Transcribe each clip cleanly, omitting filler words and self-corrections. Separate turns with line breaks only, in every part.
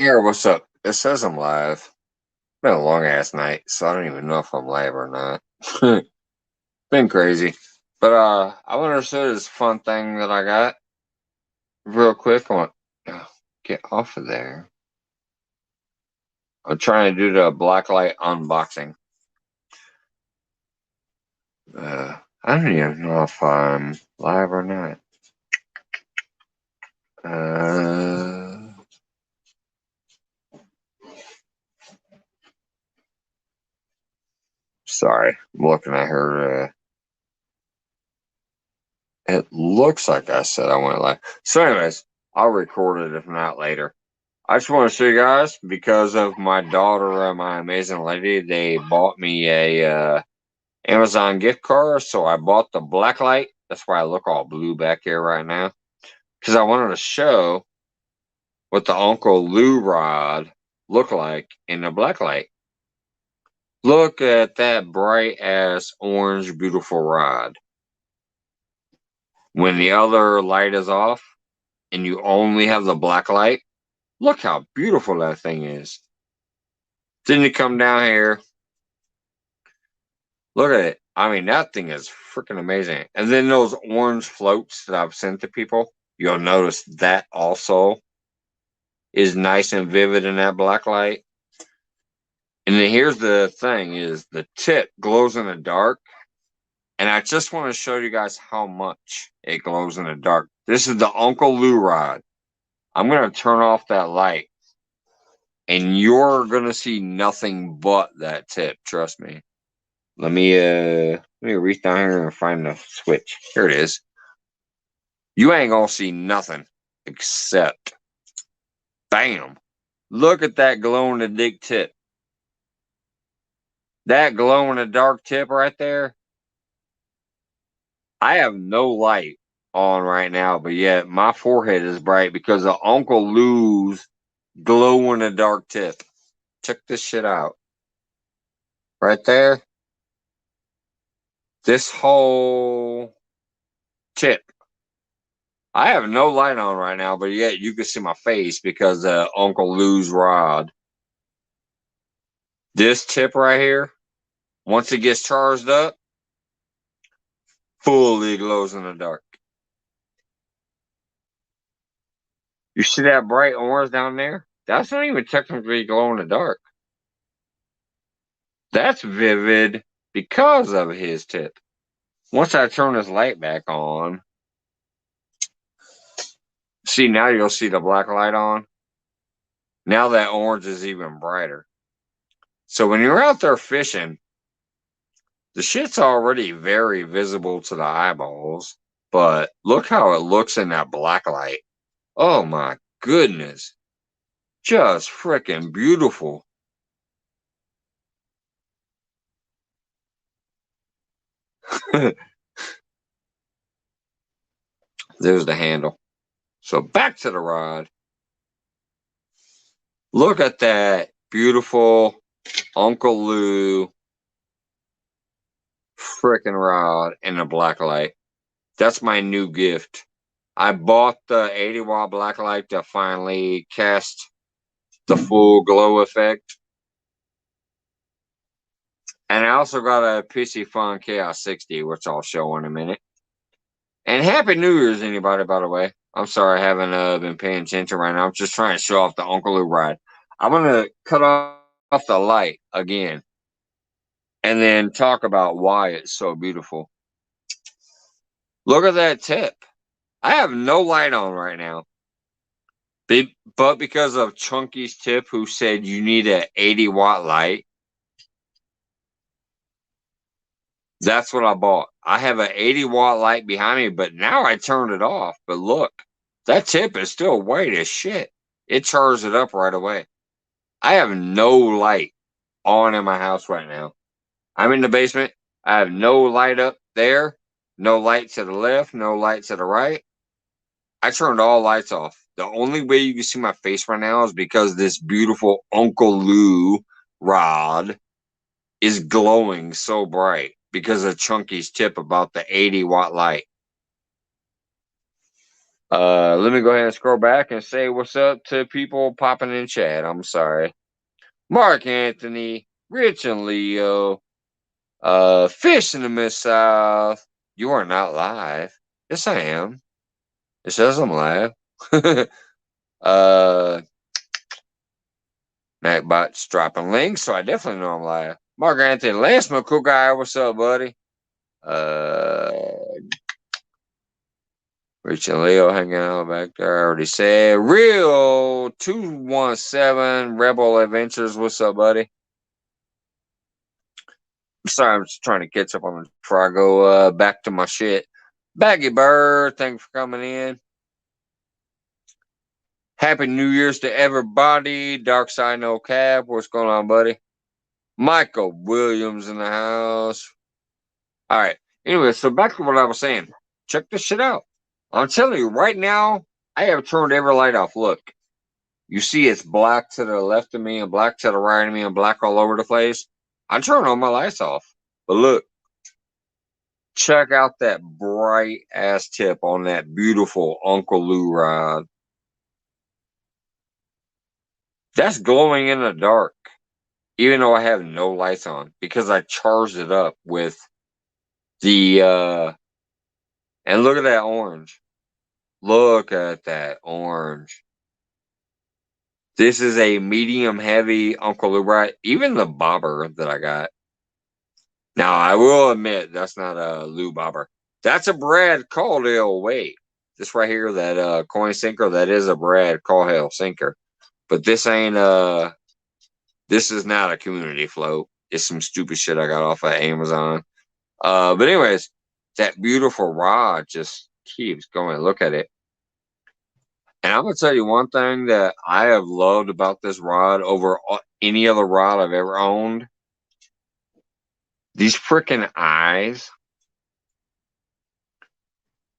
Here, what's up? It says I'm live. Been a long ass night, so I don't even know if I'm live or not. Been crazy. But I want to show this fun thing that I got real quick. I want get off of there. I'm trying to do the blacklight unboxing. I don't even know if I'm live or not. Sorry, I'm looking at her. It looks like I said I went live. So, anyways, I'll record it if not later. I just want to show you guys because of my daughter, my amazing lady. They bought me a Amazon gift card, so I bought the blacklight. That's why I look all blue back here right now, because I wanted to show what the Uncle Lou rod look like in the blacklight. Look at that bright ass orange, beautiful rod. When the other light is off and you only have the black light, look how beautiful that thing is. Then you come down here. Look at it. I mean, that thing is freaking amazing. And then those orange floats that I've sent to people, you'll notice that also is nice and vivid in that black light. And then here's the thing is the tip glows in the dark. And I just want to show you guys how much it glows in the dark. This is the Uncle Lou rod. I'm going to turn off that light. And you're going to see nothing but that tip. Trust me. Let me reach down here and find the switch. Here it is. You ain't gonna see nothing except bam. Look at that glow in the dick tip. That glow in the dark tip right there. I have no light on right now, but yet my forehead is bright because of Uncle Lou's glow in the dark tip. Check this shit out. Right there. This whole tip. I have no light on right now, but yet you can see my face because Uncle Lou's rod. This tip right here, once it gets charged up, fully glows in the dark. You see that bright orange down there? That's not even technically glow in the dark. That's vivid because of his tip. Once I turn this light back on, see, now you'll see the black light on. Now that orange is even brighter. So when you're out there fishing, the shit's already very visible to the eyeballs, but look how it looks in that black light. Oh my goodness. Just freaking beautiful. There's the handle. So back to the rod. Look at that beautiful Uncle Lou freaking rod in the black light. That's my new gift. I bought the 80-watt black light to finally cast the full glow effect. And I also got a PC Fun Chaos 60, which I'll show in a minute. And Happy New Year's, anybody, by the way. I'm sorry I haven't been paying attention right now. I'm just trying to show off the Uncle Lou ride. I'm going to cut off the light again and then talk about why it's so beautiful. Look at that tip. I have no light on right now. But because of Chunky's tip, who said you need an 80-watt light, that's what I bought. I have an 80-watt light behind me, but now I turned it off. But look, that tip is still white as shit. It charged it up right away. I have no light on in my house right now. I'm in the basement. I have no light up there, no light to the left, no light to the right. I turned all lights off. The only way you can see my face right now is because this beautiful Uncle Lou rod is glowing so bright because of Chunky's tip about the 80-watt light. Let me go ahead and scroll back and say what's up to people popping in chat. I'm sorry. Mark Anthony, Rich and Leo, Fish in the Mid South. You are not live. Yes, I am. It says I'm live. uh, MacBot's dropping links, so I definitely know I'm live. Mark Anthony Lansman, cool guy. What's up, buddy? Uh, Rich and Leo hanging out back there. I already said. Real 217 Rebel Adventures. What's up, buddy? Sorry, I'm just trying to catch up on before I go back to my shit. Baggy Bird, thanks for coming in. Happy New Year's to everybody. Dark Side No Cap. What's going on, buddy? Michael Williams in the house. All right. Anyway, so back to what I was saying. Check this shit out. I'm telling you, right now, I have turned every light off. Look, you see it's black to the left of me and black to the right of me and black all over the place. I turn all my lights off. But look, check out that bright ass tip on that beautiful Uncle Lou rod. That's glowing in the dark, even though I have no lights on, because I charged it up with the and look at that orange. Look at that orange. This is a medium heavy Uncle Lou rod. Even the bobber that I got. Now I will admit that's not a Lou bobber. That's a Brad Caldwell. Wait, this right here, that coin sinker, that is a Brad Caldwell sinker. But this ain't this is not a community float. It's some stupid shit I got off of Amazon. But anyways, that beautiful rod just keeps going. Look at it. And I'm gonna tell you one thing that I have loved about this rod over any other rod I've ever owned. These freaking eyes.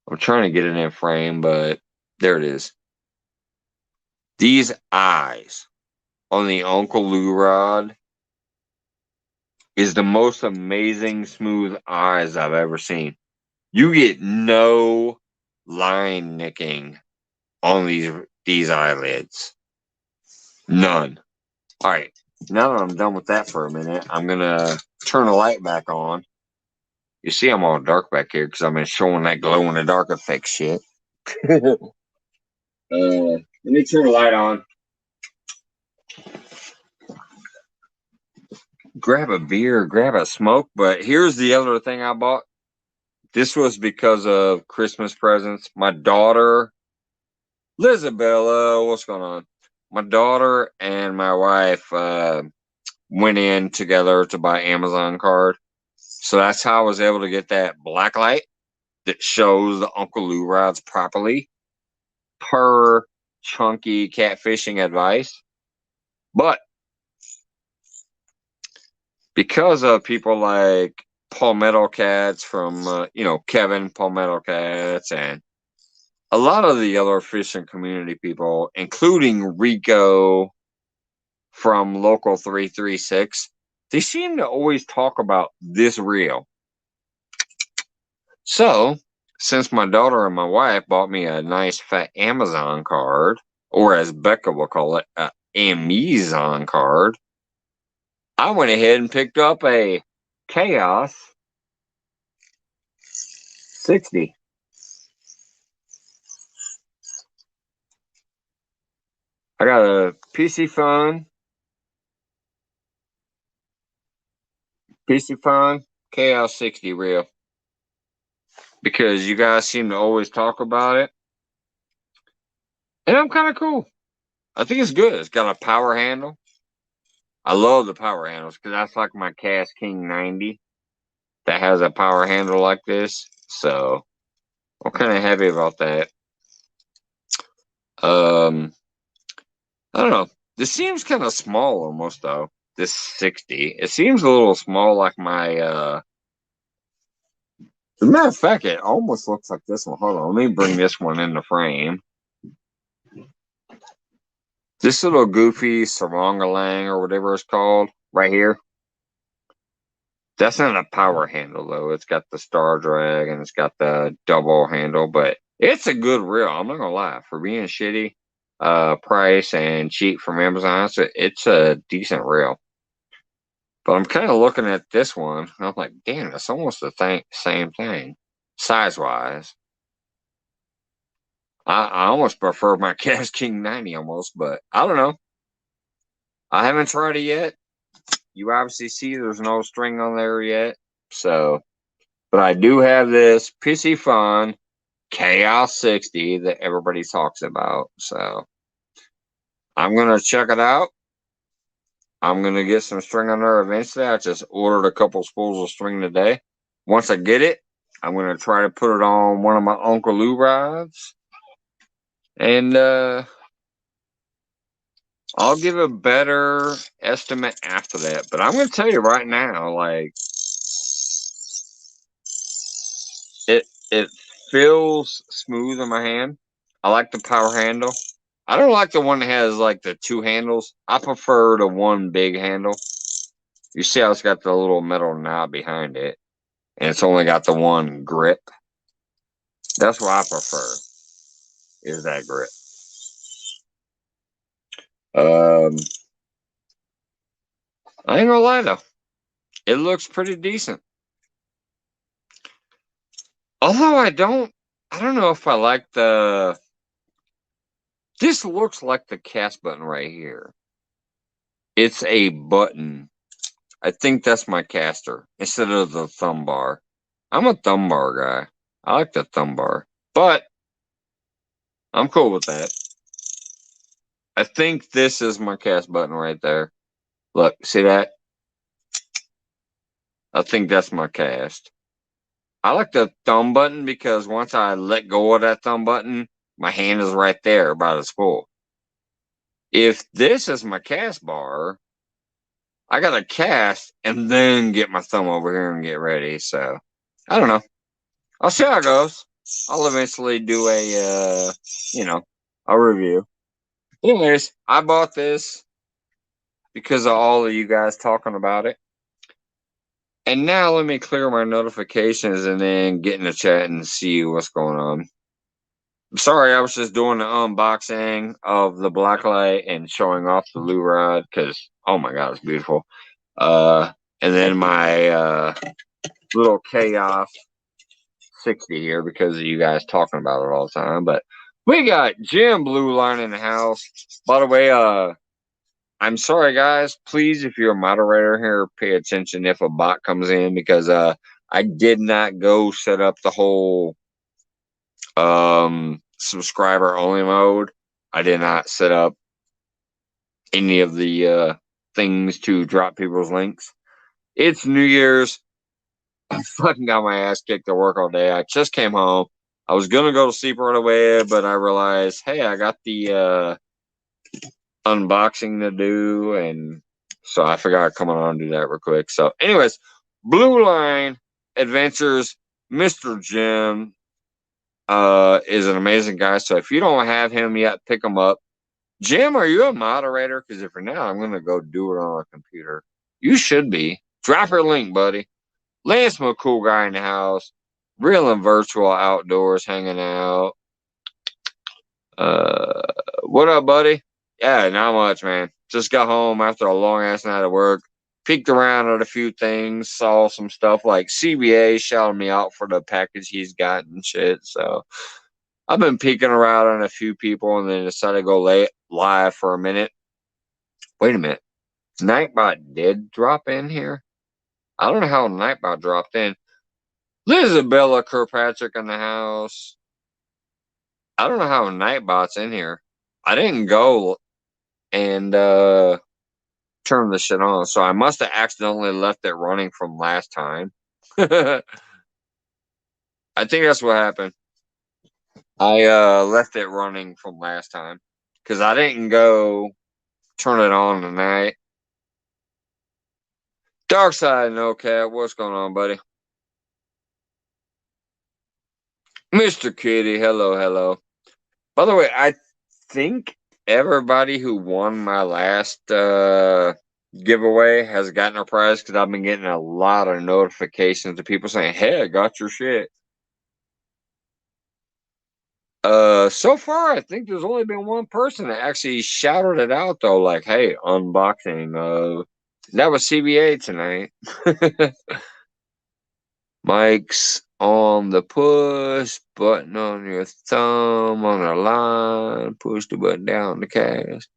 I'm trying to get it in frame, but there it is. These eyes on the Uncle Lou rod is the most amazing smooth eyes I've ever seen. You get no line nicking on these eyelids. None. All right. Now that I'm done with that for a minute, I'm gonna turn the light back on. You see, I'm all dark back here because I've been showing that glow in the dark effect shit. Let me turn the light on. Grab a beer, grab a smoke. But here's the other thing I bought. This was because of Christmas presents. My daughter, Lizabella, what's going on? My daughter and my wife went in together to buy Amazon card. So that's how I was able to get that black light that shows the Uncle Lou rods properly per chunky catfishing advice. But because of people like Palmetto Cats from, Kevin Palmetto Cats and a lot of the other fishing community people, including Rico from Local 336, they seem to always talk about this reel. So, since my daughter and my wife bought me a nice fat Amazon card, or as Becca will call it, an Amazon card, I went ahead and picked up a Chaos 60. I got a PC Phone Chaos 60 reel. Because you guys seem to always talk about it. And I'm kind of cool. I think it's good. It's got a power handle. I love the power handles because that's like my Cast King 90 that has a power handle like this. So I'm kind of happy about that. I don't know. This seems kind of small almost though. This 60. It seems a little small like my as a matter of fact, it almost looks like this one. Hold on, let me bring this one in the frame. This little goofy Sarongalang or whatever it's called right here. That's not a power handle though. It's got the Star Drag and it's got the double handle, but It's a good reel. I'm not gonna lie. For being shitty, price and cheap from Amazon, it's a decent reel. But I'm kind of looking at this one, and I'm like, damn, it's almost the same thing, size wise. I almost prefer my Cash King 90 almost, but I don't know. I haven't tried it yet. You obviously see there's no string on there yet. So, but I do have this PC Fun Chaos 60 that everybody talks about. So I'm gonna check it out. I'm gonna get some string on there eventually. I just ordered a couple spools of string today. Once I get it, I'm gonna try to put it on one of my Uncle Lou rods. And I'll give a better estimate after that. But I'm gonna tell you right now, like it feels smooth in my hand. I like the power handle. I don't like the one that has like the two handles. I prefer the one big handle. You see how it's got the little metal knob behind it, and it's only got the one grip. That's what I prefer. Is that grip? Um, I ain't gonna lie though, it looks pretty decent. Although I don't know if I like the. This looks like the cast button right here. It's a button. I think that's my caster instead of the thumb bar. I'm a thumb bar guy. I like the thumb bar, but I'm cool with that. I think this is my cast button right there. Look, see that? I think that's my cast. I like the thumb button because once I let go of that thumb button, my hand is right there by the spool. If this is my cast bar, I gotta cast and then get my thumb over here and get ready. So I don't know. I'll see how it goes. I'll eventually do a review. Anyways, I bought this because of all of you guys talking about it. And now let me clear my notifications and then get in the chat and see what's going on. Sorry, I was just doing the unboxing of the Blacklight and showing off the Lou Rod because, oh my god, it's beautiful. And then my little Chaos 60 here because of you guys talking about it all the time. But we got Jim Blue Line in the house. By the way, I'm sorry, guys. Please, if you're a moderator here, pay attention if a bot comes in because I did not go set up the whole subscriber only mode. I did not set up any of the things to drop people's links. It's New Year's. I fucking got my ass kicked to work all day. I just came home. I was gonna go to sleep right away, but I realized, hey, I got the unboxing to do, and so I figured I'd come on and do that real quick. So, anyways, Blue Line Adventures, Mr. Jim is an amazing guy. So if you don't have him yet, pick him up. Jim, are you a moderator? Because if you're not, I'm gonna go do it on a computer. You should be. Drop your link, buddy. Lance McCool guy in the house. Real and virtual outdoors hanging out. What up, buddy? Yeah, not much, man. Just got home after a long ass night of work. Peeked around at a few things, saw some stuff like CBA shouting me out for the package he's got and shit. So I've been peeking around on a few people and then decided to go live for a minute. Wait a minute. Nightbot did drop in here? I don't know how Nightbot dropped in. Lizabella Kirkpatrick in the house. I don't know how Nightbot's in here. I didn't go and turn the shit on, so I must have accidentally left it running from last time. I think that's what happened. I left it running from last time because I didn't go turn it on tonight. Dark Side, no cat. What's going on, buddy? Mr. Kitty, hello, hello. By the way, I think everybody who won my last giveaway has gotten a prize because I've been getting a lot of notifications of people saying, hey, I got your shit. So far, I think there's only been one person that actually shouted it out, though, like, hey, unboxing. That was CBA tonight. Mike's on the push, button on your thumb on the line, push the button down to cast.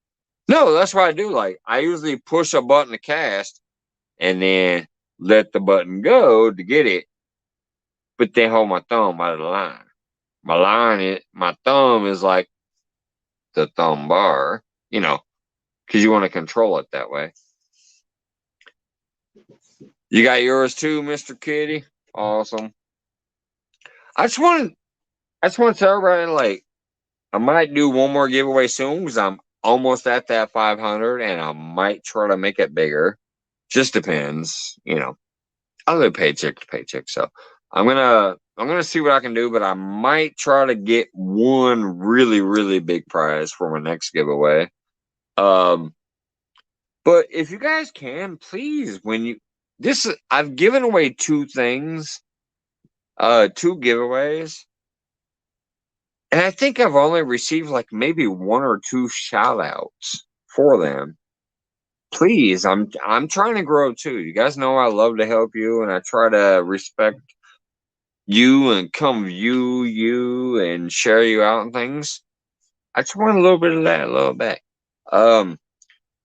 No, that's what I do. Like, I usually push a button to cast and then let the button go to get it, but then hold my thumb out of the line. My thumb is like the thumb bar, because you want to control it that way. You got yours too, Mr. Kitty? Awesome. I just want to tell everybody, like, I might do one more giveaway soon because I'm almost at that 500, and I might try to make it bigger. Just depends, I live paycheck to paycheck, so I'm gonna see what I can do, but I might try to get one really, really big prize for my next giveaway. But if you guys can, please, I've given away two things, two giveaways, and I think I've only received like maybe one or two shout outs for them. Please, I'm trying to grow too. You guys know I love to help you, and I try to respect you and come view you and share you out and things. I just want a little bit of that, a little bit.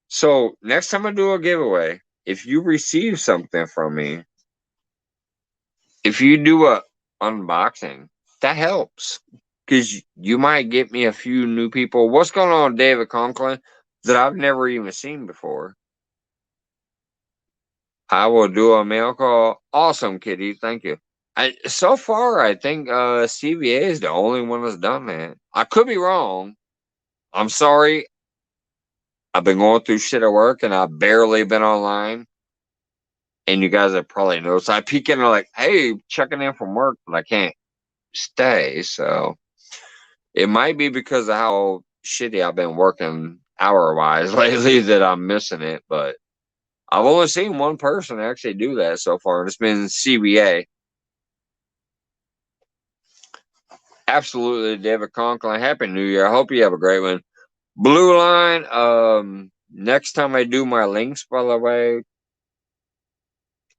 So next time I do a giveaway, if you receive something from me, if you do a unboxing, that helps because you might get me a few new people. What's going on, David Conklin, that I've never even seen before? I will do a mail call. Awesome, Kitty. Thank you. So far, I think CVA is the only one that's done that. I could be wrong. I'm sorry. I've been going through shit at work, and I've barely been online. And you guys have probably noticed. I peek in and like, hey, checking in from work, but I can't stay. So it might be because of how shitty I've been working hour-wise lately that I'm missing it. But I've only seen one person actually do that so far, and it's been CBA. Absolutely, David Conklin. Happy New Year. I hope you have a great one. Blue Line. Next time I do my links, by the way,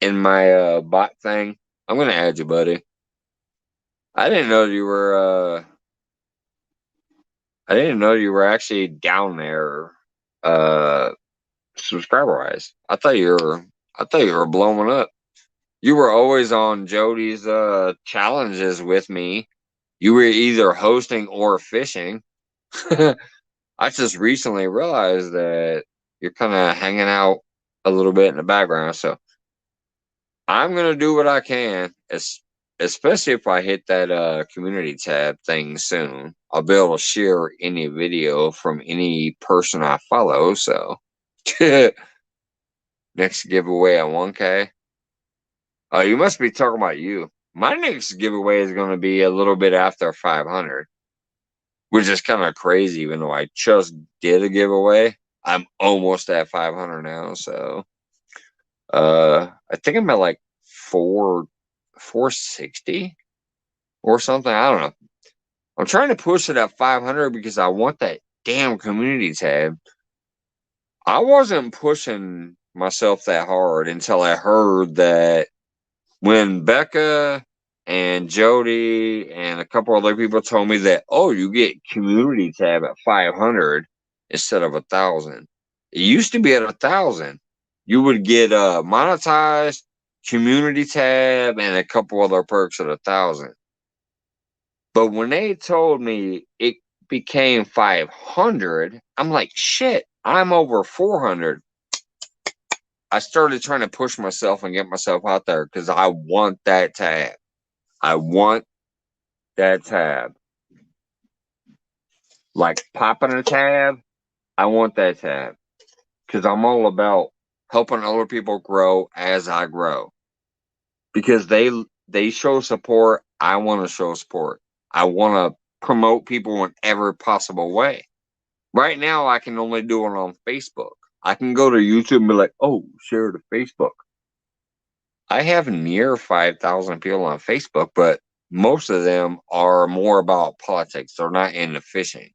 in my bot thing, I'm gonna add you, buddy. I didn't know you were. I didn't know you were actually down there. Subscriber wise, I thought you were. I thought you were blowing up. You were always on Jody's challenges with me. You were either hosting or fishing. I just recently realized that you're kind of hanging out a little bit in the background. So I'm going to do what I can, especially if I hit that community tab thing soon. I'll be able to share any video from any person I follow. So next giveaway at 1K. Oh, you must be talking about you. My next giveaway is going to be a little bit after 500, which is kind of crazy, even though I just did a giveaway. I'm almost at 500 now, so I think I'm at like 460 or something. I don't know. I'm trying to push it at 500 because I want that damn community tab. I wasn't pushing myself that hard until I heard that when Becca and Jody and a couple other people told me that, oh, you get community tab at 500 instead of 1,000. It used to be at 1,000. You would get monetized, community tab, and a couple other perks at 1,000. But when they told me it became 500, I'm like, shit, I'm over 400. I started trying to push myself and get myself out there because I want that tab. I want that tab. Like popping a tab, I want that tab because I'm all about helping other people grow as I grow. Because they show support, I want to show support. I want to promote people in every possible way. Right now, I can only do it on Facebook. I can go to YouTube and be like, oh, share to Facebook. I have near 5,000 people on Facebook, but most of them are more about politics. They're not into fishing.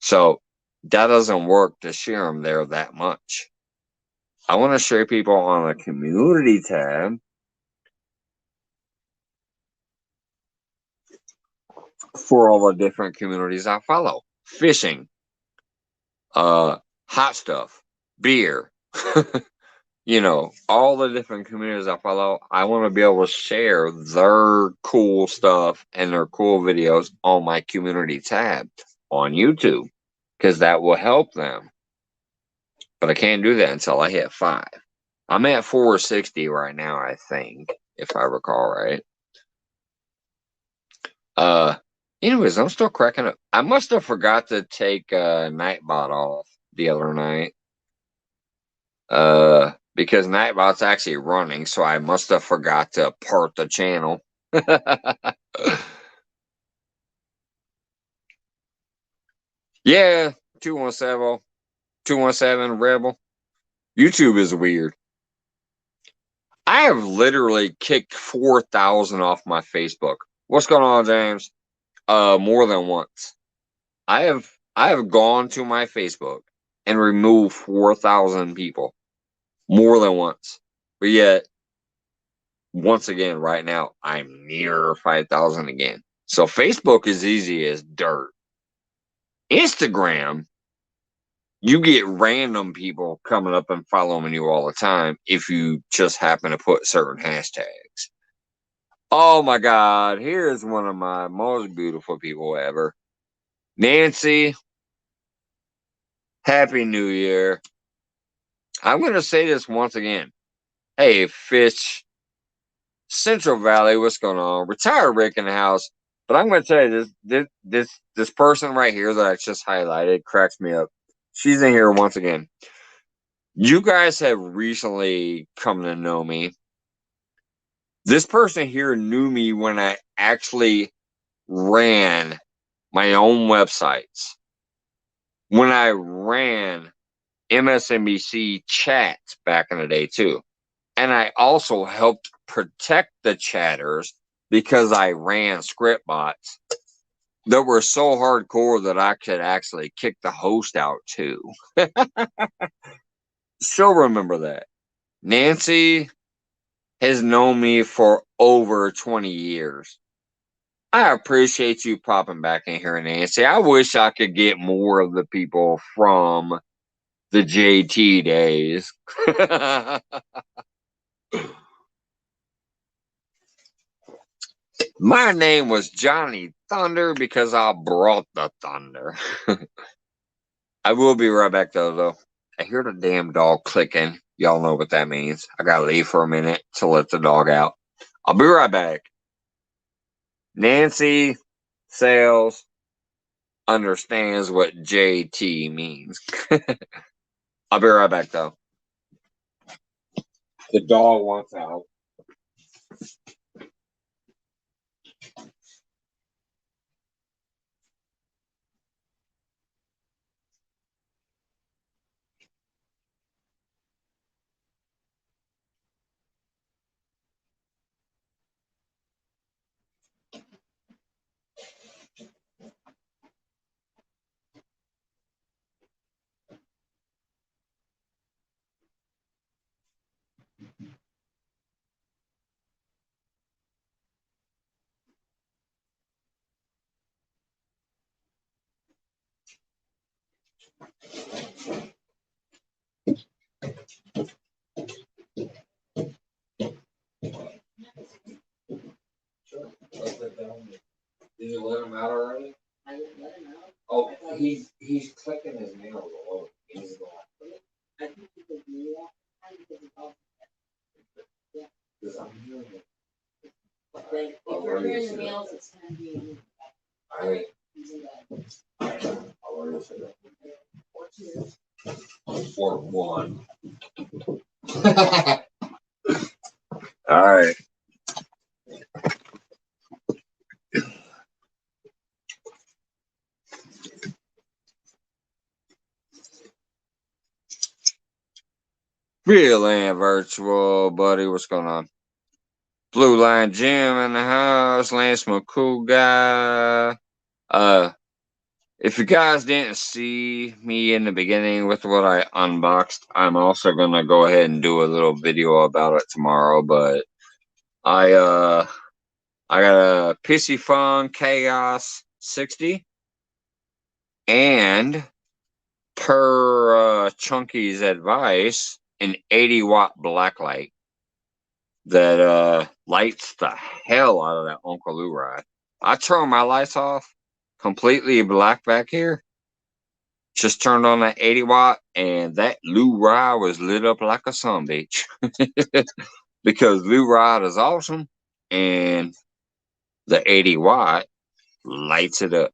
So that doesn't work to share them there that much. I want to share people on a community tab for all the different communities I follow. Fishing, hot stuff, beer, all the different communities I follow. I want to be able to share their cool stuff and their cool videos on my community tab on YouTube because that will help them. But I can't do that until I hit 5. I'm at 460 right now, I think, if I recall right. Anyways, I'm still cracking up. I must have forgot to take Nightbot off the other night. Because Nightbot's actually running, so I must have forgot to part the channel. Yeah, 217 Rebel. YouTube is weird. I have literally kicked 4,000 off my Facebook. What's going on, James? More than once. I have gone to my Facebook and removed 4,000 people more than once. But yet, once again, right now, I'm near 5,000 again. So Facebook is easy as dirt. Instagram, you get random people coming up and following you all the time if you just happen to put certain hashtags. Oh my God, here's one of my most beautiful people ever. Nancy, Happy New Year. I'm going to say this once again. Hey, Fish, Central Valley, what's going on? Retired Rick in the house. But I'm going to tell you, this person right here that I just highlighted cracks me up. She's in here once again. You guys have recently come to know me. This person here knew me when I actually ran my own websites. When I ran MSNBC chats back in the day too. And I also helped protect the chatters because I ran script bots that were so hardcore that I could actually kick the host out too. She'll remember that. Nancy has known me for over 20 years. I appreciate you popping back in here, Nancy. I wish I could get more of the people from the JT days. My name was Johnny Thunder because I brought the thunder. I will be right back though. I hear the damn dog clicking. Y'all know what that means. I gotta leave for a minute to let the dog out. I'll be right back. Nancy Sales understands what JT means. I'll be right back though. The dog wants out. Did you let him out already? I didn't let him out. Oh, he's clicking his nails all over. He's going. I think he could do that because it's all. Yeah. Because I'm hearing it. Like if you're hearing the nails, it's gonna be. I. I'll already say that. For one. All right. Real and virtual, buddy. What's going on? Blue Line Jim in the house. Lance McCool guy. If you guys didn't see me in the beginning with what I unboxed, I'm also gonna go ahead and do a little video about it tomorrow. But I got a PC Phone Chaos 60, and per Chunky's advice, an 80-watt blacklight that lights the hell out of that Uncle Lou ride. I turn my lights off, completely black back here. Just turned on that 80-watt, and that Lou ride was lit up like a sun beach. Because Lou ride is awesome, and the 80-watt lights it up.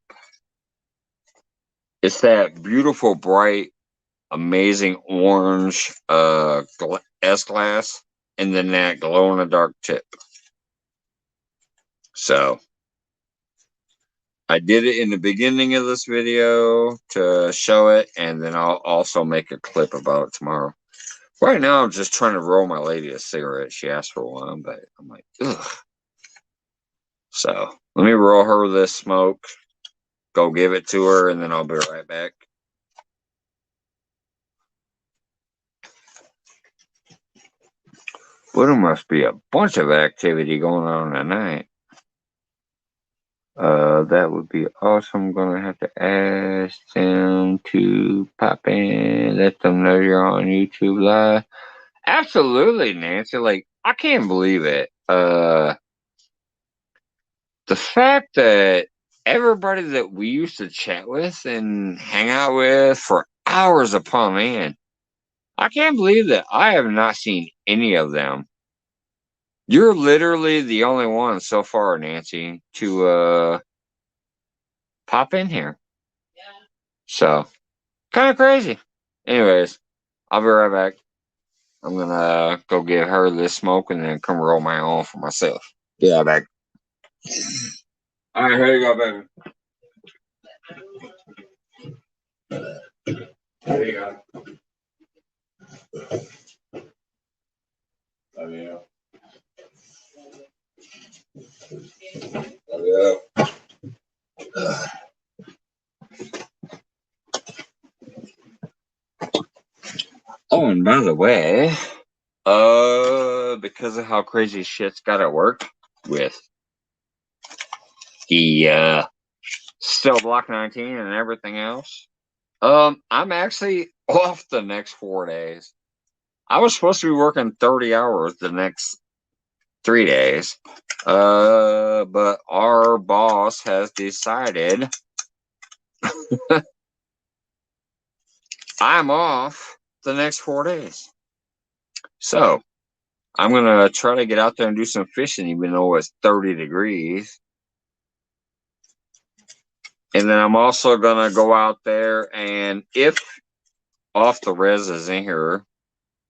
It's that beautiful, bright, amazing orange S-Glass, and then that glow-in-the-dark tip. So I did it in the beginning of this video to show it, and then I'll also make a clip about it tomorrow. Right now, I'm just trying to roll my lady a cigarette. She asked for one, but I'm like, ugh. So let me roll her this smoke, go give it to her, and then I'll be right back. Well, there must be a bunch of activity going on tonight. That would be awesome. I'm gonna have to ask them to pop in, let them know you're on YouTube Live. Absolutely, Nancy. Like, I can't believe it. The fact that everybody that we used to chat with and hang out with for hours upon end, I can't believe that I have not seen any of them. You're literally the only one so far, Nancy, to pop in here. Yeah. So, kind of crazy. Anyways, I'll be right back. I'm gonna go give her this smoke and then come roll my own for myself. Yeah, back. All right, here you go, baby. There you go. Love you. Love you. Oh, and by the way, because of how crazy shit's gotta work with the still Block 19 and everything else, I'm actually off the next 4 days. I was supposed to be working 30 hours the next 3 days, but our boss has decided I'm off the next 4 days. So I'm gonna try to get out there and do some fishing, even though it's 30 degrees. And then I'm also gonna go out there, and if Off the Res is in here,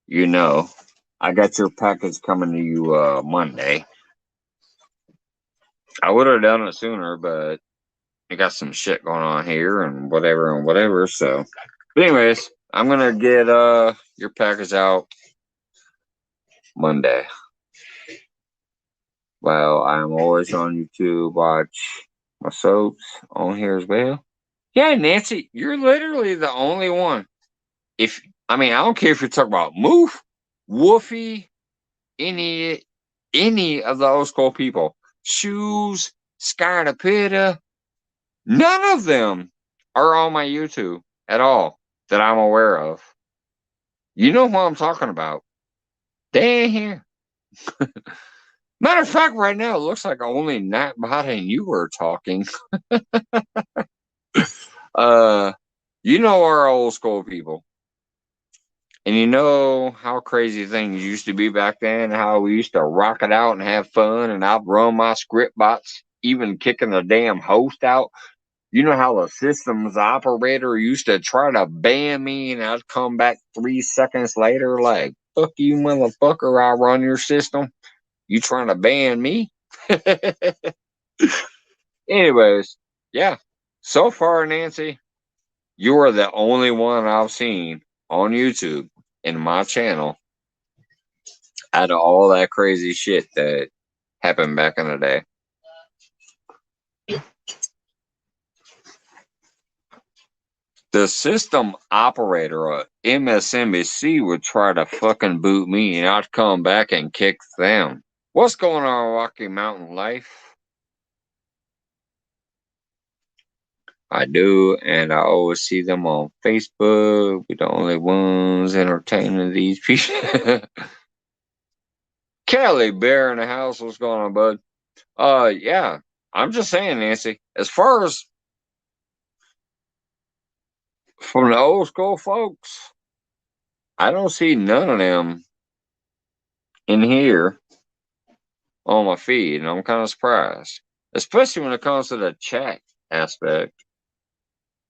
you know, I got your package coming to you Monday. I would have done it sooner, but I got some shit going on here and whatever. So, but anyways, I'm gonna get your package out Monday. Well, I'm always on YouTube. Watch my soaps on here as well. Yeah, Nancy, you're literally the only one. I don't care if you're talking about Moof, Woofy, any of the old school people, Shoes, Scartapita, none of them are on my YouTube at all that I'm aware of. You know what I'm talking about. They ain't here. Matter of fact, right now, it looks like only Nightbot and you are talking. You know our old school people. And you know how crazy things used to be back then, how we used to rock it out and have fun and outrun my script bots, even kicking the damn host out. You know how the systems operator used to try to ban me, and I'd come back 3 seconds later like, fuck you, motherfucker, I run your system. You trying to ban me? Anyways, yeah. So far, Nancy, you are the only one I've seen on YouTube in my channel out of all that crazy shit that happened back in the day. The system operator of MSNBC would try to fucking boot me, and I'd come back and kick them. What's going on, Rocky Mountain Life? I do, and I always see them on Facebook. We're the only ones entertaining these people. Kelly Bear in the house. What's going on, bud? Yeah. I'm just saying, Nancy. As far as from the old school folks, I don't see none of them in here on my feed, and I'm kind of surprised, especially when it comes to the chat aspect.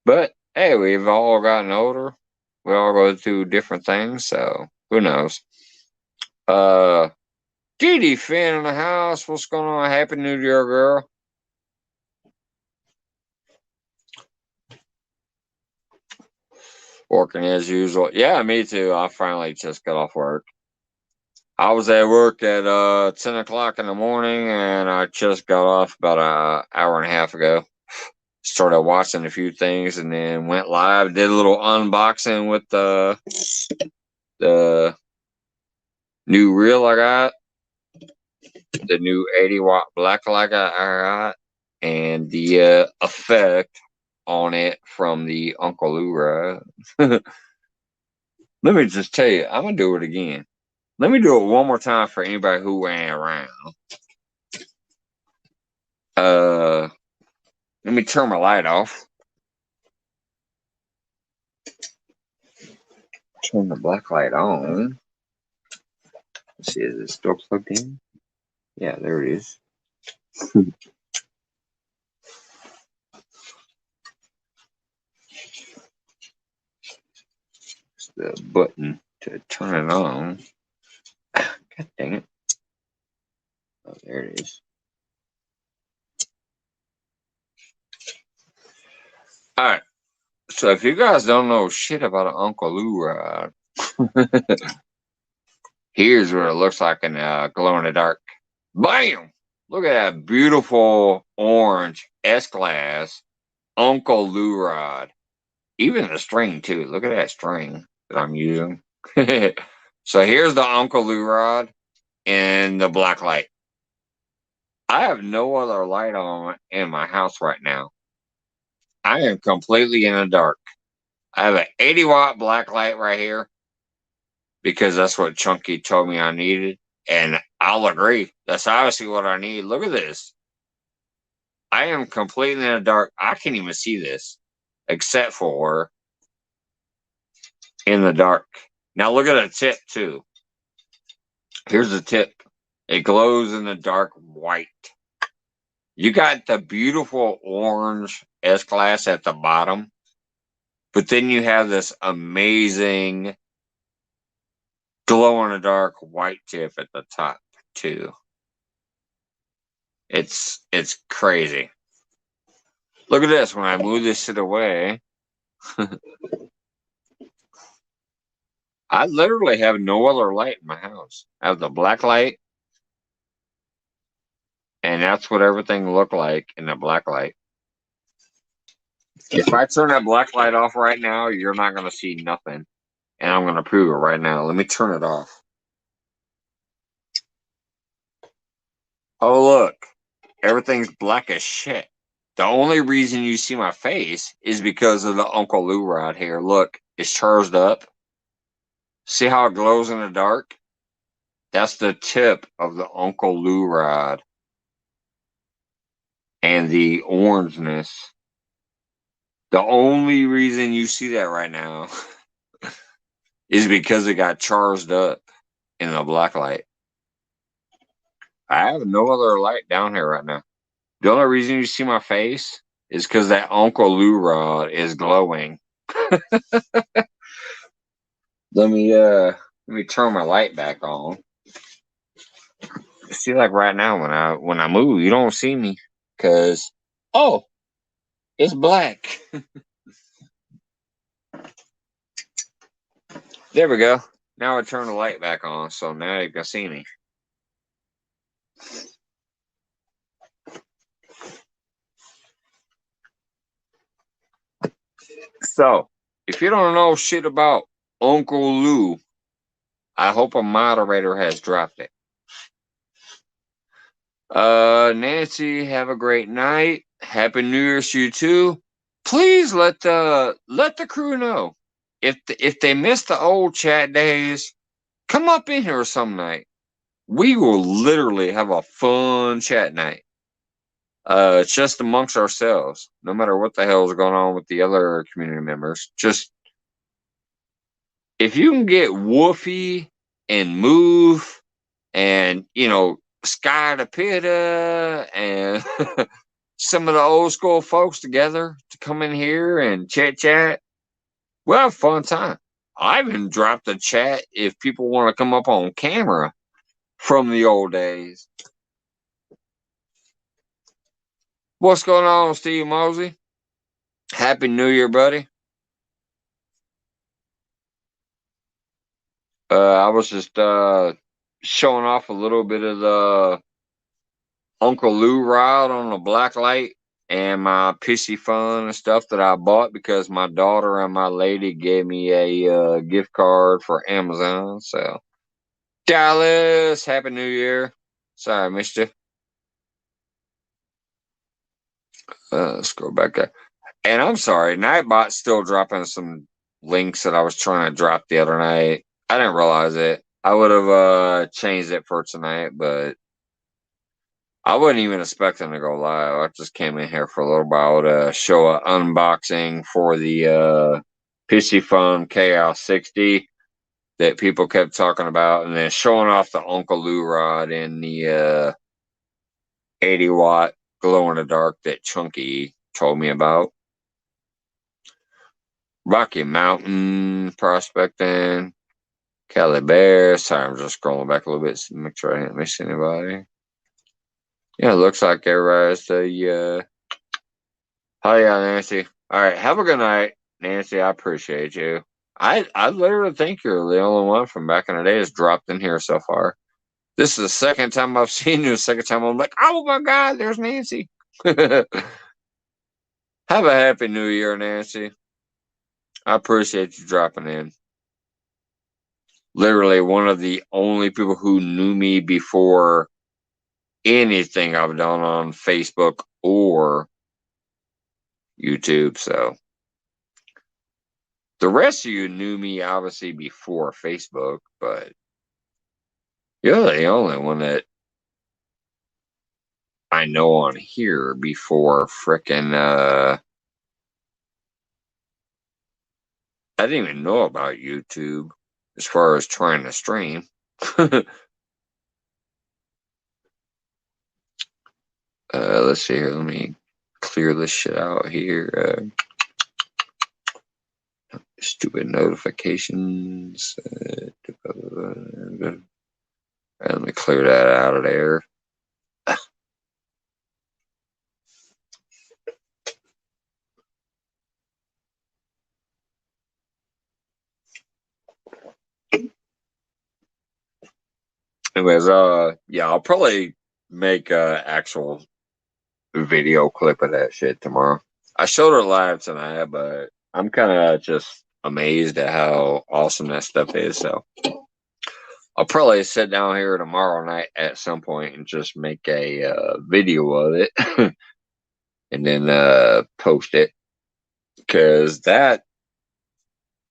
But hey, we've all gotten older. We all go through different things, so who knows? Dee Dee Finn in the house. What's going on? Happy New Year, girl. Working as usual. Yeah, me too. I finally just got off work. I was at work at 10 o'clock in the morning, and I just got off about an hour and a half ago. Started watching a few things, and then went live. Did a little unboxing with the new reel I got, the new 80-watt blacklight I got, and the effect on it from the Uncle Lou ride. Let me just tell you, I'm gonna do it again. Let me do it one more time for anybody who ain't around. Let me turn my light off. Turn the black light on. Let's see, is it still plugged in? Yeah, there it is. It's the button to turn it on. God dang it. Oh, there it is. Alright. So if you guys don't know shit about an Uncle Lou ride, here's what it looks like in glow in the dark. Bam! Look at that beautiful orange S-Class Uncle Lou rod. Even the string, too. Look at that string that I'm using. So here's the Uncle Lou rod and the black light. I have no other light on in my house right now. I am completely in the dark. I have an 80-watt black light right here because that's what Chunky told me I needed. And I'll agree. That's obviously what I need. Look at this. I am completely in the dark. I can't even see this except for in the dark. Now look at the tip too. Here's the tip. It glows in the dark white. You got the beautiful orange S-Class at the bottom, but then you have this amazing glow in the dark white tip at the top too. It's crazy. Look at this. When I move this shit away, I literally have no other light in my house. I have the black light, and that's what everything looked like in the black light. If I turn that black light off right now, you're not going to see nothing. And I'm going to prove it right now. Let me turn it off. Oh, look. Everything's black as shit. The only reason you see my face is because of the Uncle Lou rod here. Look, it's charged up. See how it glows in the dark? That's the tip of the Uncle Lou rod. And the orangeness. The only reason you see that right now is because it got charged up in the black light. I have no other light down here right now. The only reason you see my face is because that Uncle Lou rod is glowing. Let me turn my light back on. See, like right now when I move, you don't see me because it's black. There we go. Now I turn the light back on, so now you can see me. So, if you don't know shit about Uncle Lou, I hope a moderator has dropped it. Nancy, have a great night. Happy New Year's to you too. Please let the crew know if they miss the old chat days, come up in here some night. We will literally have a fun chat night. It's just amongst ourselves, no matter what the hell is going on with the other community members. Just if you can get Woofy and Move and Sky the Pitta and some of the old school folks together to come in here and chat, we'll have a fun time. I even dropped a chat if people want to come up on camera from the old days. What's going on, Steve Mosey? Happy New Year, buddy. I was just showing off a little bit of the Uncle Lou ride on the black light and my pissy fun and stuff that I bought because my daughter and my lady gave me a gift card for Amazon. So, Dallas, Happy New Year. Sorry, I missed you. Let's go back up. And I'm sorry, Nightbot's still dropping some links that I was trying to drop the other night. I didn't realize it. I would have changed it for tonight, but I wasn't even expecting to go live. I just came in here for a little while to show an unboxing for the PC Phone Chaos 60 that people kept talking about, and then showing off the Uncle Lou rod in the 80-watt glow in the dark that Chunky told me about. Rocky Mountain prospecting, Cali Bear. Sorry, I'm just scrolling back a little bit to make sure I didn't miss anybody. Yeah, it looks like everybody's the Hi, yeah, Nancy. All right, have a good night, Nancy. I appreciate you. I literally think you're the only one from back in the day that's dropped in here so far. This is the second time I've seen you. The second time I'm like, oh my God, there's Nancy. Have a happy New Year, Nancy. I appreciate you dropping in. Literally one of the only people who knew me before anything I've done on Facebook or YouTube. So the rest of you knew me obviously before Facebook, but you're the only one that I know on here before frickin' I didn't even know about YouTube as far as trying to stream. Let's see here. Let me clear this shit out here. Stupid notifications. Let me clear that out of there. Anyways, yeah, I'll probably make a actual video clip of that shit tomorrow. I showed her live tonight, but I'm kind of just amazed at how awesome that stuff is. So I'll probably sit down here tomorrow night at some point and just make a video of it and then post it. Because that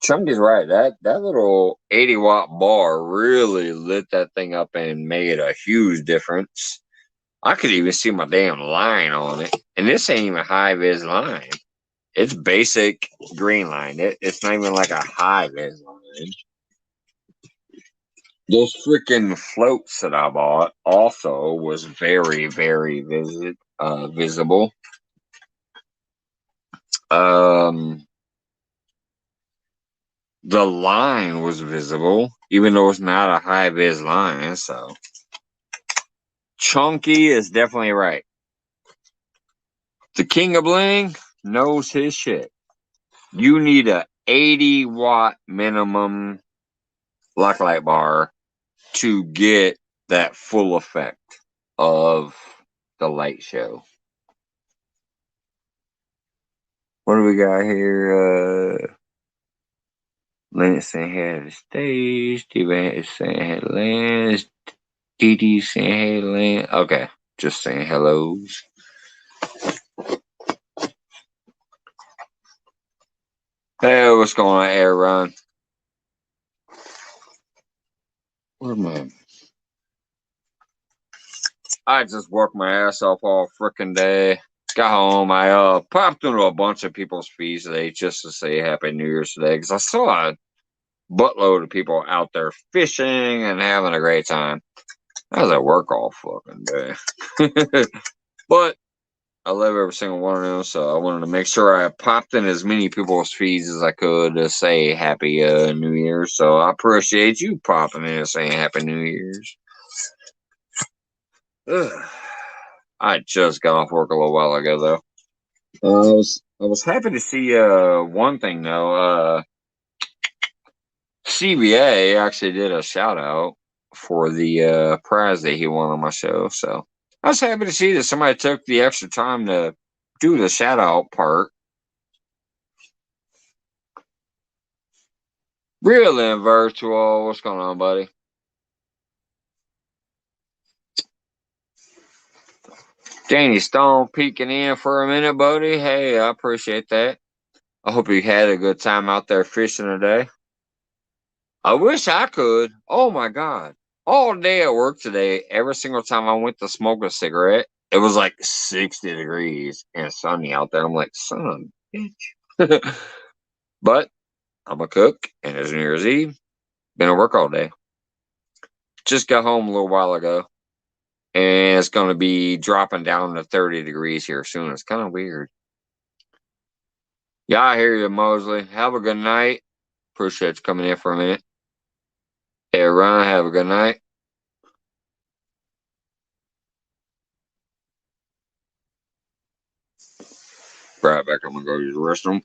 Chunky's right. That little 80-watt bar really lit that thing up and made a huge difference. I could even see my damn line on it. And this ain't even high vis line. It's basic green line. It's not even like a high vis line. Those freaking floats that I bought also was very, very visible. Um, the line was visible, even though it's not a high vis line. So Chunky is definitely right. The King of Bling knows his shit. You need a 80-watt minimum blacklight bar to get that full effect of the light show. What do we got here? Lance saying hey to the stage. Steven is saying hey to Lance. Dee saying hey to Lance. Okay, just saying hellos. Hey, what's going on, Aaron? Where am I? I just worked my ass off all freaking day. Got home. I popped into a bunch of people's feeds today just to say Happy New Year's today because I saw a buttload of people out there fishing and having a great time. I was at work all fucking day. But I love every single one of them, so I wanted to make sure I popped in as many people's feeds as I could to say Happy New Year. So I appreciate you popping in and saying Happy New Year's. Ugh. I just got off work a little while ago, though. I was happy to see one thing though. CBA actually did a shout out for the prize that he won on my show, so I was happy to see that somebody took the extra time to do the shout out part. Real and virtual, what's going on, buddy? Danny Stone peeking in for a minute, buddy. Hey, I appreciate that. I hope you had a good time out there fishing today. I wish I could. Oh my God. All day at work today, every single time I went to smoke a cigarette, it was like 60 degrees and sunny out there. I'm like, son of a bitch. But I'm a cook and it's New Year's Eve. Been at work all day. Just got home a little while ago. And it's going to be dropping down to 30 degrees here soon. It's kind of weird. Yeah, I hear you, Mosley. Have a good night. Appreciate you coming in for a minute. Hey, Ron, have a good night. Right back. I'm going to go use the restroom.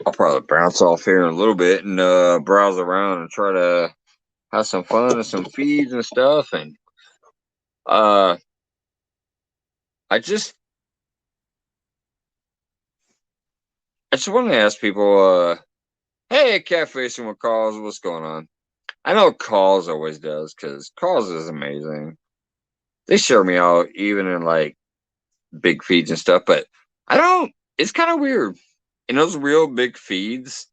I'll probably bounce off here in a little bit and browse around and try to have some fun and some feeds and stuff. And uh, I just I just want to ask people, hey, Catfishing with Calls, what's going on? I know Calls always does because Calls is amazing. They share me out even in like big feeds and stuff, but I don't. It's kind of weird in those real big feeds.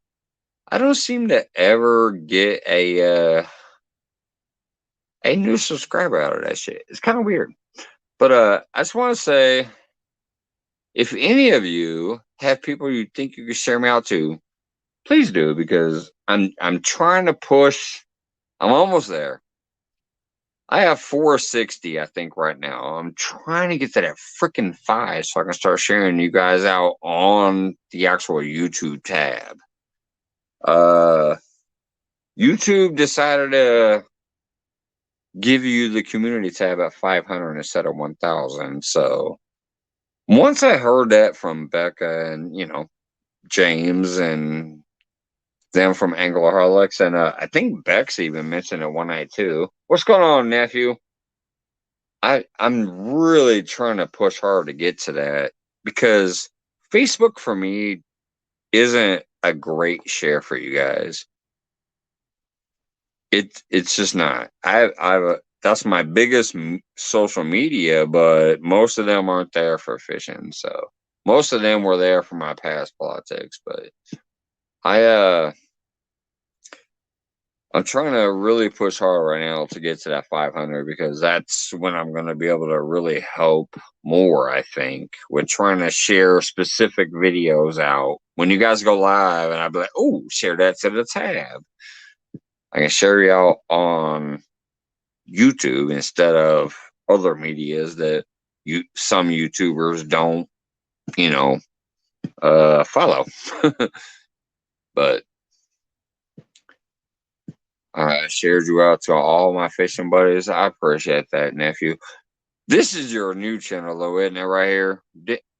I don't seem to ever get a new subscriber out of that shit. It's kind of weird. But I just want to say, if any of you have people you think you could share me out to, please do because I'm trying to push. I'm almost there. I have 460, I think, right now. I'm trying to get to that freaking 5 so I can start sharing you guys out on the actual YouTube tab. Uh, YouTube decided to give you the community tab at 500 instead of 1,000. So once I heard that from Becca and, James and them from Anglerholics, and I think Bex even mentioned it one night too. What's going on, nephew? I'm really trying to push hard to get to that because Facebook for me isn't a great share for you guys. It's just not. that's my biggest social media, but most of them aren't there for fishing. So most of them were there for my past politics, but I I'm trying to really push hard right now to get to that 500 because that's when I'm going to be able to really help more, I think, with trying to share specific videos out. When you guys go live, and I'll be like, oh, share that to the tab. I can share you out on YouTube instead of other medias that some YouTubers don't, you know, follow. But I shared you out to all my fishing buddies. I appreciate that, nephew. This is your new channel, though, isn't it? Right here.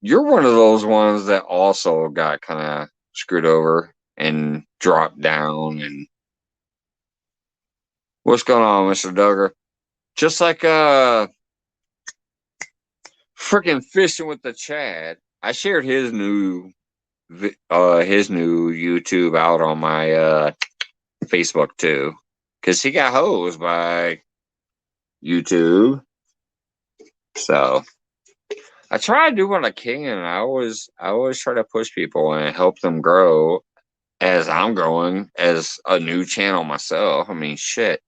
You're one of those ones that also got kind of screwed over and dropped down. And what's going on, Mr. Duggar? Just like freaking fishing with the Chad. I shared his new YouTube out on my Facebook too, because he got hosed by YouTube. So I try to do what I can. I always try to push people and help them grow as I'm growing as a new channel myself. I mean, shit,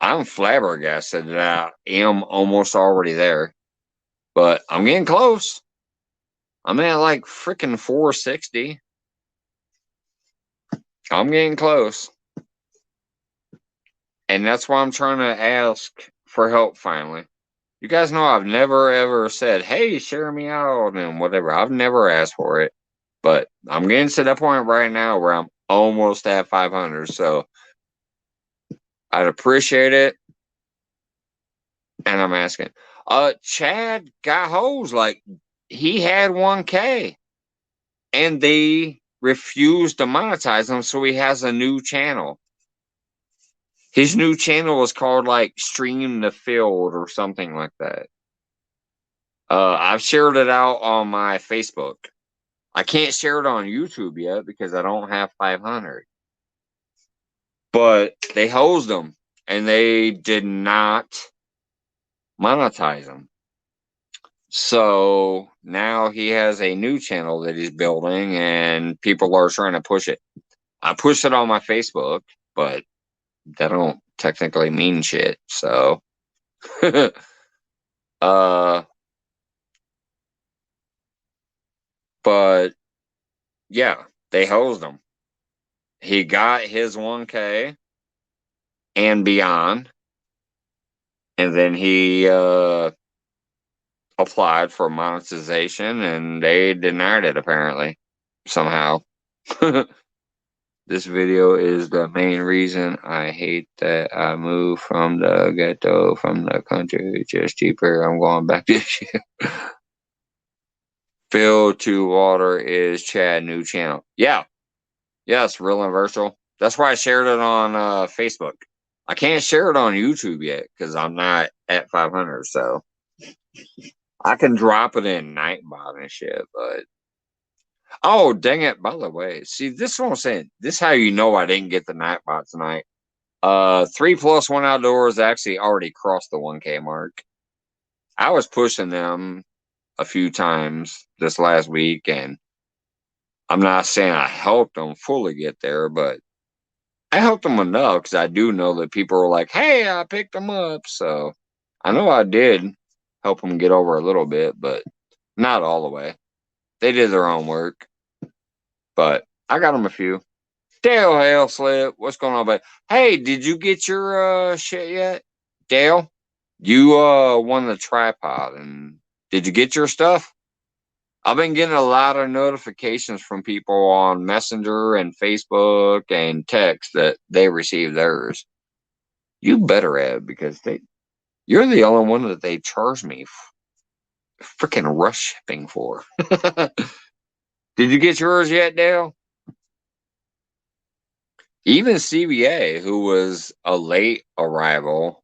I'm flabbergasted that I am almost already there, but I'm getting close. I'm at like freaking 460. I'm getting close. And that's why I'm trying to ask for help finally. You guys know I've never ever said, hey, share me out and whatever. I've never asked for it. But I'm getting to that point right now where I'm almost at 500. So I'd appreciate it. And I'm asking. Chad got hosed. Like, he had 1K. And they refused to monetize him. So he has a new channel. His new channel is called like Stream the Field or something like that. I've shared it out on my Facebook. I can't share it on YouTube yet because I don't have 500. But they hosed him and they did not monetize him. So now he has a new channel that he's building and people are trying to push it. I pushed it on my Facebook, but that don't technically mean shit. So but yeah, they hosed him. He got his 1K and beyond. And then he applied for monetization and they denied it apparently somehow. This video is the main reason I hate that I moved from the ghetto, from the country. It's just cheaper. I'm going back to shit. Phil to Water is Chad new channel. Yeah. Yes, real and virtual. That's why I shared it on Facebook. I can't share it on YouTube yet because I'm not at 500. So I can drop it in Nightbot and shit, but oh dang it! By the way, see this is what I'm saying. This is how you know I didn't get the Nightbot tonight. 3+1 Outdoors actually already crossed the 1K mark. I was pushing them a few times this last week, and I'm not saying I helped them fully get there, but I helped them enough because I do know that people were like, "Hey, I picked them up," so I know I did help them get over a little bit, but not all the way. They did their own work, but I got them a few. Dale Hale Slip, what's going on, buddy? Hey, did you get your shit yet? Dale? You won the tripod and did you get your stuff? I've been getting a lot of notifications from people on Messenger and Facebook and text that they received theirs. You better have because you're the only one that they charge me freaking rush shipping for. Did you get yours yet, Dale? Even CBA, who was a late arrival,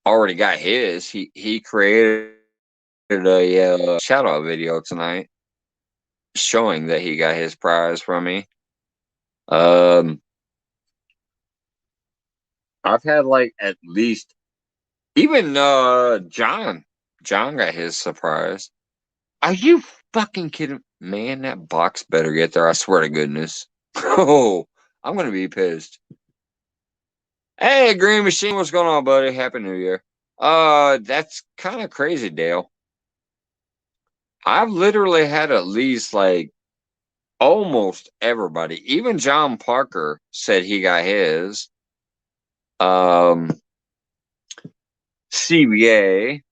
already got his. He created a shout out video tonight showing that he got his prize from me. I've had like at least Even John got his surprise. Are you fucking kidding? Man, that box better get there. I swear to goodness. Oh, I'm gonna be pissed. Hey, Green Machine, what's going on, buddy? Happy New Year. That's kind of crazy, Dale. I've literally had at least like almost everybody. Even John Parker said he got his. Um, CBA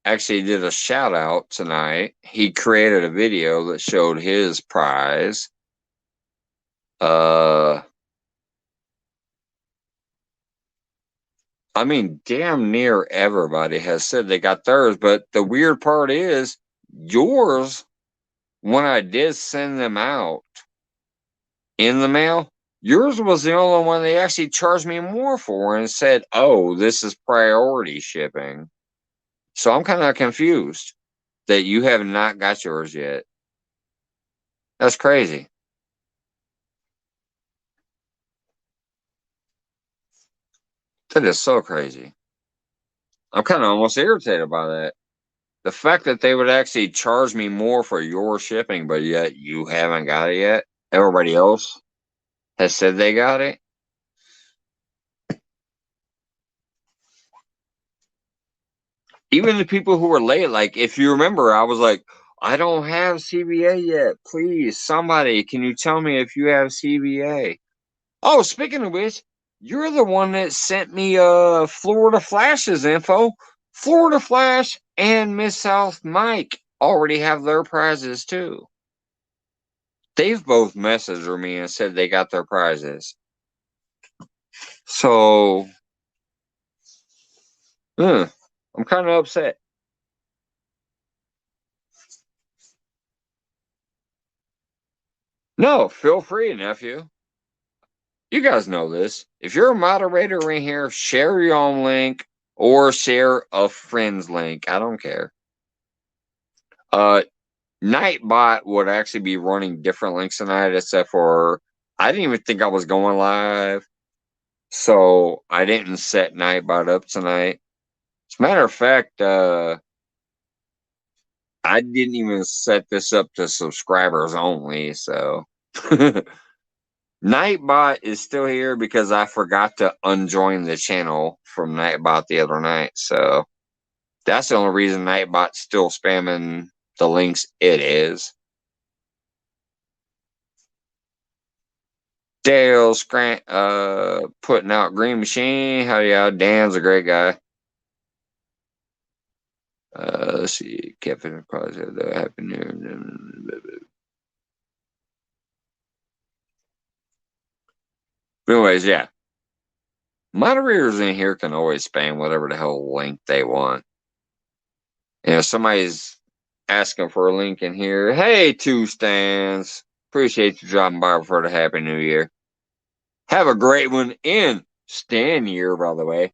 actually did a shout out tonight. He created a video that showed his prize. I mean, damn near everybody has said they got theirs, but the weird part is yours, when I did send them out in the mail, yours was the only one they actually charged me more for and said, oh, this is priority shipping. So I'm kind of confused that you have not got yours yet. That's crazy. That is so crazy. I'm kind of almost irritated by that. The fact that they would actually charge me more for your shipping, but yet you haven't got it yet. Everybody else has said they got it. Even the people who were late, like if you remember, I was like, I don't have CBA yet. Please, somebody, can you tell me if you have CBA? Oh, speaking of which, you're the one that sent me Florida Flash's info. Florida Flash and Miss South Mike already have their prizes too. They've both messaged me and said they got their prizes. So, I'm kind of upset. No, feel free, nephew. You guys know this. If you're a moderator in here, share your own link or share a friend's link. I don't care. Nightbot would actually be running different links tonight, except for I didn't even think I was going live. So I didn't set Nightbot up tonight. As a matter of fact, I didn't even set this up to subscribers only. So Nightbot is still here because I forgot to unjoin the channel from Nightbot the other night. So that's the only reason Nightbot's still spamming the links it is. Dale's putting out Green Machine. How y'all? Dan's a great guy. Let's see. Kevin probably said that happened here. Anyways, yeah. Moderators in here can always spam whatever the hell link they want. You know, somebody's asking for a link in here. Hey, Two Stands. Appreciate you dropping by for the Happy New Year. Have a great one in Stan year, by the way.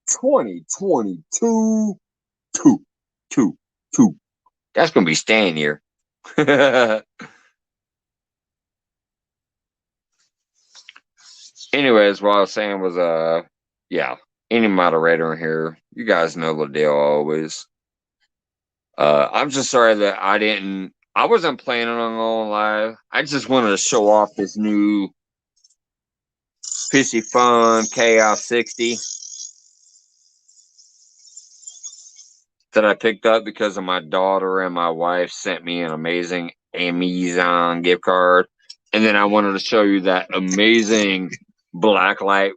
2022. Two. That's going to be Stan year. Anyways, what I was saying was, yeah, any moderator in here, you guys know the deal always. I'm just sorry that I wasn't planning on going live. I just wanted to show off this new PC Fun Chaos 60 that I picked up because of my daughter and my wife sent me an amazing Amazon gift card. And then I wanted to show you that amazing blacklight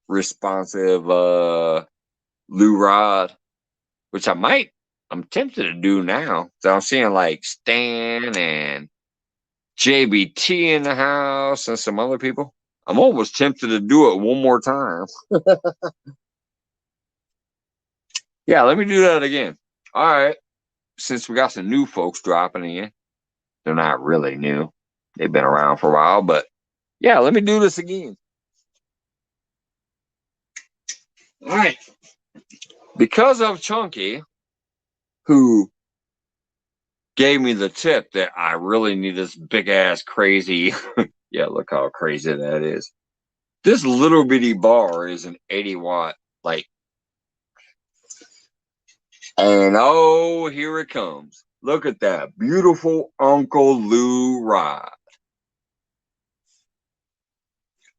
responsive Lou Rod, which I'm tempted to do now. So I'm seeing like Stan and JBT in the house and some other people. I'm almost tempted to do it one more time. Yeah, let me do that again. All right. Since we got some new folks dropping in, they're not really new. They've been around for a while, but yeah, let me do this again. All right. Because of Chunky, who gave me the tip that I really need this big ass crazy. Yeah, look how crazy that is. This little bitty bar is an 80 watt, like And oh, here it comes. Look at that beautiful Uncle Lou rod.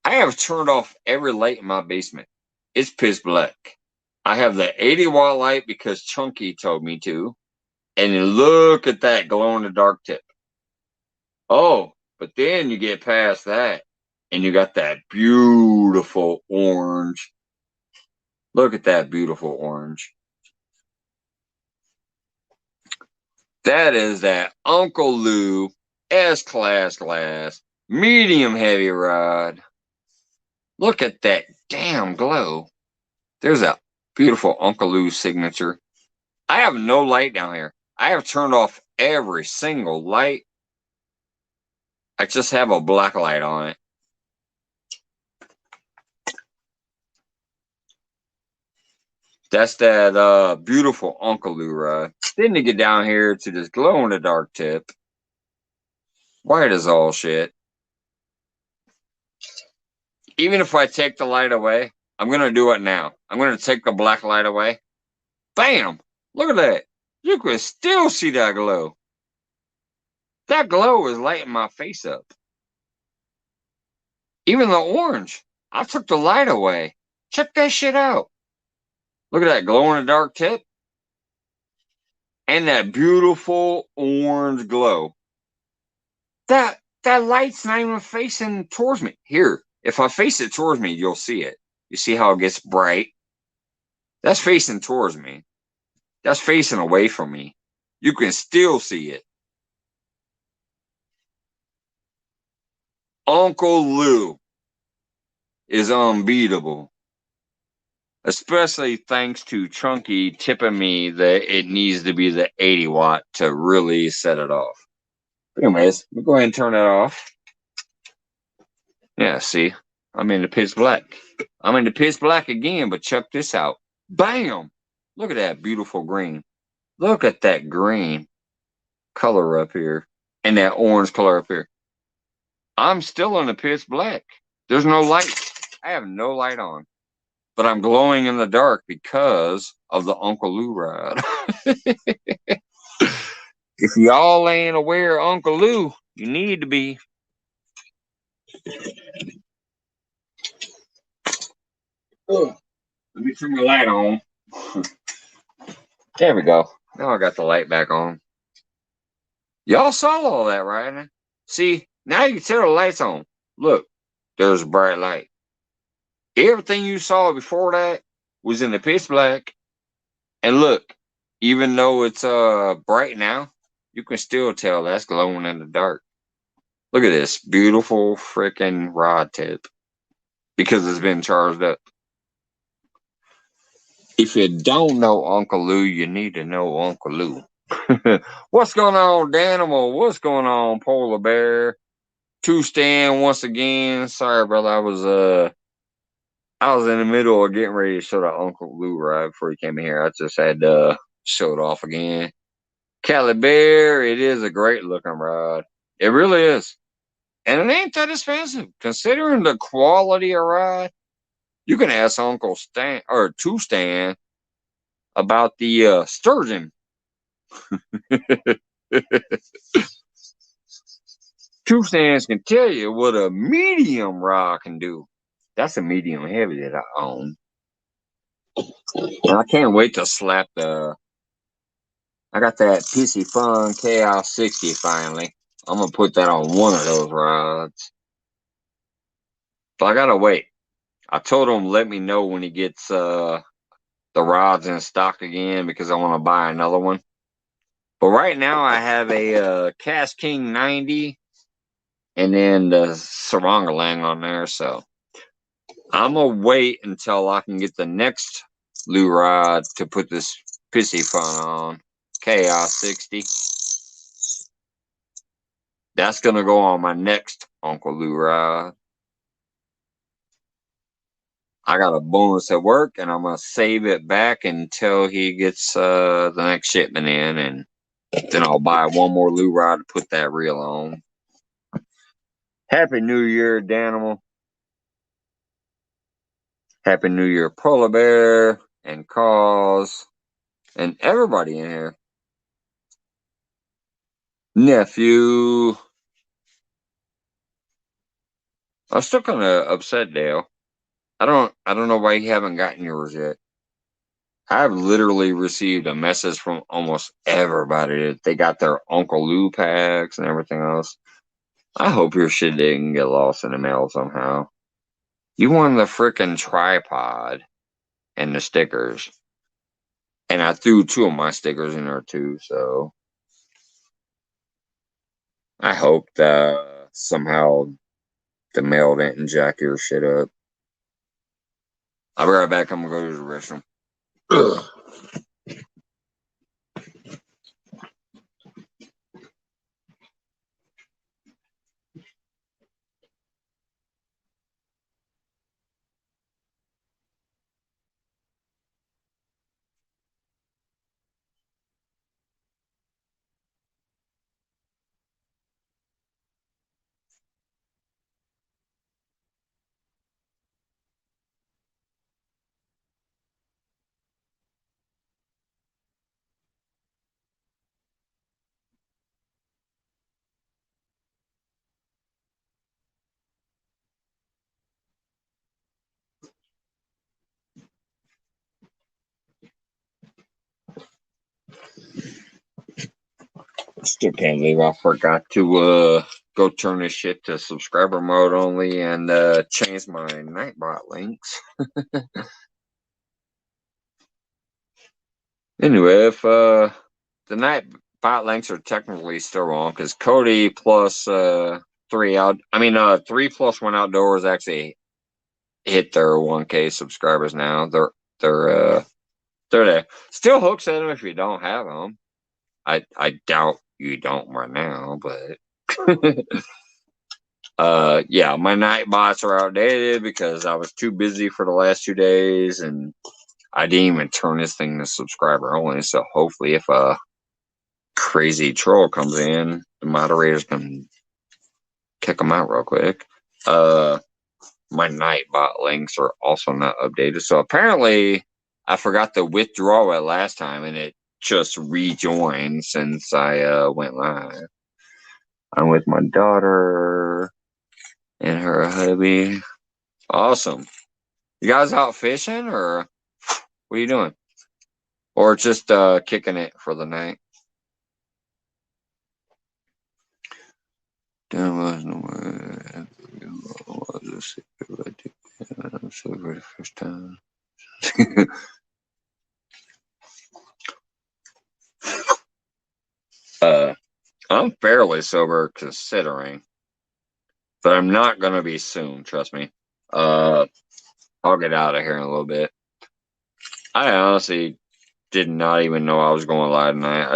I have turned off every light in my basement. It's pitch black. I have the 80-watt light because Chunky told me to. And you look at that glow in the dark tip. Oh, but then you get past that and you got that beautiful orange. Look at that beautiful orange. That is that Uncle Lou S-Class glass, medium heavy rod. Look at that damn glow. There's a beautiful Uncle Lou signature. I have no light down here. I have turned off every single light. I just have a black light on it. That's that beautiful Uncle Lou rod. Then you get down here to this glow in the dark tip. White as all shit. Even if I take the light away, I'm going to do it now. I'm going to take the black light away. Bam! Look at that. You can still see that glow. That glow is lighting my face up. Even the orange. I took the light away. Check that shit out. Look at that glow in the dark tip. And that beautiful orange glow. That light's not even facing towards me. Here, if I face it towards me, you'll see it. You see how it gets bright? That's facing towards me. That's facing away from me. You can still see it. Uncle Lou is unbeatable. Especially thanks to Chunky tipping me that it needs to be the 80-watt to really set it off. Anyways, we'll go ahead and turn that off. Yeah, see? I'm in the pitch black. I'm in the pitch black again, but check this out. Bam! Look at that beautiful green. Look at that green color up here. And that orange color up here. I'm still in the pitch black. There's no light. I have no light on. But I'm glowing in the dark because of the Uncle Lou rod. If y'all ain't aware of Uncle Lou, you need to be. Oh, let me turn my light on. There we go. Now I got the light back on. Y'all saw all that, right? See, now you can tell the light's on. Look, there's a bright light. Everything you saw before that was in the pitch black. And look, even though it's bright now, you can still tell that's glowing in the dark. Look at this beautiful freaking rod tip because it's been charged up. If you don't know Uncle Lou, you need to know Uncle Lou. What's going on, Danimal? What's going on, Polar Bear? Two Stan once again. Sorry, brother. I was in the middle of getting ready to show the Uncle Lou ride before he came in here. I just had to show it off again. Cali Bear, it is a great looking rod. It really is. And it ain't that expensive. Considering the quality of rod, you can ask Uncle Stan or Two Stan about the sturgeon. Two Stans can tell you what a medium rod can do. That's a medium heavy that I own. And I can't wait to slap I got that PC Fun Chaos 60 finally. I'm going to put that on one of those rods. But I got to wait. I told him let me know when he gets the rods in stock again because I want to buy another one. But right now I have a Cast King 90 and then the Sarongalang on there. So I'm going to wait until I can get the next Lou rod to put this Pissy Fun on. Chaos 60. That's going to go on my next Uncle Lou rod. I got a bonus at work, and I'm going to save it back until he gets the next shipment in, and then I'll buy one more Lou rod to put that reel on. Happy New Year, Danimal. Happy New Year, Polar Bear and Cause. and everybody in here. Nephew. I'm still kind of upset, Dale. I don't know why you haven't gotten yours yet. I've literally received a message from almost everybody that they got their Uncle Lou packs and everything else. I hope your shit didn't get lost in the mail somehow. You won the freaking tripod and the stickers. And I threw two of my stickers in there too, so I hope that somehow the mail didn't jack your shit up. I'll be right back. I'm gonna go to the restroom. Ugh. Still can't believe I forgot to go turn this shit to subscriber mode only and change my Nightbot links. Anyway, if the Nightbot links are technically still wrong because Cody plus three plus one outdoors actually hit their 1K subscribers now. They're there. Still hooks at them if you don't have them. I doubt you don't right now, but yeah, my night bots are outdated because I was too busy for the last 2 days and I didn't even turn this thing to subscriber only. So hopefully if a crazy troll comes in, the moderators can kick them out real quick. My Nightbot links are also not updated. So apparently I forgot to withdraw it last time and it just rejoined since I went live. I'm with my daughter and her hubby. Awesome. You guys out fishing or what are you doing? Or just kicking it for the night? There was no way. I'm so for the first time. I'm fairly sober considering, but I'm not gonna be soon. Trust me. I'll get out of here in a little bit. I honestly did not even know I was going live tonight.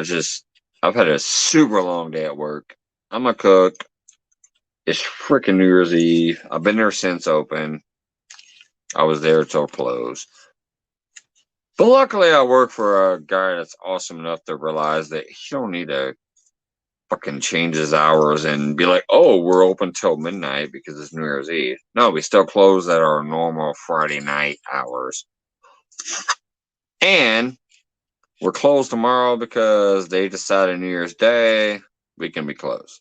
I've had a super long day at work. I'm a cook. It's freaking New Year's Eve. I've been there since open. I was there till close. But luckily, I work for a guy that's awesome enough to realize that he don't need to fucking change his hours and be like, oh, we're open till midnight because it's New Year's Eve. No, we still close at our normal Friday night hours. And we're closed tomorrow because they decided New Year's Day, we can be closed.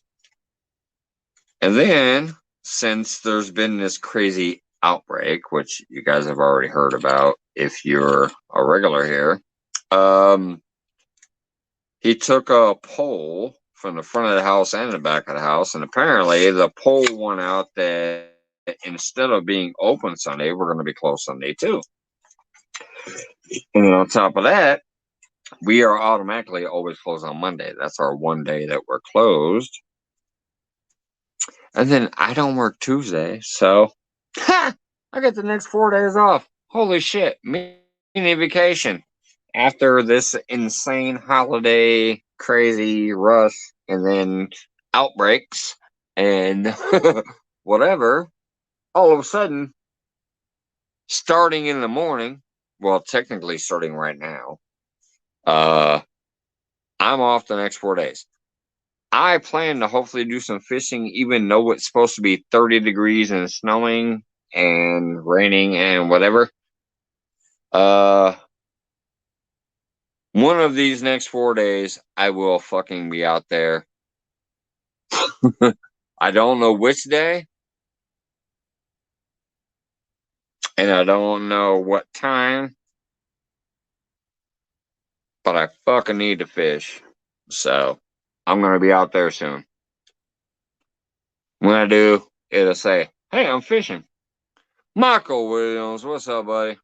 And then, since there's been this crazy outbreak, which you guys have already heard about if you're a regular here, he took a poll from the front of the house and the back of the house, and apparently the poll won out that instead of being open Sunday, we're going to be closed Sunday too. And on top of that, we are automatically always closed on Monday. That's our one day that we're closed. And then I don't work Tuesday, so I get the next 4 days off. Holy shit, mini vacation. After this insane holiday, crazy rush, and then outbreaks and whatever, all of a sudden, starting in the morning, well, technically starting right now, I'm off the next 4 days. I plan to hopefully do some fishing, even though it's supposed to be 30 degrees and snowing and raining and whatever. One of these next 4 days, I will fucking be out there. I don't know which day, and I don't know what time, but I fucking need to fish. So I'm gonna be out there soon. When I do, it'll say, "Hey, I'm fishing." Michael Williams, what's up, buddy?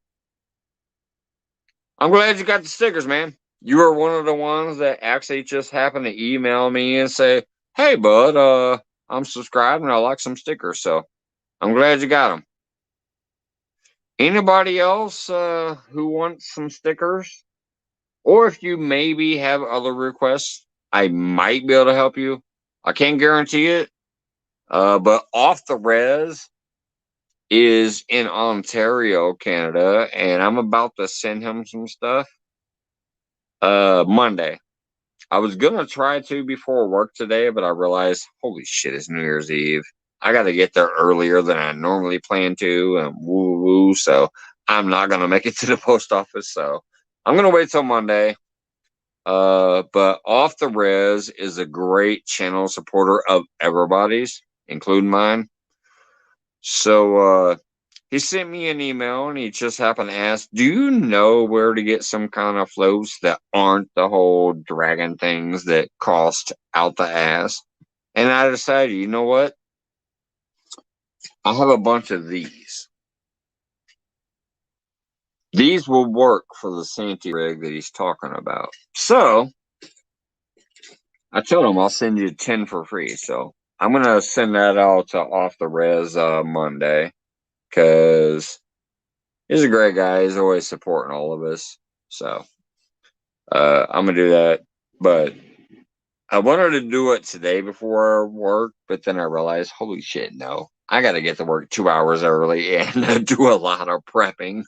I'm glad you got the stickers, man. You were one of the ones that actually just happened to email me and say, "Hey, bud, I'm subscribed and I like some stickers." So I'm glad you got them. Anybody else who wants some stickers, or if you maybe have other requests, I might be able to help you. I can't guarantee it, but Off the Res is in Ontario, Canada, and I'm about to send him some stuff Monday. I was gonna try to before work today, but I realized, holy shit, it's New Year's Eve. I got to get there earlier than I normally plan to, and woo woo. So I'm not gonna make it to the post office. So I'm gonna wait till Monday. But Off the Res is a great channel supporter of everybody's, including mine. So he sent me an email and he just happened to ask, "Do you know where to get some kind of floats that aren't the whole dragon things that cost out the ass?" And I decided, you know what? I have a bunch of these. These will work for the Santee rig that he's talking about. So I told him I'll send you 10 for free. So I'm going to send that out to Off the Res Monday because he's a great guy. He's always supporting all of us. So I'm gonna do that. But I wanted to do it today before work, but then I realized, holy shit, no. I gotta get to work 2 hours early and do a lot of prepping.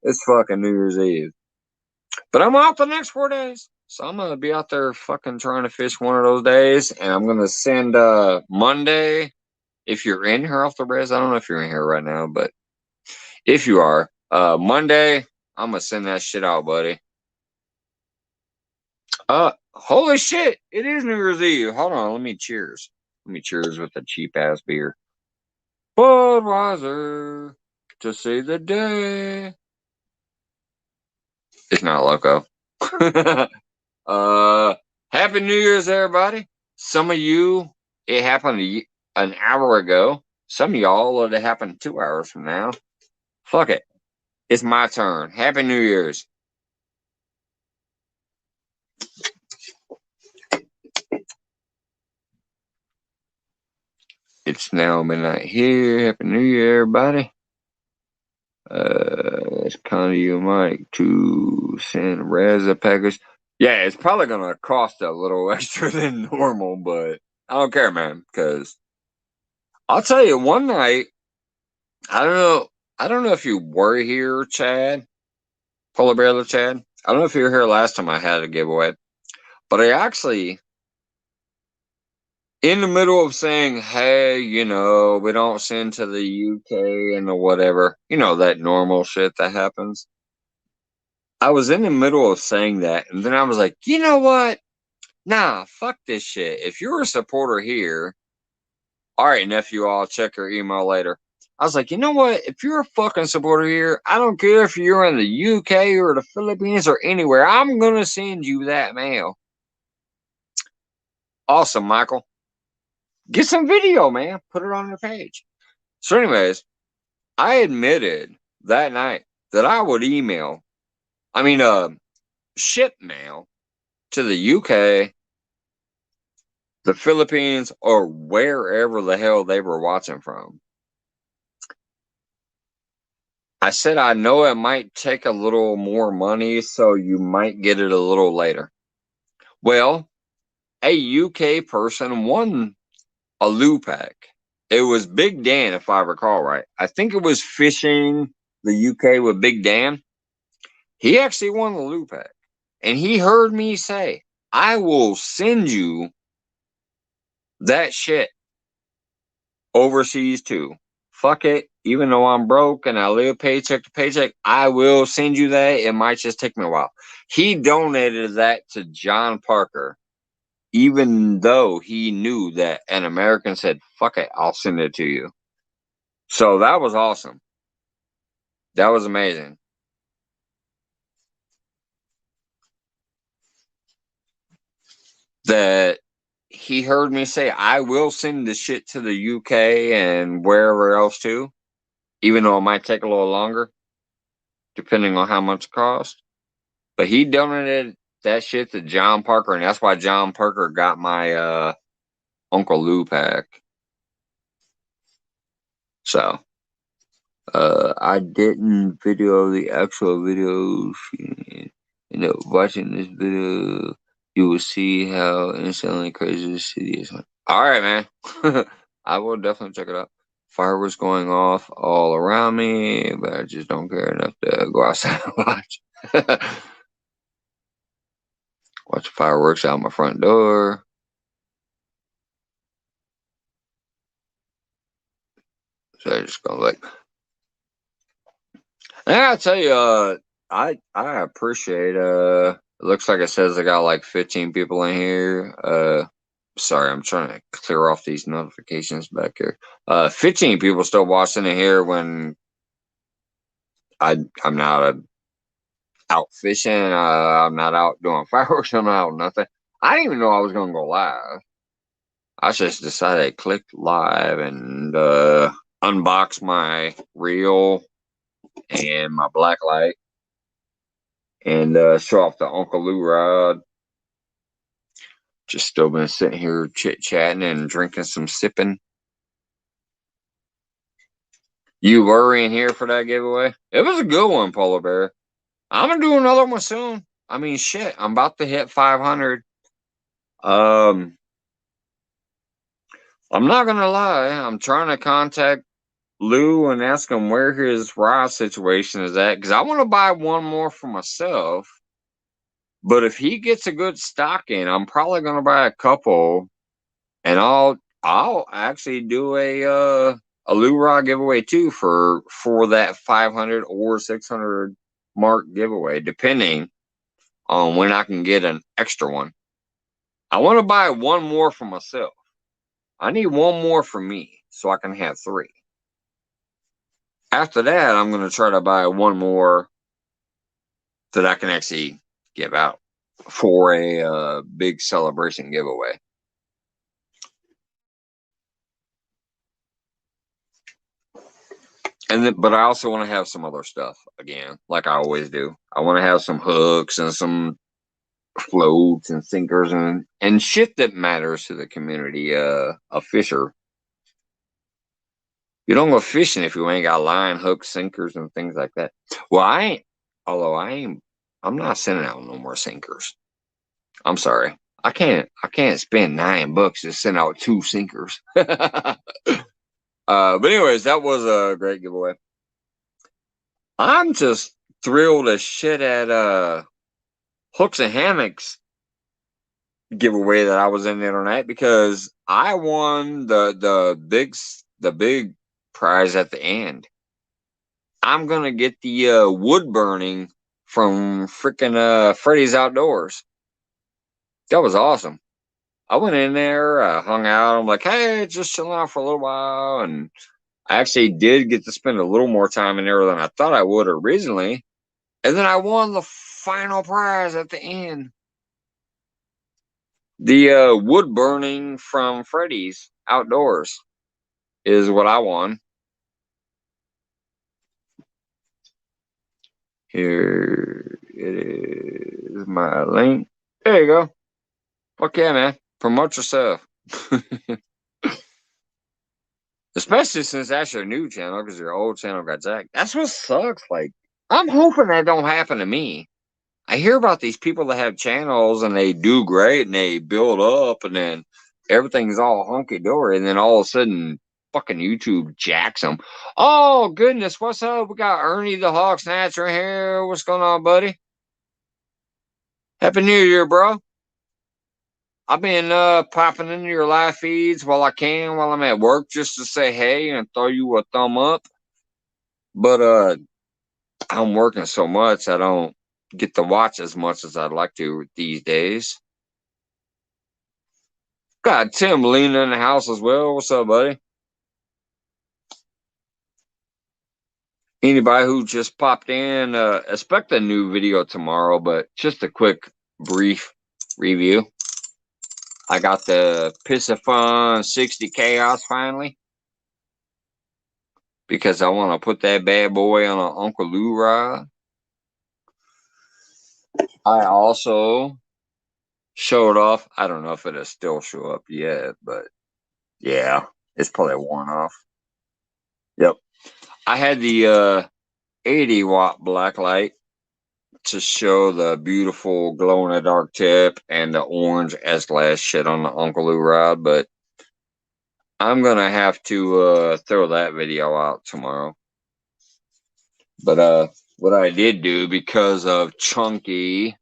It's fucking New Year's Eve. But I'm off the next 4 days. So I'm gonna be out there fucking trying to fish one of those days. And I'm gonna send Monday, if you're in here Off the Res. I don't know if you're in here right now, but if you are, Monday, I'm gonna send that shit out, buddy. Holy shit! It is New Year's Eve. Hold on, let me cheers. Let me cheers with a cheap ass beer. Budweiser to save the day. It's not loco. Happy New Year's, everybody. Some of you, it happened an hour ago. Some of y'all, it happened 2 hours from now. Fuck it. It's my turn. Happy New Year's. It's now midnight here. Happy New Year, everybody. It's kind of you, Mike, to send Reza package. Yeah, it's probably gonna cost a little extra than normal, but I don't care, man. Because I'll tell you, one night, I don't know if you were here, Chad, Polar Bear Chad. I don't know if you were here last time I had a giveaway, but I actually, in the middle of saying, "Hey, we don't send to the UK and the whatever," that normal shit that happens. I was in the middle of saying that, and then I was like, you know what? Nah, fuck this shit. If you're a supporter here, all right, nephew, I'll check your email later. I was like, you know what? If you're a fucking supporter here, I don't care if you're in the UK or the Philippines or anywhere, I'm going to send you that mail. Awesome, Michael. Get some video, man. Put it on your page. So, anyways, I admitted that night that I would ship mail to the UK, the Philippines, or wherever the hell they were watching from. I said, I know it might take a little more money, so you might get it a little later. Well, a UK person won a Lupac. It was Big Dan, if I recall right. I think it was fishing the UK with Big Dan. He actually won the Lupac. And he heard me say, I will send you that shit overseas too. Fuck it. even though I'm broke and I live paycheck to paycheck, I will send you that. It might just take me a while. He donated that to John Parker, even though he knew that an American said, fuck it, I'll send it to you. So that was awesome. That was amazing. That he heard me say, I will send the shit to the UK and wherever else too, even though it might take a little longer, depending on how much it costs. But he donated that shit to John Parker, and that's why John Parker got my Uncle Lou pack. So I didn't video the actual videos. And watching this video, you will see how insanely crazy this city is. All right, man. I will definitely check it out. Fireworks going off all around me, but I just don't care enough to go outside and watch. Watch fireworks out my front door. So I just gonna like. And I tell you, I appreciate it looks like it says I got like 15 people in here. Sorry, I'm trying to clear off these notifications back here. 15 people still watching it here when I'm not out fishing. I'm not out doing fireworks. I'm not out nothing. I didn't even know I was gonna go live. I just decided to click live and unbox my reel and my black light and show off the Uncle Lou rod. Just still been sitting here chit chatting and drinking some sipping. You were in here for that giveaway? It was a good one, Polar Bear. I'm gonna do another one soon. I mean, shit, I'm about to hit 500. I'm not gonna lie. I'm trying to contact Lou and ask him where his rod situation is at because I want to buy one more for myself. But if he gets a good stock in, I'm probably gonna buy a couple, and I'll actually do a Lou rod giveaway too for that 500 or 600 mark giveaway, depending on when I can get an extra one. I want to buy one more for myself. I need one more for me so I can have 3. After that, I'm going to try to buy one more that I can actually give out for a big celebration giveaway. And then, but I also want to have some other stuff again, like I always do. I want to have some hooks and some floats and sinkers and shit that matters to the community. A fisher. You don't go fishing if you ain't got line, hooks, sinkers, and things like that. Well, I ain't. Although I'm not sending out no more sinkers. I'm sorry. I can't spend $9 to send out 2 sinkers. But anyways, that was a great giveaway. I'm just thrilled as shit at Hooks and Hammocks giveaway that I was in there tonight because I won the big prize at the end. I'm gonna get the wood burning from freaking Freddy's Outdoors. That was awesome. I went in there, hung out. I'm like, hey, just chilling out for a little while, and I actually did get to spend a little more time in there than I thought I would originally. And then I won the final prize at the end. The wood burning from Freddy's Outdoors is what I won. Here it is, my link. There you go. Fuck yeah, man. Promote yourself. Especially since that's your new channel because your old channel got jacked. That's what sucks. Like, I'm hoping that don't happen to me. I hear about these people that have channels and they do great and they build up and then everything's all hunky dory and then all of a sudden fucking YouTube jacks them. Oh goodness, what's up? We got Ernie the Hawk Snatcher here. What's going on, buddy? Happy New Year, bro. I've been popping into your live feeds while I can while I'm at work just to say hey and throw you a thumb up. But I'm working so much I don't get to watch as much as I'd like to these days. Got Tim leaning in the house as well. What's up, buddy? Anybody who just popped in, expect a new video tomorrow, but just a quick, brief review. I got the Piscifun 60 Chaos finally because I want to put that bad boy on an Uncle Lou ride. I also showed off. I don't know if it'll still show up yet, but yeah, it's probably worn off. Yep. I had the 80-watt black light to show the beautiful glow in the dark tip and the orange S-Glass shit on the Uncle Lou rod, but I'm gonna have to throw that video out tomorrow. But what I did do because of Chunky,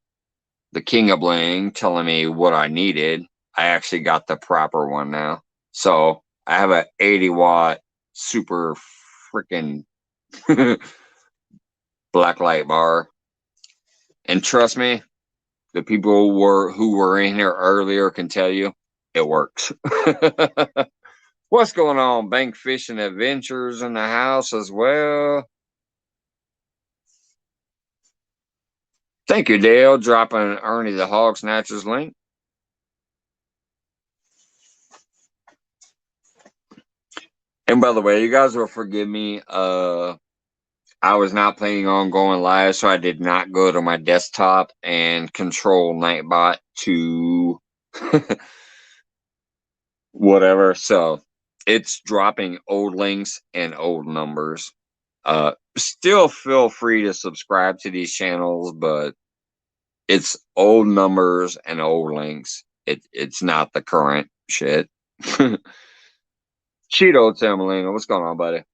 the King of Bling, telling me what I needed, I actually got the proper one now. So I have a 80-watt super freaking black light bar. And trust me, the people who were in here earlier can tell you it works. What's going on? Bank Fishing Adventures in the house as well. Thank you, Dale, dropping Ernie the Hog Snatchers link. And by the way, you guys will forgive me. I was not planning on going live, so I did not go to my desktop and control Nightbot to whatever. So it's dropping old links and old numbers. Still feel free to subscribe to these channels, but it's old numbers and old links. It's not the current shit. Cheeto Tamalina, what's going on, buddy?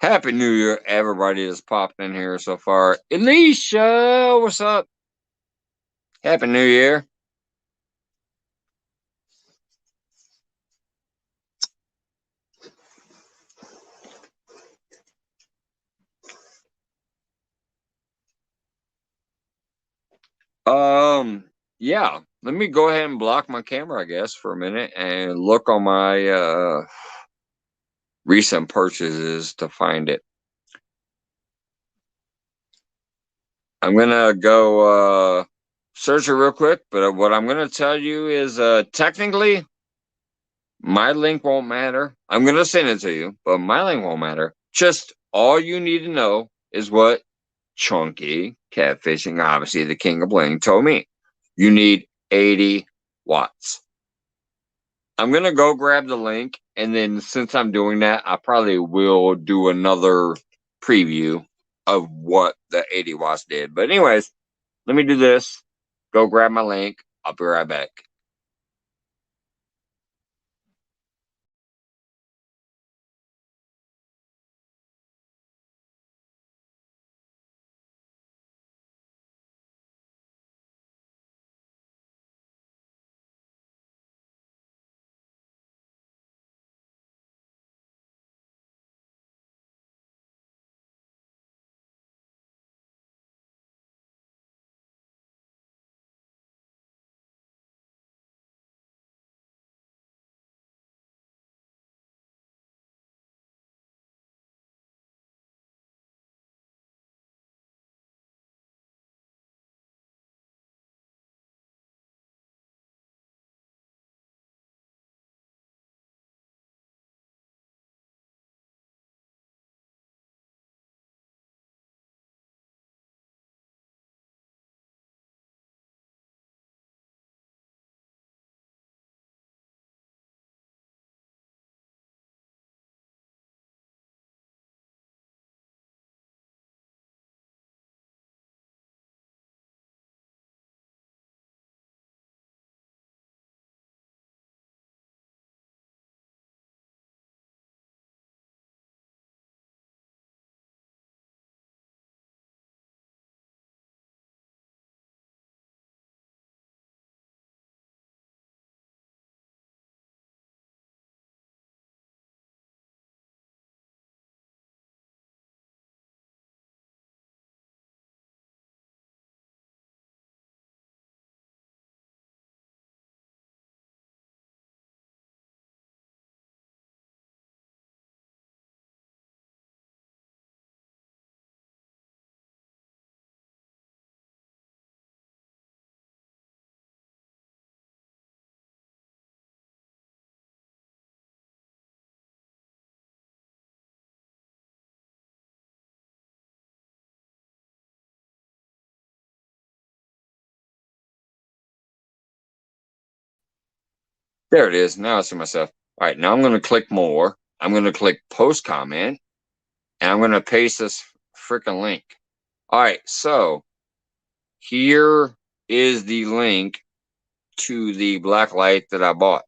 Happy New Year, everybody that's popped in here so far. Alicia, what's up? Happy New Year. Yeah. Let me go ahead and block my camera, I guess, for a minute and look on my recent purchases to find it. I'm gonna go search it real quick, but what I'm gonna tell you is technically my link won't matter. I'm gonna send it to you, but my link won't matter. Just all you need to know is what Chunky Catfishing, obviously the King of Bling, told me. You need 80 watts. I'm gonna go grab the link, and then since I'm doing that, I probably will do another preview of what the 80 watts did. But anyways, let me do this. Go grab my link. I'll be right back. There it is. Now I see myself. All right, now I'm going to click more. I'm going to click post comment, and I'm going to paste this freaking link. All right, so here is the link to the black light that I bought.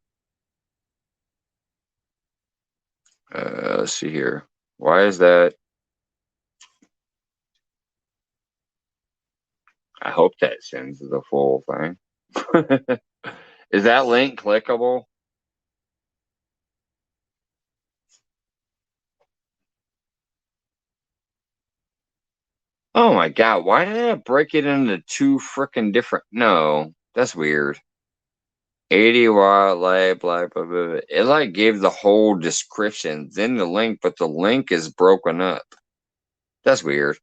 Let's see here. Why is that? I hope that sends the full thing. Is that link clickable? Oh my god, why did I break it into two freaking different? No, that's weird. 80-watt light, blah, blah, blah, blah. It like gave the whole description, then the link, but the link is broken up. That's weird.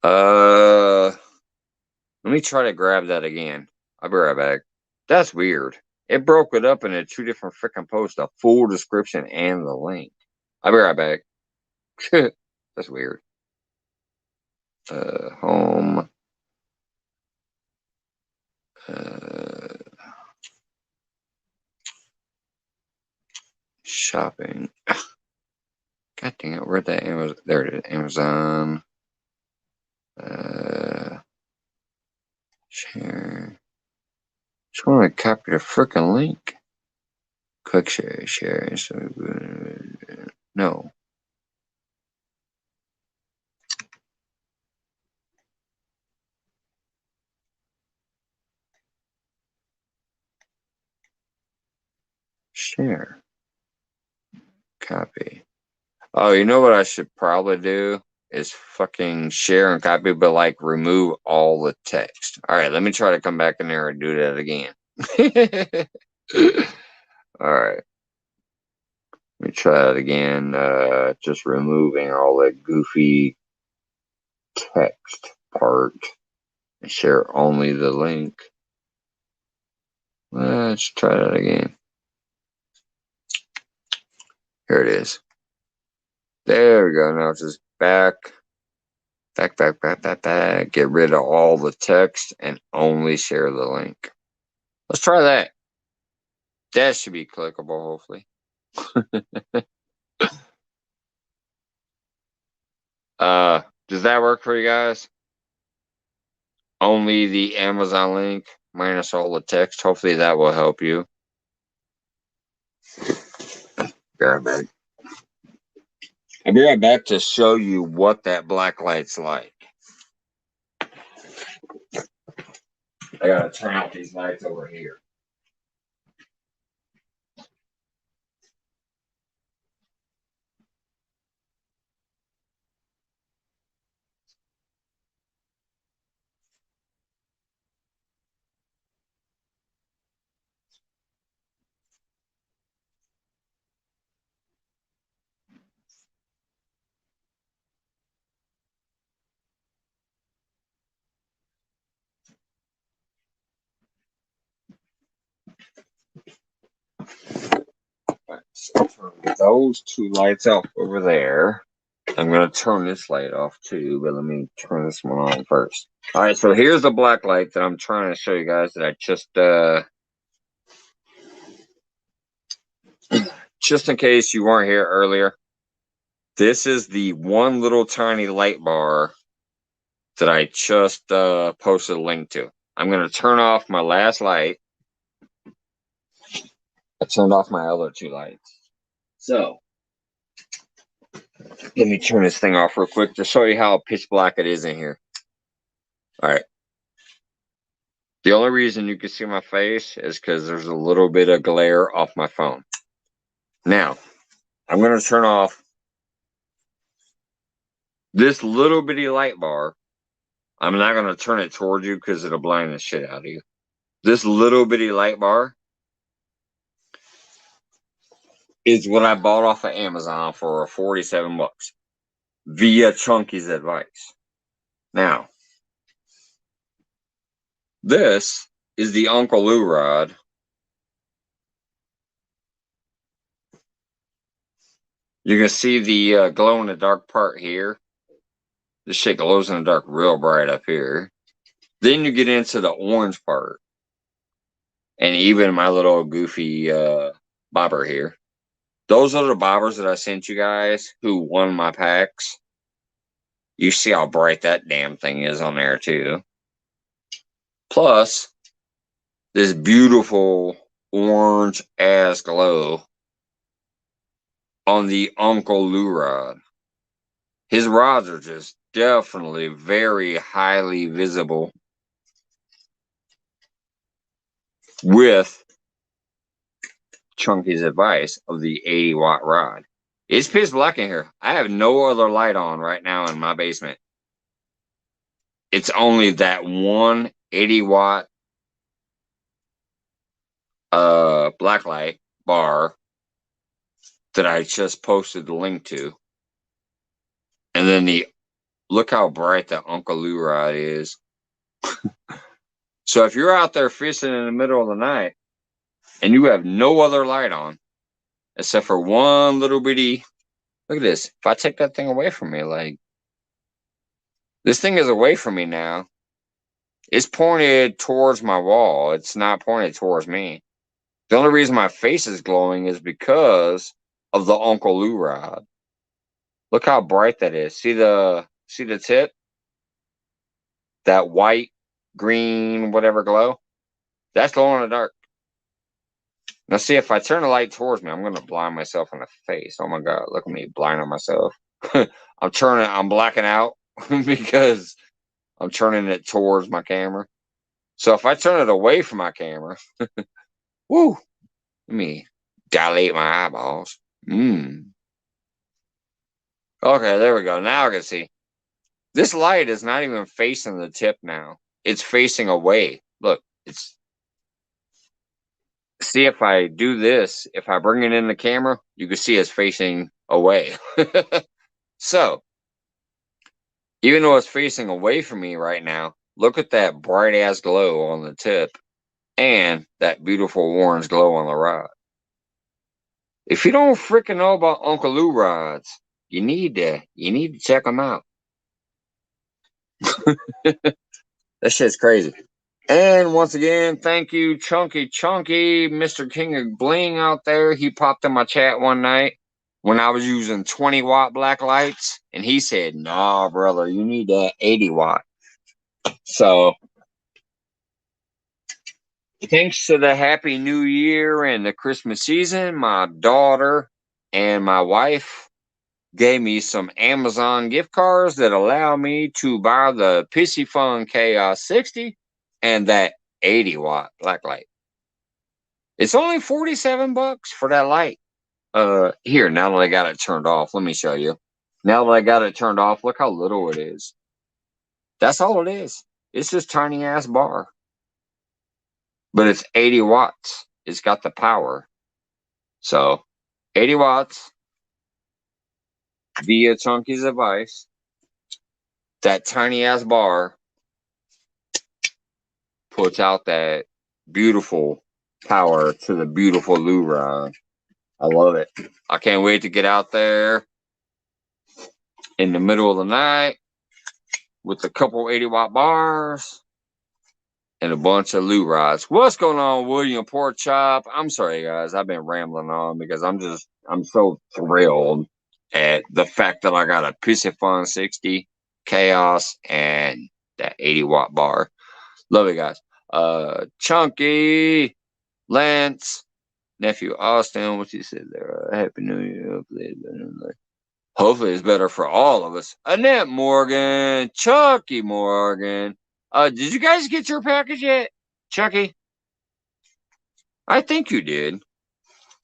Let me try to grab that again. I'll be right back. That's weird. It broke it up into two different freaking posts, a full description and the link. I'll be right back. That's weird. Home. Shopping. God dang it, where'd that Amazon? There it is. Amazon. Share. Just want to copy the freaking link. Quick share. So, no. Share. Copy. Oh, you know what I should probably do is fucking share and copy, but like remove all the text. All right, let me try to come back in there and do that again. All right. Let me try that again. Just removing all that goofy text part and share only the link. Let's try that again. Here it is. There we go. Now it's just back. Get rid of all the text and only share the link. Let's try that. That should be clickable, hopefully. Does that work for you guys? Only the Amazon link minus all the text. Hopefully that will help you. Be right back. I'll be right back to show you what that black light's like. I gotta turn out these lights over here. So turn those two lights off over there. I'm going to turn this light off too, but let me turn this one on first. All right, so here's the black light that I'm trying to show you guys that I just in case you weren't here earlier. This is the one little tiny light bar that I just posted a link to. I'm going to turn off my last light. I turned off my other two lights. So, let me turn this thing off real quick to show you how pitch black it is in here. All right. The only reason you can see my face is because there's a little bit of glare off my phone. Now, I'm going to turn off this little bitty light bar. I'm not going to turn it towards you because it'll blind the shit out of you. This little bitty light bar is what I bought off of Amazon for 47 bucks via Chunky's advice. Now, this is the Uncle Lou rod. You can see the glow in the dark part here. This shit glows in the dark real bright up here. Then you get into the orange part. and even my little goofy bobber here. Those are the bobbers that I sent you guys who won my packs. You see how bright that damn thing is on there too. Plus, this beautiful orange ass glow on the Uncle Lou rod. His rods are just definitely very highly visible with Chunky's advice of the 80-watt rod. It's pitch black in here. I have no other light on right now in my basement. It's only that one 80-watt black light bar that I just posted the link to. And then look how bright the Uncle Lou rod is. So if you're out there fishing in the middle of the night and you have no other light on except for one little bitty, look at this. If I take that thing away from me, like, this thing is away from me now. It's pointed towards my wall. It's not pointed towards me. The only reason my face is glowing is because of the Uncle Lou rod. Look how bright that is. See the tip? That white, green, whatever glow? That's glow in the dark. Now see, if I turn the light towards me, I'm going to blind myself in the face. Oh my God, look at me blinding myself. I'm blacking out because I'm turning it towards my camera. So if I turn it away from my camera, woo, let me dilate my eyeballs. Okay, there we go. Now I can see. This light is not even facing the tip now. It's facing away. Look, see, if I do this, if I bring it in the camera, you can see it's facing away. So, even though it's facing away from me right now, look at that bright ass glow on the tip and that beautiful orange glow on the rod. If you don't freaking know about Uncle Lou rods, you need to check them out. That shit's crazy. And once again, thank you, Chunky, Mr. King of Bling out there. He popped in my chat one night when I was using 20-watt black lights, and he said, "Nah, brother, you need that 80-watt." So, thanks to the Happy New Year and the Christmas season, my daughter and my wife gave me some Amazon gift cards that allow me to buy the Piscifun Chaos 60 and that 80-watt black light. It's only $47 for that light. Here, now that I got it turned off, let me show you. Now that I got it turned off, look how little it is. That's all it is. It's just tiny ass bar. But it's 80 watts. It's got the power. So, 80 watts via Chunky's advice. That tiny ass bar puts out that beautiful power to the beautiful Lou rod. I love it. I can't wait to get out there in the middle of the night with a couple 80-watt bars and a bunch of Lou rods. What's going on, William Pork Chop? I'm sorry, guys. I've been rambling on because I'm so thrilled at the fact that I got a Piscifun 60 Chaos and that 80-watt bar. Love it, guys. Chunky, Lance, nephew Austin, what you said there? Happy New Year. Hopefully it's better for all of us. Annette Morgan, Chucky Morgan. Did you guys get your package yet, Chucky? I think you did.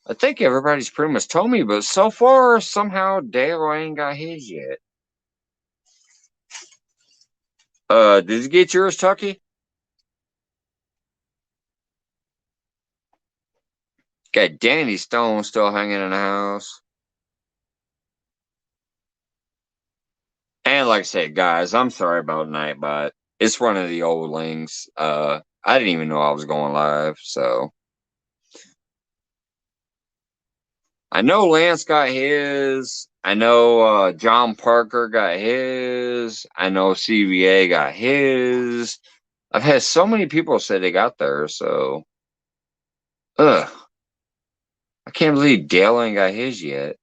I think everybody's pretty much told me, but so far, somehow, Dale ain't got his yet. Did you get yours, Chucky? Got Danny Stone still hanging in the house. And like I said, guys, I'm sorry about Nightbot. It's one of the old links. I didn't even know I was going live, so. I know Lance got his. I know John Parker got his. I know CVA got his. I've had so many people say they got theirs, so Ugh. I can't believe Dale ain't got his yet.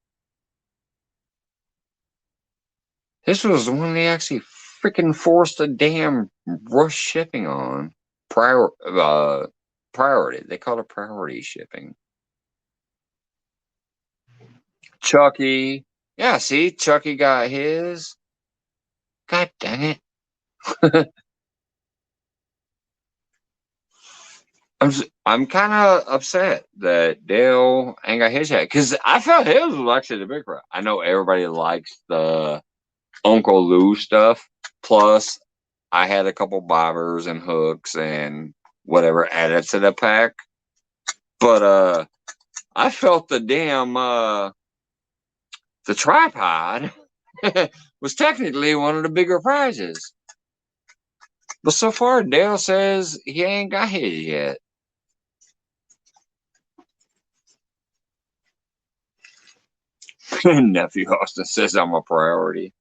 This was the one they actually freaking forced a damn rush shipping on. Priority. They call it priority shipping. Chucky. Yeah, see, Chucky got his. God dang it. I'm kind of upset that Dale ain't got his yet because I felt his was actually the big one. I know everybody likes the Uncle Lou stuff. Plus, I had a couple bobbers and hooks and whatever added to the pack. But I felt the tripod was technically one of the bigger prizes. But so far, Dale says he ain't got his yet. Nephew Austin says I'm a priority.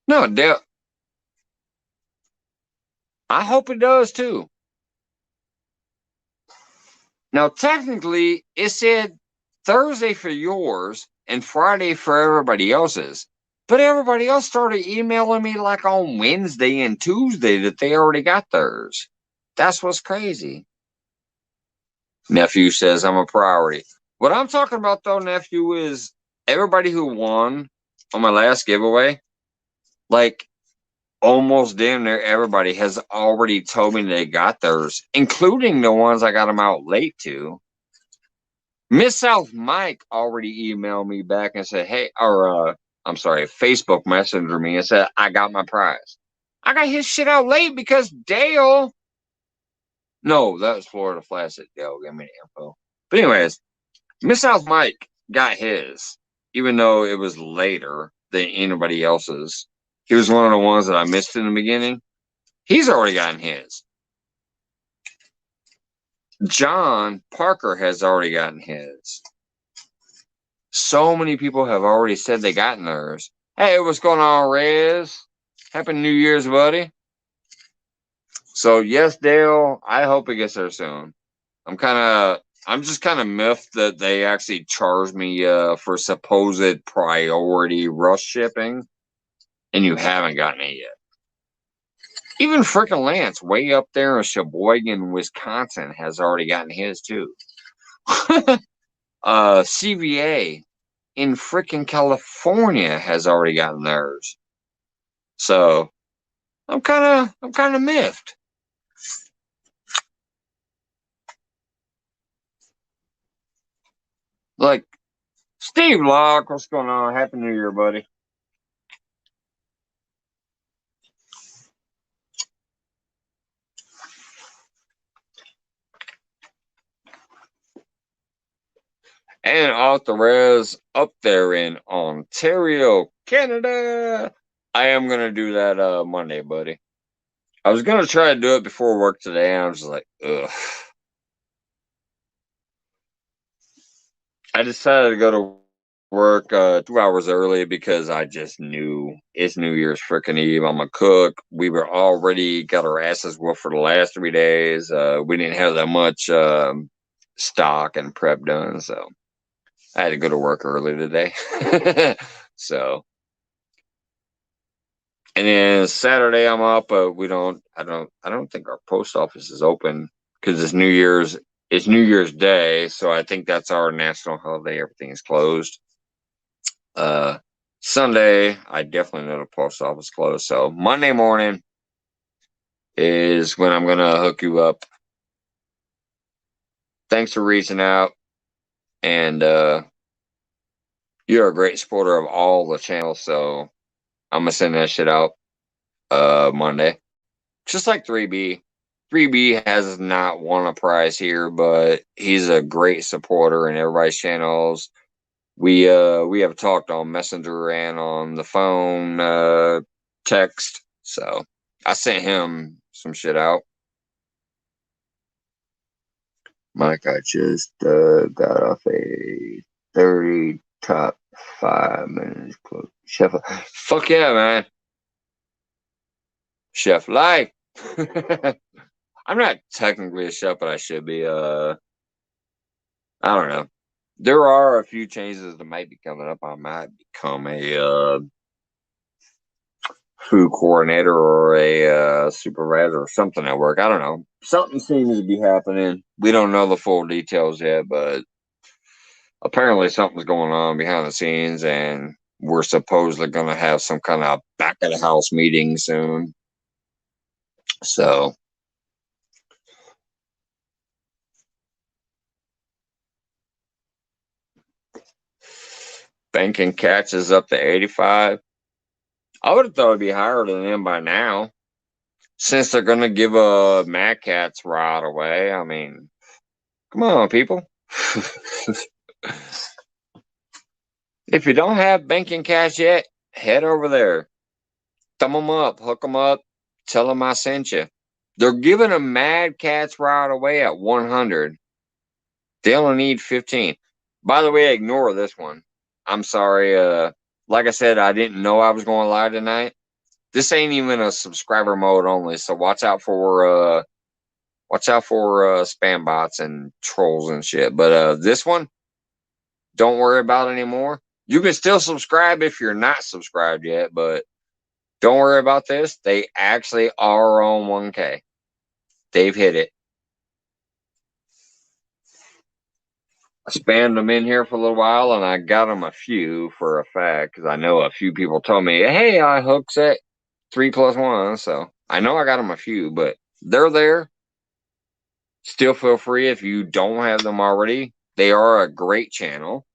No, Dale. I hope it does too. Now, technically, it said Thursday for yours and Friday for everybody else's. But everybody else started emailing me like on Wednesday and Tuesday that they already got theirs. That's what's crazy. Nephew says I'm a priority. What I'm talking about, though, nephew, is everybody who won on my last giveaway, like almost damn near everybody has already told me they got theirs, including the ones I got them out late to. Miss South Mike already emailed me back and said, hey, or I'm sorry, Facebook messenger me and said, I got my prize. I got his shit out late because Dale. No, that was Florida Flash that Dale gave me the info. But anyways, Miss South Mike got his, even though it was later than anybody else's. He was one of the ones that I missed in the beginning. He's already gotten his. John Parker has already gotten his. So many people have already said they gotten theirs. Hey, what's going on, Rez? Happy New Year's, buddy. So yes, Dale, I hope it gets there soon. I'm just kind of miffed that they actually charged me for supposed priority rush shipping, and you haven't gotten it yet. Even frickin' Lance, way up there in Sheboygan, Wisconsin, has already gotten his too. CVA in frickin' California has already gotten theirs. So I'm kind of miffed. Like Steve Locke, what's going on? Happy New Year, buddy. And off the res up there in Ontario, Canada. I am gonna do that Monday, buddy. I was gonna try to do it before work today, and I was just like, ugh. I decided to go to work 2 hours early because I just knew it's New Year's freaking Eve. I'm a cook. We were already got our asses whooped for the last 3 days. We didn't have that much stock and prep done, so I had to go to work early today. So, and then Saturday I'm up, but I don't think our post office is open because it's New Year's. It's New Year's Day, so I think that's our national holiday. Everything is closed. Uh, Sunday, I definitely know the post office closed. So Monday morning is when I'm gonna hook you up. Thanks for reaching out, and you're a great supporter of all the channels. So I'm gonna send that shit out Monday. Just like 3B. 3B has not won a prize here, but he's a great supporter in everybody's channels. We have talked on Messenger and on the phone text. So I sent him some shit out. Mike, I just got off a 30 top 5 minutes close. Chef, fuck yeah, man. Chef Life. I'm not technically a chef, but I should be. I don't know. There are a few changes that might be coming up. I might become a food coordinator or a supervisor or something at work. I don't know. Something seems to be happening. We don't know the full details yet, but apparently something's going on behind the scenes, and we're supposedly going to have some kind of back of the house meeting soon. So, banking catch is up to 85. I would have thought it'd be higher than them by now, since they're going to give a Mad Cats right away. I mean, come on, people. If you don't have banking cash yet, head over there. Thumb them up, hook them up, tell them I sent you. They're giving a Mad Cats right away at 100. They only need 15. By the way, ignore this one. I'm sorry. Like I said, I didn't know I was going live tonight. This ain't even a subscriber mode only, so watch out for spam bots and trolls and shit. But this one, don't worry about it anymore. You can still subscribe if you're not subscribed yet, but don't worry about this. They actually are on 1K. They've hit it. I spammed them in here for a little while, and I got them a few for a fact, because I know a few people told me, hey, I hooked at 3+1, so I know I got them a few, but they're there. Still feel free if you don't have them already. They are a great channel.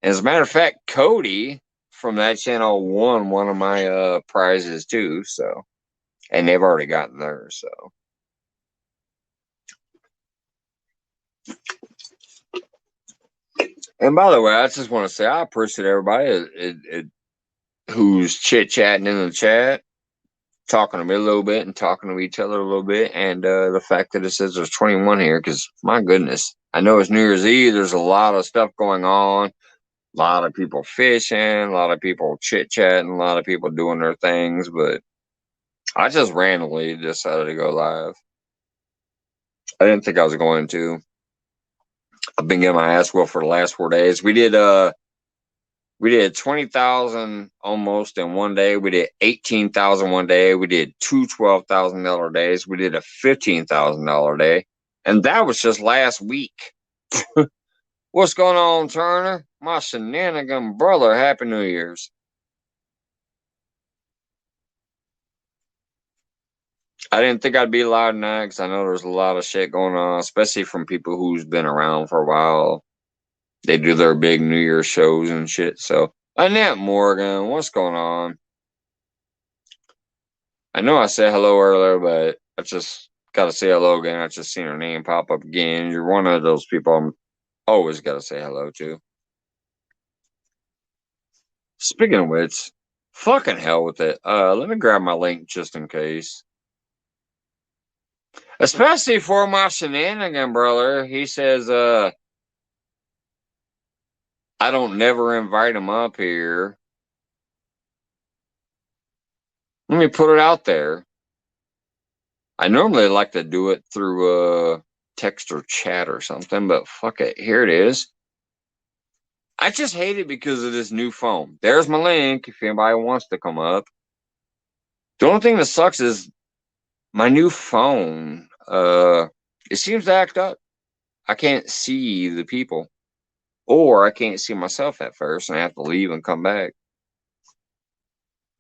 As a matter of fact, Cody from that channel won one of my prizes too, so, and they've already gotten theirs, so. And by the way, I just want to say I appreciate everybody who's chit-chatting in the chat, talking to me a little bit and talking to each other a little bit, and the fact that it says there's 21 here, because my goodness, I know it's New Year's Eve, there's a lot of stuff going on, a lot of people fishing, a lot of people chit-chatting, a lot of people doing their things, but I just randomly decided to go live. I didn't think I was going to. I've been getting my ass whooped for the last 4 days. We did 20,000 almost in one day. We did 18,000 one day. We did two $12,000 days. We did a $15,000 day. And that was just last week. What's going on, Turner? My shenanigan brother. Happy New Year's. I didn't think I'd be live tonight because I know there's a lot of shit going on, especially from people who's been around for a while. They do their big New Year shows and shit. So, Annette Morgan, what's going on? I know I said hello earlier, but I just got to say hello again. I just seen her name pop up again. You're one of those people I'm always got to say hello to. Speaking of which, fucking hell with it. Let me grab my link just in case. Especially for my shenanigan brother. He says, I don't never invite him up here. Let me put it out there. I normally like to do it through text or chat or something, but fuck it. Here it is. I just hate it because of this new phone. There's my link if anybody wants to come up. The only thing that sucks is my new phone. It seems to act up. I can't see the people, or I can't see myself at first, and I have to leave and come back.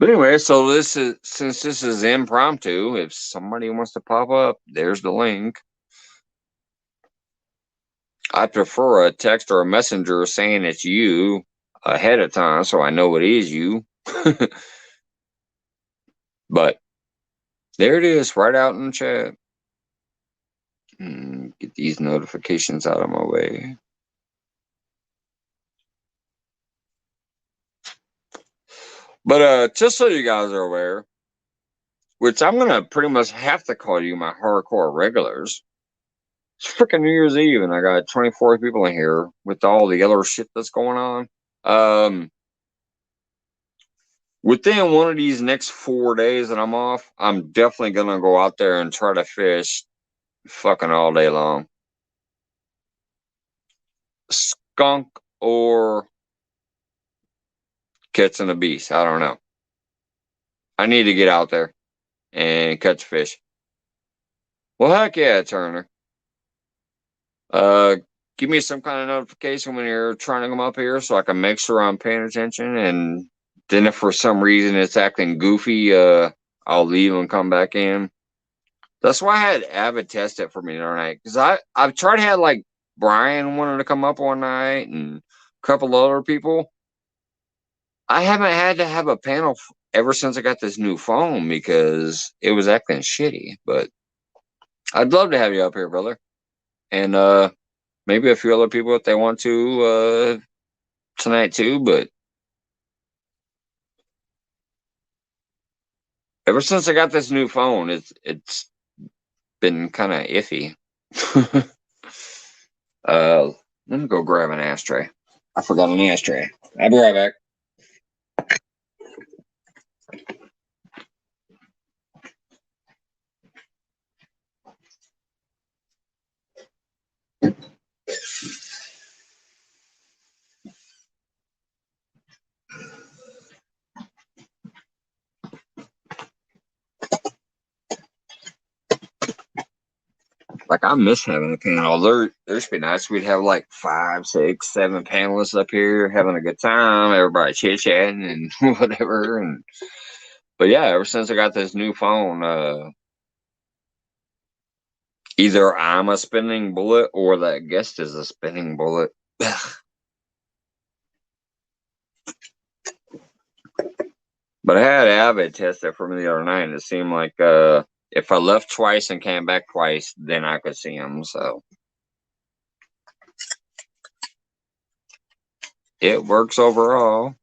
But anyway, so since this is impromptu, if somebody wants to pop up, there's the link. I prefer a text or a messenger saying it's you ahead of time so I know it is you. But there it is, right out in the chat. Get these notifications out of my way. But just so you guys are aware, which I'm going to pretty much have to call you my hardcore regulars. It's freaking New Year's Eve, and I got 24 people in here with all the other shit that's going on. Within one of these next 4 days that I'm off, I'm definitely going to go out there and try to fish fucking all day long. Skunk or catching the beast. I don't know. I need to get out there and catch fish. Well, heck yeah, Turner. Uh, give me some kind of notification when you're trying to come up here so I can make sure I'm paying attention. And then if for some reason it's acting goofy, I'll leave and come back in. That's why I had Avid test it for me the other night. Because I've tried to have like Brian wanted to come up one night and a couple other people. I haven't had to have a panel ever since I got this new phone because it was acting shitty. But I'd love to have you up here, brother. And maybe a few other people if they want to tonight too. But ever since I got this new phone, it's been kind of iffy. Let me go grab an ashtray. I forgot an ashtray. I'll be right back. Like I miss having a panel. There's been nice. We'd have like 5, 6, 7 panelists up here having a good time. Everybody chit chatting and whatever. And but yeah, ever since I got this new phone, either I'm a spinning bullet or that guest is a spinning bullet. But I had Avid test it for me the other night, and it seemed like if I left twice and came back twice, then I could see them. So it works overall.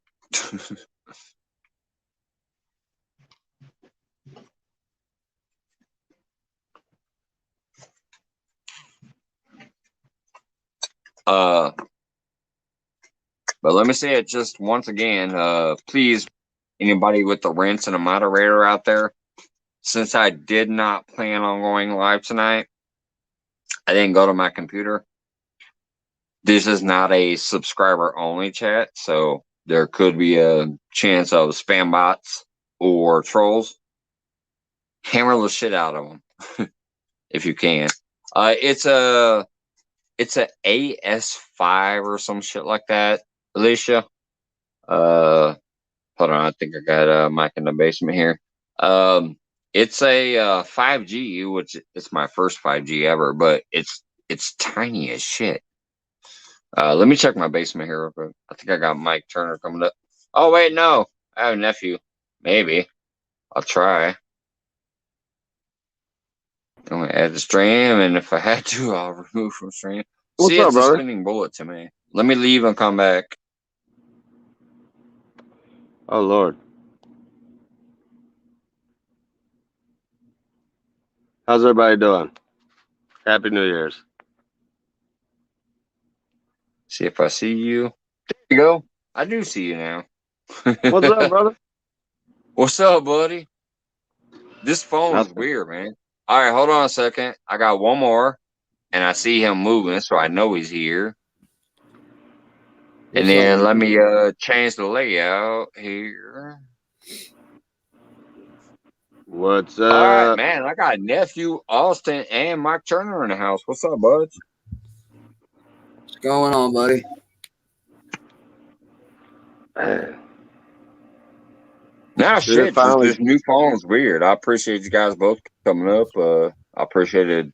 But let me say it just once again. Please, anybody with the rinse and a moderator out there, since I did not plan on going live tonight, I didn't go to my computer. This is not a subscriber only chat, so there could be a chance of spam bots or trolls. Hammer the shit out of them if you can. It's a AS5 or some shit like that, Alicia. Hold on, I think I got a mic in the basement here. It's a 5G, which it's my first 5G ever, but it's tiny as shit. Let me check my basement here real quick. I think I got Mike Turner coming up. Oh wait, no, I have a nephew. Maybe I'll try. I'm gonna add the stream, and if I had to, I'll remove from stream.
What's
See,
up,
it's
brother?
a spinning bullet to me. Let me leave and come back.
Oh, Lord. How's everybody doing? Happy New Year's.
See if I see you. There you go. I do see you now.
What's up, brother?
What's up, buddy? This phone is
Nothing.
weird, man. All right, hold on a second. I got one more, and I see him moving, so I know he's here. And then let me change the layout here.
What's
All right,
up?
man. I got nephew Austin and Mike Turner in the house. What's up, bud?
What's going on, buddy?
Man.
Nah,
Did it
shit. Just
finally?
this new phone is weird. I appreciate you guys both coming up. I appreciated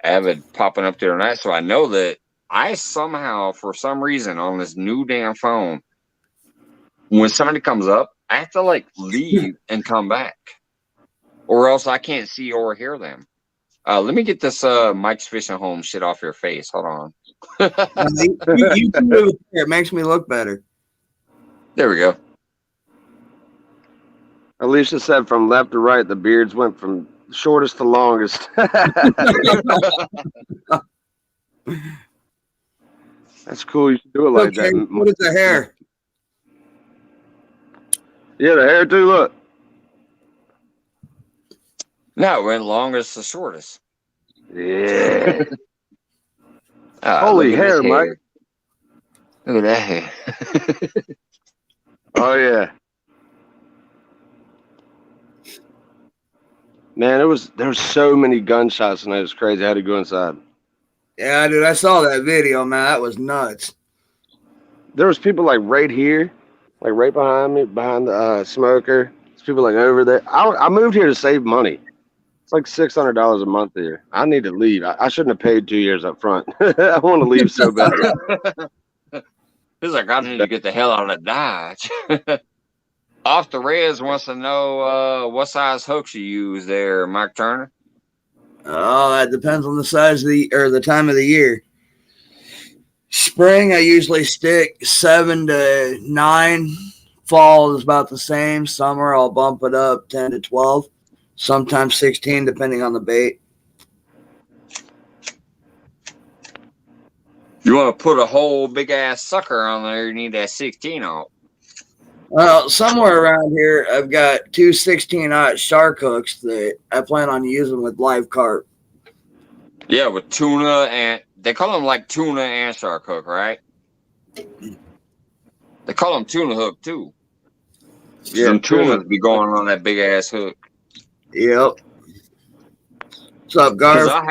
Avid popping up there tonight. So I know that I somehow, for some reason, on this new damn phone, when somebody comes up, I have to like leave and come back, or else I can't see or hear them. Let me get this Mike's Fishing Home shit off your face. Hold on.
You can move it there. It makes me look better.
There we go.
Alicia said from left to right, the beards went from shortest to longest. That's cool. You should do it like
Okay,
that.
what is the hair?
Yeah, the hair too. Look.
No, it went longest to shortest.
Yeah.
look
Holy
at
hair,
this
Mike.
Look at that hair.
Oh yeah. Man, there was so many gunshots and it was crazy. I had to go inside.
Yeah, dude, I saw that video, man. That was nuts.
There was people like right here, like right behind me, behind the smoker. There's people like over there. I moved here to save money. It's like $600 a month here. I need to leave. I shouldn't have paid 2 years up front. I want to leave so bad.
He's like, I need to get the hell out of Dodge. Off the Reds wants to know what size hooks you use there, Mike Turner.
Oh, that depends on the size of the time of the year. Spring, I usually stick 7 to 9. Fall is about the same. Summer, I'll bump it up 10 to 12. Sometimes 16, depending on the bait.
You want to put a whole big ass sucker on there, you need that 16 off.
Well, somewhere around here, I've got 2 16-aught shark hooks that I plan on using with live carp.
Yeah, with tuna, and they call them like tuna and shark hook, right? They call them tuna hook too.
Yeah,
Some tunas be going on that big ass hook.
Yep. What's up,
Because
Garf?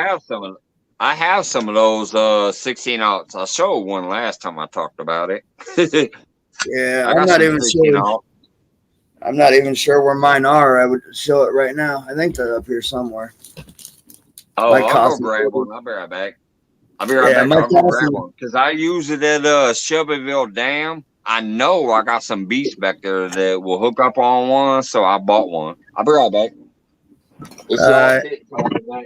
I have some of those 16 oughts. I showed one last time I talked about it.
Yeah,
I got
I'm not
some
even
16
sure.
ought.
I'm not even sure where mine are. I would show it right now. I think they're up here somewhere.
Oh,
My
I'll go
coffee
grab
table.
one. I'll be right back. I'll be right
Yeah,
back.
my
I'll go grab
coffee.
one. Because I use it at Shelbyville Dam. I know I got some beasts back there that will hook up on one, so I bought one. I'll be right back. It's y'all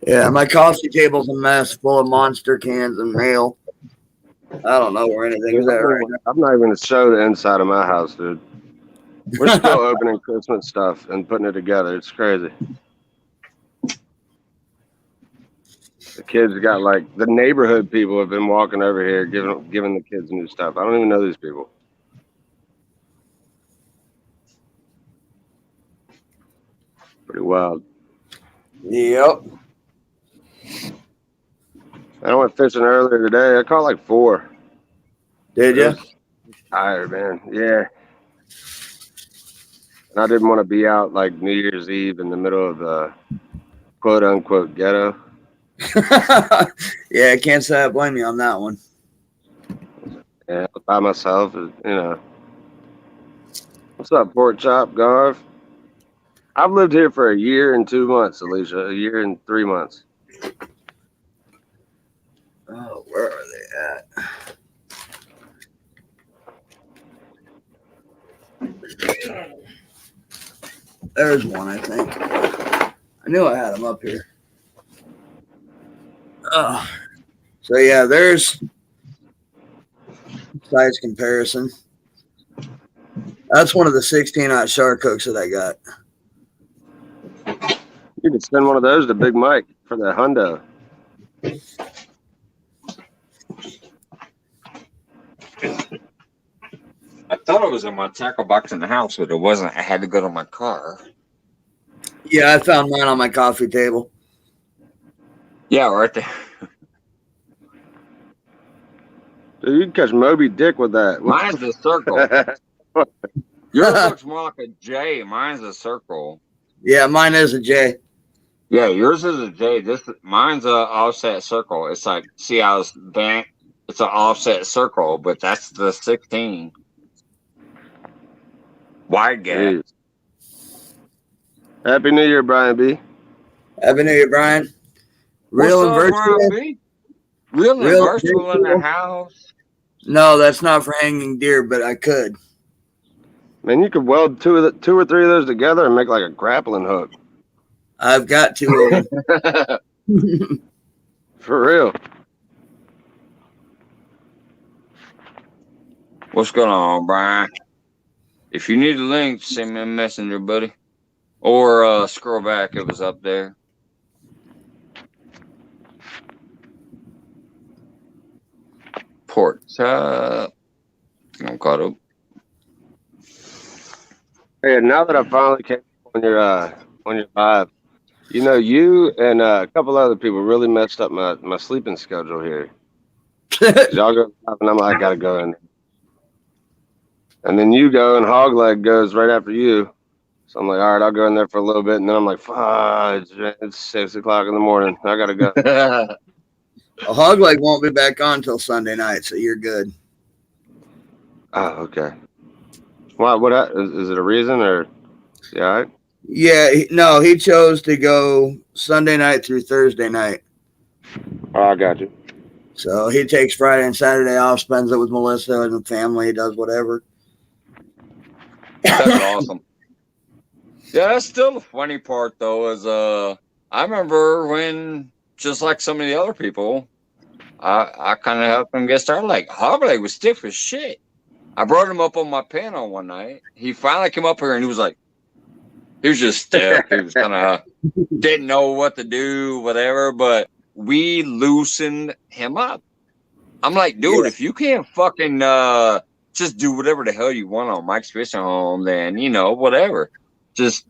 Yeah, my coffee table's a mess, full of monster cans and mail. I don't know where anything's at right now.
I'm not even going to show the inside of my house, dude. We're still opening Christmas stuff and putting it together. It's crazy. The kids got like the neighborhood people have been walking over here giving the kids new stuff. I don't even know these people. Pretty wild.
Yep.
I went fishing earlier today. I caught like 4.
Did you?
Tired, man. Yeah. And I didn't want to be out like New Year's Eve in the middle of the quote unquote ghetto.
Yeah, I can't say I blame you on that one.
Yeah, by myself, you know. What's up, Pork Chop, Garv? I've lived here for 1 year and 2 months, Alicia. 1 year and 3 months.
Oh, where are they at? There's one, I think. I knew I had them up here. So yeah, there's size comparison. That's one of the 16-aught shark hooks that I got.
You could send one of those to Big Mike for the hundo.
I thought it was in my tackle box in the house, but it wasn't. I had to go to my car.
Yeah, I found mine on my coffee table.
Yeah, right there.
Dude, you can catch Moby Dick with that.
Mine's a circle. Yours looks more like a J. Mine's a circle.
Yeah, mine is a J.
Yeah, yours is a J. Mine's a offset circle. It's like, see how it's bent? It's an offset circle, but that's the 16. Wide gap.
Jeez. Happy New Year, Brian B.
Happy New Year, Brian. Real and virtual.
Real and virtual in the house.
No, that's not for hanging deer, but I could.
Man, you could weld two or three of those together and make like a grappling hook.
I've got 2 of them.
For real.
What's going on, Brian? If you need a link, send me a messenger, buddy. Or scroll back. It was up there. Pork chop. I'm caught up.
Hey, now that I finally came on your live, you know, you and a couple other people really messed up my sleeping schedule here. 'Cause y'all go live and I'm like, I gotta go in. And then you go and Hogleg goes right after you. So I'm like, all right, I'll go in there for a little bit. And then I'm like, fudge, it's 6 o'clock in the morning. I gotta go.
A Hogleg won't be back on until Sunday night, so you're good.
Oh, okay. Why? Is it a reason or? Yeah, all right.
Yeah, no, he chose to go Sunday night through Thursday night.
Oh, I got you.
So he takes Friday and Saturday off, spends it with Melissa and the family, does whatever.
That's awesome. Yeah, that's still the funny part though, is I remember when, just like some of the other people, I kind of helped him get started. Like Hogleg was stiff as shit. I brought him up on my panel one night. He finally came up here and he was like, he was just stiff. He was kind of didn't know what to do, whatever. But we loosened him up. I'm like, dude, if you can't fucking just do whatever the hell you want on Mike's Fishing Home, then whatever. Just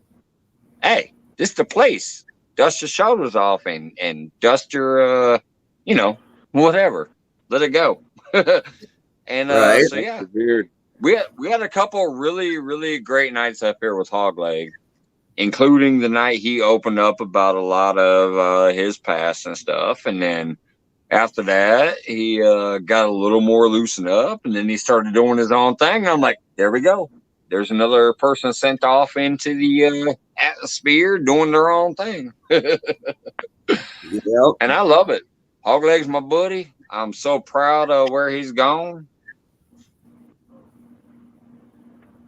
hey, this is the place. Dust your shoulders off and dust your whatever. Let it go. And
Right.
so yeah, we had a couple really, really great nights up here with Hogleg, including the night he opened up about a lot of his past and stuff. And then after that, he got a little more loosened up, and then he started doing his own thing. And I'm like, there we go. There's another person sent off into the atmosphere doing their own thing.
Yep.
And I love it. Hogleg's my buddy. I'm so proud of where he's gone.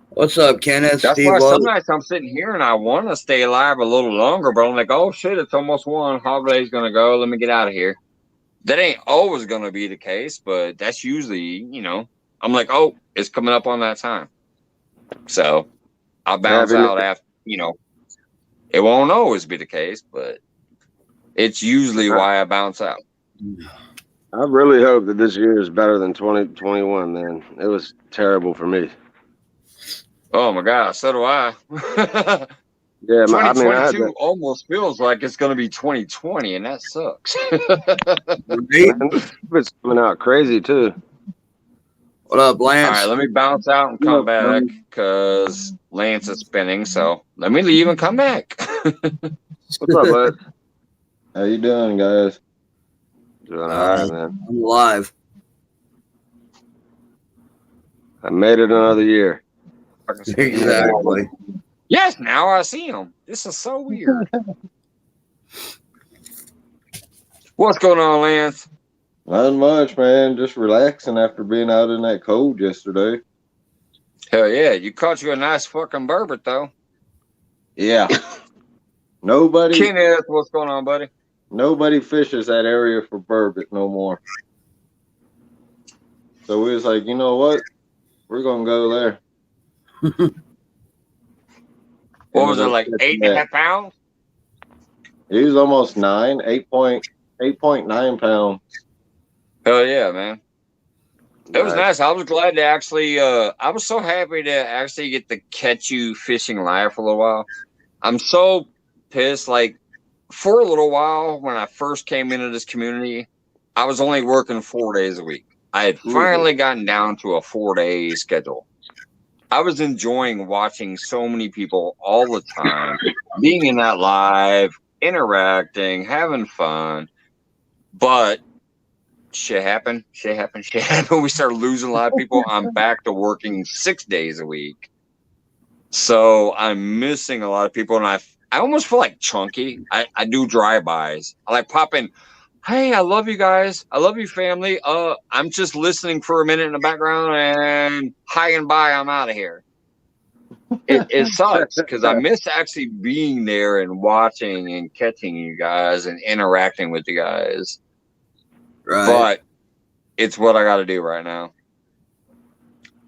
What's up, Kenneth?
That's
Steve
why
Lowe?
some nights I'm sitting here and I want to stay alive a little longer, but I'm like, oh shit, it's almost 1. Hogleg's going to go. Let me get out of here. That ain't always going to be the case, but that's usually, I'm like, oh, it's coming up on that time. So I'll bounce out after, it won't always be the case, but it's usually why I bounce out.
I really hope that this year is better than 2021, man. It was terrible for me.
Oh my God, so do I.
Yeah,
2022 almost feels like it's going to be 2020, and that sucks.
It's coming out crazy too.
What up, Lance?
All right, let me bounce out and come back because Lance is spinning. So let me leave and come back.
What's up, bud?
How you doing, guys?
Doing all right, man.
I'm alive.
I made it another year.
Exactly.
Yes, now I see him. This is so weird. What's going on, Lance?
Not much, man. Just relaxing after being out in that cold yesterday.
Hell yeah, you caught you a nice fucking burbot though.
Yeah. Nobody
Kenneth, what's going on, buddy?
Nobody fishes that area for burbot no more. So we was like, you know what? We're gonna go there.
What was it, like 8.5 pounds?
He was almost 8.9 pounds.
Hell yeah, man. It was nice. I was glad to actually, I was so happy to actually get to catch you fishing live for a little while. I'm so pissed. Like, for a little while, when I first came into this community, I was only working 4 days a week. I had finally gotten down to a 4-day schedule. I was enjoying watching so many people all the time, being in that live, interacting, having fun. But shit happened. We started losing a lot of people. I'm back to working 6 days a week. So I'm missing a lot of people. And I almost feel like Chunky. I do drive-bys. I like pop in. Hey, I love you guys. I love you, family. I'm just listening for a minute in the background and hi and bye. I'm out of here. It sucks because I miss actually being there and watching and catching you guys and interacting with you guys.
Right.
But it's what I got to do right now.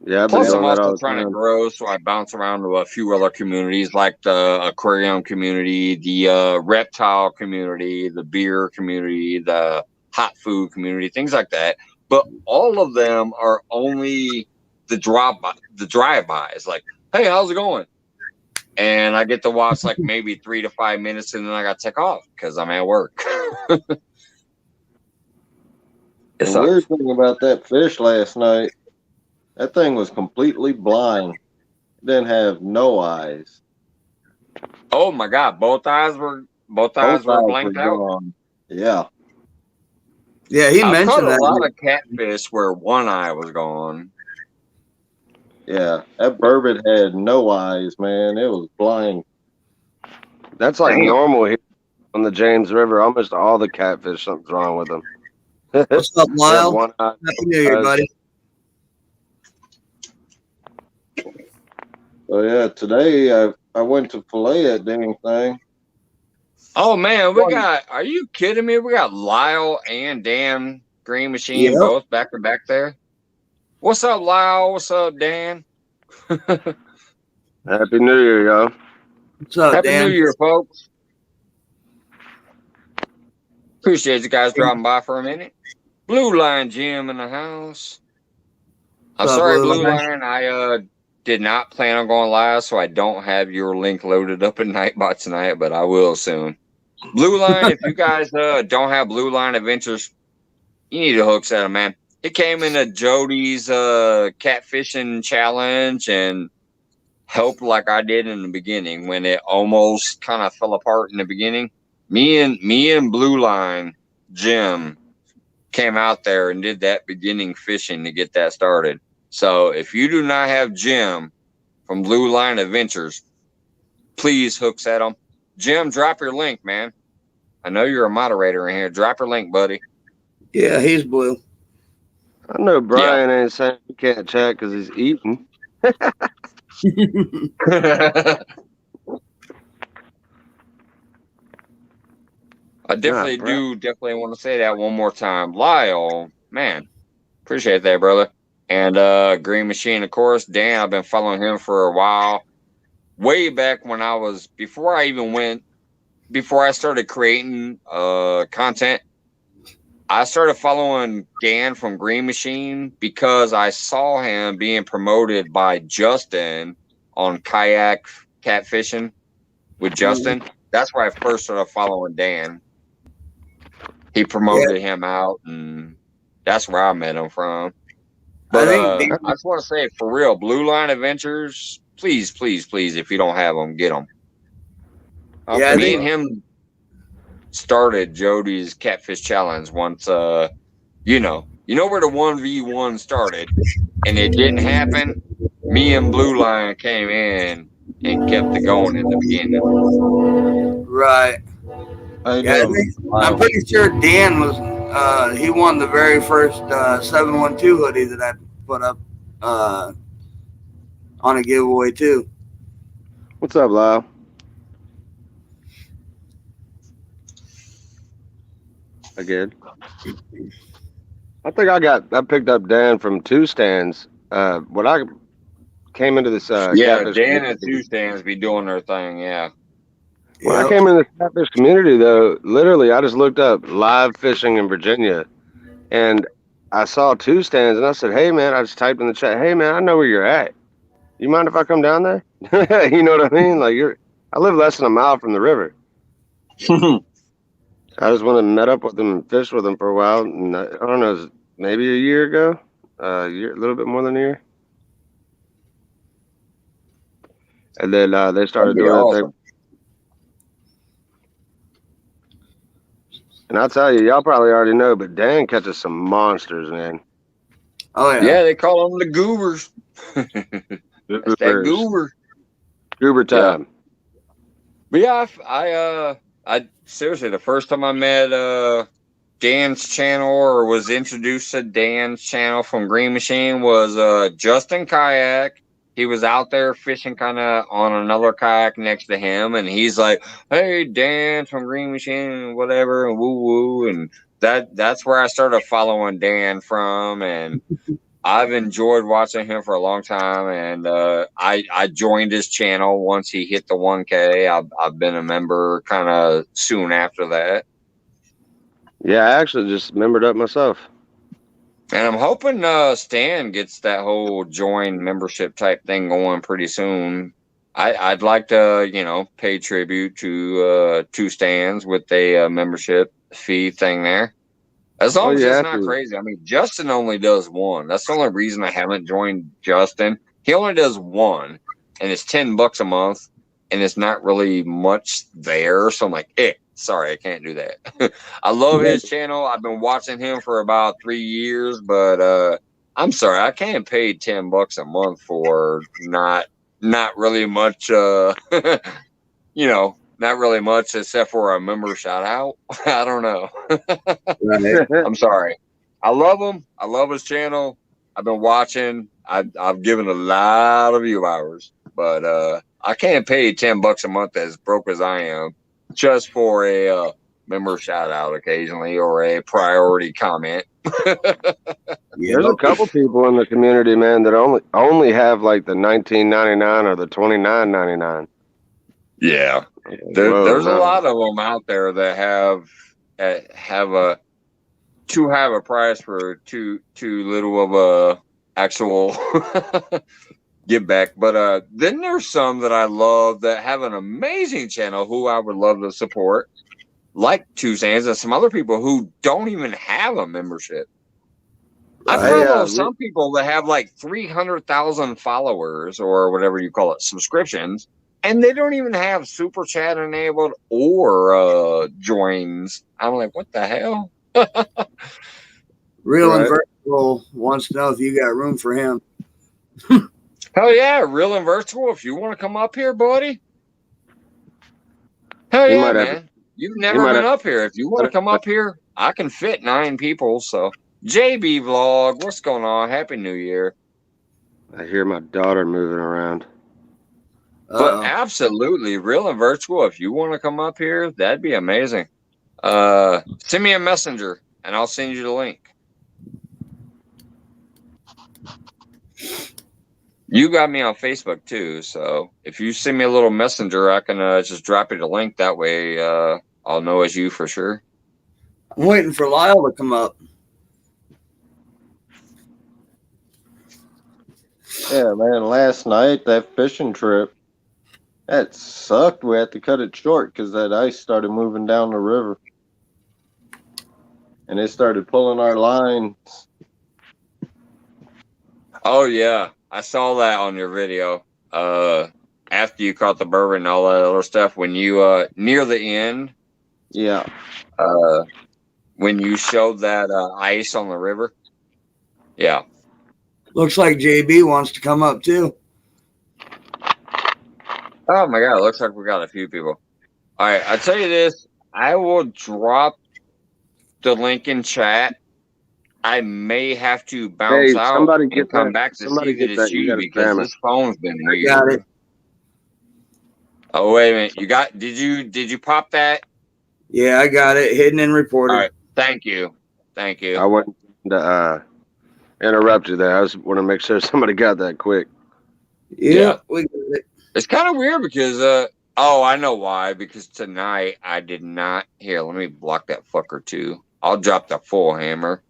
Yeah.
Plus, I'm also trying to grow, so I bounce around to a few other communities like the aquarium community, the reptile community, the beer community, the hot food community, things like that. But all of them are only the drive-bys. Like, hey, how's it going? and I get to watch like maybe 3 to 5 minutes, and then I got to take off because I'm at work.
The weird thing about that fish last night, that thing was completely blind. It didn't have no eyes.
Oh my God, both eyes were
Both eyes
blanked
were
out.
gone. Yeah.
Yeah, he
I've
mentioned
caught a
that.
lot of catfish where one eye was gone.
Yeah. That burbot had no eyes, man. It was blind.
That's like
Damn.
normal here on the James River. Almost all the catfish, something's wrong with them.
What's up,
They have
Lyle?
one eye.
Happy New Year, buddy.
So yeah, today I went to fillet that dang thing.
Oh man, we got, are you kidding me? We got Lyle and Dan Green Machine
Yep.
both back to back there. What's up, Lyle? What's up, Dan?
Happy New Year, y'all.
What's up,
Happy
Dan?
New Year, folks. Appreciate you guys dropping by for a minute. Blue Line Jim in the house. I'm
What's up,
sorry,
Blue
Blue
Line?
Line. I did not plan on going live, so I don't have your link loaded up at Nightbot tonight, but I will soon. Blue Line, if you guys don't have Blue Line Adventures, you need to hook set, man. It came into Jody's catfishing challenge and helped like I did in the beginning when it almost kind of fell apart in the beginning. Me and Blue Line Jim came out there and did that beginning fishing to get that started. So if you do not have Jim from Blue Line Adventures, please hook set him. Jim, drop your link, man. I know you're a moderator in here. Drop your link, buddy.
Yeah, he's blue.
I know Brian ain't saying he can't chat because he's eating.
I definitely want to say that one more time. Lyle, man, appreciate that, brother. And Green Machine, of course. Dan, I've been following him for a while. Way back when before I started creating content, I started following Dan from Green Machine because I saw him being promoted by Justin on kayak catfishing with Justin. That's where I first started following Dan. He promoted him out, and that's where I met him from. But I just want to say, for real, Blue Line Adventures, please, please, please, if you don't have them, get them.
Yeah,
Me and him started Jody's Catfish Challenge once, you know where the 1v1 started, and it didn't happen. Me and Blue Line came in and kept it going in the beginning.
Right. Yeah, I'm pretty sure Dan was he won the very first 712 hoodie that I put up on a giveaway too.
What's up, Lyle? Again. I think I picked up Dan from Two Stands. When I came into this
Dan and Two Stands be doing their thing, yeah.
When I came in the catfish community, though, literally, I just looked up live fishing in Virginia, and I saw Two Stands, and I said, "Hey, man!" I just typed in the chat, "Hey, man, I know where you're at. You mind if I come down there?" You know what I mean? Like I live less than a mile from the river. I just went and met up with them and fished with them for a while, and I don't know, it was maybe a year ago, a little bit more than a year, and then they started doing it. Awesome. And I'll tell you, y'all probably already know, but Dan catches some monsters, man.
Oh yeah.
Yeah, they call them the goobers. That's that goober.
Goober time.
Yeah. But yeah, I seriously, the first time I met Dan's channel or was introduced to Dan's channel from Green Machine was Justin Kayak. He was out there fishing kind of on another kayak next to him, and he's like, "Hey, Dan from Green Machine, and whatever, and woo woo." And that's where I started following Dan from, and I've enjoyed watching him for a long time. And I joined his channel once he hit the 1K. I've been a member kind of soon after that.
Yeah, I actually just membered up myself.
And I'm hoping Stan gets that whole join membership type thing going pretty soon. I'd like to, pay tribute to Two Stands with a membership fee thing there. As long
Oh,
as
you
it's
have
not
to.
crazy. I mean, Justin only does one. That's the only reason I haven't joined Justin. He only does one, and it's $10 a month, and it's not really much there. So I'm like, sorry, I can't do that. I love his channel. I've been watching him for about 3 years, but I'm sorry, I can't pay $10 a month for not really much. Not really much except for a member shout out. I don't know.
Right.
I'm sorry. I love him. I love his channel. I've been watching. I've given a lot of view hours, but I can't pay $10 a month as broke as I am just for a member shout out occasionally or a priority comment.
There's a couple people in the community, man, that only have like the $19.99 or the $29.99.
Yeah, there's a lot of them out there that have a price for too little of a actual give back. But then there's some that I love that have an amazing channel who I would love to support, like Two Sands and some other people who don't even have a membership. I follow some people that have like 300,000 followers or whatever you call it, subscriptions, and they don't even have super chat enabled or joins. I'm like, what the hell?
Real and Virtual wants to know if you got room for him.
Hell yeah, Real and Virtual. If you want to come up here, buddy. Hell yeah, man. You've never been up here. If you want to come up here, I can fit 9 people. So, JB Vlog, what's going on? Happy New Year.
I hear my daughter moving around.
But absolutely, Real and Virtual, if you want to come up here, that'd be amazing. Send me a messenger and I'll send you the link. You got me on Facebook too, so if you send me a little messenger, I can just drop you the link. That way I'll know it's you for sure.
I'm waiting for Lyle to come up.
Yeah, man, last night, that fishing trip, that sucked. We had to cut it short because that ice started moving down the river. And it started pulling our lines.
Oh, yeah. I saw that on your video. After you caught the bourbon and all that other stuff, when you, near the end.
Yeah.
When you showed that ice on the river. Yeah.
Looks like JB wants to come up too.
Oh my God, it looks like we got a few people. All right, I'll tell you this. I will drop the link in chat. I may have to bounce out and come back to see that it's you because this phone's been weird.
Got it.
Oh, wait a minute. Did you pop that?
Yeah, I got it. Hidden and reported.
All right. Thank you.
I wasn't to interrupt you there. I just want to make sure somebody got that quick.
Yeah. We got it.
It's kind of weird because I know why. Because tonight I did not. Here, let me block that fucker too. I'll drop the full hammer.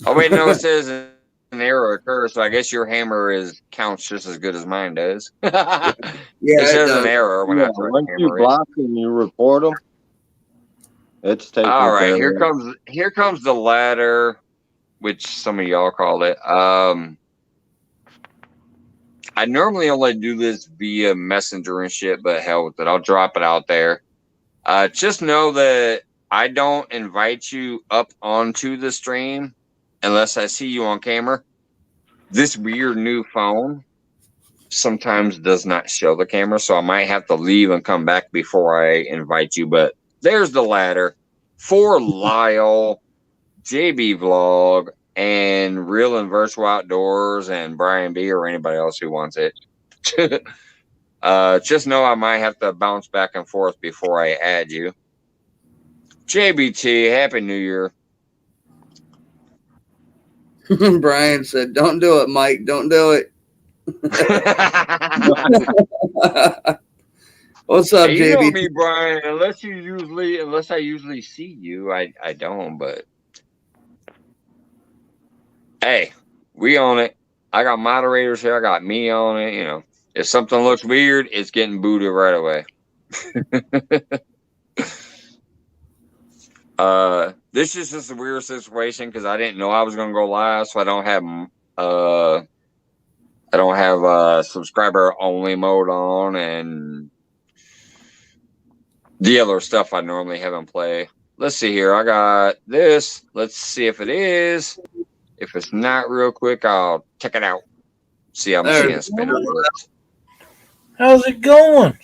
Oh wait, no, it says an error occurs, so I guess your hammer counts just as good as mine does.
Yeah,
it says an error when I throw
once you block and you report them, it's taken.
All right, here comes the ladder, which some of y'all call it. I normally only do this via messenger and shit, but hell with it, I'll drop it out there. Just know that I don't invite you up onto the stream unless I see you on camera. This weird new phone sometimes does not show the camera, so I might have to leave and come back before I invite you. But there's the ladder for Lyle, JB Vlog, and Real and Virtual Outdoors, and Brian B, or anybody else who wants it. Just know I might have to bounce back and forth before I add you. JBT, Happy New Year.
Brian said, "Don't do it, Mike. Don't do it." What's up,
hey,
JB?
You know me, Brian. Unless I usually see you, I don't. But hey, we on it. I got moderators here. I got me on it. If something looks weird, it's getting booted right away. This is just a weird situation because I didn't know I was gonna go live, so I don't have subscriber only mode on and the other stuff I normally have in play. Let's see here. I got this. Let's see if it is. If it's not, real quick, I'll check it out. See, I'm
There.
seeing spinner bullets.
How's it going?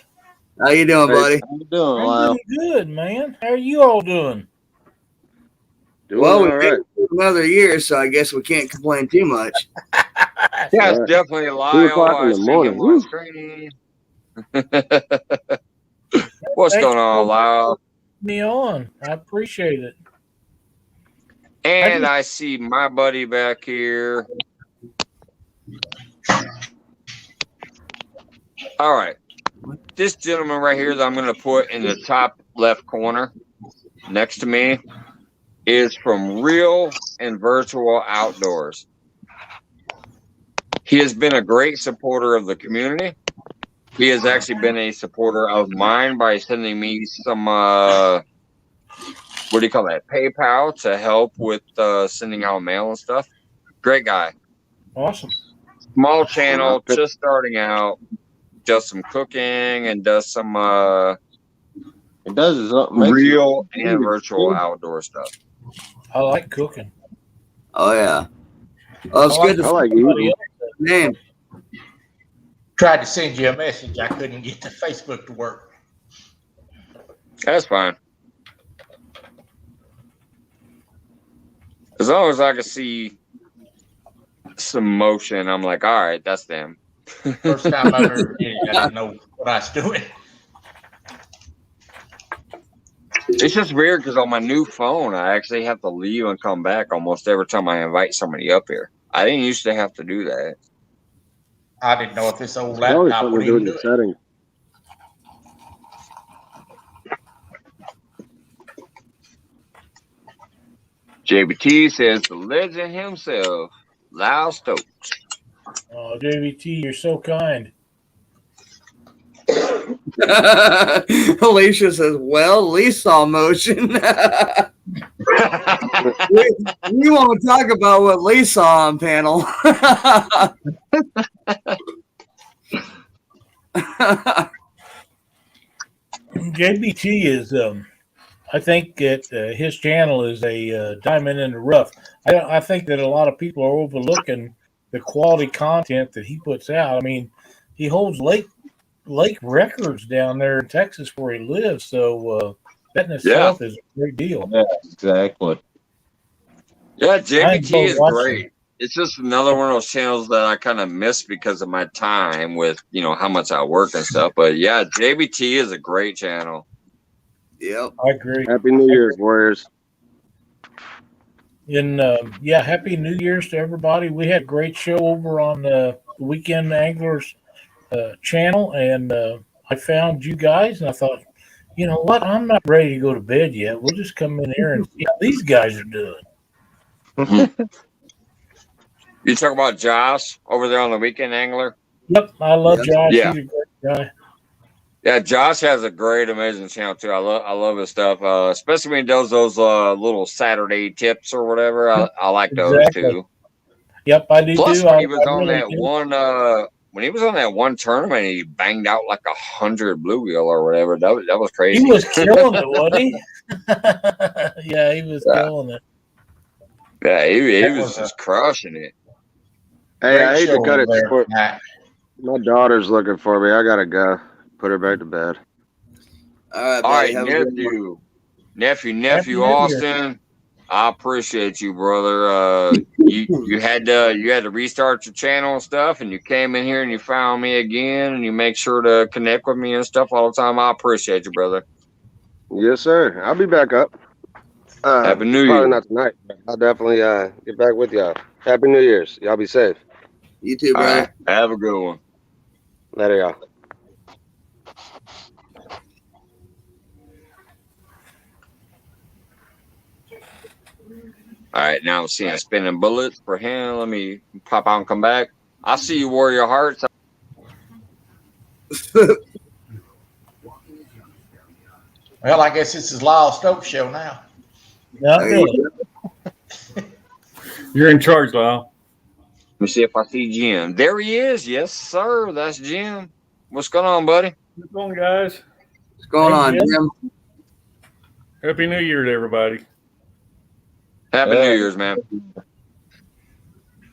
How you doing, buddy?
How you doing,
I'm
Lyle?
doing good, man. How are you all doing?
Doing
Well,
all
we
right.
did another year, so I guess we can't complain too much.
Yeah, it's
Right.
definitely
2
Lyle.
o'clock in
I
the
see
morning.
him
Woo.
on screen. What's
Thanks
going on,
for
Lyle?
me on. I appreciate it.
And I see my buddy back here. All right. This gentleman right here that I'm going to put in the top left corner next to me is from Real and Virtual Outdoors. He has been a great supporter of the community. He has actually been a supporter of mine by sending me some, what do you call that? PayPal to help with sending out mail and stuff. Great guy.
Awesome.
Small channel, just starting out. Does some cooking and does some
It does is
real and virtual outdoor stuff.
I like cooking.
Oh yeah. Well, it's
I
good
I
to
like
somebody
eating.
else.
name.
Tried to send you a message. I couldn't get the Facebook to work.
That's fine. As long as I can see some motion, I'm like, all right, that's them.
First time I've ever did it, I didn't know what I was doing.
It's just weird because on my new phone, I actually have to leave and come back almost every time I invite somebody up here. I didn't used to have to do that.
I didn't know if this old
Probably
laptop
something
would
to do with
even do
the
it.
settings.
JBT says the legend himself, Lyle Stokes.
Oh, JVT, you're so kind.
Alicia says, well, Lee saw motion. we won't talk about what Lee saw on panel.
JBT is, I think that his channel is a diamond in the rough. I think that a lot of people are overlooking the quality content that he puts out. I mean, he holds lake records down there in Texas where he lives, so that in itself is a great deal.
Yeah, exactly.
Yeah, JBT is
watching.
great. It's just another one of those channels that I kind of miss because of my time with, how much I work and stuff. But yeah, JBT is a great channel.
Yep.
I agree.
Happy New Year's, Warriors.
And Happy New Year's to everybody. We had a great show over on the Weekend Anglers channel, and I found you guys, and I thought, you know what? I'm not ready to go to bed yet. We'll just come in here and see how these guys are doing.
You talk about Josh over there on the Weekend Angler?
Yep, I love Josh.
Yeah.
He's a great guy.
Yeah, Josh has a great, amazing channel too. I love his stuff, especially when he does those little Saturday tips or whatever. I like those
Exactly.
too.
Yep, I do
Plus,
too.
when he was
I
on
really
that
do.
one, when he was on that one tournament, he banged out like 100 bluegill or whatever. That was crazy.
He was killing it, wasn't he? Yeah, he was killing it.
Yeah, he
That
was
was
just crushing it.
Hey, I
Great
hate to
show
cut it
over there
short.
tonight.
My daughter's looking for me. I gotta go. Put her back to bed.
All right,
All
buddy.
right,
Have a good one.
nephew
Happy New Year.
Austin. I appreciate you, brother. You had to restart your channel and stuff, and you came in here and you found me again, and you make sure to connect with me and stuff all the time. I appreciate you, brother.
Yes, sir. I'll be back up.
Happy New Year.
Probably not tonight. But I'll definitely get back with y'all. Happy New Year's. Y'all be safe.
You too,
All
brother.
right, have a good one.
Later, y'all.
All right, now I'm seeing spinning bullets for him. Let me pop out and come back. I see you, Warrior Hearts.
Well, I guess this is Lyle Stokes show now.
Not
There you
really.
You're in charge, Lyle.
Let me see if I see Jim. There he is. Yes, sir. That's Jim. What's going on, buddy?
What's going on, guys?
What's going
Hey,
on,
Jim.
Jim?
Happy New Year to everybody.
Happy New Year's, man.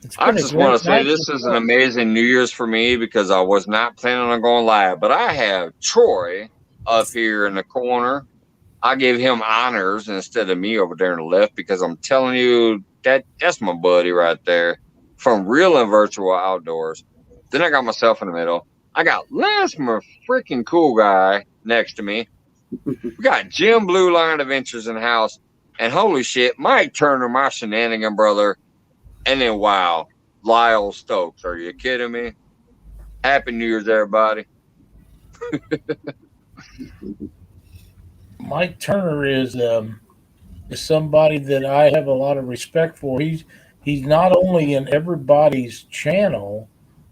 It's
I
been a
just
great
want to say
night
this
so
is an
far.
amazing New Year's for me because I was not planning on going live, but I have Troy up here in the corner. I gave him honors instead of me over there in the left because I'm telling you that's my buddy right there from Real and Virtual Outdoors. Then I got myself in the middle. I got Les, my freaking cool guy, next to me. We got Jim Blue Line Adventures in the house, and holy shit, Mike Turner, my shenanigan brother. And then, wow, Lyle Stokes. Are you kidding me? Happy New Year's, everybody.
Mike Turner is somebody that I have a lot of respect for. He's not only in everybody's channel,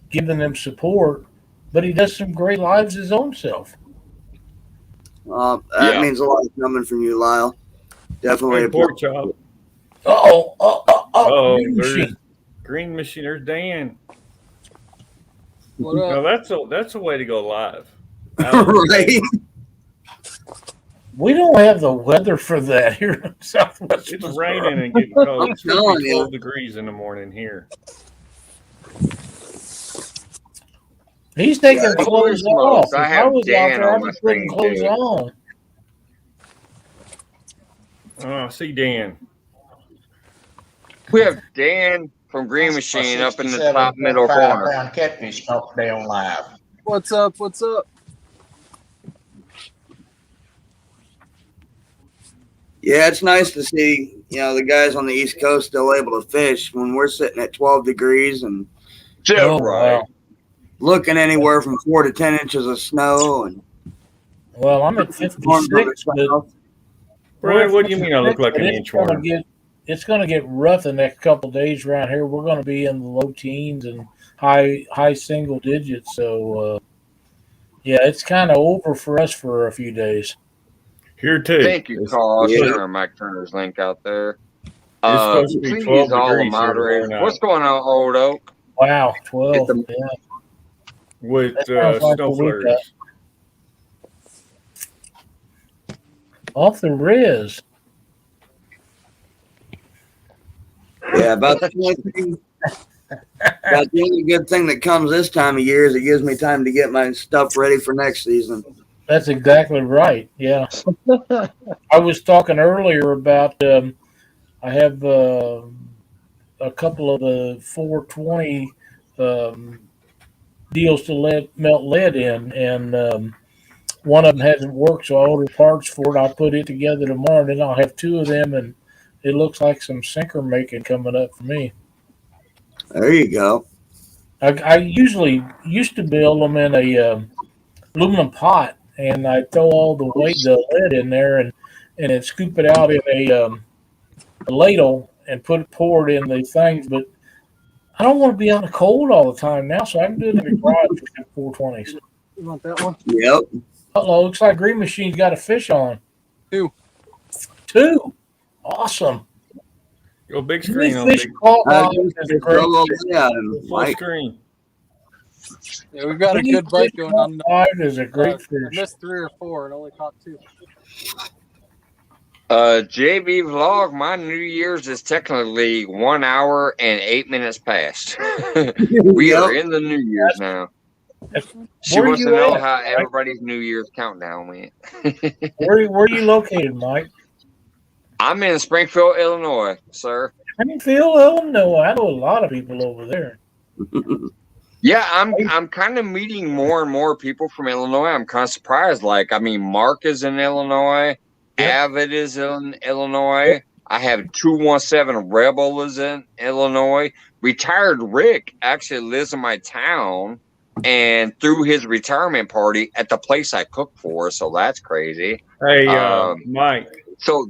giving them support, but he does some great lives his own self.
That
Yeah.
means a lot coming from you, Lyle. Definitely.
Hey, pork chop.
Oh, green
there's
machine.
Green Machine. There's Dan.
What
No,
up?
that's a way to go live.
Right?
We don't have the weather for that here in Southwest.
It's
Missouri.
raining and getting cold. It's supposed to
telling
be
you.
12 degrees in the morning here.
He's taking
Holy
clothes
smokes,
off.
I
If
have
I was out
Dan
there,
on
I'd
my
be putting
screen,
clothes
too.
on.
Oh, I see Dan.
We have Dan from Green Machine up in the top middle
67.5
corner.
pound catfish caught today on live.
What's up? What's up?
Yeah, it's nice to see, the guys on the East Coast still able to fish when we're sitting at 12 degrees and
Oh,
Right.
wow.
looking anywhere from 4 to 10 inches of snow. And
Well, I'm at 56, but
Brian, what do you mean I look like an
It's gonna
inchworm?
it's going to get rough the next couple of days around here. We're going to be in the low teens and high single digits. So, yeah, it's kind of over for us for a few days.
Here, too.
Thank you, Carl.
Yeah.
Sharing Mike Turner's link out there.
supposed to be 12
Please, all the
degrees here
moderators.
tomorrow night.
What's going on, Old Oak?
Wow, 12.
It's
Yeah.
With
That sounds like
snow
a week
flurries.
Off the Riz.
yeah, about the only good thing that comes this time of year is it gives me time to get my stuff ready for next season.
That's exactly right. Yeah. I was talking earlier about I have a couple of the 420 deals to melt lead in, and one of them hasn't worked, so I ordered parts for it. I'll put it together tomorrow, and then I'll have two of them, and it looks like some sinker making coming up for me.
There you go.
I usually used to build them in a aluminum pot, and I throw all the lead in there, and then scoop it out in a ladle and pour it in the things. But I don't want to be out in the cold all the time now, so I can do it in the garage with 420s.
You want that one?
Yep.
Uh-oh, looks like Green Machine's got a fish on.
Two.
Awesome.
Go big
Any
screen on
fish
big
caught
I
on
just
is a great
throw
fish.
those out and
full
Mike.
screen.
Yeah, we've got a
Any
good bite
fish
going on.
caught live is a great
I
fish.
missed 3 or 4 and only caught 2.
JB Vlog, my New Year's is technically 1 hour and 8 minutes past. We are in the New Year's now. She
Where
wants
you
to know
at,
how
Mike?
everybody's New Year's countdown went.
Where are you located, Mike?
I'm in Springfield, Illinois, sir.
Springfield, Illinois. I know a lot of people over there.
Yeah, I'm kind of meeting more and more people from Illinois. I'm kind of surprised. Mark is in Illinois.
Yep.
Avid is in Illinois. I have 217 Rebel is in Illinois. Retired Rick actually lives in my town and threw his retirement party at the place I cook for. So that's crazy.
Hey,
Um,
Mike.
So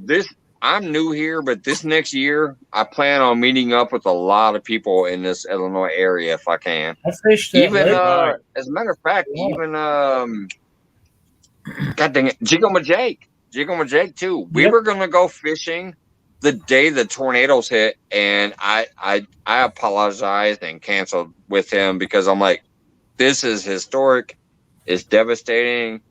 I'm new here, but this next year I plan on meeting up with a lot of people in this Illinois area if I can.
I fished that
Even
lake.
as a matter of fact, even God dang it, Jiggle Jake too. We
Yep.
were gonna go fishing the day the tornadoes hit, and I apologized and canceled with him because I'm like, this is historic, it's devastating,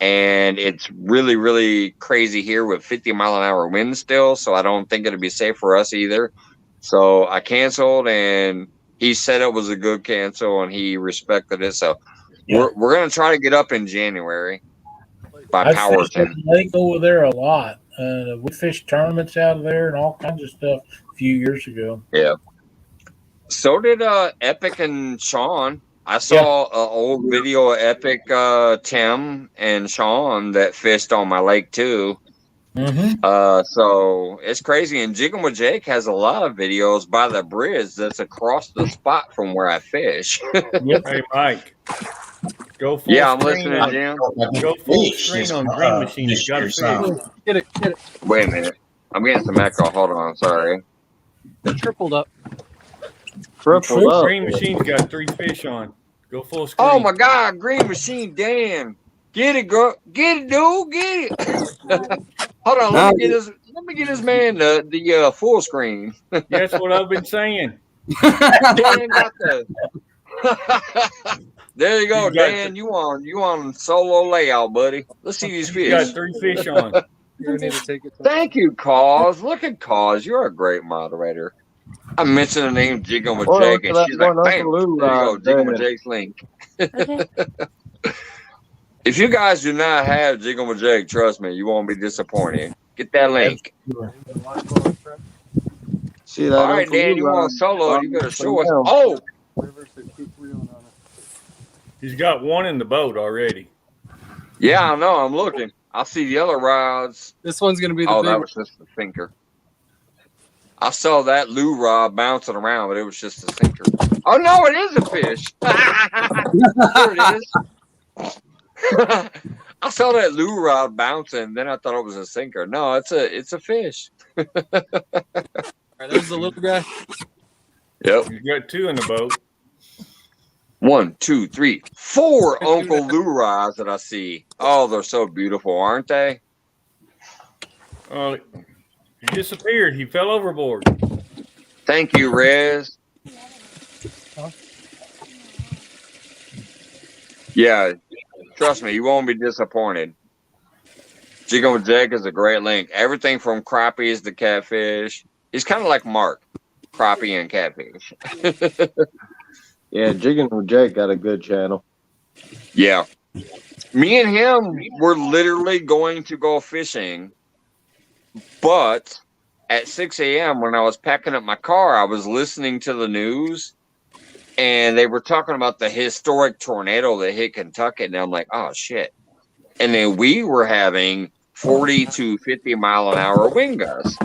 and it's really, really crazy here with 50-mile-an-hour winds still. So I don't think it'll be safe for us either. So I canceled, and he said it was a good cancel, and he respected it. So
Yeah.
we're gonna try to get up in January by
I fished that
Powerton.
lake over there a lot. We fished tournaments out of there and all kinds of stuff a few years ago.
Yeah. So did Epic and Sean. I saw an old video of Epic, Tim and Sean that fished on my lake too.
Mm-hmm.
So it's crazy. And Jigging with Jake has a lot of videos by the bridge that's across the spot from where I fish.
Hey, Mike. Go full
Yeah, I'm
screen
listening,
on,
Jim.
Go full screen on Green Machine. You got to fish.
Get it.
Wait a minute. I'm getting some echo. Hold on. Sorry.
It tripled up.
Tripled up.
Green Machine's got 3 fish on. Go full screen.
Oh my God, Green Machine Dan. Get it, girl. Get it, dude. Get it. Hold on. Let me get this man the full screen.
That's what I've been saying.
Dan got the. There you go,
You got
Dan. You on solo layout, buddy. Let's see these
You got
fish.
3 fish on.
You're gonna need to take it.
Thank you, Cause. Look at Cause. You're a great moderator. I mentioned the name Jigging with
Well,
Jake, and
that's
she's like,
one
bam,
Uncle Lou
there you go,
ride
Jigging with
there.
Jake's link. If you guys do not have Jigging with Jake, trust me, you won't be disappointed. Get that link.
See that?
All right,
Uncle
Dan,
Lou
you
ride
want solo, you gotta show us.
down.
Oh,
Keep reeling on it.
He's got 1 in the boat already.
yeah, I know, I'm looking. I see the other rods.
This one's gonna be the
Oh,
big
that
one.
was just a sinker. I saw that Lou rod bouncing around, but it was just a sinker. Oh no, it is a fish. There it is. I saw that Lou rod bouncing, then I thought it was a sinker. No, it's a fish.
All right, there's the little guy.
Yep.
He's got 2 in the boat.
1, 2, 3, 4 Uncle Lou rods that I see. Oh, they're so beautiful, aren't they?
Oh, he disappeared. He fell overboard.
Thank you, Rez. Yeah, trust me, you won't be disappointed. Jigging with Jake is a great link. Everything from crappies to catfish. He's kind of like Mark, crappie and catfish.
Yeah, Jigging with Jake got a good channel.
Yeah. Me and him were literally going to go fishing, but at 6 a.m. when I was packing up my car, I was listening to the news, and they were talking about the historic tornado that hit Kentucky, and I'm like, oh, shit. And then we were having 40 to 50-mile-an-hour wind gusts.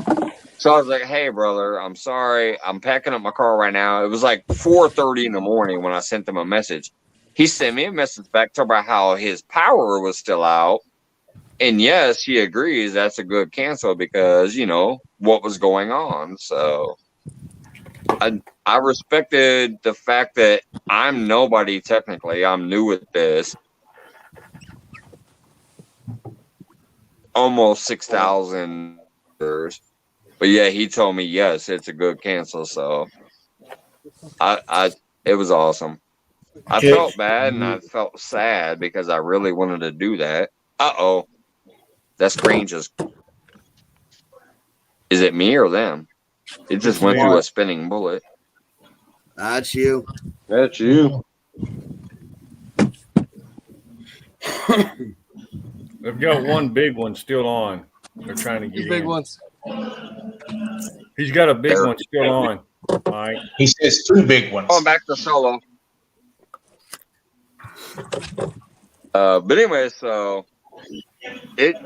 So I was like, hey, brother, I'm sorry. I'm packing up my car right now. It was like 4:30 in the morning when I sent him a message. He sent me a message back talking about how his power was still out. And yes, he agrees that's a good cancel because, you know, what was going on. So I respected the fact that I'm nobody technically. I'm new at this. Almost 6,000 years. But yeah, he told me yes, it's a good cancel. So it was awesome. I felt bad and I felt sad because I really wanted to do that. Uh-oh. That screen just... Is it me or them? It just went through a spinning bullet.
That's you.
That's you.
They've got 1 big one still on. They're trying to get
These big
in.
ones.
He's got a big one still on, Mike.
He says 2 big ones.
Going back to solo. But anyway, so it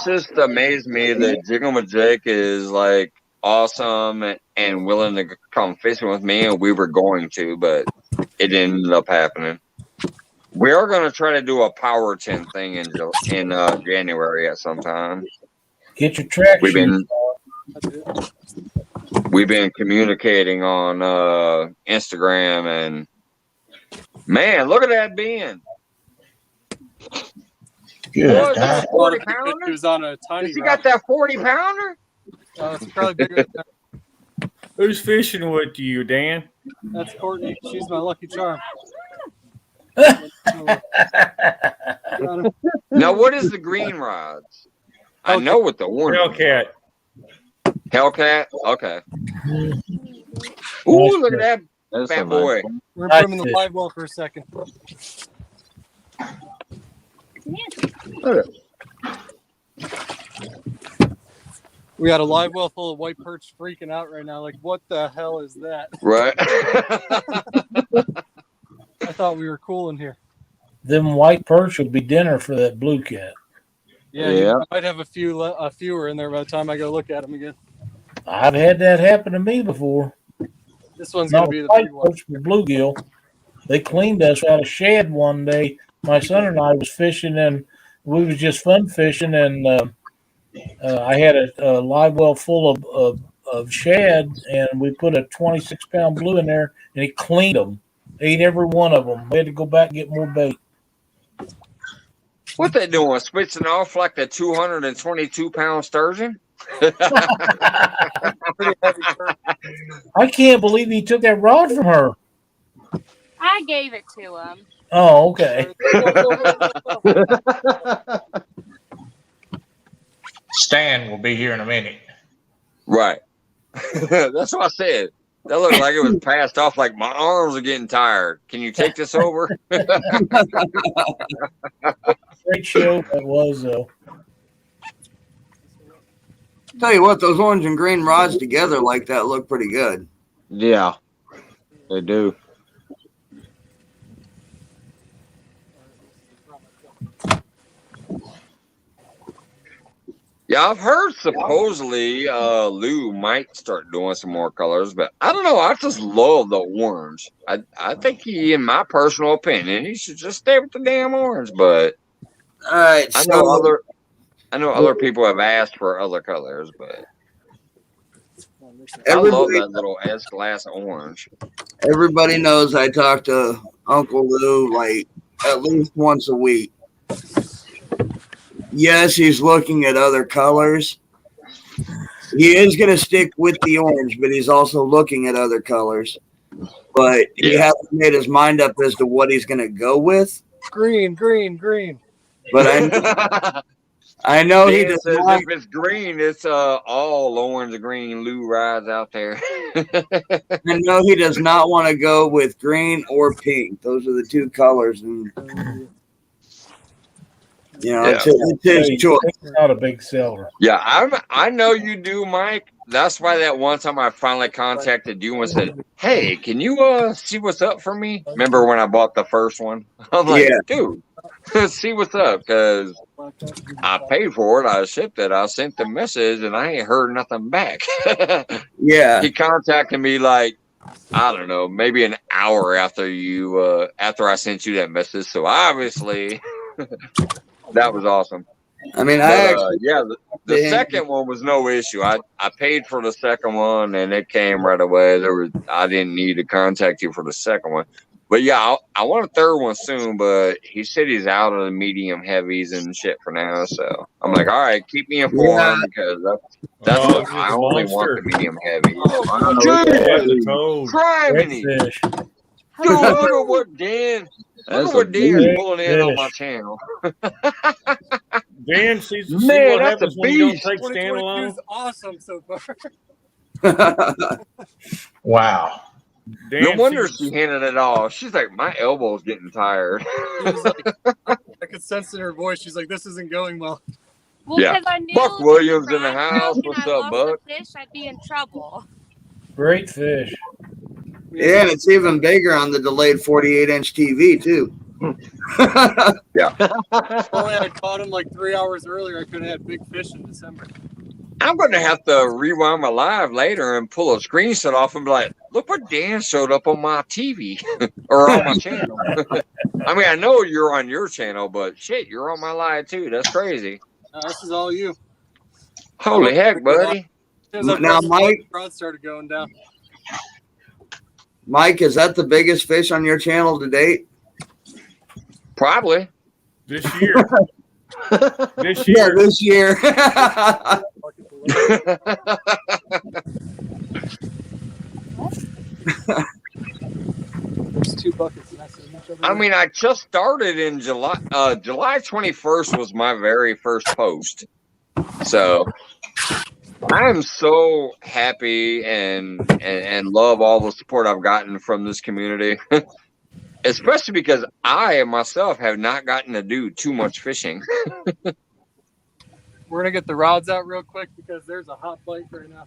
just amazed me that Jigging with Jake is like awesome and willing to come fishing with me, and we were going to, but it ended up happening. We are going to try to do a power 10 thing in January at some time.
Get your track
We've been
shoes on.
That's it.
We've been communicating on Instagram, and man, look at that Ben.
Good
Boy, is that
God.
a 40
He
pounder?
was on a tiny
Has he
rod.
got that 40 pounder?
It's probably bigger than that.
Who's fishing with you, Dan?
That's Courtney. She's my lucky charm.
Now, what is the green rods? I know what the orange
Hellcat.
Hellcat? Okay. Ooh, look at that
That's a
fat
nice
boy.
one.
We're gonna put him in the live well for a second. We got a live well full of white perch freaking out right now. Like, what the hell is that?
Right.
I thought we were cool in here.
Them white perch will be dinner for that blue cat.
Yeah,
Yeah.
you might have a fewer in there by the time I go look at them again.
I've had that happen to me before.
This one's
No
gonna be the
white
big one.
perch for bluegill. They cleaned us out of shed one day. My son and I was fishing, and we was just fun fishing, and I had a live well full of shad, and we put a 26-pound blue in there, and he cleaned them. Ate every one of them. We had to go back and get more bait.
What they doing? Switching off like the 222-pound sturgeon?
Pretty heavy perch.
I can't believe he took that rod from her.
I gave it to him.
Oh, okay.
Stan will be here in a minute.
Right. That's what I said. That looked like it was passed off. Like my arms are getting tired. Can you take this over?
Great show that was, though.
Tell you what, those orange and green rods together like that look pretty good.
Yeah, they do.
Yeah, I've heard supposedly Lou might start doing some more colors, but I don't know. I just love the orange. I think he, in my personal opinion, he should just stay with the damn orange. But
All right,
I
so
know other people have asked for other colors, but I love
everybody,
that little S glass orange.
everybody knows I talk to Uncle Lou like at least once a week. Yes, he's looking at other colors. He is going to stick with the orange, but he's also looking at other colors. But he
Yeah.
hasn't made his mind up as to what he's going to go with.
Green, green, green.
But I know he
Dan
does
says
not.
if it's green, it's all orange and green Lou rides out there.
I know he does not want to go with green or pink. Those are the two colors, and you know,
Yeah.
it's his
Hey,
choice.
it's not a big seller.
Yeah, I know you do, Mike. That's why that one time I finally contacted you and said, "Hey, can you see what's up for me?" Remember when I bought the first one? I'm like,
Yeah.
dude, see what's up, because I paid for it, I shipped it, I sent the message, and I ain't heard nothing back.
Yeah,
He contacted me like, I don't know, maybe an hour after after I sent you that message. So obviously, that was awesome.
I mean,
But,
I actually,
yeah, the
Yeah.
second one was no issue. I paid for the second one and it came right away. I didn't need to contact you for the second one. But yeah, I want a third one soon. But he said he's out of the medium heavies and shit for now. So I'm like, all right, keep me informed because that's
Oh,
what I only want, the medium heavy.
That's a toad.
Criminy.
Redfish.
Dude, look at what Dan. Look
That's
at what
a
Dan's
big
pulling in on
fish.
my channel.
Dan, see
Man,
what
that's a
happens when you don't
beast.
take
2022
standalone.
is awesome so far.
Wow.
Dan,
No wonder
see-
she handed it off. She's like, my elbow's getting tired.
She was like, I could sense in her voice. She's like, "This isn't going well."
Well,
Yeah.
because I knew
Buck
if
Williams
the
in the
rod
house.
broke and
What's
I
up,
lost
Buck?
the fish, I'd be in trouble.
Great fish.
yeah, and it's even bigger on the delayed 48-inch TV too.
If only I caught him like 3 hours earlier, I could have had big fish in December.
I'm going to have to rewind my live later and pull a screenshot off and be like, look what Dan showed up on my TV or on my channel. I mean, I know you're on your channel, but shit, you're on my live too. That's crazy.
This is all you.
Holy heck, buddy.
Now, Mike,
Rod started going down.
Mike, is that the biggest fish on your channel to date?
Probably.
This year. This
Yeah,
year.
this year.
There's 2 buckets. And I said, much over
I
there.
mean, I just started in July. July 21st was my very first post. So I am so happy and love all the support I've gotten from this community. Especially because I myself have not gotten to do too much fishing.
We're gonna get the rods out real quick because there's a hot bite right now.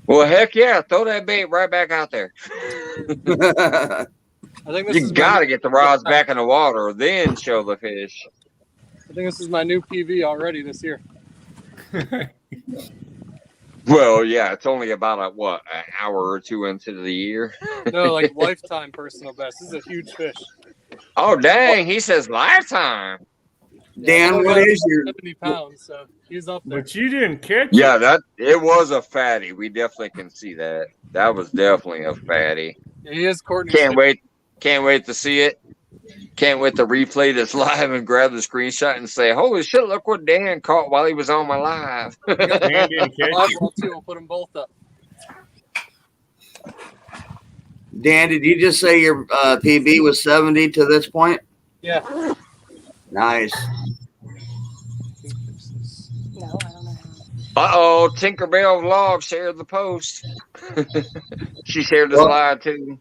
Well, heck yeah, throw that bait right back out there.
I think this
You
is
got to get the rods back in the water, then show the fish.
I think this is my new PV already this year.
Well, yeah, it's only about an hour or two into the year.
No, like lifetime personal best. This is a huge fish.
Oh, dang, he says lifetime.
Dan, what is your
70 pounds? So he's up there.
But you didn't catch
Yeah, it was a fatty. We definitely can see that. That was definitely a fatty.
Yeah, he is Courtney.
Can't wait to see it. Can't wait to replay this live and grab the screenshot and say, "Holy shit! Look what Dan caught while he was on my live."
Dan didn't catch
Live
it.
well too. We'll put them both up.
Dan? Did you just say your PB was 70 to this point?
Yeah.
Nice.
No, I don't know.
Uh-oh, Tinkerbell Vlog shared the post. She shared the slide too.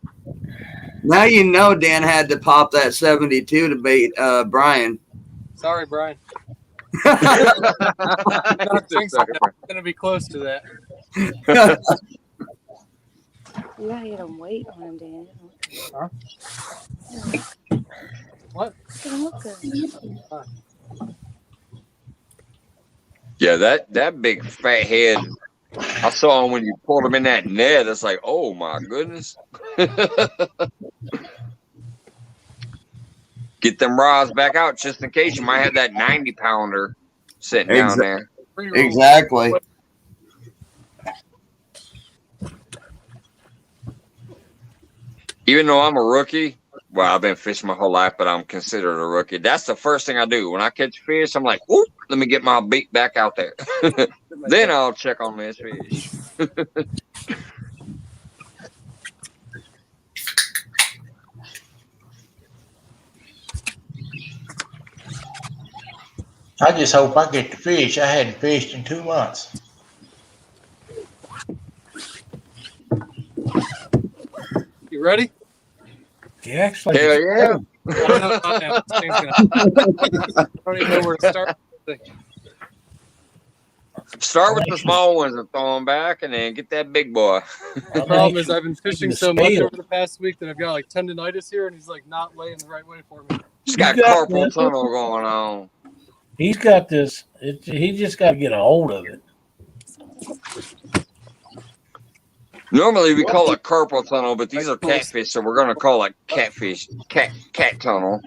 Now you know Dan had to pop that 72 to bait Brian.
Sorry, Brian. Not jinx it. I'm gonna be close to that.
You gotta get him weight on him, Dan.
Huh? What?
Doesn't look good.
Yeah, that big fat head. I saw him when you pulled him in that net. It's like, oh my goodness. Get them rods back out just in case you might have that 90-pounder sitting down there.
Exactly.
Even though I'm a rookie, well, I've been fishing my whole life, but I'm considered a rookie. That's the first thing I do. When I catch fish, I'm like, "Oop, let me get my beak back out there." Then I'll check on this fish.
I just hope I get to fish. I hadn't fished in 2 months.
You ready?
He actually.
Hell yeah.
I don't know about that. This thing's gonna- I don't even know where to start.
Start with the small ones and throw them back, and then get that big boy.
The problem is I've been fishing so much
scale.
over the past week that I've got like tendonitis here, and he's like not laying the right way for me.
He's got
You got
carpal
this.
tunnel going on.
He's got this. He just got to get a hold of it.
Normally we call it carpal tunnel, but these are catfish, so we're gonna call it catfish, cat tunnel.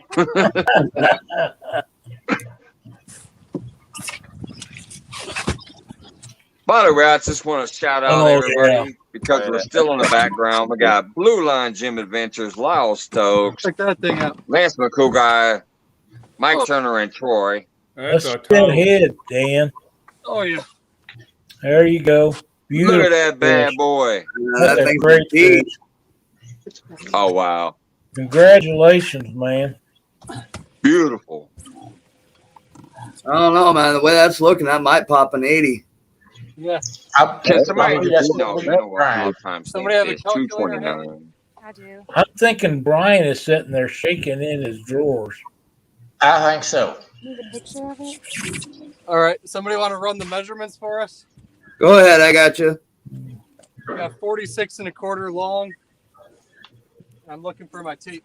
By the way, I just want to shout out
Oh,
everybody because we're still in the background. We got Blue Line Gym Adventures, Lyle Stokes,
Check that thing out.
Lance McCool, Mike Turner, and Troy.
That's
Let's
a
spin
total.
ahead, Dan.
Oh yeah.
There you go. Beautiful.
Look at that bad
fish.
boy.
That's a
thing's
great
deep.
fish.
Oh wow,
Congratulations, man.
beautiful.
I don't know, man. The way that's looking, that might pop an 80.
Yeah.
Can somebody
That's
no,
what
you
we
know what?
tried.
A lot of times
Somebody have a
it's
calculator,
229.
I do.
I'm thinking Brian is sitting there shaking in his drawers.
I think so.
Need a picture of it?
All right. Somebody want to run the measurements for us?
Go ahead, I got you.
We got 46 and a quarter long. I'm looking for my tape.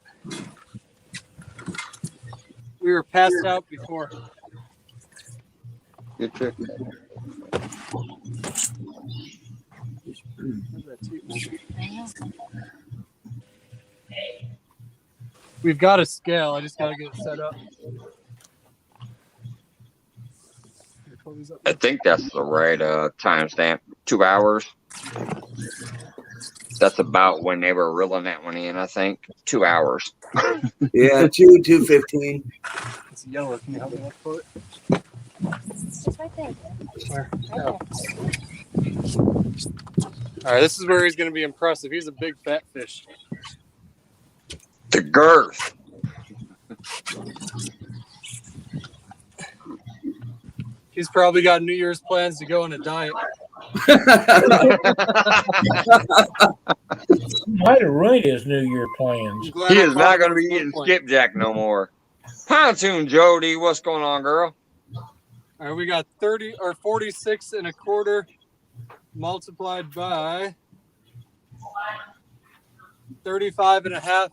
We were passed out before.
Good trick.
Where's that tape? We've got a scale. I just got to get it set up. pull these up.
I think that's the right timestamp. 2 hours. That's about when they were reeling that one in, I think. 2 hours.
Yeah, 2:15.
It's yellow. Can you help me look for it?
It's right there.
Where?
Right there.
All right, this is where he's going to be impressive. He's a big fat fish.
The girth.
He's probably got New Year's plans to go on a diet.
Might have ruined his New Year plans.
Glad
He
I
is
caught
not
him
going to
at
be
one
eating
point.
skipjack no more. Pontoon Jody, what's going on, girl?
All right, we got 30 or 46 and a quarter multiplied by 35 and a half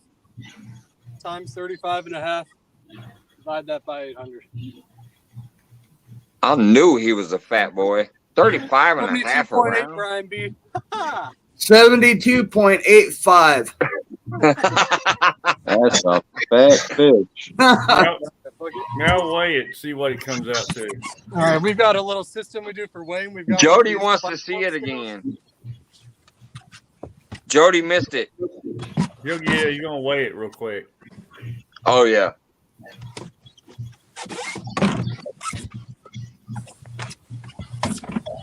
times 35 and a half. Divide that by 800.
I knew he was a fat boy. 35 and a half
72.8,
around.
Brian B.
72.85.
That's a fat fish.
Now, now weigh it. See what it comes out to.
All right, we've got a little system we do for weighing. We've got
Jody wants to see it again. Jody missed it.
You're gonna weigh it real quick.
Oh, yeah.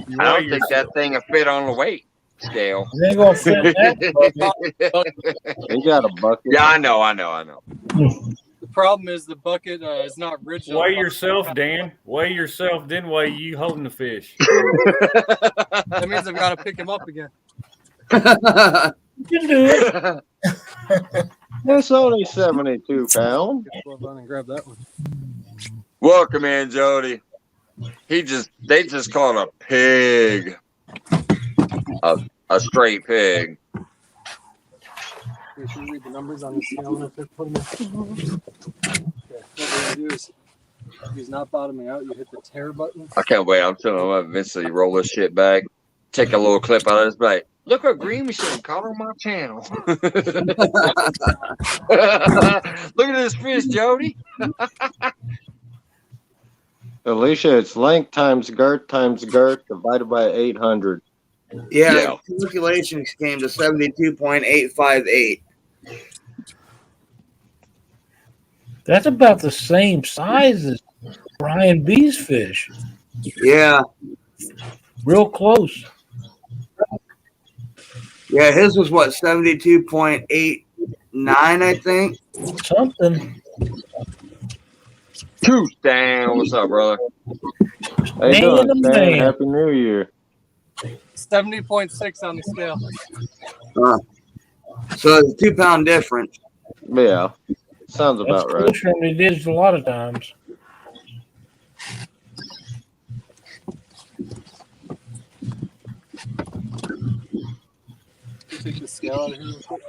You
I don't
weigh
think
yourself.
that thing will fit on the weight scale.
It ain't gonna fit in that.
He got a bucket.
Yeah, I know.
The problem is the bucket is not rigid.
Weigh yourself, Dan. Weigh yourself, then weigh you holding the fish.
That means I've got to pick him up again.
You can do it.
It's only 72 pounds.
Well done and grab that one.
Welcome in, Jody. They just caught a pig. A straight pig.
Make sure you read the numbers on the scale and if they're putting it. Okay, what we're gonna do is if he's not bottoming out, you hit the tear button.
I can't wait. I'm telling you, I'm gonna eventually roll this shit back. Take a little clip out of this bag. Look what Green Machine caught on my channel. Look at this fish, Jody.
Alicia, it's length times girth divided by 800.
Yeah, calculations came to 72.858.
That's about the same size as Brian B's fish.
Yeah.
Real close.
Yeah, his was what, 72.89, I think.
Something.
Two Stan, what's up, brother?
How you doing,
Man,
Stan?
man.
Happy New Year.
70.6 on the scale.
So it's a 2 pound difference.
Yeah, sounds
That's
about right.
closer than it is a lot of times.
Take the scale out of here real quick.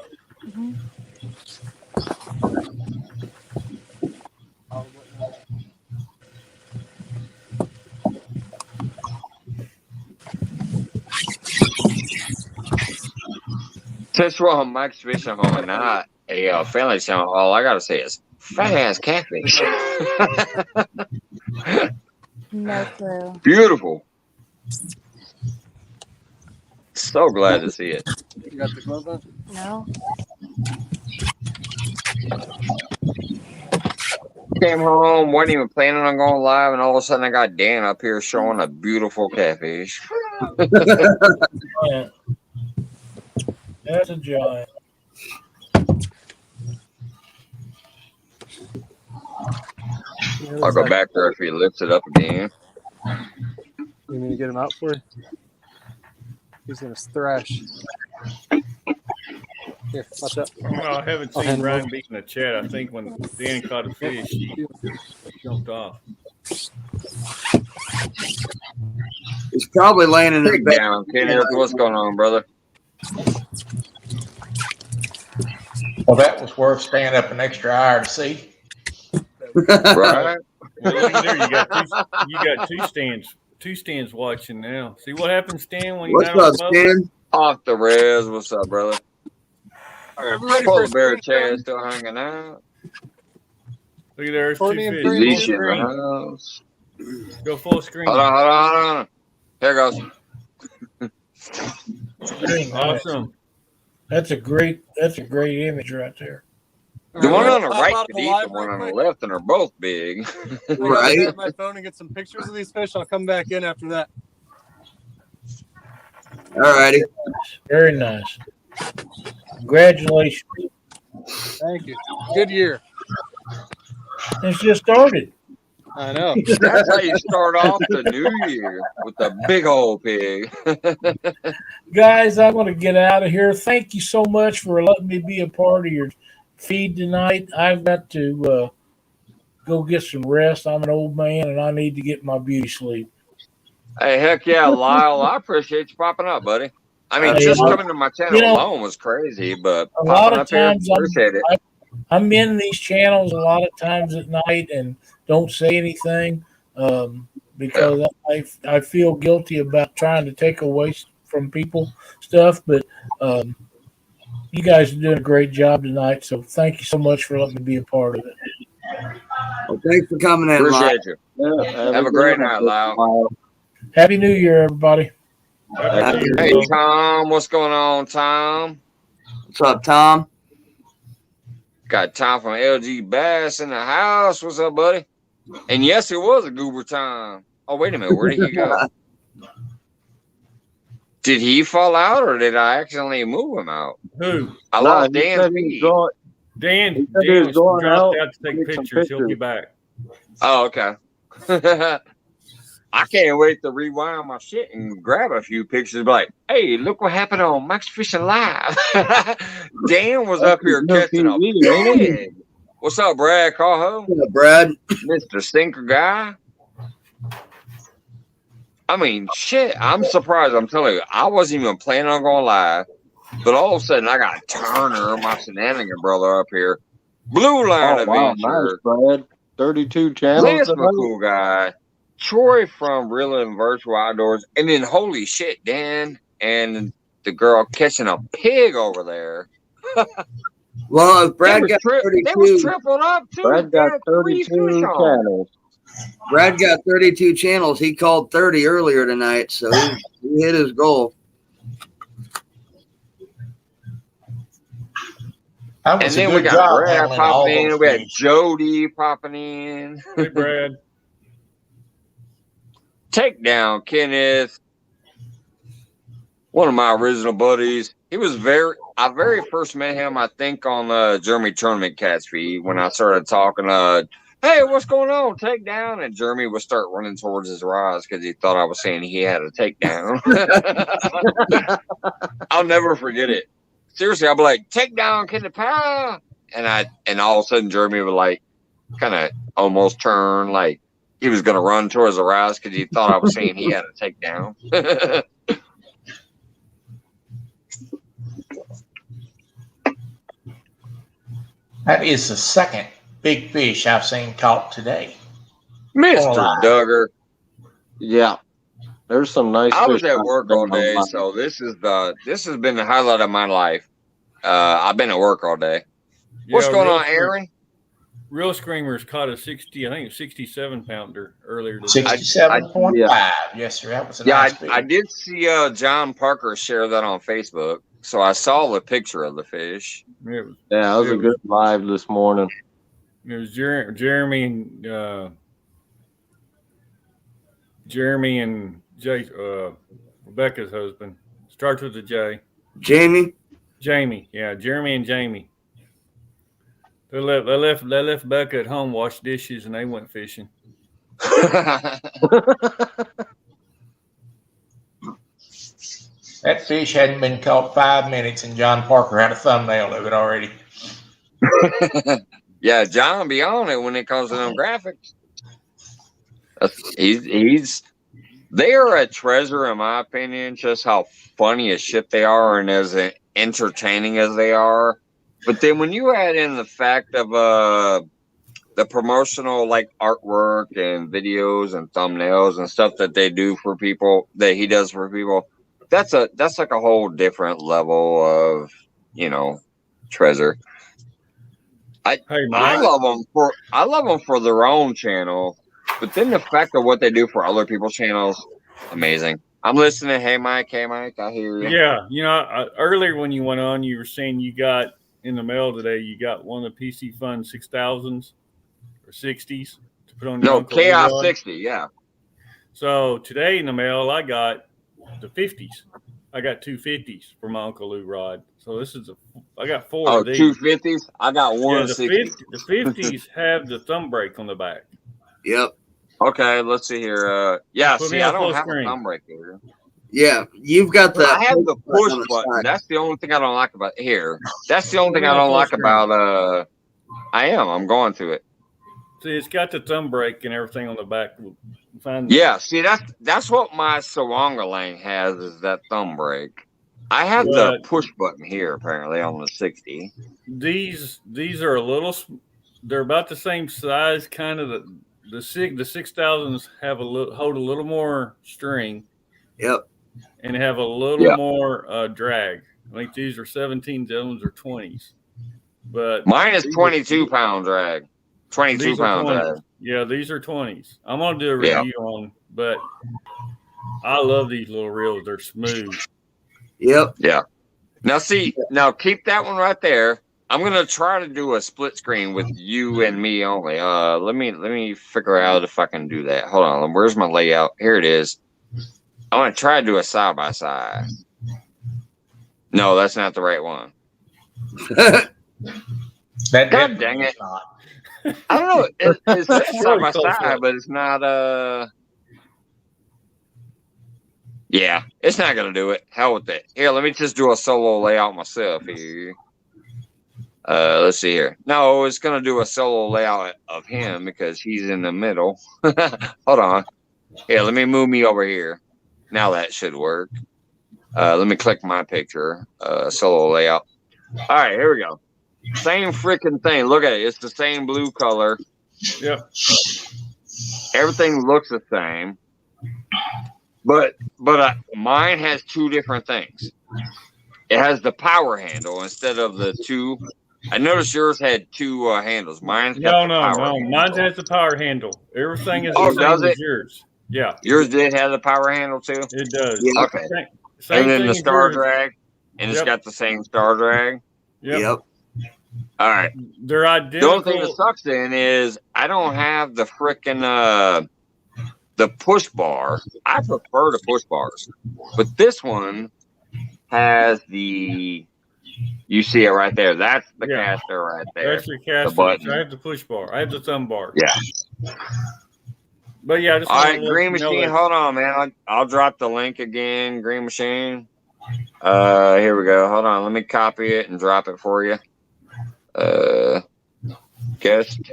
Since we're on Mike's Fishing Home and not a family channel, all I gotta say is fat ass catfish.
No clue.
Beautiful. So glad to see it.
You got the glove on?
No.
Came home, wasn't even planning on going live, and all of a sudden I got Dan up here showing a beautiful catfish.
Yeah. That's a giant.
I'll go back there if he lifts it up again.
You need me to get him out for you? He's gonna thrash. Here, watch out.
Well, I haven't
I'll
seen
hand him
Brian
over.
beat in the chat. I think when Dan caught a fish, he jumped off.
He's probably laying in his
Take
bed.
down, Kenneth. What's going on, brother?
Well, that was worth staying up an extra hour to see.
Right?
Well, look at there. You got two stands watching now. See what happens, Stan, when you're
What's
not on
up,
the boat?
Stan?
Off the res. What's up, brother?
All right, we're ready for
Polar
a
Bear
screen
Chad
shot.
still hanging out.
Look at there, there's
Courtney
two
and
fish.
Brandon.
Leash in the house.
Go full screen.
Hold on. Here goes.
Very nice.
Awesome.
That's a great image right there.
The one on the
Pop
right
out
could
the
eat
live
the one
real
on the
quick.
left, and they're both big.
I gotta
Right.
grab my phone and get some pictures of these fish. I'll come back in after that.
Alrighty.
Very nice. Congratulations.
Thank you. Good year.
It's just started.
I know.
That's how you start off the new year, with a big old pig.
Guys, I'm going to get out of here. Thank you so much for letting me be a part of your feed tonight. I've got to go get some rest. I'm an old man, and I need to get my beauty sleep.
Hey, heck yeah, Lyle. I appreciate you popping up, buddy. I mean,
Hey,
just
I-
coming to my channel
you know,
alone was crazy, but
a lot
popping
of
up here,
times
appreciate it.
I'm in these channels a lot of times at night and don't say anything because I feel guilty about trying to take away from people stuff. But you guys are doing a great job tonight, so thank you so much for letting me be a part of it.
Well, thanks for coming in, Lyle.
Appreciate you.
Yeah,
Have a great night, Lyle.
Happy New Year, everybody.
Happy New
Hey,
Year.
Tom, what's going on, Tom?
What's up, Tom?
Got Tom from LG Bass in the house. What's up, buddy? And yes, it was a goober time. Oh, wait a minute. Where did he go? Did he fall out, or did I accidentally move him out?
Who?
I
Nah,
lost
he
Dan's
said he's
feed.
going-
Dan.
He said he
Dan
was going
dropped
out
out to take
to take some
pictures. He'll be
pictures.
back.
Oh, okay. I can't wait to rewind my shit and grab a few pictures and be like, hey, look what happened on Max Fishing Live. Dan was up here
That's
catching a
TV, ain't it?
pig. What's up, Brad Cajo?
What's up, Brad?
Mr. Stinker Guy. I mean, shit, I'm surprised. I'm telling you, I wasn't even planning on going live. But all of a sudden, I got Turner, my shenanigan brother, up here. Blue Line
Oh, wow,
Adventure.
nice, Brad. 32 channels.
Lance
tonight?
McCool Guy. Troy from Real and Virtual Outdoors. And then, holy shit, Dan and the girl catching a pig over there.
Well, if Brad
they
got
they was
32,
tripled up, too.
Brad
They
got
had 3
32
fish on.
channels.
Brad got 32 channels. He called 30 earlier tonight, so he hit his goal.
That
And
was a
then we
good
got
job
Brad
handling all
popping in.
those
We had
fish.
Jody popping in.
Hey, Brad.
Takedown Kenneth, one of my original buddies. He was I very first met him, I think, on Jeremy Tournament Cats feed when I started talking. Hey, what's going on? Takedown, and Jeremy would start running towards his rise because he thought I was saying he had a takedown. I'll never forget it. Seriously, I'd be like, "Takedown, Kenneth Powell," and all of a sudden Jeremy would like kind of almost turn like he was going to run towards the rise because he thought I was saying he had a takedown.
That is the second big fish I've seen caught today.
Mr. Duggar.
Yeah. There's some nice
I was
fish
at
out
work
there
all day,
online.
so this has been the highlight of my life. I've been at work all day. What's
Yeah,
going
Real
on, Aaron?
Real Screamers caught a 60, I think it was 67 pounder earlier today.
67.5.
Yeah.
Yes, sir. That was a
Yeah,
nice fish.
I did see John Parker share that on Facebook, so I saw the picture of the fish.
It was,
Yeah, that was a good live this morning.
it was Jeremy and Jay, Rebecca's husband. Starts with a J.
Jamie?
Jamie, yeah, Jeremy and Jamie. They left Becca at home, washed dishes, and they went fishing.
That fish hadn't been caught 5 minutes, and John Parker had a thumbnail of it already.
Yeah, John be on it when it comes to them graphics. They are a treasure in my opinion, just how funny as shit they are and as entertaining as they are. But then when you add in the fact of the promotional like artwork and videos and thumbnails and stuff that they do for people, that he does for people, that's like a whole different level of, treasure.
Hey,
I
Mike.
love them for their own channel. But then the fact of what they do for other people's channels, amazing. I'm listening. Hey, Mike, I hear you.
Yeah, earlier when you went on, you were saying you got in the mail today. You got one of the PC Fun 6000s or 60s to put on your
No,
Uncle
Chaos
Leroy.
60, yeah.
So today in the mail, I got the 50s. I got 250s for my Uncle Lou Rod. So I got 4 of these.
250s? I got one
Yeah,
of
the
60.
50s have the thumb brake on the back.
Yep.
Okay, let's see here. Yeah,
Put
see,
me
I
on full
don't have
screen.
a thumb brake here.
Yeah, you've got the.
I have the push
on the
button.
side.
That's the only thing I don't like about here. That's the only
Put
thing
me
I
on
don't
full
like
screen.
about I'm going to it.
See, it's got the thumb brake and everything on the back.
Yeah, see, that's what my Sawanga Lang has, is that thumb brake. I have the push button here apparently on the 60.
These are a little. They're about the same size, kind of. The 6000s have hold a little more string.
Yep.
And have a little more drag. I think these are 17 zones or 20s. But
mine is 22 pound drag. 22 pound drag.
Yeah, these are 20s. I'm gonna do a review on, but I love these little reels. They're smooth.
Yep.
Yeah. Now keep that one right there. I'm gonna try to do a split screen with you and me only. Let me figure out if I can do that. Hold on. Where's my layout? Here it is. I want to try to do a side by side. No, that's not the right one. God dang it! I don't know. It's side by side, but it's not. Yeah, it's not gonna do it. Hell with it. Here, let me just do a solo layout myself here. Let's see here. No, it's gonna do a solo layout of him because he's in the middle. Hold on. Here, let me move me over here. Now that should work. Let me click my picture. Solo layout. All right, here we go. Same freaking thing. Look at it. It's the same blue color.
Yep.
Everything looks the same. But mine has 2 different things. It has the power handle instead of the 2. I noticed yours had 2 handles. Mine's got the power handle.
Mine has the power handle. Everything is
the
same
does it?
as yours. Yeah.
Yours did have the power handle too?
It does.
Yeah.
Okay.
Same
and then
thing
the
as
star
yours.
drag. And it's got the same star drag.
Yep.
All right.
They're identical.
The only thing that sucks then is I don't have the frickin' the push bar. I prefer the push bars. But this one has the, you see it right there. That's the caster right there.
That's your caster.
The button.
I have the push bar. I have the thumb bar.
Yeah.
But yeah, I just
all
wanted
right,
to let
Green
you know
Machine.
that.
Hold on, man. I'll drop the link again. Green Machine. Here we go. Hold on. Let me copy it and drop it for you. Guest.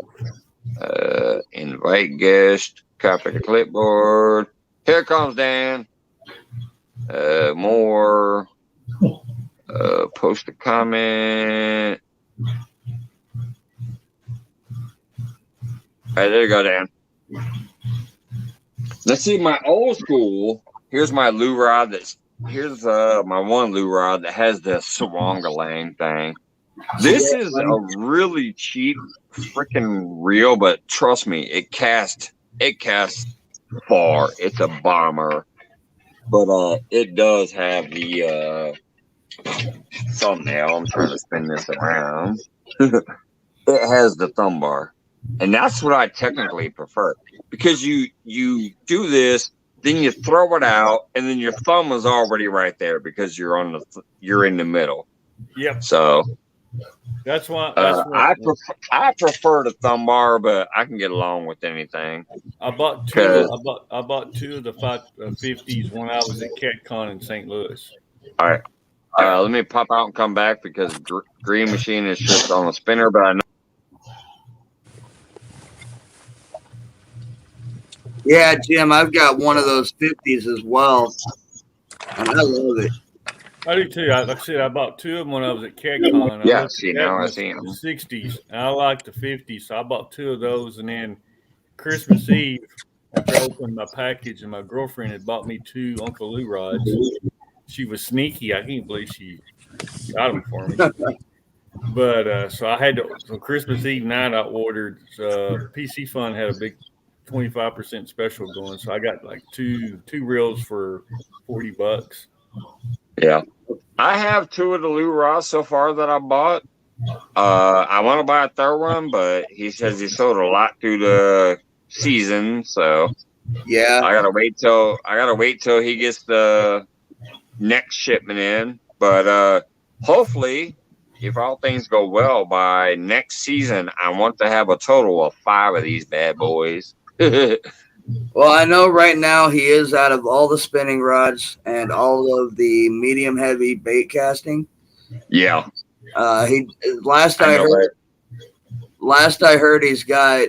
Invite guest. Copy the clipboard. Here comes Dan. More. Post a comment. All right, there you go, Dan. Let's see my old school. Here's my Lou Rod. Here's my one Lou Rod that has the Sawanga Lang thing. This is a really cheap freaking reel, but trust me, it casts far. It's a bomber, but it does have the thumbnail. I'm trying to spin this around. It has the thumb bar. And that's what I technically prefer, because you do this, then you throw it out, and then your thumb is already right there because you're in the middle.
Yep.
So
that's why
I prefer the thumb bar, but I can get along with anything.
I bought two. I bought 2 of the 50s when I was at CatCon in St. Louis.
All right. Let me pop out and come back because Green Machine is just on a spinner, but I know.
Yeah, Jim, I've got one of those 50s as well, and I love it.
I do too. Like I said, I bought 2 of them when I was at CatCon.
Yeah, see, now I see them.
60s, and I like the 50s, so I bought 2 of those. And then Christmas Eve, after I opened my package, and my girlfriend had bought me 2 Uncle Lou rods. She was sneaky. I can't believe she got them for me. But so I had to. So Christmas Eve night, I ordered. PC Fun had a big 25% special going. So I got like two reels for $40.
Yeah. I have 2 of the Lou Ross so far that I bought. I want to buy a third one, but he says he sold a lot through the season, so
Yeah.
I gotta wait till he gets the next shipment in. But hopefully, if all things go well, by next season, I want to have a total of 5 of these bad boys.
Well, I know right now he is out of all the spinning rods and all of the medium heavy bait casting.
Yeah.
He last I heard he's got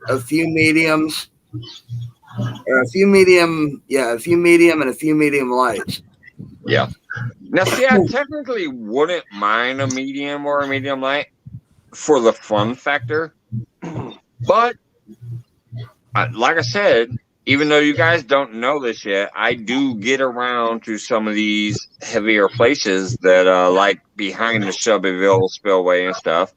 a few mediums, or a few medium and a few medium lights.
Yeah. Now, see, I technically wouldn't mind a medium or a medium light for the fun factor, but like I said, even though you guys don't know this yet, I do get around to some of these heavier places that like behind the Shelbyville Spillway and stuff,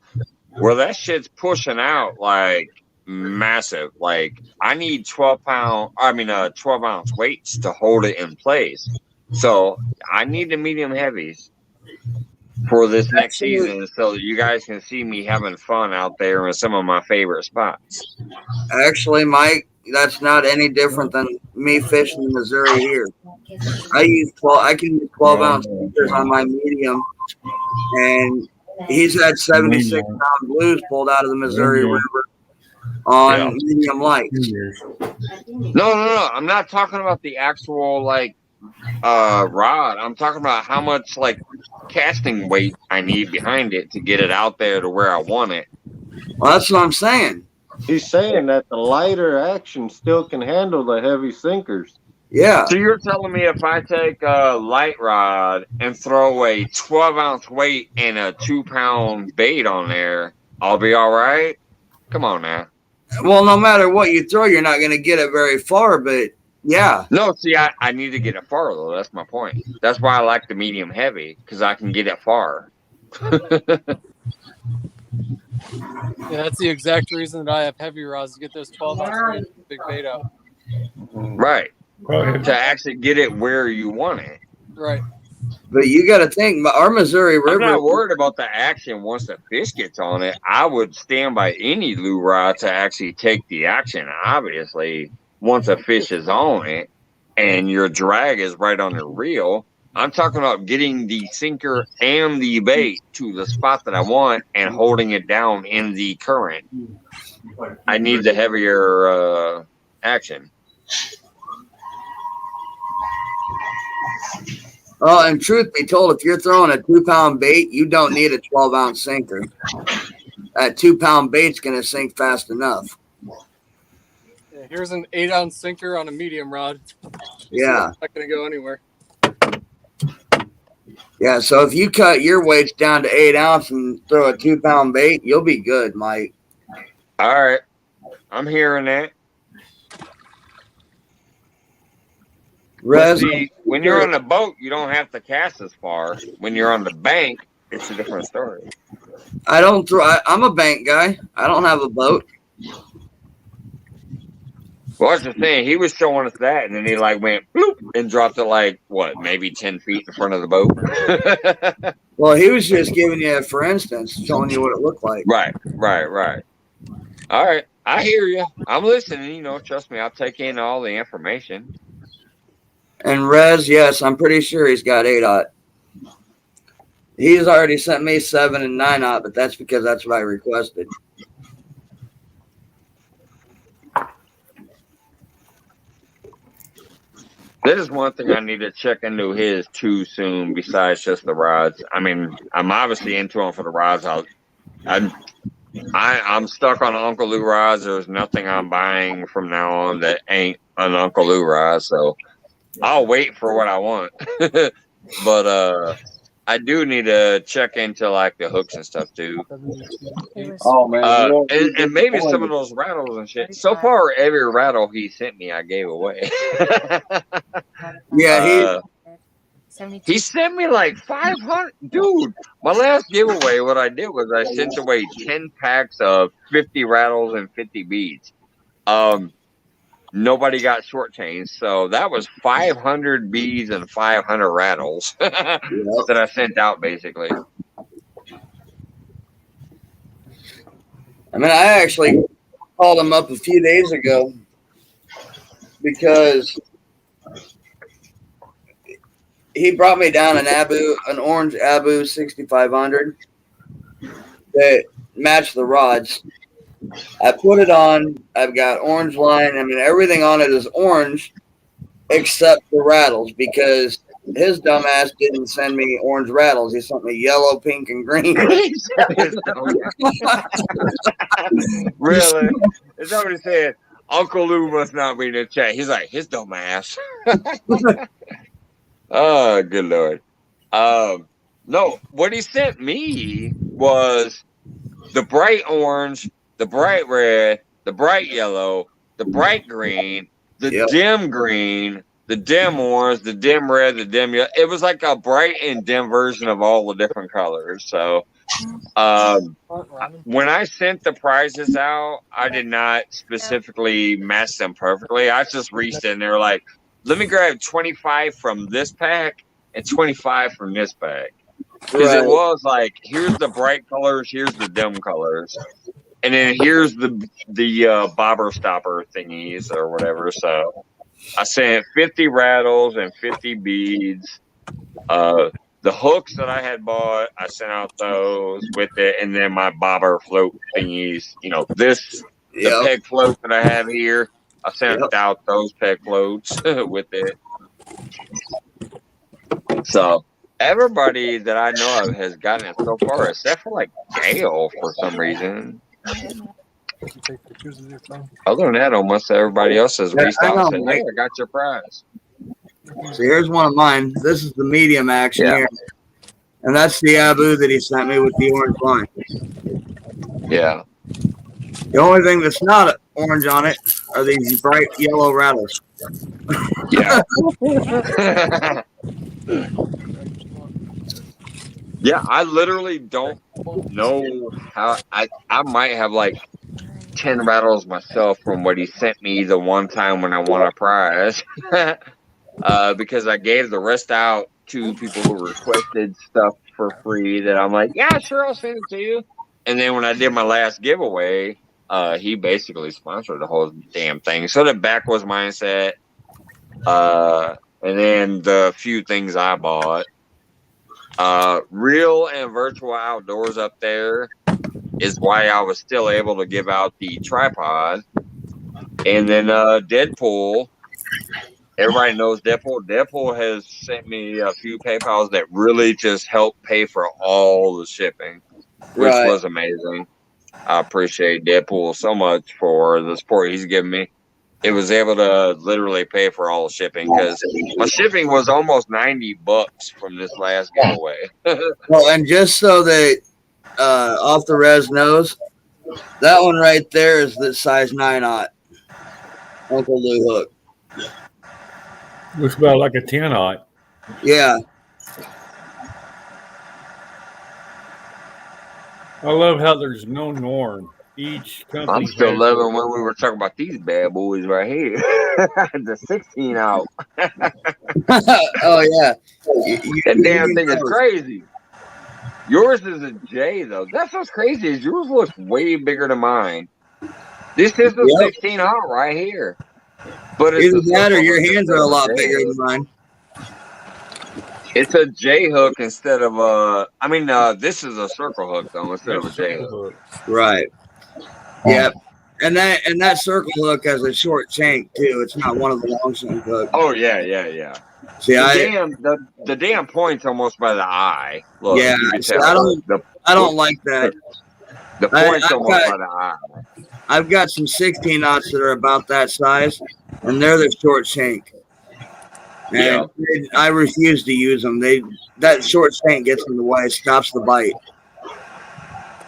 where that shit's pushing out like massive. Like I need 12 ounce weights to hold it in place. So I need the medium heavies for this next season, so that you guys can see me having fun out there in some of my favorite spots.
Actually, Mike, that's not any different than me fishing in Missouri here. I can use 12 ounce speakers on my medium, and he's had 76 pound blues pulled out of the Missouri River on medium lights.
No. I'm not talking about the actual rod. I'm talking about how much casting weight I need behind it to get it out there to where I want it.
Well, that's what I'm saying.
He's saying that the lighter action still can handle the heavy sinkers.
Yeah.
So you're telling me if I take a light rod and throw a 12 ounce weight and a 2 pound bait on there, I'll be all right? Come on now.
Well, no matter what you throw, you're not going to get it very far, but yeah.
No, see, I need to get it far, though. That's my point. That's why I like the medium heavy, because I can get it far.
Yeah, that's the exact reason that I have heavy rods, to get those 12 ounce big bait out.
Right. To actually get it where you want it.
Right.
But you got to think, our Missouri River.
I'm not worried about the action once the fish gets on it. I would stand by any Lou rod to actually take the action. Obviously, once a fish is on it and your drag is right on the reel, I'm talking about getting the sinker and the bait to the spot that I want and holding it down in the current. I need the heavier action.
Well, and truth be told, if you're throwing a 2 pound bait, you don't need a 12 ounce sinker. That 2 pound bait's going to sink fast enough.
Yeah, here's an 8 ounce sinker on a medium rod.
Yeah.
It's not going to go anywhere.
Yeah, so if you cut your weights down to 8 ounce and throw a 2 pound bait, you'll be good, Mike.
All right. I'm hearing that. See, when you're on a boat, you don't have to cast as far. When you're on the bank, it's a different story.
I'm a bank guy. I don't have a boat.
Well, that's the thing. He was showing us that, and then he went bloop and dropped it maybe 10 feet in front of the boat.
Well, he was just giving you, for instance, showing you what it looked like.
Right. All right. I hear you. I'm listening. Trust me, I'll take in all the information.
And Rez, yes, I'm pretty sure he's got 8-aught. He's already sent me 7 and 9-aught, but that's because that's what I requested.
This is one thing I need to check into his too soon, besides just the rods. I mean, I'm obviously into him for the rods. I'm stuck on Uncle Lou rods. There's nothing I'm buying from now on that ain't an Uncle Lou rod. So I'll wait for what I want. But I do need to check into the hooks and stuff too.
Oh man,
and maybe some of those rattles and shit. So far, every rattle he sent me, I gave away.
Yeah,
he sent me 500. Dude, my last giveaway, what I did was I sent away 10 packs of 50 rattles and 50 beads. nobody got shortchanged. So that was 500 bees and 500 rattles that I sent out, basically.
I mean, I actually called him up a few days ago because he brought me down an orange Abu 6500 that matched the rods. I put it on. I've got orange line. I mean, everything on it is orange except the rattles because his dumbass didn't send me orange rattles. He sent me yellow, pink, and green.
Really? Is that what he said? Uncle Lou must not be in the chat. He's like, his dumb ass. Oh, good Lord. No, what he sent me was the bright orange, the bright red, the bright yellow, the bright green, the dim green, the dim orange, the dim red, the dim yellow. It was like a bright and dim version of all the different colors. So when I sent the prizes out, I did not specifically match them perfectly. I just reached in there like, let me grab 25 from this pack and 25 from this pack. Because it was like, here's the bright colors, here's the dim colors. And then here's the bobber stopper thingies or whatever. So I sent 50 rattles and 50 beads. The hooks that I had bought, I sent out those with it. And then my bobber float thingies, you know, the peg float that I have here, I sent out those peg floats with it. So everybody that I know of has gotten it so far, except for like Gail for some reason. Other than that, almost everybody else has reached out and said, hey, I got your prize.
So here's one of mine. This is the medium action here. And that's the Abu that he sent me with the orange line.
Yeah.
The only thing that's not orange on it are these bright yellow rattles.
Yeah. Yeah, I literally don't know how. I might have like 10 rattles myself from what he sent me the one time when I won a prize. Because I gave the rest out to people who requested stuff for free that I'm like, yeah, sure, I'll send it to you. And then when I did my last giveaway, he basically sponsored the whole damn thing. So the back was mine set. And then the few things I bought. Real and virtual outdoors up there is why I was still able to give out the tripod. And then Deadpool. Everybody knows Deadpool. Deadpool has sent me a few PayPals that really just helped pay for all the shipping, which was amazing. I appreciate Deadpool so much for the support he's given me. It was able to literally pay for all the shipping because my shipping was almost $90 from this last giveaway.
Well, and just so that Off the Res knows, that one right there is the size 9/0 Uncle Lou hook.
Looks about like a 10/0.
Yeah.
I love how there's no norm. Each company.
I'm still loving when we were talking about these bad boys right here. The 16 out.
Oh, yeah.
That damn thing is crazy. Yours is a J, though. That's what's crazy is yours looks way bigger than mine. This is the 16 out right here. But it's
either that or your hands are a lot bigger than mine.
It's a J hook instead of this is a circle hook though instead of a J hook.
Right. Yep. And that circle hook has a short shank too. It's not one of the long shank hooks.
Oh yeah.
See,
the damn point's almost by the eye. Look,
yeah. See, I don't like that.
The point's almost by the eye.
I've got some 16-0s that are about that size, and they're the short shank. And I refuse to use them. That short shank gets in the way, stops the bite.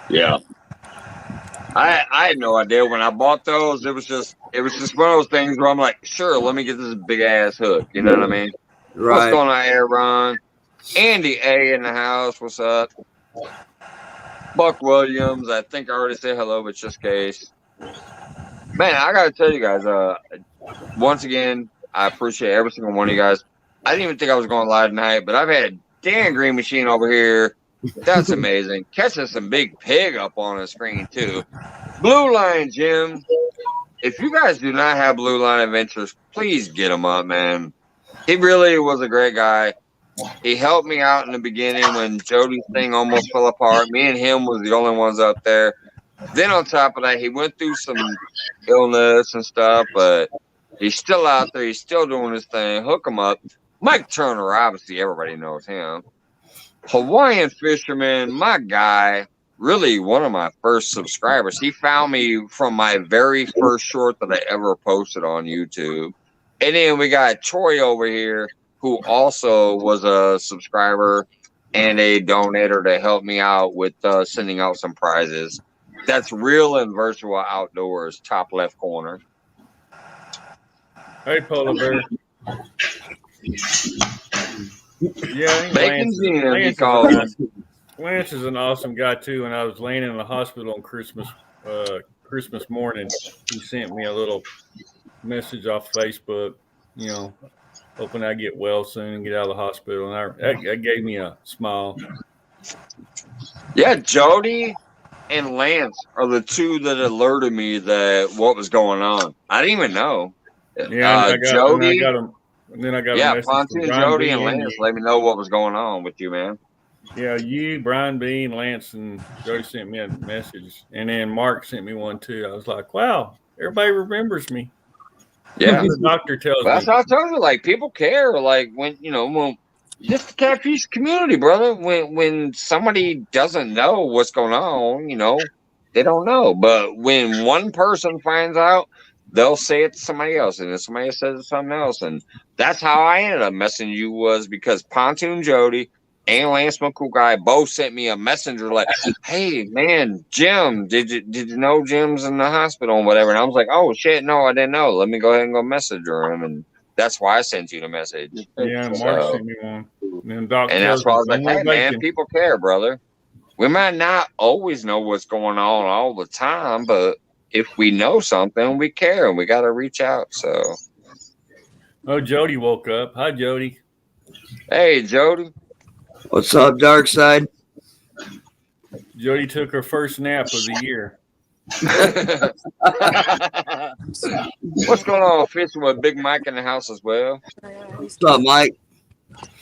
Yeah. I had no idea when I bought those. It was just one of those things where I'm like, sure, let me get this big ass hook. You know what I mean?
Right.
What's going on, Aaron? Andy A in the house. What's up? Buck Williams. I think I already said hello, but just in case. Man, I gotta tell you guys, once again, I appreciate every single one of you guys. I didn't even think I was going live tonight, but I've had Dan Green Machine over here. That's amazing. Catching some big pig up on the screen too. Blue Line Jim. If you guys do not have Blue Line Adventures, please get him up, man. He really was a great guy. He helped me out in the beginning when Jody's thing almost fell apart. Me and him was the only ones up there. Then on top of that, he went through some illness and stuff, but he's still out there. He's still doing his thing. Hook him up. Mike Turner, obviously everybody knows him. Hawaiian Fisherman, my guy, really one of my first subscribers. He found me from my very first short that I ever posted on YouTube. And then we got Troy over here, who also was a subscriber and a donator to help me out with sending out some prizes. That's Real and Virtual Outdoors, top left corner.
Hey, Polar Bear. Yeah,
Bacon Jim, he
Lance,
called him.
Lance is an awesome guy too. And I was laying in the hospital on Christmas morning. He sent me a little message off Facebook, you know, hoping I get well soon and get out of the hospital. And that gave me a smile.
Yeah, Jody and Lance are the two that alerted me that what was going on. I didn't even know.
Yeah,
Jody.
And then I got
Yeah,
a message
Pontoon,
from
Jody,
Brian
and
B.
Lance let me know what was going on with you, man.
Yeah, you, Brian B, and Lance and Jody sent me a message. And then Mark sent me one too. I was like, wow, everybody remembers me.
Yeah.
The doctor tells
That's
me.
how I told you. Like, people care. Like, when just the catfish community, brother. When somebody doesn't know what's going on, they don't know. But when one person finds out, they'll say it to somebody else, and then somebody says it to something else, and that's how I ended up messaging you, was because Pontoon Jody and Lance McCool both sent me a messenger like, "Hey man, Jim, did you know Jim's in the hospital and whatever?" And I was like, "Oh shit, no, I didn't know. Let me go ahead and go message him," and that's why I sent you the message.
Yeah, Mark sent me one. And
that's why I was like, "Hey man, people care, brother. We might not always know what's going on all the time, but if we know something, we care, and we got to reach out." So,
oh, Jody woke up. Hi, Jody.
Hey, Jody.
What's up, Dark Side?
Jody took her first nap of the year.
What's going on, fishing with Big Mike in the house as well?
What's up, Mike?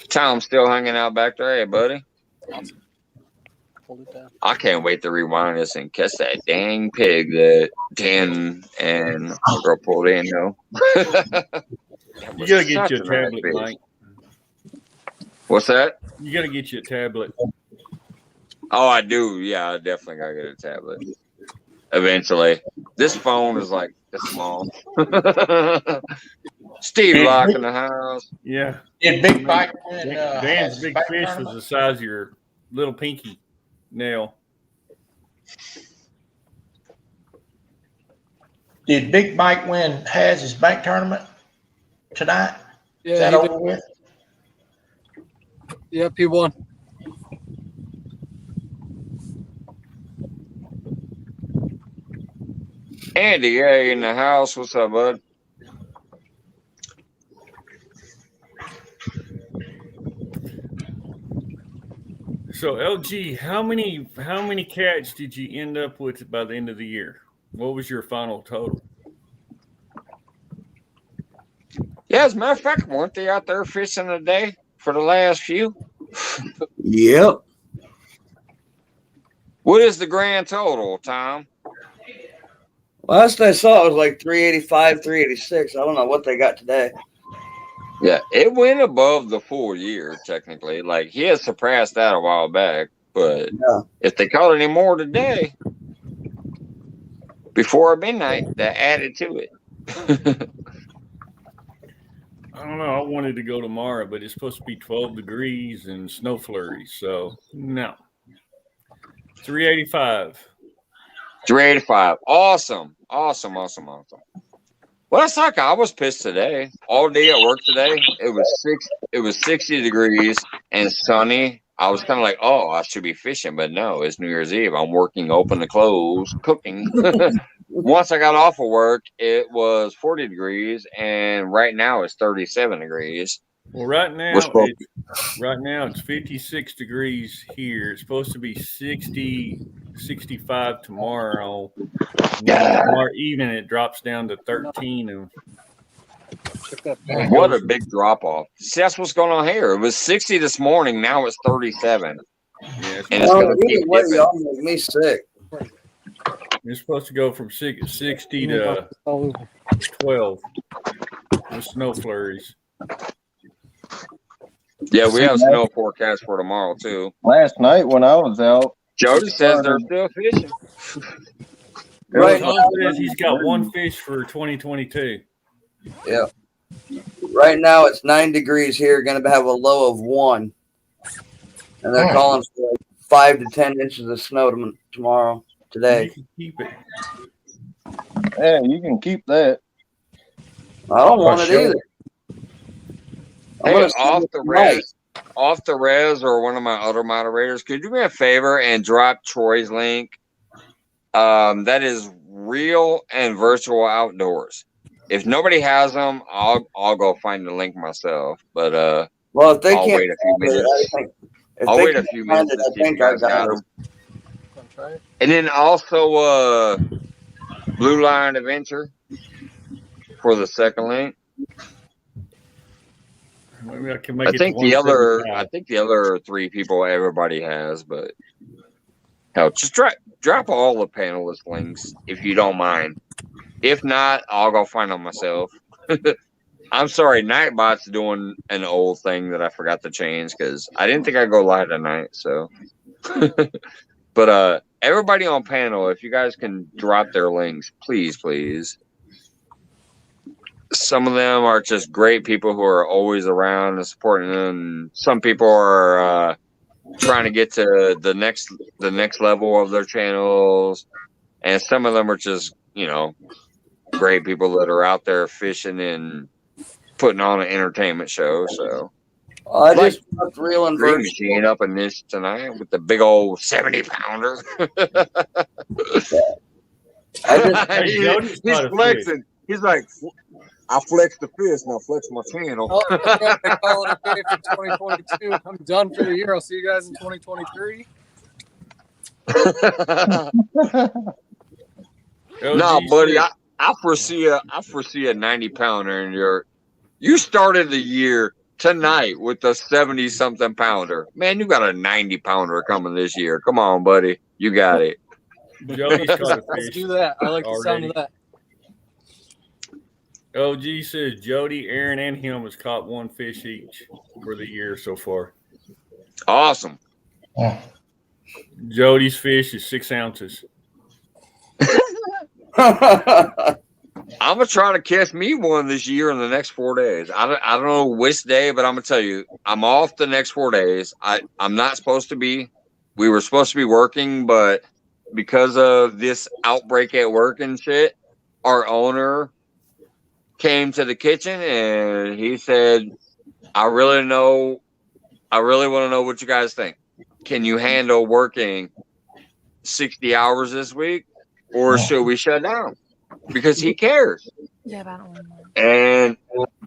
Tom's still hanging out back there. Hey, buddy.
Hold it down.
I can't wait to rewind this and catch that dang pig that Dan and my girl pulled in, though.
You got to get you a tablet, Mike.
What's that?
You got to get you a tablet.
Oh, I do. Yeah, I definitely got to get a tablet. Eventually. This phone is like this small. Steve Locke in the house.
Yeah.
Did Big Mike win?
Dan's big fish was the size of your little pinky nail.
Did Big Mike win his bank tournament tonight?
Yeah,
Is that
he
over
did.
with?
Yep, he won.
Andy A in the house. What's up, bud?
So LG, how many cats did you end up with by the end of the year? What was your final total?
Yeah, as a matter of fact, weren't they out there fishing today for the last few?
Yep.
What is the grand total, Tom?
Last I saw, it was like 385, 386. I don't know what they got today.
Yeah, it went above the full year, technically. Like, he had surpassed that a while back. But if they caught any more today, before midnight, that added to it.
I don't know. I wanted to go tomorrow, but it's supposed to be 12 degrees and snow flurries. So, no. 385.
385. Awesome. Awesome. Well, it's like I was pissed today. All day at work today, it was 60 degrees and sunny. I was kind of like, oh, I should be fishing, but no, it's New Year's Eve. I'm working, open to close, cooking. Once I got off of work, it was 40 degrees, and right now it's 37 degrees.
Well, right now it's 56 degrees here. It's supposed to be 60, 65 tomorrow. Tomorrow evening it drops down to 13.
What a big drop off. See, that's what's going on here. It was 60 this morning. Now it's 37.
Yeah,
and it's going to keep
way,
dipping.
y'all make me sick.
It's supposed to go from 60 to 12 with snow flurries.
Yeah, we have snow forecast for tomorrow, too.
Last night when I was out,
Jody says they're still fishing.
Right.
He's got one fish for 2022.
Yeah. Right now it's 9 degrees here, going to have a low of 1. And they're calling for like 5 to 10 inches of snow today.
You can keep it.
yeah, you can keep that.
I don't want it either. I'm
Hey,
gonna send it tonight.
off the res or one of my other moderators, could you do me a favor and drop Troy's link? That is Real and Virtual Outdoors. If nobody has them, I'll go find the link myself. But
Well, if they
I'll
can't,
wait a few minutes.
if
I'll
they
wait a
can't
few
find
minutes
it,
to see if you guys got them.
Try it.
And then also Blue Line Adventure for the second link.
Maybe I can make
I
it
think
to
the other
175.
3 people everybody has, but hell, just drop all the panelist links if you don't mind. If not, I'll go find them myself. I'm sorry, Nightbot's doing an old thing that I forgot to change because I didn't think I'd go live tonight. So, but everybody on panel, if you guys can drop their links, please. Some of them are just great people who are always around and supporting them. Some people are trying to get to the next level of their channels, and some of them are just great people that are out there fishing and putting on an entertainment show. So
I just left Real and
Green
Virtual.
Machine up in this tonight with the big old 70-pounder.
Jody's
He's
not a
flexing. He's like, I flex the fish, now flex my channel.
Oh, okay, I call it a day for 2022. I'm done for the year. I'll see you guys in 2023.
No, buddy, I foresee a 90-pounder in you started the year tonight with a 70-something pounder. Man, you got a 90-pounder coming this year. Come on, buddy. You got it.
Jody's caught a
Let's
fish
do that. I like the sound of
already.
that.
OG says Jody, Aaron, and him has caught one fish each for the year so far.
Awesome.
Jody's fish is 6 ounces.
I'm gonna try to catch me one this year in the next 4 days. I don't know which day, but I'm gonna tell you, I'm off the next 4 days. I'm not supposed to be. We were supposed to be working, but because of this outbreak at work and shit, our owner came to the kitchen and he said, I really want to know what you guys think. Can you handle working 60 hours this week, or should we shut down? Because he cares.
Yeah, but I don't want
And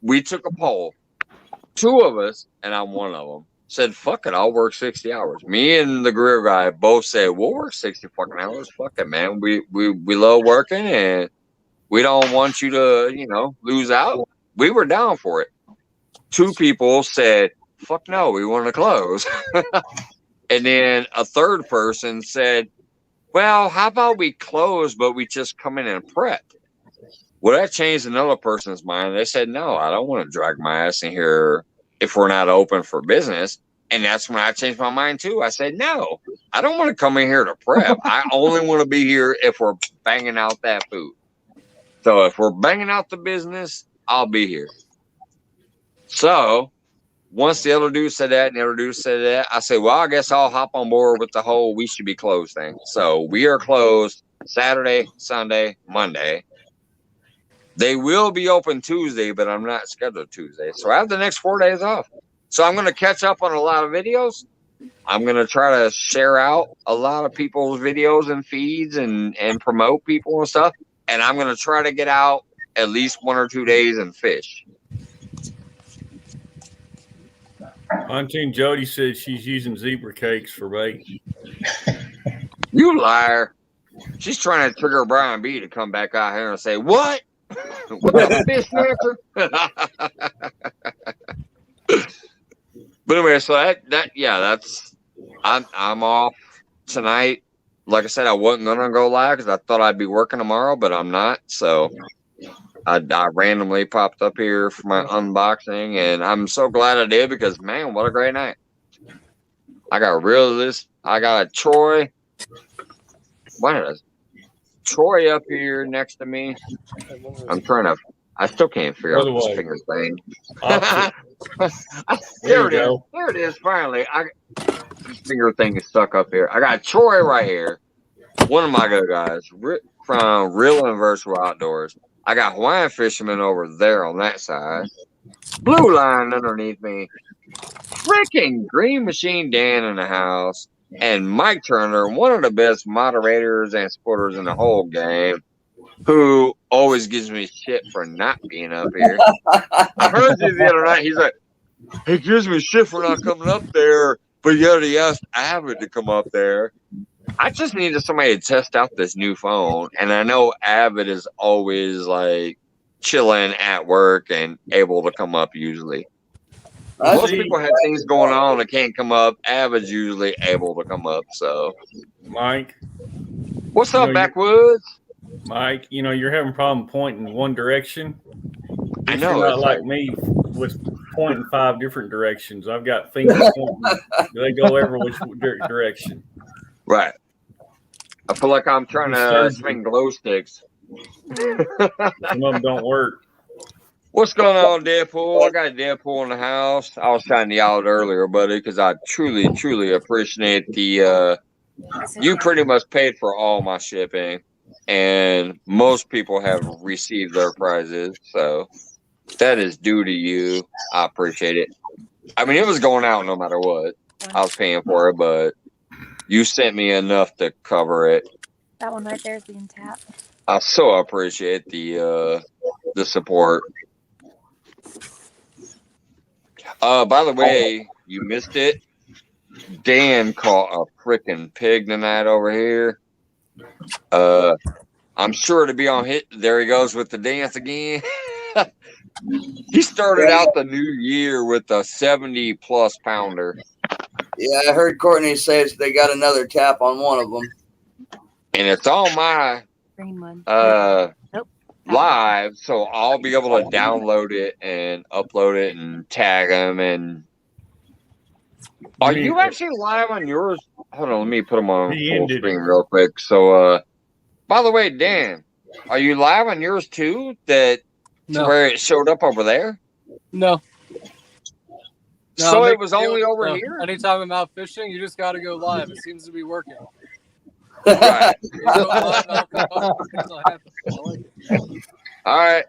we took a poll. 2 of us, and I'm one of them, said, fuck it, I'll work 60 hours. Me and the grill guy both said, we'll work 60 fucking hours. Fuck it, man. We love working, and we don't want you to, lose out. We were down for it. 2 people said, fuck no, we want to close. And then a third person said, well, how about we close, but we just come in and prep? Well, that changed another person's mind. They said, no, I don't want to drag my ass in here if we're not open for business. And that's when I changed my mind too. I said, no, I don't want to come in here to prep. I only want to be here if we're banging out that food. So if we're banging out the business, I'll be here. So once the other dude said that and the other dude said that, I said, well, I guess I'll hop on board with the whole we should be closed thing. So we are closed Saturday, Sunday, Monday. They will be open Tuesday, but I'm not scheduled Tuesday. So I have the next 4 days off. So I'm going to catch up on a lot of videos. I'm gonna try to share out a lot of people's videos and feeds and promote people and stuff. And I'm gonna try to get out at least 1 or 2 days and fish.
Auntie Jody said she's using zebra cakes for bait.
You liar! She's trying to trigger Brian B to come back out here and say, "What? What the fish answer?" But anyway, so that's I'm off tonight. Like I said, I wasn't gonna go live because I thought I'd be working tomorrow, but I'm not. So I randomly popped up here for my unboxing, and I'm so glad I did because man, what a great night! I got I got a Troy. What is Troy up here next to me? I still can't figure out this finger thing. There it is. There it is. Finally, this finger thing is stuck up here. I got Troy right here. One of my good guys from Real and Versatile Outdoors. I got Hawaiian Fisherman over there on that side. Blue Line underneath me. Freaking Green Machine Dan in the house. And Mike Turner, one of the best moderators and supporters in the whole game, who always gives me shit for not being up here. I heard you the other night. He's like, he gives me shit for not coming up there, but yet he asked Avid to come up there. I just needed somebody to test out this new phone. And I know Avid is always like chilling at work and able to come up usually. Most people have things going on that can't come up. Avid's usually able to come up. So,
Mike,
what's up, Backwoods?
Mike, you're having a problem pointing one direction.
I know.
You're not like me with pointing 5 different directions. I've got fingers pointing. They go every which direction.
Right. I feel like I'm trying to swing glow sticks.
Some of them don't work.
What's going on, Deadpool? I got Deadpool in the house. I was trying to yell it earlier, buddy, because I truly, truly appreciate the. You pretty much paid for all my shipping, and most people have received their prizes, so that is due to you. I appreciate it. I mean, it was going out no matter what. I was paying for it, but you sent me enough to cover it.
That one right there is being tapped.
I so appreciate the support. By the way, you missed it. Dan caught a freaking pig tonight over here. I'm sure to be on hit. There he goes with the dance again. He started out the new year with a 70+ pounder.
Yeah, I heard Courtney say they got another tap on one of them.
And it's on my
Green one.
live, so I'll be able to download it and upload it and tag them. And are you actually live on yours? Hold on, let me put them on full screen real quick. So, by the way, Dan, are you live on yours too? Where it showed up over there?
No.
So it was only over here?
Anytime I'm out fishing, you just got to go live. It seems to be working.
Right. All right.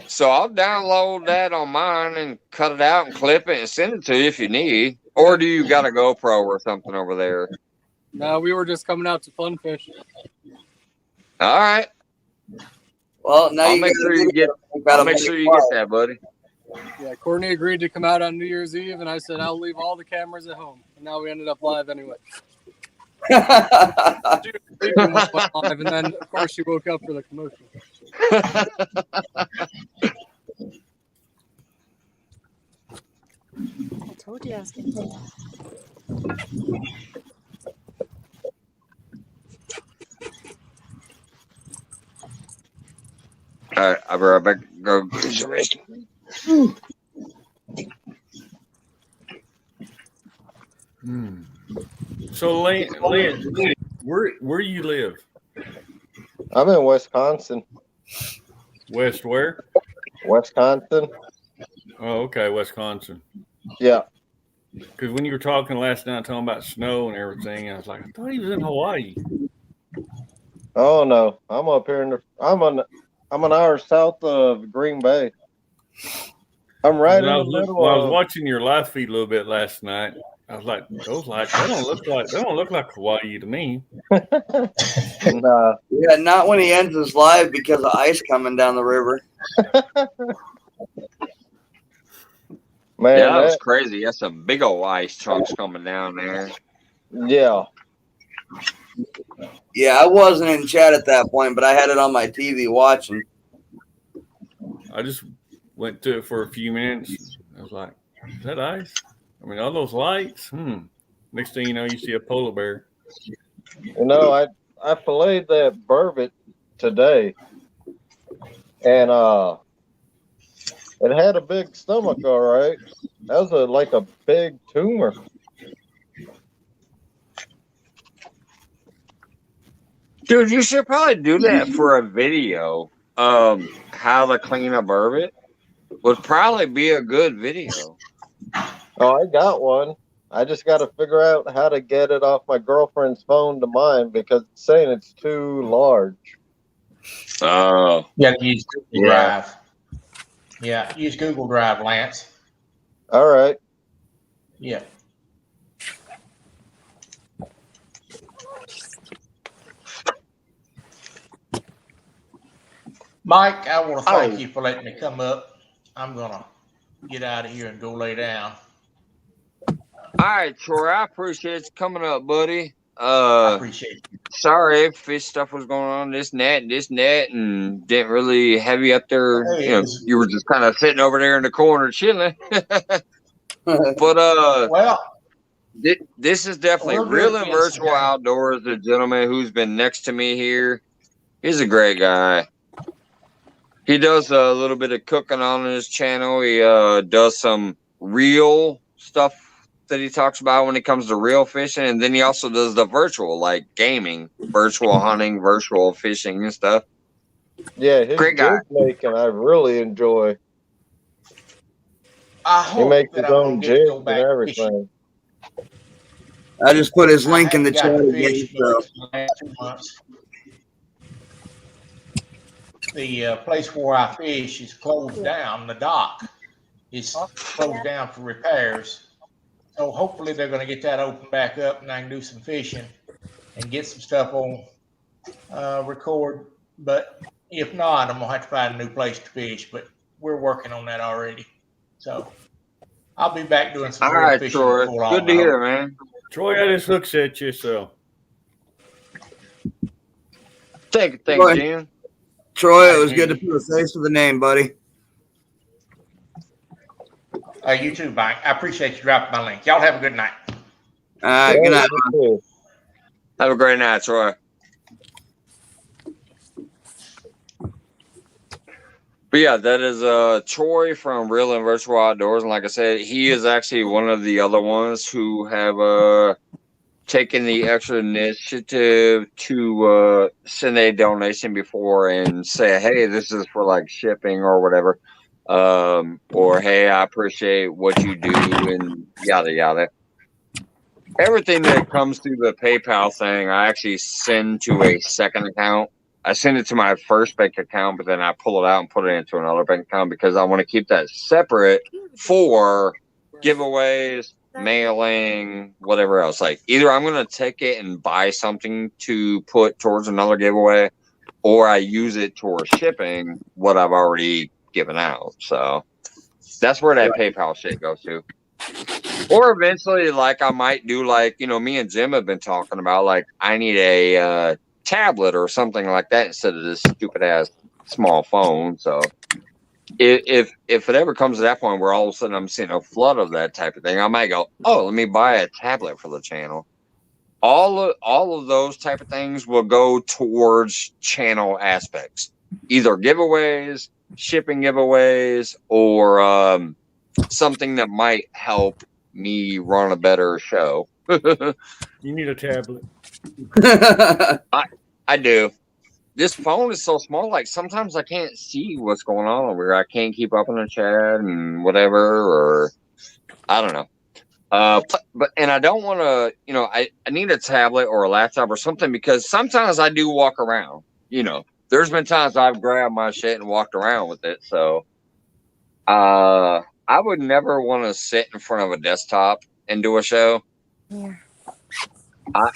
So I'll download that on mine and cut it out and clip it and send it to you if you need. Or do you got a GoPro or something over there?
No, we were just coming out to fun fish.
All right.
Well, now
I'll make sure you get that, buddy.
Yeah, Courtney agreed to come out on New Year's Eve, and I said I'll leave all the cameras at home. And now we ended up live anyway. And then, of course, she woke up for the commotion.
I told you I was going to do that.
All right, I'll be right back. Go get some rest.
So, Lance, where you live?
I'm in Wisconsin.
West where?
Wisconsin.
Oh, okay, Wisconsin.
Yeah.
Because when you were talking last night, talking about snow and everything, I was like, I thought he was in Hawaii.
Oh no, I'm up here I'm an hour south of Green Bay. I'm right in
When I
the
was,
middle
when I was
of.
watching your live feed a little bit last night, I was like, those lights, they don't look like Hawaii to me.
Nah,
Yeah, not when he ends his live because of ice coming down the river.
man,
Yeah, that was
that,
crazy. That's some big old ice chunks coming down there.
yeah.
Yeah, I wasn't in chat at that point, but I had it on my TV watching.
I just went to it for a few minutes. I was like, is that ice? I mean, all those lights. Next thing you know, you see a polar bear.
You know, I filleted that burbot today, and it had a big stomach, all right. That was like a big tumor.
Dude, you should probably do that for a video. How to clean a burbot would probably be a good video.
Oh, I got one. I just got to figure out how to get it off my girlfriend's phone to mine because it's saying it's too large.
Oh,
You have to use Google
Yeah.
Drive. Yeah, use Google Drive, Lance.
All right.
Yeah. Mike, I want to thank you for letting me come up. I'm going to get out of here and go lay down.
all right, Troy. I appreciate you coming up, buddy.
I appreciate you.
Sorry if fish stuff was going on, this and that, and didn't really have you up there.
Hey,
You know, you were just kind of sitting over there in the corner chilling. But
Well,
this is definitely
We're good
Real and
friends,
Virtual
okay?
Outdoors. The gentleman who's been next to me here, he's a great guy. He does a little bit of cooking on his channel. He does some real stuff that he talks about when it comes to real fishing, and then he also does the virtual, like gaming, virtual hunting, virtual fishing and stuff.
Yeah, his
Great guy.
jig making I really enjoy.
I
He
hope
makes
that
his
I'm
own
going to get to
jigs
go
and
back fishing.
everything.
I just put his
I
link in the
haven't got
chat
to
again.
fish
So.
much in the last 2 months. The place where I fish is closed down. The dock is closed down for repairs. So hopefully they're going to get that open back up and I can do some fishing and get some stuff on record. But if not, I'm going to have to find a new place to fish. But we're working on that already. So I'll be back doing some
All
real
right,
fishing
Troy.
before long.
Good to hear, man.
Troy had his hooks at you, so
Thank
Troy.
you, Jim.
Troy, it was good to put a face to the name, buddy.
You too, Mike. I appreciate you dropping my link. Y'all have a good night.
All right, good night.
You too.
Have a great night, Troy. But yeah, that is Troy from Real and Virtual Outdoors, and like I said, he is actually one of the other ones who have taken the extra initiative to send a donation before and say, hey, this is for like shipping or whatever, or hey, I appreciate what you do, and yada yada. Everything that comes through the PayPal thing, I actually send to a second account. I send it to my first bank account, but then I pull it out and put it into another bank account because I want to keep that separate for giveaways, mailing, whatever else. Like either I'm going to take it and buy something to put towards another giveaway, or I use it towards shipping what I've already given out. So that's where that PayPal shit goes to. Or eventually, like I might do, like, you know, me and Jim have been talking about, like I need a tablet or something like that instead of this stupid ass small phone. So if it ever comes to that point where all of a sudden I'm seeing a flood of that type of thing, I might go, oh, let me buy a tablet for the channel. All of those type of things will go towards channel aspects, either giveaways, shipping giveaways, or something that might help me run a better show.
you need a tablet.
I do. This phone is so small, like sometimes I can't see what's going on over here. I can't keep up in the chat and whatever, or I don't know. But I don't want to, you know, I need a tablet or a laptop or something because sometimes I do walk around. You know, there's been times I've grabbed my shit and walked around with it. So I would never want to sit in front of a desktop and do a show.
Yeah.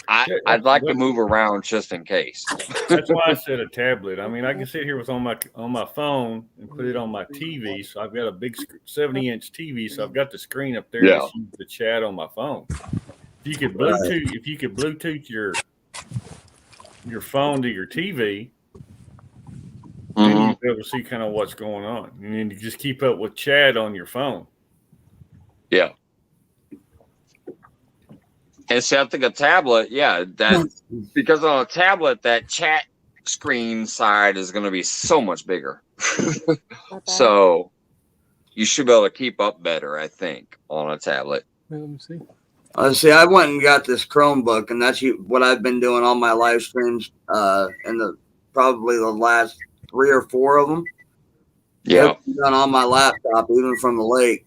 I'd like to move around just in case.
That's why I said a tablet. I mean, I can sit here with on my phone and put it on my TV. So I've got a big 70-inch TV. So I've got the screen up there.
Yeah.
Just use the chat on my phone. If you could Bluetooth your phone to your TV, then you'll be able to see kind of what's going on, and then you just keep up with chat on your phone.
Yeah. And see, I think a tablet, that because on a tablet, that chat screen side is going to be so much bigger. So you should be able to keep up better, I think, on a tablet.
Wait, let me see.
See, I went and got this Chromebook, and that's what I've been doing on my live streams in probably the last 3 or 4 of them.
Yeah.
It's done on my laptop, even from the lake.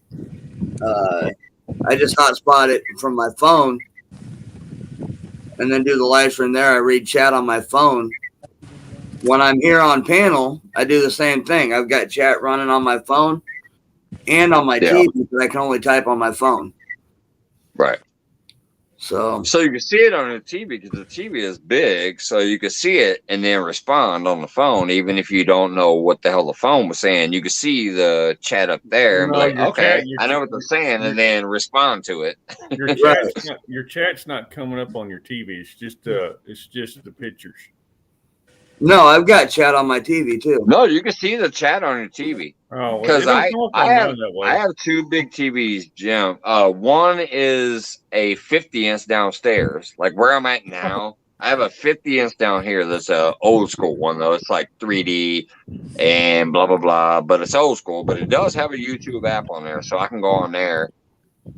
I just hotspot it from my phone and then do the live stream there. I read chat on my phone. When I'm here on panel, I do the same thing. I've got chat running on my phone and on my TV, but I can only type on my phone.
Right.
So
you can see it on the TV because the TV is big, so you can see it and then respond on the phone, even if you don't know what the hell the phone was saying. You can see the chat up there and be like, okay, I know what they're saying, and then respond to it.
Your chat's not coming up on your TV. It's just the pictures.
no, I've got chat on my TV too.
No, you can see the chat on your TV.
Oh,
because I have
I
2 big TVs, Jim. One is a 50-inch downstairs, like where I'm at now. I have a 50-inch down here. That's a old school one though. It's like 3D and blah blah blah, but it's old school. But it does have a YouTube app on there, so I can go on there.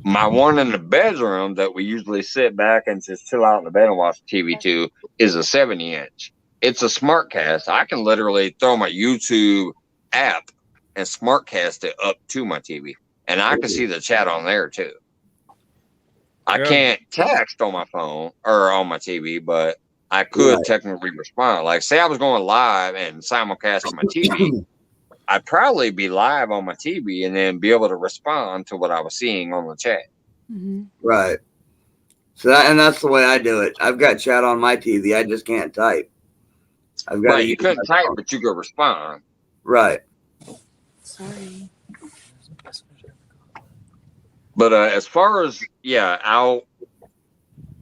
My one in the bedroom that we usually sit back and just chill out in the bed and watch TV to is a 70-inch. It's a SmartCast. I can literally throw my YouTube app and SmartCast it up to my TV, and I can see the chat on there too. I can't text on my phone or on my TV, but I could technically respond. Like, say I was going live and simulcast on my TV, I'd probably be live on my TV and then be able to respond to what I was seeing on the chat.
Mm-hmm.
Right. So that's the way I do it. I've got chat on my TV. I just can't type. I've got.
Right, you couldn't type, but you could respond.
Right.
Sorry.
But as far as out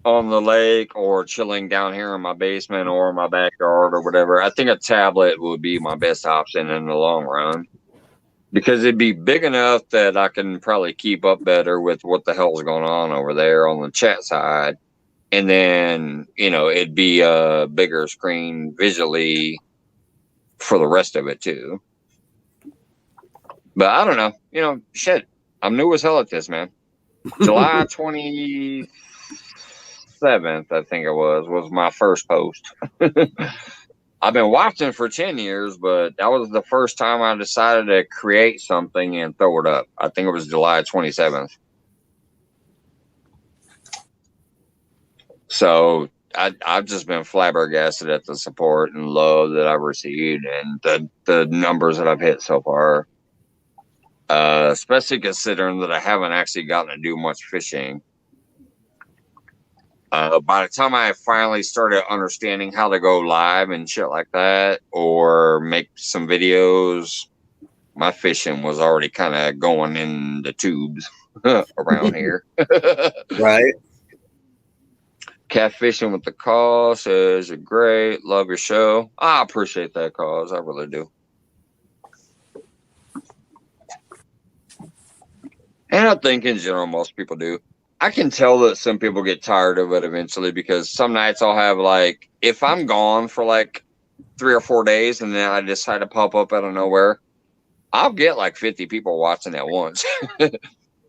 on the lake or chilling down here in my basement or my backyard or whatever, I think a tablet would be my best option in the long run, because it'd be big enough that I can probably keep up better with what the hell's going on over there on the chat side. And then, it'd be a bigger screen visually for the rest of it too. But I don't know, shit. I'm new as hell at this, man. July 27th, I think it was my first post. I've been watching for 10 years, but that was the first time I decided to create something and throw it up. I think it was July 27th. So I've just been flabbergasted at the support and love that I've received and the numbers that I've hit so far. Especially considering that I haven't actually gotten to do much fishing. By the time I finally started understanding how to go live and shit like that, or make some videos, my fishing was already kind of going in the tubes around here.
Right.
Catfishing with the cause says you're great. Love your show. I appreciate that, cause I really do. And I think in general, most people do. I can tell that some people get tired of it eventually, because some nights I'll have if I'm gone for 3 or 4 days and then I decide to pop up out of nowhere, I'll get 50 people watching at once.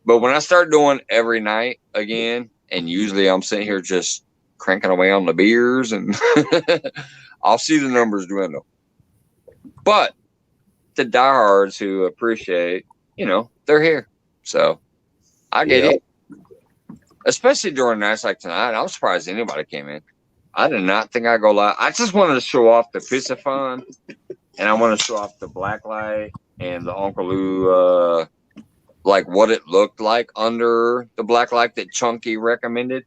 But when I start doing every night again, and usually I'm sitting here just cranking away on the beers, and I'll see the numbers dwindle. But the diehards who appreciate, they're here. So I get it. Especially during nights like tonight. I'm surprised anybody came in. I did not think I'd go live. I just wanted to show off the Piscifun, and I want to show off the Blacklight and the Uncle Lou like what it looked like under the black light that Chunky recommended.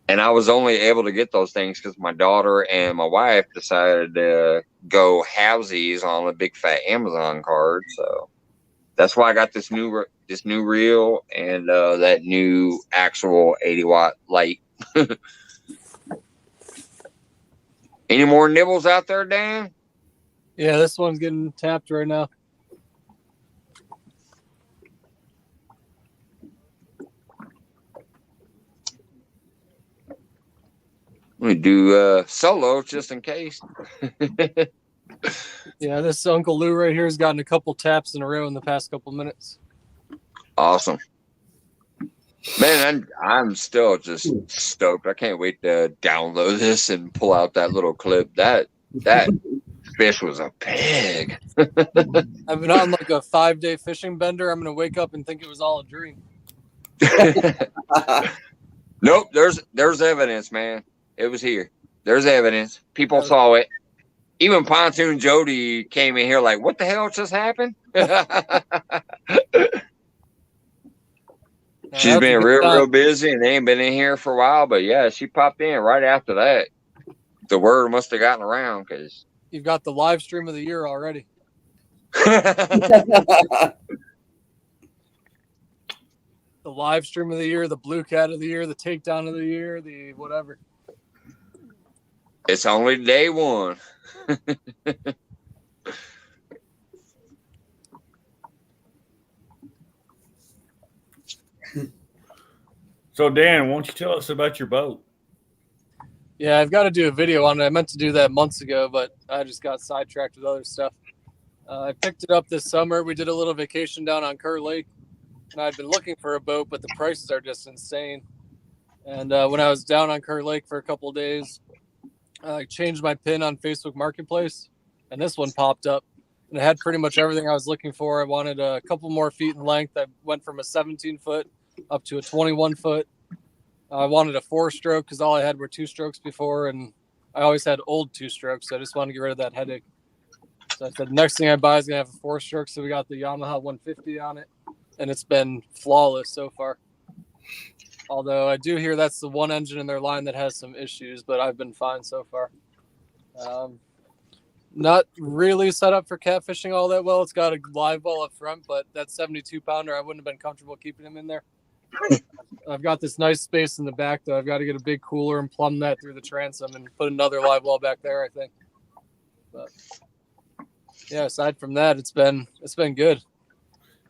And I was only able to get those things because my daughter and my wife decided to go halvesies on a big fat Amazon card. So that's why I got this new reel and that new actual 80-watt light. Any more nibbles out there, Dan?
Yeah, this one's getting tapped right now.
Let me do solo just in case.
Yeah, this Uncle Lou right here has gotten a couple taps in a row in the past couple minutes.
Awesome. Man, I'm still just stoked. I can't wait to download this and pull out that little clip. That fish was a pig.
I've been on like a 5-day fishing bender. I'm going to wake up and think it was all a dream.
Nope, there's evidence, man. It was here. There's evidence. People saw it. Even Pontoon Jody came in here like, what the hell just happened? She's been real busy and they ain't been in here for a while. But yeah, she popped in right after that. The word must have gotten around because
You've got the live stream of the year already.
Yeah.
The live stream of the year, the blue cat of the year, the takedown of the year, the whatever.
it's only day one.
So Dan, won't you tell us about your boat?
Yeah, I've got to do a video on it. I meant to do that months ago, but I just got sidetracked with other stuff. I picked it up this summer. We did a little vacation down on Kerr Lake, and I'd been looking for a boat, but the prices are just insane. And when I was down on Kerr Lake for a couple of days, I changed my pin on Facebook Marketplace, and this one popped up. And it had pretty much everything I was looking for. I wanted a couple more feet in length. I went from a 17-foot up to a 21-foot. I wanted a 4-stroke because all I had were 2 strokes before, and I always had old 2 strokes. So I just wanted to get rid of that headache. So I said, next thing I buy is going to have a 4-stroke. So we got the Yamaha 150 on it, and it's been flawless so far. Although I do hear that's the one engine in their line that has some issues, but I've been fine so far. Not really set up for catfishing all that well. It's got a live ball up front, but that 72-pounder, I wouldn't have been comfortable keeping him in there. I've got this nice space in the back, though. I've got to get a big cooler and plumb that through the transom and put another live well back there, I think. But yeah, aside from that, it's been good.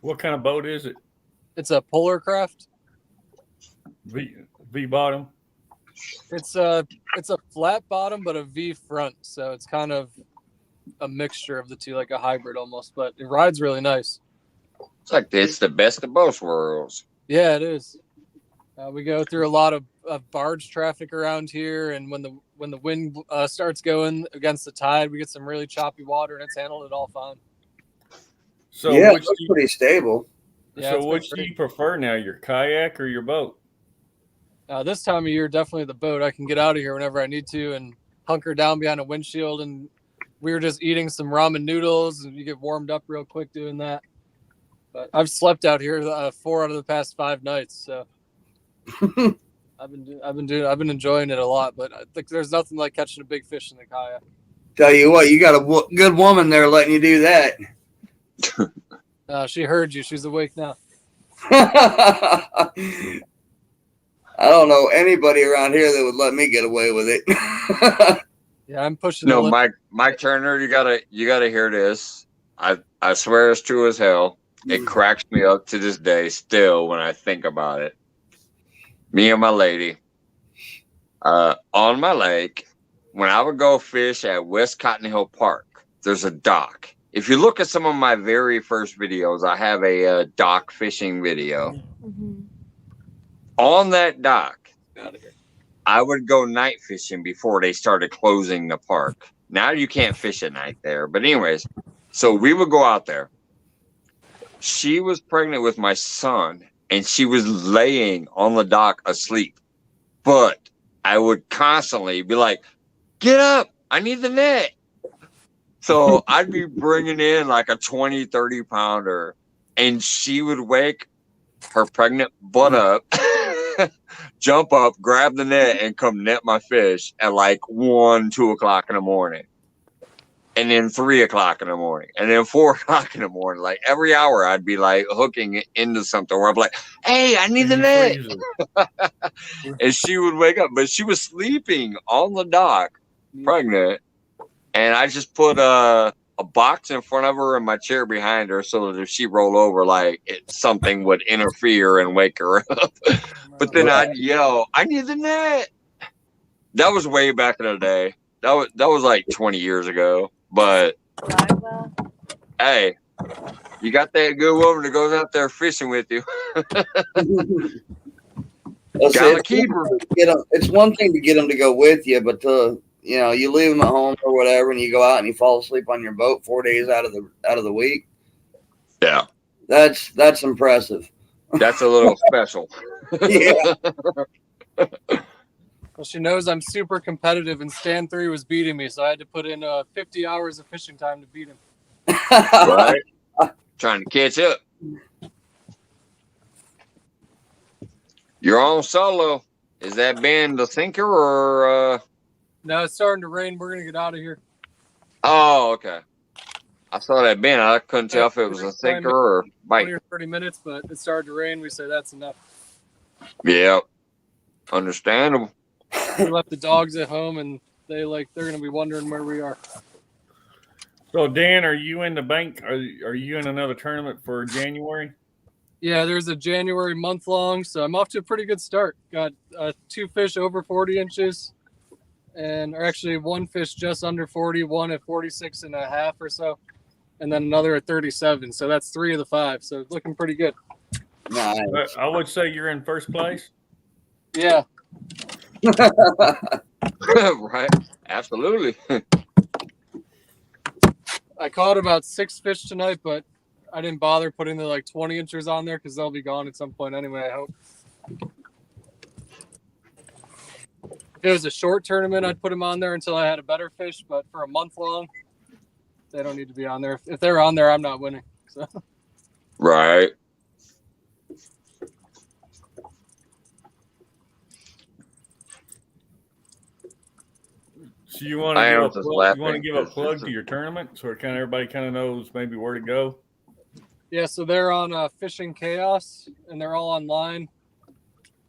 What kind of boat is it?
It's a Polar Craft.
V bottom.
It's a flat bottom but a V front, so it's kind of a mixture of the two, like a hybrid almost. But it rides really nice.
It's the best of both worlds.
Yeah, it is. We go through a lot of barge traffic around here, and when the wind starts going against the tide, we get some really choppy water, and it's handled it all fine.
So
yeah,
which
it's pretty stable.
Yeah,
so which do you prefer now, your kayak or your boat?
This time of year, definitely the boat. I can get out of here whenever I need to and hunker down behind a windshield. And we were just eating some ramen noodles, and you get warmed up real quick doing that. But I've slept out here 4 out of the past 5 nights, so I've been enjoying it a lot. But I think there's nothing like catching a big fish in the kayak.
Tell you what, you got a good woman there letting you do that.
She heard you. She's awake now.
I don't know anybody around here that would let me get away with it.
Yeah, I'm pushing.
No, Mike Turner, you gotta hear this. I swear it's true as hell. It cracks me up to this day still when I think about it. Me and my lady, on my lake, when I would go fish at West Cotton Hill Park, there's a dock. If you look at some of my very first videos, I have a dock fishing video.
Mm-hmm.
On that dock, I would go night fishing before they started closing the park. Now you can't fish at night there. But anyways, so we would go out there. She was pregnant with my son, and she was laying on the dock asleep. But I would constantly be like, get up, I need the net. So I'd be bringing in like a 20, 30 pounder and she would wake her pregnant butt up, jump up, grab the net, and come net my fish at like 1, 2 o'clock in the morning. And then 3 o'clock in the morning, and then 4 o'clock in the morning. Like every hour, I'd be like hooking into something where I'm like, "Hey, I need the net," and she would wake up, but she was sleeping on the dock, pregnant, and I just put a box in front of her and my chair behind her, so that if she rolled over, like something would interfere and wake her up. But then I'd yell, "I need the net." That was way back in the day. That was like 20 years ago. But hey, you got that good woman that goes out there fishing with you. Gotta keep her.
It's one thing to get them to go with you, but you leave them at home or whatever, and you go out and you fall asleep on your boat 4 days out of the week.
Yeah,
that's impressive.
That's a little special.
Yeah.
Well, she knows I'm super competitive, and Stan 3 was beating me, so I had to put in 50 hours of fishing time to beat him.
Right? Trying to catch up. You're on solo. Is that Ben the thinker or?
No, it's starting to rain. We're gonna get out of here.
Oh, okay. I saw that Ben. I couldn't tell if it was a thinker or bite.
20 or 30 minutes, but it started to rain. We say that's enough.
Yeah, understandable.
We left the dogs at home, and they're gonna be wondering where we are.
So Dan, are you in the bank? Are you in another tournament for January?
Yeah, there's a January month long, so I'm off to a pretty good start. Got 2 fish over 40 inches, or actually 1 fish just under 40, one at 46 and a half or so, and then another at 37. So that's 3 of the 5. So it's looking pretty good.
Nice.
I would say you're in first place.
Yeah.
Right. Absolutely.
I caught about 6 fish tonight, but I didn't bother putting the 20 inches on there because they'll be gone at some point anyway, I hope. If it was a short tournament, I'd put them on there until I had a better fish, but for a month long, they don't need to be on there. If they're on there, I'm not winning. So.
Right.
So you want to give a plug to your tournament so everybody kind of knows maybe where to go?
Yeah, so they're on Fishing Chaos, and they're all online.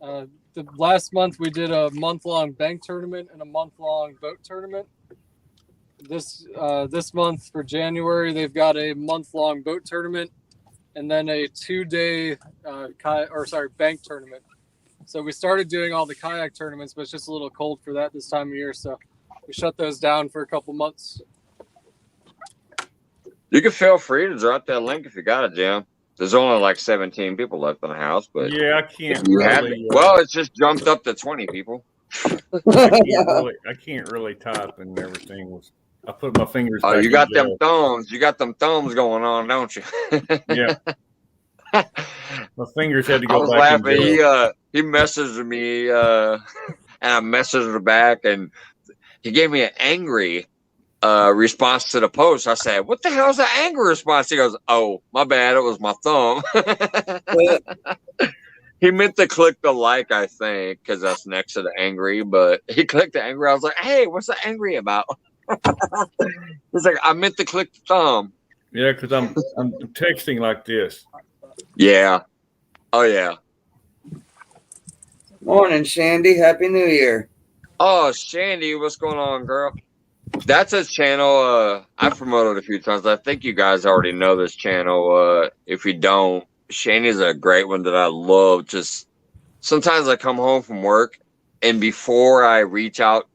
The last month we did a month-long bank tournament and a month-long boat tournament. This month for January, they've got a month-long boat tournament and then a 2-day bank tournament. So we started doing all the kayak tournaments, but it's just a little cold for that this time of year, so we shut those down for a couple months.
You can feel free to drop that link if you got it, Jim. There's only like 17 people left in the house, but
yeah, I can't.
Well, it's just jumped up to 20 people.
I can't really type and everything. I put my fingers.
Oh, you got them thumbs. You got them thumbs going on, don't you?
Yeah. My fingers had to go.
I was
back
laughing. He messaged me, and I messaged her back, and he gave me an angry response to the post. I said, "What the hell is an angry response?" He goes, "Oh, my bad. It was my thumb." He meant to click the like, I think, because that's next to the angry. But he clicked the angry. I was like, "Hey, what's the angry about?" He's like, "I meant to click the thumb."
Yeah, because I'm texting like this.
Yeah. Oh yeah.
Morning, Shandy. Happy New Year.
Oh, Shandy, what's going on, girl? That's a channel I promoted a few times. I think you guys already know this channel. If you don't, Shandy's a great one that I love. Just sometimes I come home from work, and before I reach out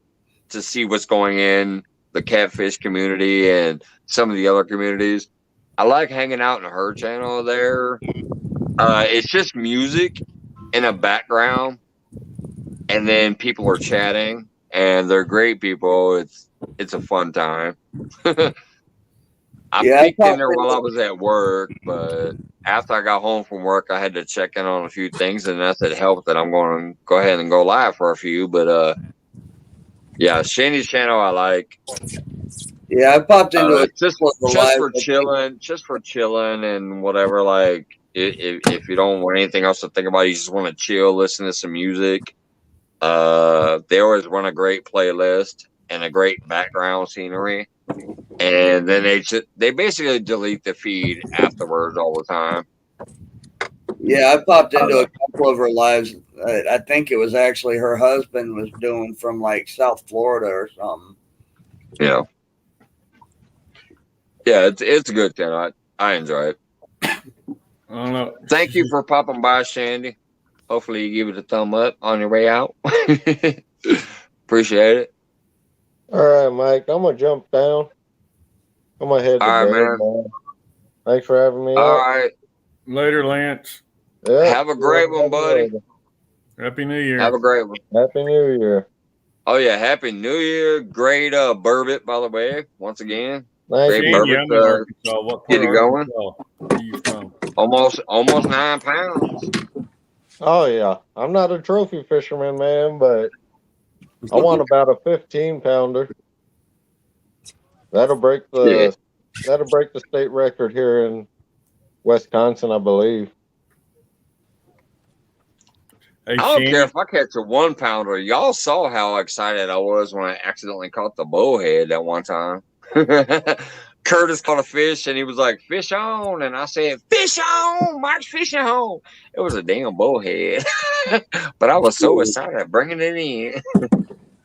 to see what's going in the catfish community and some of the other communities, I like hanging out in her channel there. It's just music in a background, and then people are chatting, and they're great people. It's a fun time. I peeked in there while I was at work, but after I got home from work, I had to check in on a few things, and that's it helped that I'm going to go ahead and go live for a few. But yeah, Shandy's channel I like.
Yeah, I popped into a
just
couple of the
just
live
for chilling and whatever. Like if you don't want anything else to think about, you just want to chill, listen to some music. They always run a great playlist and a great background scenery, and then they basically delete the feed afterwards all the time.
Yeah, I popped into a couple of her lives. I think it was actually her husband was doing from like South Florida or something.
Yeah, yeah, it's a good channel. I enjoy it.
I don't know.
Thank you for popping by, Shandy. Hopefully you give it a thumb up on your way out. Appreciate it.
All right, Mike. I'm gonna jump down. I'm gonna head to
All right,
bed, man. Thanks for having me.
All
up.
right.
Later, Lance.
Yeah.
Have a great one, buddy.
Happy New Year.
Have a great one.
Happy New Year.
Oh yeah, Happy New Year. Great burbot, by the way. Once again.
Thank
Great
you.
Sandy, I'm in
burbot.
Arkansas. What part
Get it
of
going.
Arkansas are you from?
Almost 9 pounds.
Oh yeah. I'm not a trophy fisherman, man, but I want about a 15-pounder. That'll break the state record here in Wisconsin, I believe.
Hey,
I don't
Sandy,
care if I catch a 1 pounder. Y'all saw how excited I was when I accidentally caught the bullhead that one time. Curtis caught a fish and he was like, "Fish on," and I said, "Fish on, Mike's fishing home." It was a damn bullhead, but I was so excited bringing it in.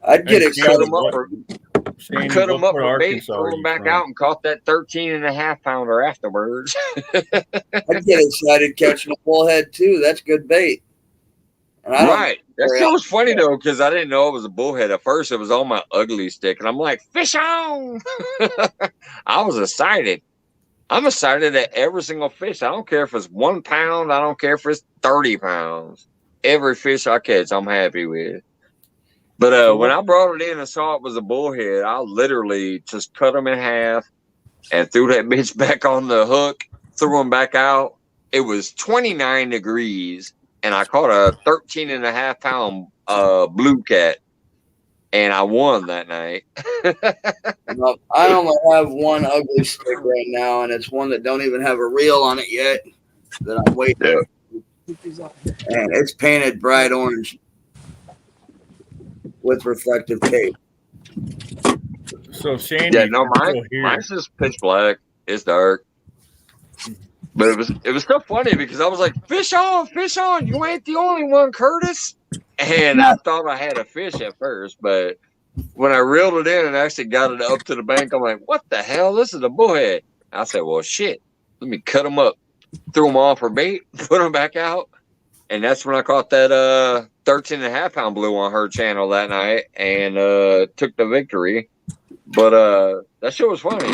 I'd get
Hey,
excited.
Cut him up for
Sandy,
cut him
what
up
part of
for bait,
Arkansas
threw
are
him
you
back
from?
out, and caught that 13.5-pounder afterwards.
I'd get excited catching a bullhead too. That's good bait. And I don't
Right. That shit was funny though, because I didn't know it was a bullhead at first. It was on my ugly stick, and I'm like, "Fish on!" I was excited. I'm excited at every single fish. I don't care if it's 1 pound. I don't care if it's 30 pounds. Every fish I catch, I'm happy with. But when I brought it in and saw it was a bullhead, I literally just cut them in half and threw that bitch back on the hook, threw them back out. It was 29 degrees, and I caught a 13.5-pound blue cat, and I won that night.
Well, I only have one ugly stick right now, and it's one that don't even have a reel on it yet. That I'm waiting.
Yeah.
And it's painted bright orange with reflective tape.
So, Sandy,
Yeah, no,
you're still here.
mine's just pitch black. It's dark. But it was so funny because I was like, "Fish on, fish on. You ain't the only one, Curtis." And I thought I had a fish at first, but when I reeled it in and actually got it up to the bank, I'm like, "What the hell? This is a bullhead." I said, "Well, shit. Let me cut them up." Threw them on for bait, put them back out. And that's when I caught that 13.5-pound blue on her channel that night and took the victory. But that shit was funny.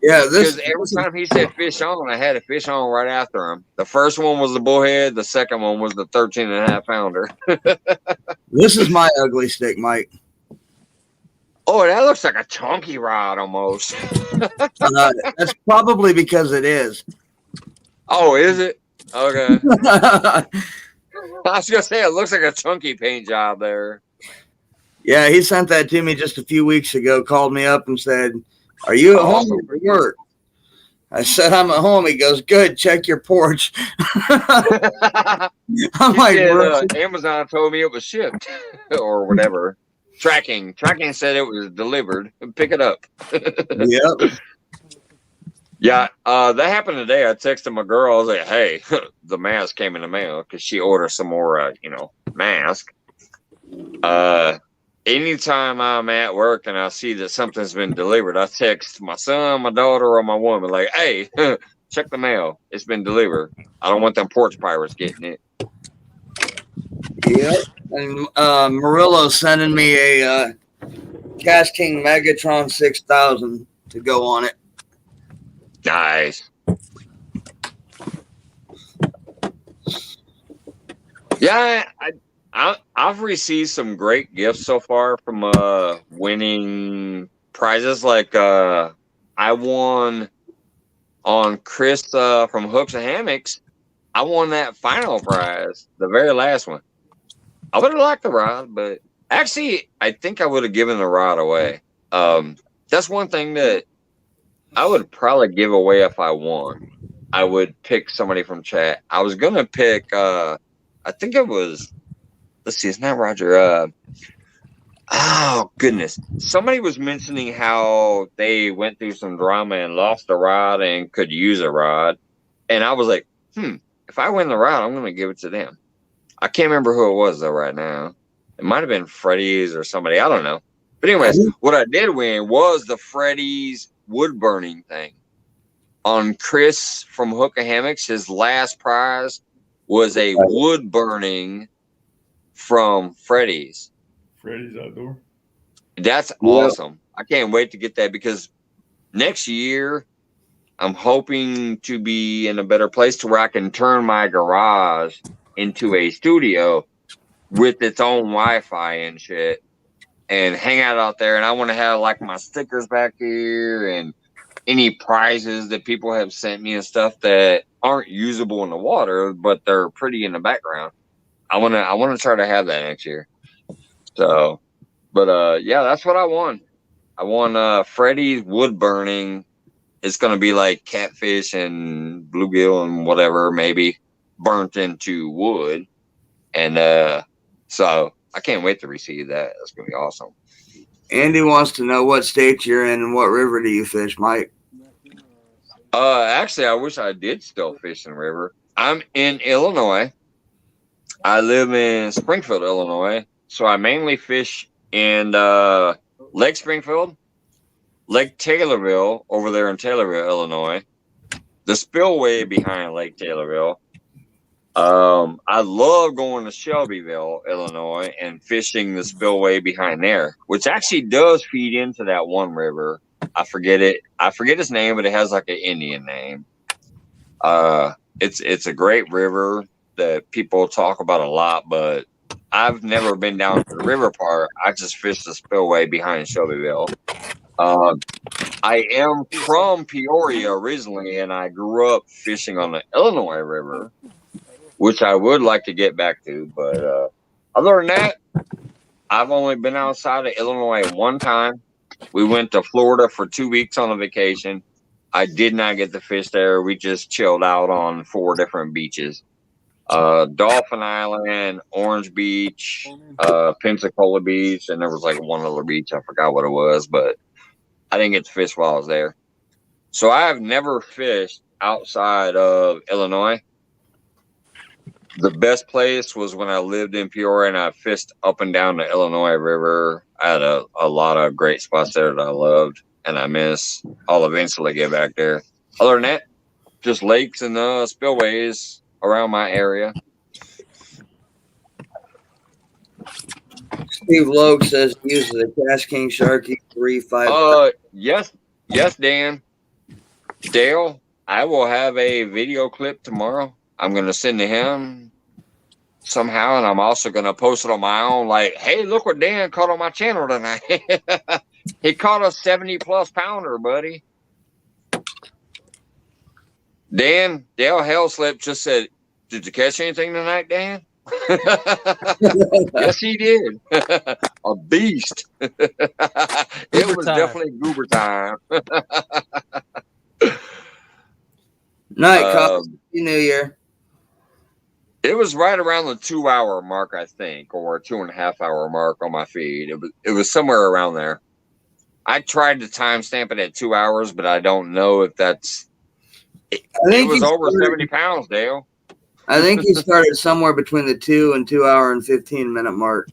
Yeah,
Because every time he said fish on, I had a fish on right after him. The first one was the bullhead. The second one was the 13.5-pounder.
This is my ugly stick, Mike.
Oh, that looks like a chunky rod almost.
That's probably because it is.
Oh, is it? Okay. I was going to say, it looks like a chunky paint job there.
Yeah, he sent that to me just a few weeks ago, called me up and said, "Are you at home for work?" I said, "I'm at home." He goes, "Good, check your porch." I'm like,
said, Amazon told me it was shipped or whatever. Tracking said it was delivered. Pick it up.
Yep.
Yeah, that happened today. I texted my girl. I was like, "Hey, the mask came in the mail," because she ordered some more, mask. Anytime I'm at work and I see that something's been delivered, I text my son, my daughter, or my woman, like, "Hey, check the mail. It's been delivered. I don't want them porch pirates getting it."
Yep. And Murillo's sending me a Cash King Megatron 6000 to go on it.
Nice. Yeah, I've received some great gifts so far from winning prizes. Like I won on Chris from Hooks and Hammocks. I won that final prize, the very last one. I would have liked the rod, but actually, I think I would have given the rod away. that's one thing that I would probably give away if I won. I would pick somebody from chat. I was gonna pick I think it was, let's see, it's not Roger. Oh goodness. Somebody was mentioning how they went through some drama and lost a rod and could use a rod. And I was like, if I win the rod, I'm gonna give it to them. I can't remember who it was though right now. It might have been Freddy's or somebody, I don't know. But anyways, what I did win was the Freddy's wood burning thing. On Chris from Hookah Hammocks, his last prize was a wood burning from Freddy's.
Freddy's Outdoor.
That's awesome. I can't wait to get that because next year I'm hoping to be in a better place to where I can turn my garage into a studio with its own Wi-Fi and shit and hang out there. And I want to have like my stickers back here and any prizes that people have sent me and stuff that aren't usable in the water, but they're pretty in the background. I want to try to have that next year. So, but yeah, that's what I won. I won Freddy's wood burning. It's going to be like catfish and bluegill and whatever, maybe burnt into wood. And so I can't wait to receive that. That's going to be awesome.
Andy wants to know what state you're in and what river do you fish, Mike?
Actually, I wish I did still fish in the river. I'm in Illinois. I live in Springfield, Illinois. So I mainly fish in Lake Springfield, Lake Taylorville over there in Taylorville, Illinois, the spillway behind Lake Taylorville. I love going to Shelbyville, Illinois, and fishing the spillway behind there, which actually does feed into that one river. I forget it. I forget its name, but it has like an Indian name. It's a great river that people talk about a lot, but I've never been down to the river part. I just fished the spillway behind Shelbyville. I am from Peoria originally, and I grew up fishing on the Illinois River, which I would like to get back to. But other than that, I've only been outside of Illinois one time. We went to Florida for 2 weeks on a vacation. I did not get to fish there. We just chilled out on 4 different beaches. Dolphin Island, Orange Beach, Pensacola Beach, and there was like one other beach. I forgot what it was, but I didn't get to fish while I was there. So I have never fished outside of Illinois. The best place was when I lived in Peoria and I fished up and down the Illinois River. I had a lot of great spots there that I loved and I miss. I'll eventually get back there. Other than that, just lakes and spillways around my area.
Steve Logue says he uses a Cash King Sharky 3.5.
Yes, Dan. Dale, I will have a video clip tomorrow. I'm gonna send to him somehow, and I'm also gonna post it on my own. Like, hey, look what Dan caught on my channel tonight. He caught a 70+ pounder, buddy. Dan, Dale Hellslip just said, "Did you catch anything tonight, Dan?" Yes, he did. A beast. It was definitely goober time.
Night, Happy New Year.
It was right around the 2-hour mark, I think, or 2.5-hour mark on my feed. It was somewhere around there. I tried to timestamp it at 2 hours, but I don't know if that's. It was over 70 pounds, Dale.
I think he started somewhere between the 2 and 2 hour and 15-minute mark.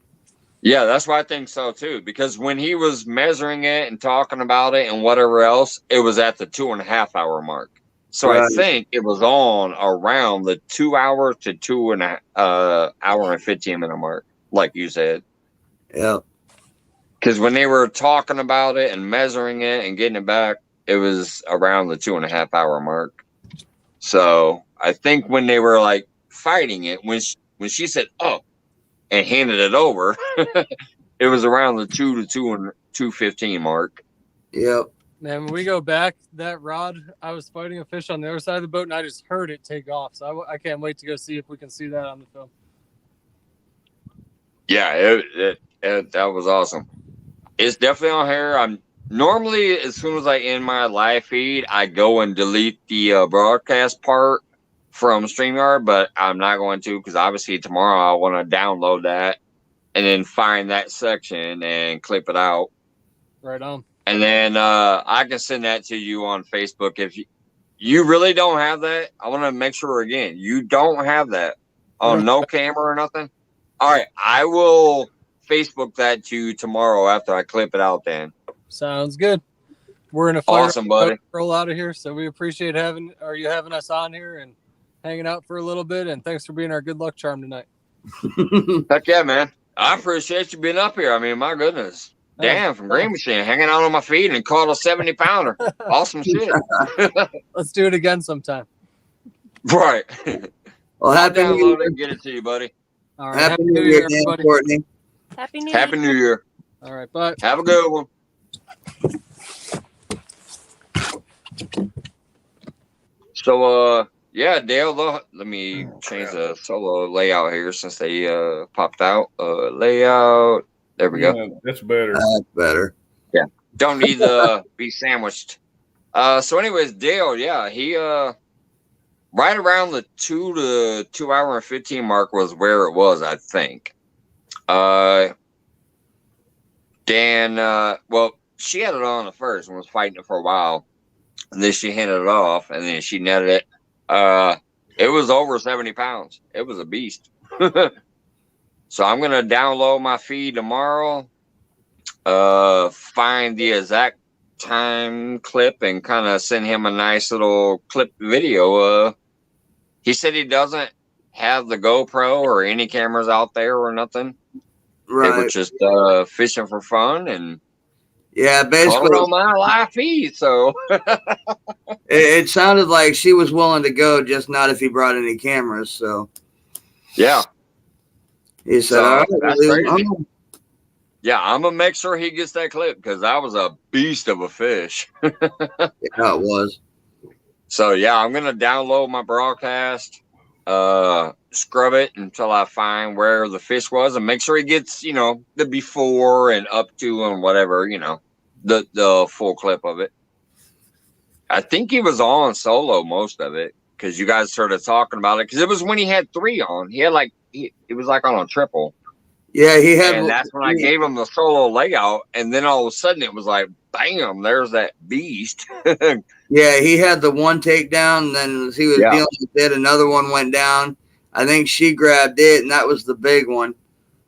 Yeah, that's why I think so too. Because when he was measuring it and talking about it and whatever else, it was at the 2.5-hour mark. So right. I think it was on around the 2 hour to 2.5 hour and 15-minute mark, like you said.
Yeah.
Because when they were talking about it and measuring it and getting it back, it was around the 2.5 hour mark. So I think when they were like fighting it, when she said "oh" and handed it over, it was around the 2 to 2:15 mark.
Yep.
Man, when we go back, that rod, I was fighting a fish on the other side of the boat, and I just heard it take off. So I can't wait to go see if we can see that on the film.
Yeah, that was awesome. It's definitely on here. normally as soon as I end my live feed, I go and delete the broadcast part from StreamYard, but I'm not going to because obviously tomorrow I want to download that and then find that section and clip it out.
Right on.
And then I can send that to you on Facebook. If you really don't have that, I want to make sure again, you don't have that on no camera or nothing. All right, I will Facebook that to you tomorrow after I clip it out then.
Sounds good. We're in a fire
Awesome, buddy.
roll out of here, so we appreciate having us on here and hanging out for a little bit. And thanks for being our good luck charm tonight.
Heck yeah, man. I appreciate you being up here. I mean, my goodness. Damn, from Green Machine, hanging out on my feet and caught a 70-pounder. Awesome shit.
Let's do it again sometime.
Right.
Well,
I'll
happy New
download it
Year.
and get it to you, buddy.
All right.
Happy New Year, Dan,
everybody.
Courtney.
Happy New
Happy New Year.
All right. Bye.
Have a good one. So, yeah, Dale, let me change the solo layout here since they popped out. Layout. There we go.
Yeah, that's better.
That's better.
Don't need to be sandwiched. So anyways, Dale, yeah, he right around the 2 hour and 15 mark was where it was, I think. Dan, well, she had it on at first and was fighting it for a while. And then she handed it off and then she netted it. It was over 70 pounds. It was a beast. So I'm gonna download my feed tomorrow. Find the exact time clip and kind of send him a nice little clip video. He said he doesn't have the GoPro or any cameras out there or nothing. They were
Right.
just fishing for fun and
Yeah,
caught
basically,
it on my live feed. So
it sounded like she was willing to go, just not if he brought any cameras. So
yeah,
he said,
So,
all right,
that's
we'll leave
crazy.
him alone.
yeah, I'm gonna make sure he gets that clip because that was a beast of a fish.
Yeah, it was.
So yeah, I'm gonna download my broadcast, scrub it until I find where the fish was, and make sure he gets, the before and up to and whatever, the full clip of it. I think he was on solo most of it because you guys started talking about it because it was when he had 3 on. He had it was like on a triple,
Yeah, he had.
and that's when I gave him the solo layout, and then all of a sudden it was like, bam, there's that beast.
Yeah, he had the one takedown, and then as he was
Yeah.
dealing with it, another one went down. I think she grabbed it, and that was the big one.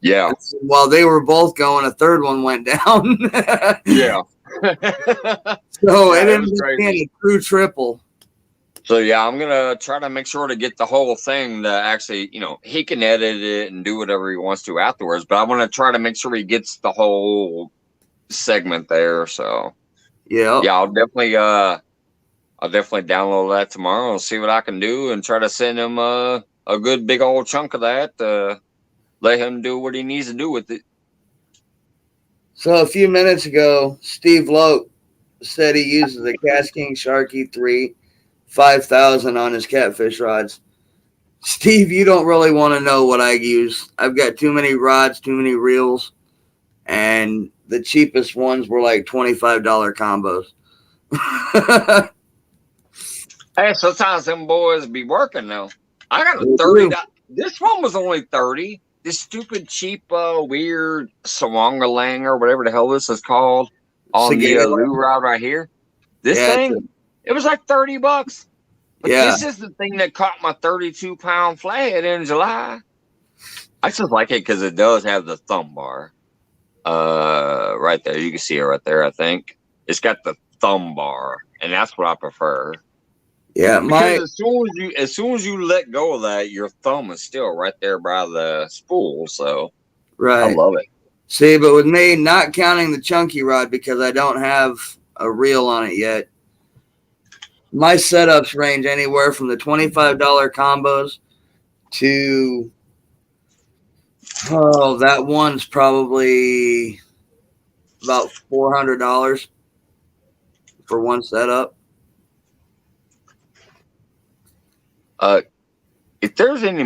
Yeah,
While they were both going, a third one went down.
yeah.
So
Yeah,
it
it
ended
was
up
crazy.
being a true triple.
So yeah, I'm gonna try to make sure to get the whole thing to actually, he can edit it and do whatever he wants to afterwards. But I want to try to make sure he gets the whole segment there. So
Yeah.
yeah, I'll definitely download that tomorrow and see what I can do and try to send him a good big old chunk of that. Let him do what he needs to do with it.
So a few minutes ago, Steve Loke said he uses a Cash King Sharky 3 5000 on his catfish rods. Steve, you don't really want to know what I use. I've got too many rods, too many reels, and the cheapest ones were like $25 combos.
Hey, sometimes them boys be working though. I got
They
a $30.
do.
This one was only 30. This stupid cheap weird Sawangalang or whatever the hell this is called on the
Sagala.
lure rod right here. This
Yeah,
thing, it was like $30. But
Yeah.
this is the thing that caught my 32-pound flathead in July. I just like it because it does have the thumb bar. Right there. You can see it right there, I think. It's got the thumb bar, and that's what I prefer.
Yeah,
Because as soon as you let go of that, your thumb is still right there by the spool. So I
right.
love it.
See, but with me, not counting the chunky rod because I don't have a reel on it yet, my setups range anywhere from the $25 combos to, that one's probably about $400 for one setup.
If there's any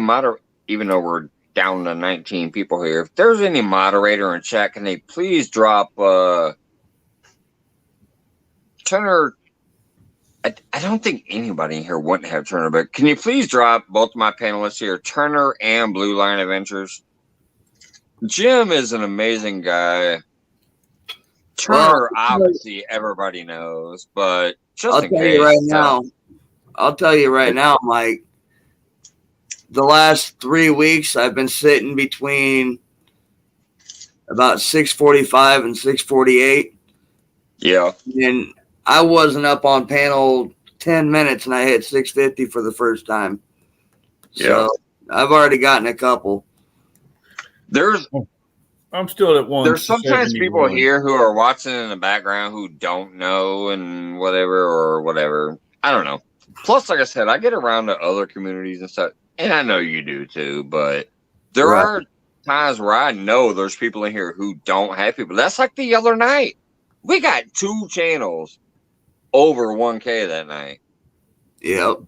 even though we're down to 19 people here, if there's any moderator in chat, can they please drop Turner, I don't think anybody in here wouldn't have Turner, but can you please drop both of my panelists here, Turner and Blue Line Adventures? Jim is an amazing guy. Turner, obviously, everybody knows, but just
I'll
in
tell
case.
you right now, Mike. The last 3 weeks, I've been sitting between about 6:45 and 6:48.
Yeah.
And I wasn't up on panel 10 minutes, and I hit 650 for the first time. So I've already gotten a couple.
I'm still at one.
There's sometimes people here who are watching in the background who don't know and whatever. I don't know. Plus, like I said, I get around to other communities and stuff, and I know you do too, but there are times where I know there's people in here who don't have people. That's like the other night. We got 2 channels over 1K that night.
Yep.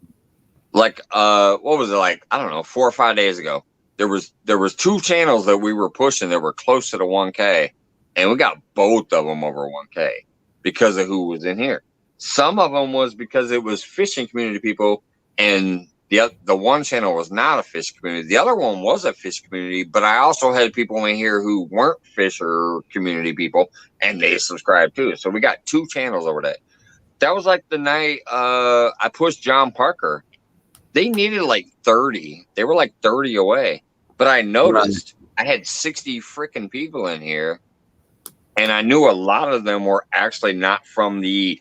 Like, what was it, like, I don't know, 4 or 5 days ago. There was 2 channels that we were pushing that were close to the 1K, and we got both of them over 1K because of who was in here. Some of them was because it was fishing community people, and the one channel was not a fish community. The other one was a fish community, but I also had people in here who weren't fisher community people, and they subscribed too. So we got 2 channels over that. That was like the night I pushed John Parker. They needed like 30. They were like 30 away. But I noticed I had 60 freaking people in here, and I knew a lot of them were actually not from the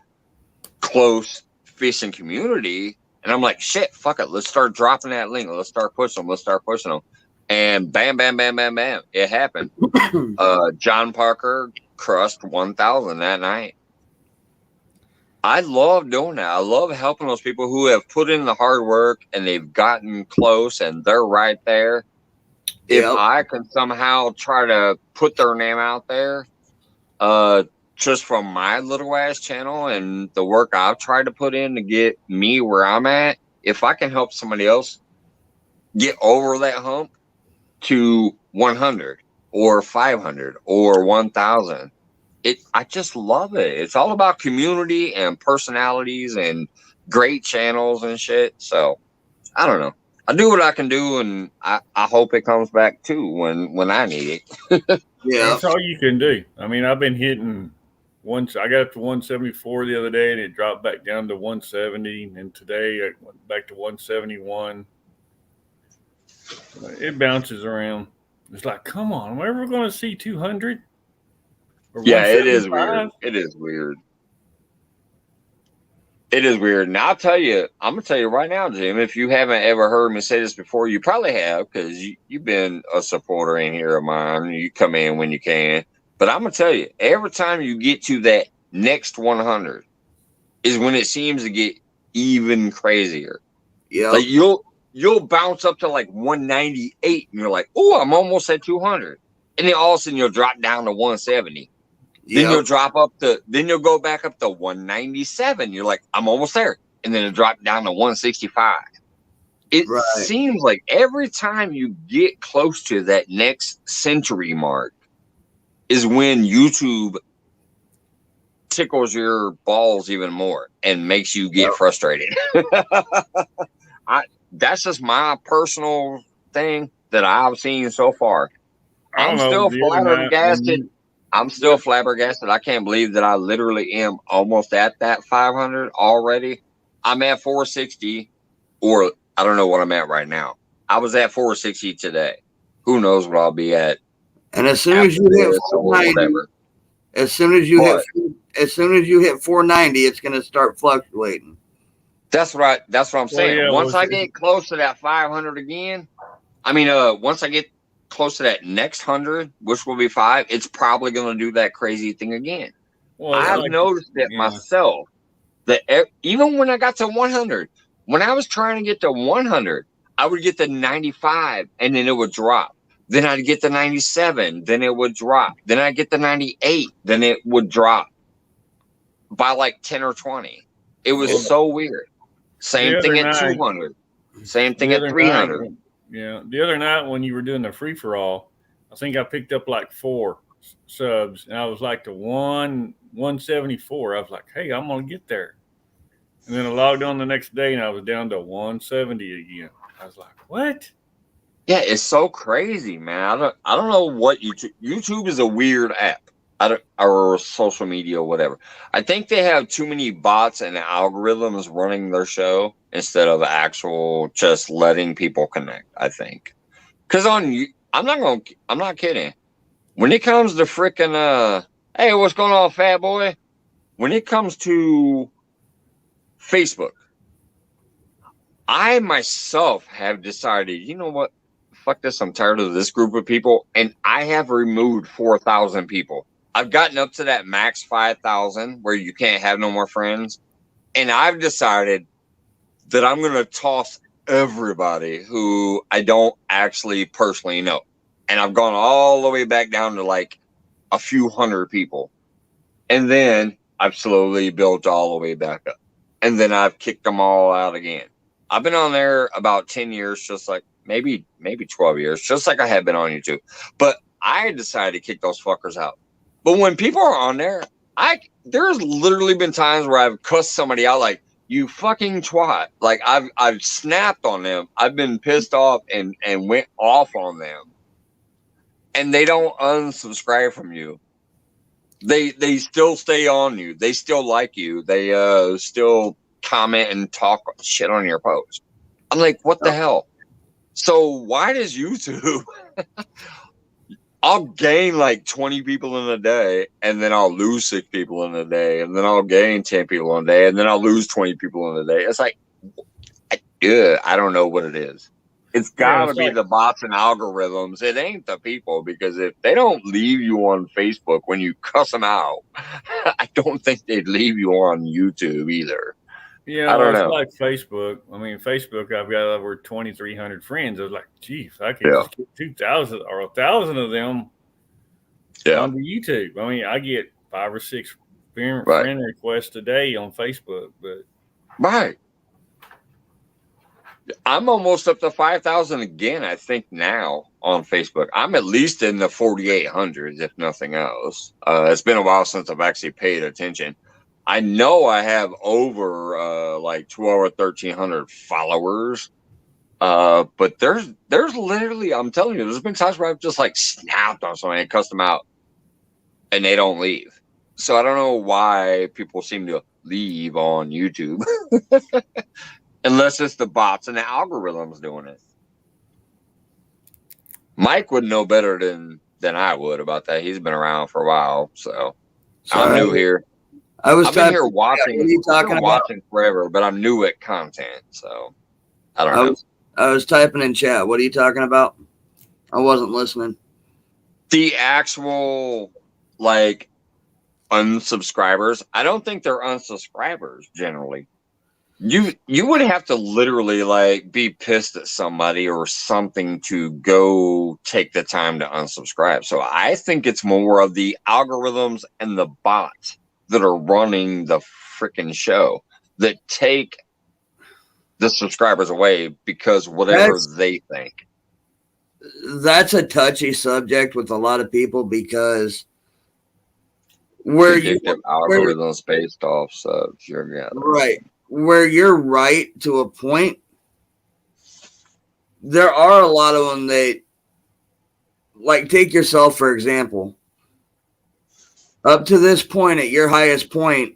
close fishing community. And I'm like, shit, fuck it. Let's start dropping that link. Let's start pushing them. And bam, bam, bam, bam, bam. It happened. John Parker crushed 1,000 that night. I love doing that. I love helping those people who have put in the hard work and they've gotten close and they're right there. If I can somehow try to put their name out there, just from my little ass channel and the work I've tried to put in to get me where I'm at, if I can help somebody else get over that hump to 100 or 500 or 1,000, I just love it. It's all about community and personalities and great channels and shit. So I don't know. I do what I can do, and I hope it comes back too when I need it.
Yeah,
that's all you can do. I mean, I've been hitting once. I got up to 174 the other day, and it dropped back down to 170, and today it went back to 171. It bounces around. It's like, come on, am I ever going to see 200?
Yeah, it is weird. It is weird. It is weird. And I'm going to tell you right now, Jim, if you haven't ever heard me say this before, you probably have, because you've been a supporter in here of mine. You come in when you can. But I'm going to tell you, every time you get to that next 100 is when it seems to get even crazier.
Yeah.
Like you'll bounce up to like 198 and you're like, oh, I'm almost at 200. And then all of a sudden you'll drop down to 170. Then you'll go back up to 197. You're like, I'm almost there. And then it'll drop down to 165. It seems like every time you get close to that next century mark is when YouTube tickles your balls even more and makes you get frustrated. That's just my personal thing that I've seen so far. I'm still flabbergasted. I'm still flabbergasted. I can't believe that I literally am almost at that 500 already. I'm at 460, or I don't know what I'm at right now. I was at 460 today. Who knows what I'll be at?
And as soon as you hit 490, as soon as you hit 490, it's going to start fluctuating.
That's right. That's what I'm saying. Once I get close to that 500 again, once I get close to that next 100, which will be 5, it's probably going to do that crazy thing again. Well, I've noticed it myself that even when I got to 100, when I was trying to get to 100, I would get to 95 and then it would drop. Then I'd get to 97, then it would drop. Then I'd get to 98, then it would drop by like 10 or 20. It was so weird. Same thing at 200. Same thing at 300.
The other night when you were doing the free-for-all, I think I picked up like 4. subs, and I was like to 174. I was like, hey, I'm gonna get there. And then I logged on the next day, and I was down to 170 again. I was like, what?
Yeah, it's so crazy, man. I don't know what YouTube is a weird app. Or social media or whatever. I think they have too many bots and algorithms running their show instead of actual just letting people connect, I think. Cuz I'm not kidding. When it comes to freaking hey, what's going on, fat boy? When it comes to Facebook, I myself have decided, you know what? Fuck this, I'm tired of this group of people, and I have removed 4,000 people. I've gotten up to that max 5,000 where you can't have no more friends. And I've decided that I'm going to toss everybody who I don't actually personally know. And I've gone all the way back down to like a few hundred people. And then I've slowly built all the way back up. And then I've kicked them all out again. I've been on there about 10 years, just like maybe 12 years, just like I have been on YouTube. But I decided to kick those fuckers out. But when people are on there, there's literally been times where I've cussed somebody out like, you fucking twat. Like I've snapped on them. I've been pissed off and went off on them. And they don't unsubscribe from you. They still stay on you. They still like you. They still comment and talk shit on your post. I'm like, what the hell? So why does YouTube I'll gain like 20 people in a day, and then I'll lose 6 people in a day, and then I'll gain 10 people in a day, and then I'll lose 20 people in a day. It's like, I don't know what it is. It's got to be the bots and algorithms. It ain't the people, because if they don't leave you on Facebook when you cuss them out, I don't think they'd leave you on YouTube either.
Yeah,
I don't
it's
know.
like Facebook. I mean, Facebook, I've got over 2,300 friends. I was like, geez, I could just get 2,000 or 1,000 of them on YouTube. I mean, I get 5 or 6 friend requests a day on Facebook. But
right. I'm almost up to 5,000 again, I think, now on Facebook. I'm at least in the 4,800s, if nothing else. It's been a while since I've actually paid attention. I know I have over like 12 or 1,300 followers. But there's literally, I'm telling you, there's been times where I've just like snapped on somebody and cussed them out, and they don't leave. So I don't know why people seem to leave on YouTube. Unless it's the bots and the algorithms doing it. Mike would know better than I would about that. He's been around for a while, so I'm new here. I've been here watching. What are you talking about? Watching forever, but I'm new at content, so I don't know.
I was typing in chat. What are you talking about? I wasn't listening.
The actual like unsubscribers. I don't think they're unsubscribers generally. You would have to literally like be pissed at somebody or something to go take the time to unsubscribe. So I think it's more of the algorithms and the bots that are running the freaking show that take the subscribers away because whatever they think.
That's a touchy subject with a lot of people because where
algorithms based off subs,
right. Where you're right to a point, there are a lot of them that, like, take yourself, for example. Up to this point, at your highest point,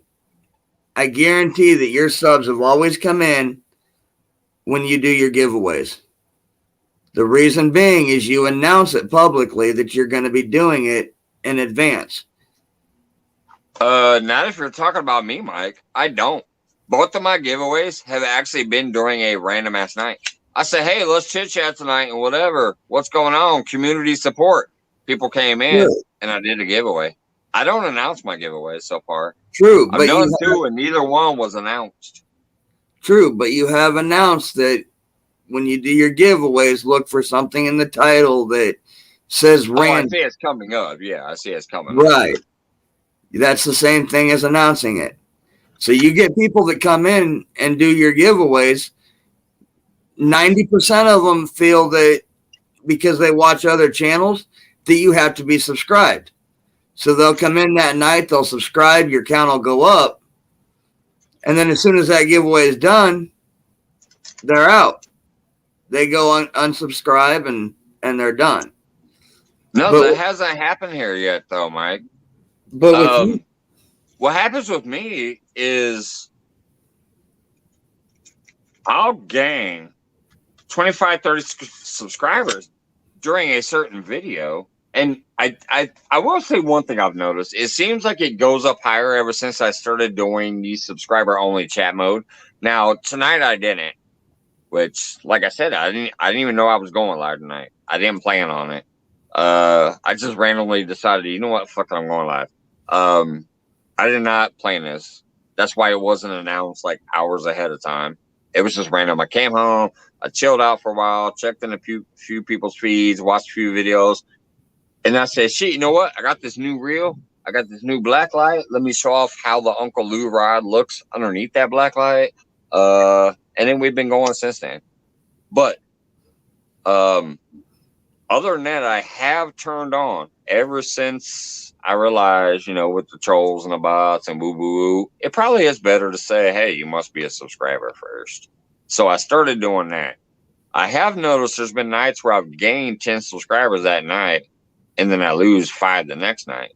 I guarantee that your subs have always come in when you do your giveaways. The reason being is you announce it publicly that you're going to be doing it in advance.
Not if you're talking about me, Mike. I don't. Both of my giveaways have actually been during a random ass night. I say, hey, let's chit chat tonight and whatever. What's going on? Community support. People came in and I did a giveaway. I don't announce my giveaways so far.
True.
I've done 2 and neither one was announced.
True, but you have announced that when you do your giveaways, look for something in the title that says random.
I see it's coming up. Yeah, I see it's coming
up.
Up.
That's the same thing as announcing it. So you get people that come in and do your giveaways. 90% of them feel that because they watch other channels that you have to be subscribed. So they'll come in that night, they'll subscribe, your count will go up. And then as soon as that giveaway is done, they're out. They go unsubscribe and they're done.
No,
But-
that hasn't happened here yet, though, Mike.
But with
What happens with me is I'll gain 25, 30 subscribers during a certain video. And I will say one thing I've noticed. It seems like it goes up higher ever since I started doing the subscriber only chat mode. Now, tonight I didn't, which, like I said, I didn't even know I was going live tonight. I didn't plan on it. I just randomly decided, you know what, fuck it, I'm going live. I did not plan this. That's why it wasn't announced like hours ahead of time. It was just random. I came home, I chilled out for a while, checked in a few people's feeds, watched a few videos, and I said, shit, you know what? I got this new reel. I got this new black light. Let me show off how the Uncle Lou rod looks underneath that black light. And then we've been going since then. But other than that, I have turned on ever since I realized, with the trolls and the bots and woo, it probably is better to say, hey, you must be a subscriber first. So I started doing that. I have noticed there's been nights where I've gained 10 subscribers that night, and then I lose 5 the next night.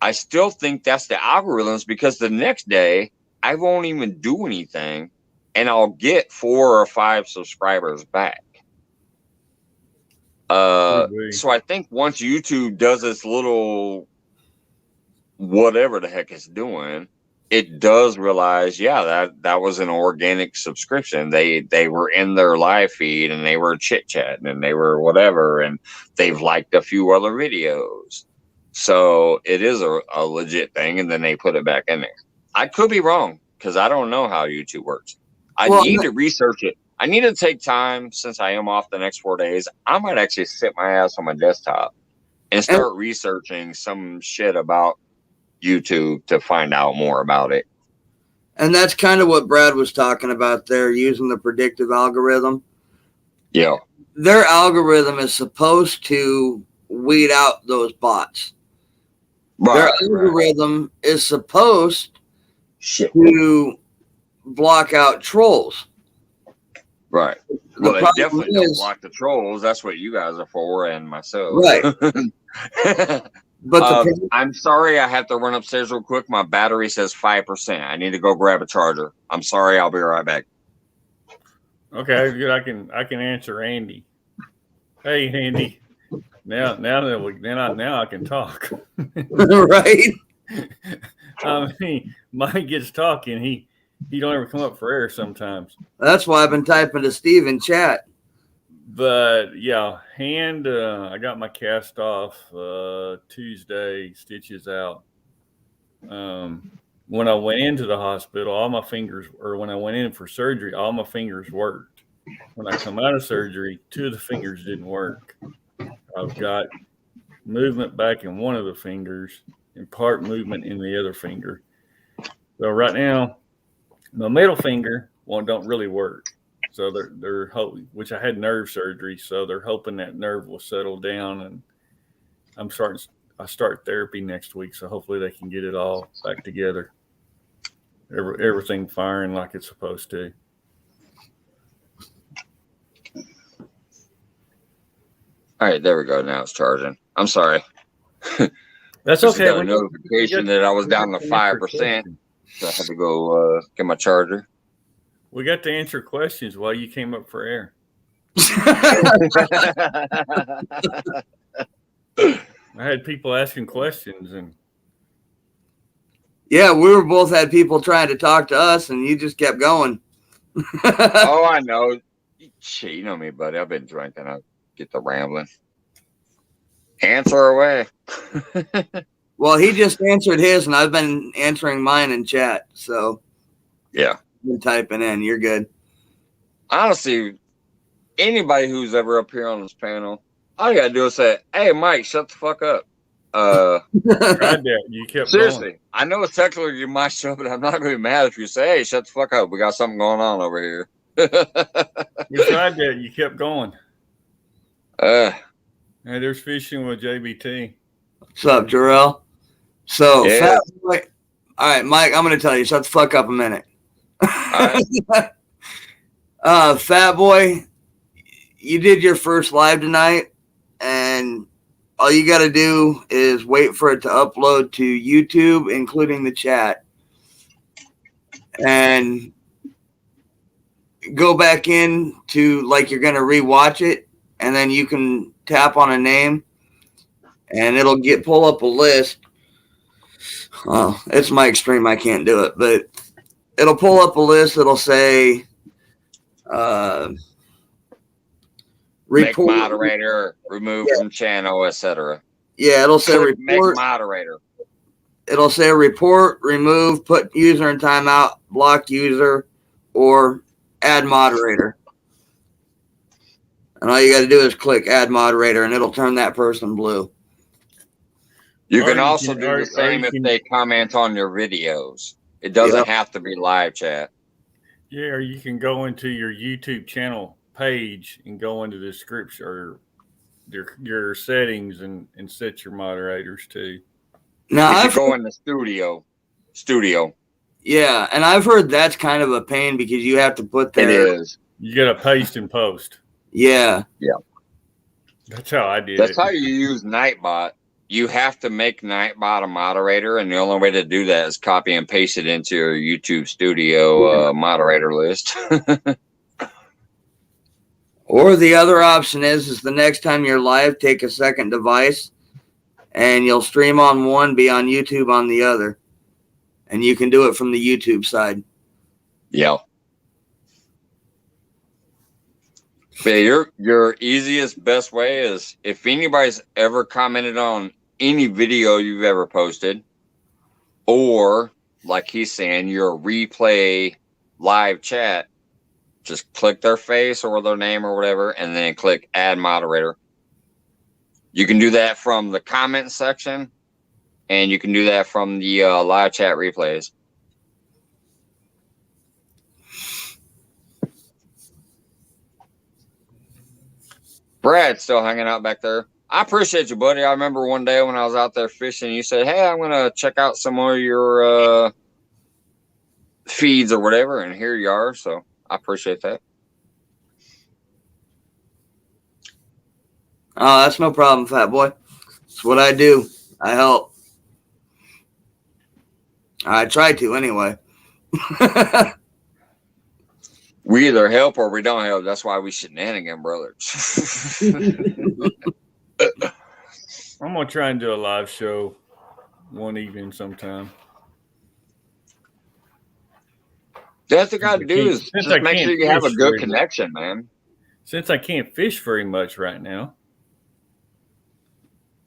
I still think that's the algorithms, because the next day I won't even do anything and I'll get 4 or 5 subscribers back. So I think once YouTube does its little whatever the heck it's doing, it does realize, yeah, that was an organic subscription. They were in their live feed and they were chit chatting and they were whatever, and they've liked a few other videos. So it is a legit thing, and then they put it back in there. I could be wrong because I don't know how YouTube works. I need to research it. I need to take time, since I am off the next 4 days. I might actually sit my ass on my desktop and start researching some shit about YouTube to find out more about it.
And that's kind of what Brad was talking about there, using the predictive algorithm.
Yeah.
Their algorithm is supposed to weed out those bots. Their algorithm is supposed to block out trolls.
Right. Well, they
problem
definitely don't
is-
block the trolls. That's what you guys are for, and myself.
Right. But
I'm sorry, I have to run upstairs real quick. My battery says 5%. I need to go grab a charger. I'm sorry. I'll be right back.
Okay, good. I can answer Andy. Hey, Andy. Now I can talk.
Right.
I mean, Mike gets talking. He don't ever come up for air sometimes.
That's why I've been typing to Steve in chat.
But yeah, I got my cast off Tuesday, stitches out. When I went into the hospital, when I went in for surgery, all my fingers worked. When I come out of surgery, 2 of the fingers didn't work. I've got movement back in one of the fingers and part movement in the other finger. So right now, my middle finger don't really work. So they're hoping, which I had nerve surgery, so they're hoping that nerve will settle down, and I start therapy next week, so hopefully they can get it all back together. Everything firing like it's supposed to.
All right, there we go. Now it's charging. I'm sorry.
That's
Just
okay.
got a notification that I was down to 5%. So I had to go get my charger.
We got to answer questions while you came up for air. I had people asking questions, and
Yeah, both had people trying to talk to us, and you just kept going.
Oh, I know. Shit, you know me, buddy. I've been drinking. I'll get the rambling. Answer away.
Well, he just answered his, and I've been answering mine in chat. So
Yeah.
been typing in. You're good.
Honestly, anybody who's ever up here on this panel, all you gotta do is say, "Hey, Mike, shut the fuck up."
tried that. You kept
Seriously,
going.
I know it's technically my show, but I'm not gonna be mad if you say, "Hey, shut the fuck up. We got something going on over here."
We tried that. You kept going.
Uh,
Hey, there's fishing with JBT.
What's up, Jarrell? So,
Yeah.
Fat Boy. All right, Mike, I'm going to tell you. Shut the fuck up a minute.
right.
Fat Boy, you did your first live tonight, and all you got to do is wait for it to upload to YouTube, including the chat. And go back in to like you're going to rewatch it, and then you can tap on a name, and it'll pull up a list. Oh, it's my extreme. I can't do it, but it'll pull up a list. It'll say
Make
report.
moderator, remove from channel, etc.
Yeah, it'll say
Click make
report.
moderator.
It'll say report, remove, put user in timeout, block user, or add moderator. And all you got to do is click add moderator, and it'll turn that person blue.
You
Or
can
you
also
can-
do
or-
the
or
same
you
if
can-
they comment on your videos. It doesn't
Yep.
have to be live chat.
Yeah, or you can go into your YouTube channel page and go into the description or your settings and set your moderators too.
Now,
You
I've
should go in the studio.
yeah, and I've heard that's kind of a pain because you have to put
It
their
is.
You got to paste and post.
yeah.
That's how I did
That's
it.
how you use Nightbot. You have to make Nightbot a moderator, and the only way to do that is copy and paste it into your YouTube studio moderator list.
Or the other option is the next time you're live, take a second device, and you'll stream on one, be on YouTube on the other, and you can do it from the YouTube side.
Yeah. But your easiest, best way is if anybody's ever commented on any video you've ever posted, or like he's saying, your replay live chat, just click their face or their name or whatever, and then click add moderator. You can do that from the comment section, and you can do that from the live chat replays. Brad's still hanging out back there. I appreciate you, buddy. I remember one day when I was out there fishing, you said, "Hey, I'm gonna check out some of your feeds or whatever," and here you are. So I appreciate that.
Oh, that's no problem, Fat Boy. It's what I do. I help. I try to anyway.
We either help or we don't help. That's why we shenanigan brothers.
I'm gonna try and do a live show one evening sometime.
That's what you got to do is
Since
just
I
make
can't
sure you have a
fish
good
very
connection, man.
Since I can't fish very much right now,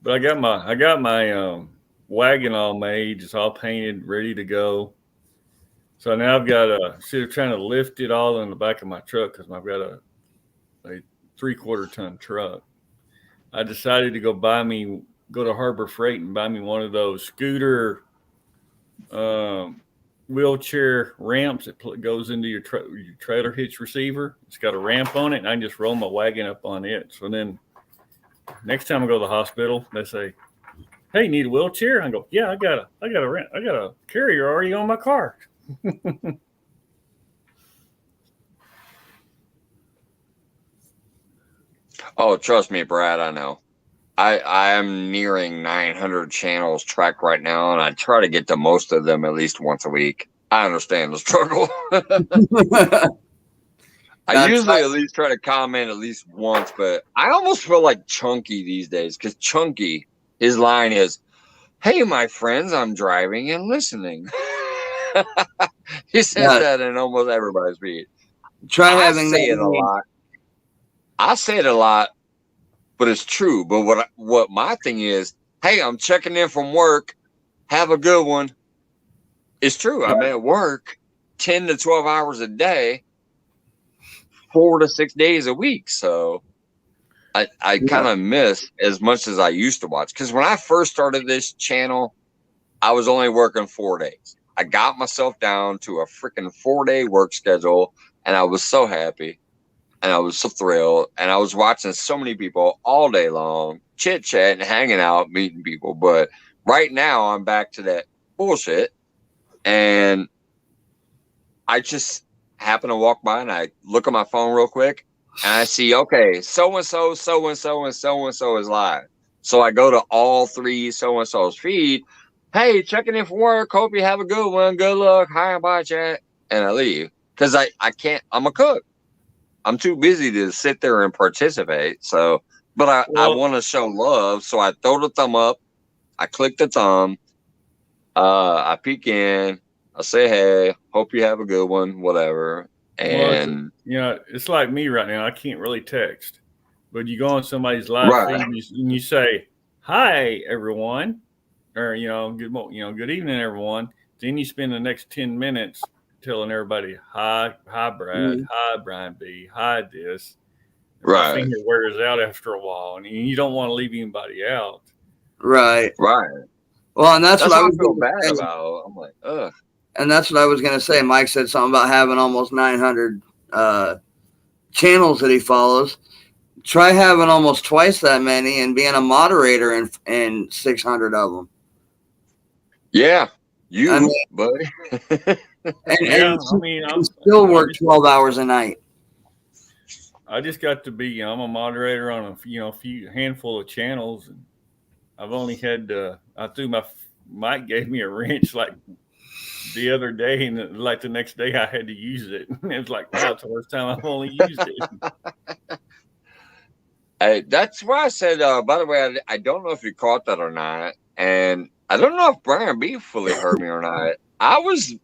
but I got my wagon all made, it's all painted, ready to go. So now I've got instead of trying to lift it all in the back of my truck because I've got a 3/4 ton truck. I decided to go to Harbor Freight and buy me one of those scooter wheelchair ramps that goes into your trailer hitch receiver. It's got a ramp on it, and I can just roll my wagon up on it. So then next time I go to the hospital, they say, "Hey, you need a wheelchair?" I go, "Yeah, I got a carrier already on my car."
Oh, trust me, Brad, I know. I am nearing 900 channels tracked right now, and I try to get to most of them at least once a week. I understand the struggle. I usually at least try to comment at least once, but I almost feel like Chunky these days because Chunky, his line is, "Hey, my friends, I'm driving and listening." He says that in almost everybody's feed.
Try
I
having
say
that
it a lot. I say it a lot, but it's true. But what my thing is, hey, I'm checking in from work. Have a good one. It's true. I'm at work 10 to 12 hours a day, 4 to 6 days a week. So I kind of miss as much as I used to watch. Because when I first started this channel, I was only working 4 days. I got myself down to a freaking 4-day work schedule, and I was so happy. and I was so thrilled. And I was watching so many people all day long, chit chatting, hanging out, meeting people. But right now, I'm back to that bullshit, and I just happen to walk by and I look at my phone real quick, and I see, okay, so and so, so and so, and so and so is live. So I go to all three so and so's feed. Hey, checking in for work. Hope you have a good one. Good luck. Hi and bye, chat. And I leave because I can't. I'm a cook. I'm too busy to sit there and participate. So, but I want to show love. So I throw the thumb up. I click the thumb. I peek in. I say, hey, hope you have a good one. Whatever. And
it's like me right now. I can't really text, but you go on somebody's live feed and you say, "Hi, everyone," or good evening, everyone. Then you spend the next 10 minutes telling everybody, hi, Brad, hi, Brian B, hi, this. My finger wears out after a while, and you don't want to leave anybody out.
Right. Well, and that's what I
feel bad about. I'm like, ugh.
And that's what I was going to say. Mike said something about having almost 900 channels that he follows. Try having almost twice that many and being a moderator in 600 of them.
Yeah, buddy.
I'm still work 12 hours a night.
I just got to be, I'm a moderator on a handful of channels, and I've only had Mike gave me a wrench like the other day, and like the next day I had to use it. It was like, wow, it's the first time I've only used it.
Hey, that's why I said, by the way, I don't know if you caught that or not. And I don't know if Brian B fully heard me or not. I was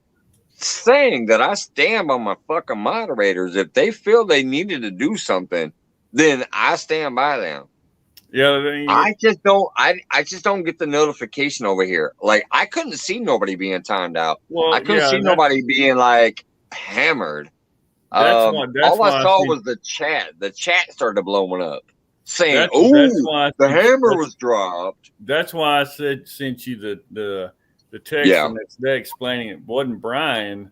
saying that I stand by my fucking moderators. If they feel they needed to do something, then I stand by them.
Yeah,
I just don't get the notification over here. Like, I couldn't see nobody being timed out. Well, I couldn't see nobody being like hammered. All I saw was the chat. The chat started blowing up, saying, the hammer was dropped.
That's why I sent you the text the next day explaining it wasn't Brian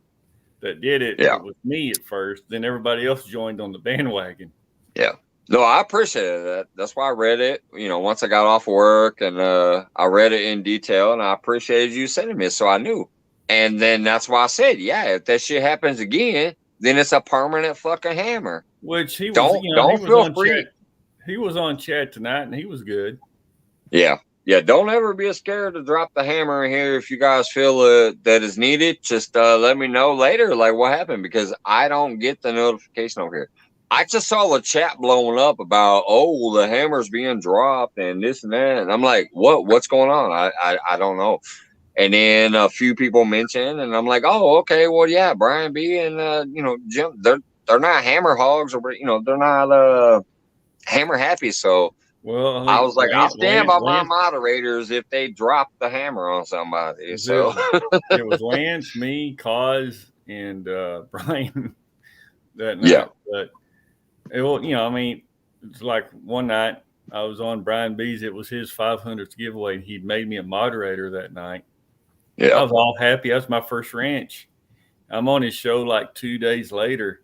that did it. It was me at first. Then everybody else joined on the bandwagon.
Yeah. No, I appreciated that. That's why I read it, once I got off work, and I read it in detail, and I appreciated you sending me it, so I knew. And then that's why I said, if that shit happens again, then it's a permanent fucking hammer.
Which he was,
don't feel free.
He was on chat tonight, and he was good.
Yeah. Yeah, don't ever be scared to drop the hammer in here if you guys feel that is needed. Just let me know later, like, what happened, because I don't get the notification over here. I just saw the chat blowing up about, the hammer's being dropped and this and that. And I'm like, what's going on? I don't know. And then a few people mentioned, and I'm like, okay, well, yeah, Brian B and, Jim, they're not hammer hogs, or, they're not hammer happy. So I was like, I'll stand by my moderators if they drop the hammer on somebody. So
it was Lance, me, Cause, and Brian that night.
Yeah.
But it's like one night I was on Brian B's. It was his 500th giveaway. He'd made me a moderator that night.
Yeah.
I was all happy. That's my first ranch. I'm on his show like 2 days later,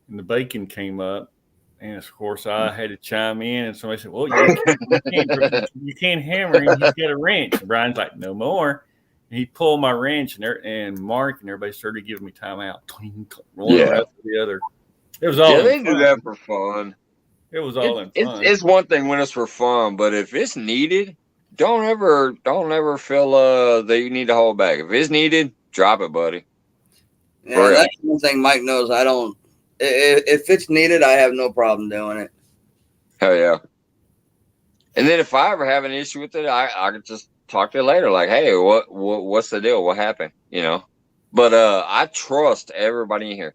and the bacon came up. And of course, I had to chime in, and somebody said, "Well, you can't hammer him. He's got a wrench." And Brian's like, "No more." And he pulled my wrench, and Mark and everybody started giving me time out. One after the other. It was all.
Yeah, they do that for fun.
It was all in fun.
It's one thing when it's for fun, but if it's needed, don't ever feel that you need to hold back. If it's needed, drop it, buddy.
Yeah, that's one thing Mike knows. I don't. If it's needed, I have no problem doing it.
Hell yeah. And then if I ever have an issue with it, I could just talk to you later. Like, hey, what's the deal? What happened? But I trust everybody in here.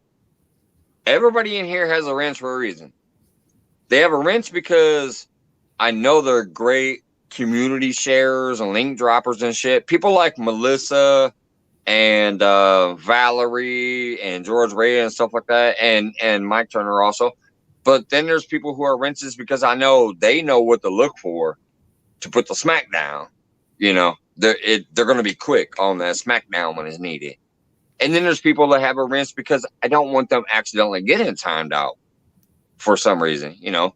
Everybody in here has a wrench for a reason. They have a wrench because I know they're great community sharers and link droppers and shit. People like Melissa and Valerie and George Ray and stuff like that, and Mike Turner also. But then there's people who are wrenches because I know they know what to look for to put the smack down. They're going to be quick on that smackdown when it's needed. And then there's people that have a wrench because I don't want them accidentally getting timed out. for some reason, you know,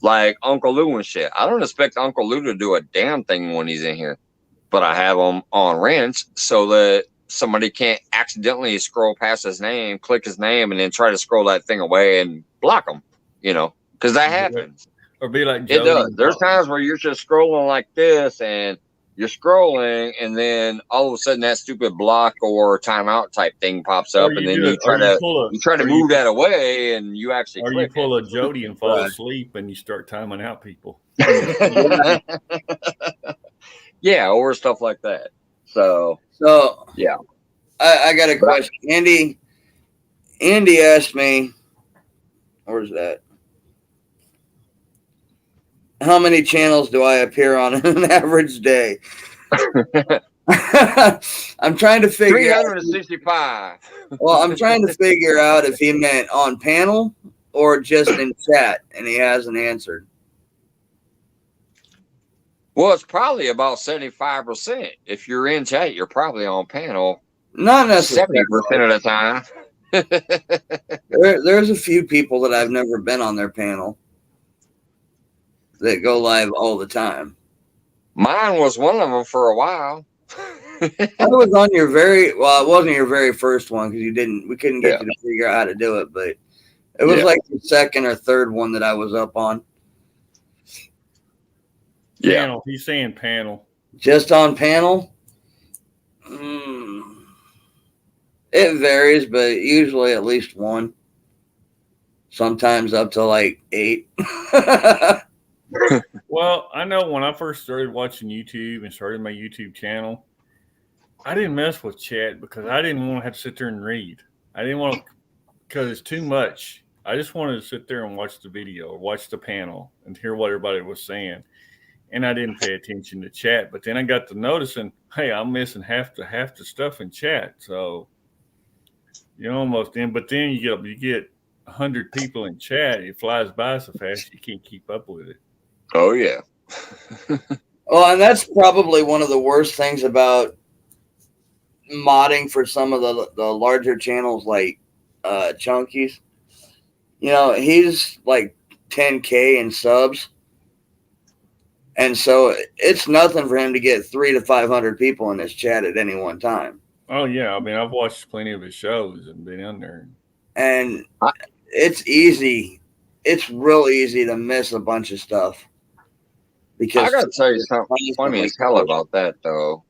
like Uncle Lou and shit. I don't expect Uncle Lou to do a damn thing when he's in here, but I have him on Wrench so that somebody can't accidentally scroll past his name, click his name, and then try to scroll that thing away and block him, you know, because that happens.
Or be like
It
Jody.
does. There's times where you're just scrolling like this and you're scrolling, and then all of a sudden that stupid block or timeout type thing pops up, and then you try to move that away, and you actually
or
click
you pull
it.
a Jody and fall asleep, and you start timing out people.
Yeah, or stuff like that. So yeah,
I got a question. Andy asked me, where's that? How many channels do I appear on an average day? I'm trying to figure
365.
Well, I'm trying to figure out if he meant on panel or just in chat, and he hasn't answered.
Well, it's probably about 75%. If you're in chat, you're probably on panel.
Not necessarily
70% of the time.
There's a few people that I've never been on their panel that go live all the time.
Mine was one of them for a while.
I was on your it wasn't your very first one because we couldn't get you to figure out how to do it, but it was like the second or third one that I was up on.
Yeah.
Panel. He's saying panel.
Just on panel? It varies, but usually at least one. Sometimes up to like 8.
Well, I know when I first started watching YouTube and started my YouTube channel, I didn't mess with chat because I didn't want to have to sit there and read. I didn't want to, because it's too much. I just wanted to sit there and watch the video or watch the panel and hear what everybody was saying. And I didn't pay attention to chat. But then I got to noticing, hey, I'm missing half the stuff in chat. So you're almost in. But then you get 100 people in chat. It flies by so fast you can't keep up with it.
Oh yeah.
Well, and that's probably one of the worst things about modding for some of the larger channels like Chunky's. You know, he's like 10K in subs. And so it's nothing for him to get 300 to 500 people in his chat at any one time.
Oh, yeah. I mean, I've watched plenty of his shows and been in there.
And it's easy. It's real easy to miss a bunch of stuff. Because
I got to tell you something funny as hell about that, though,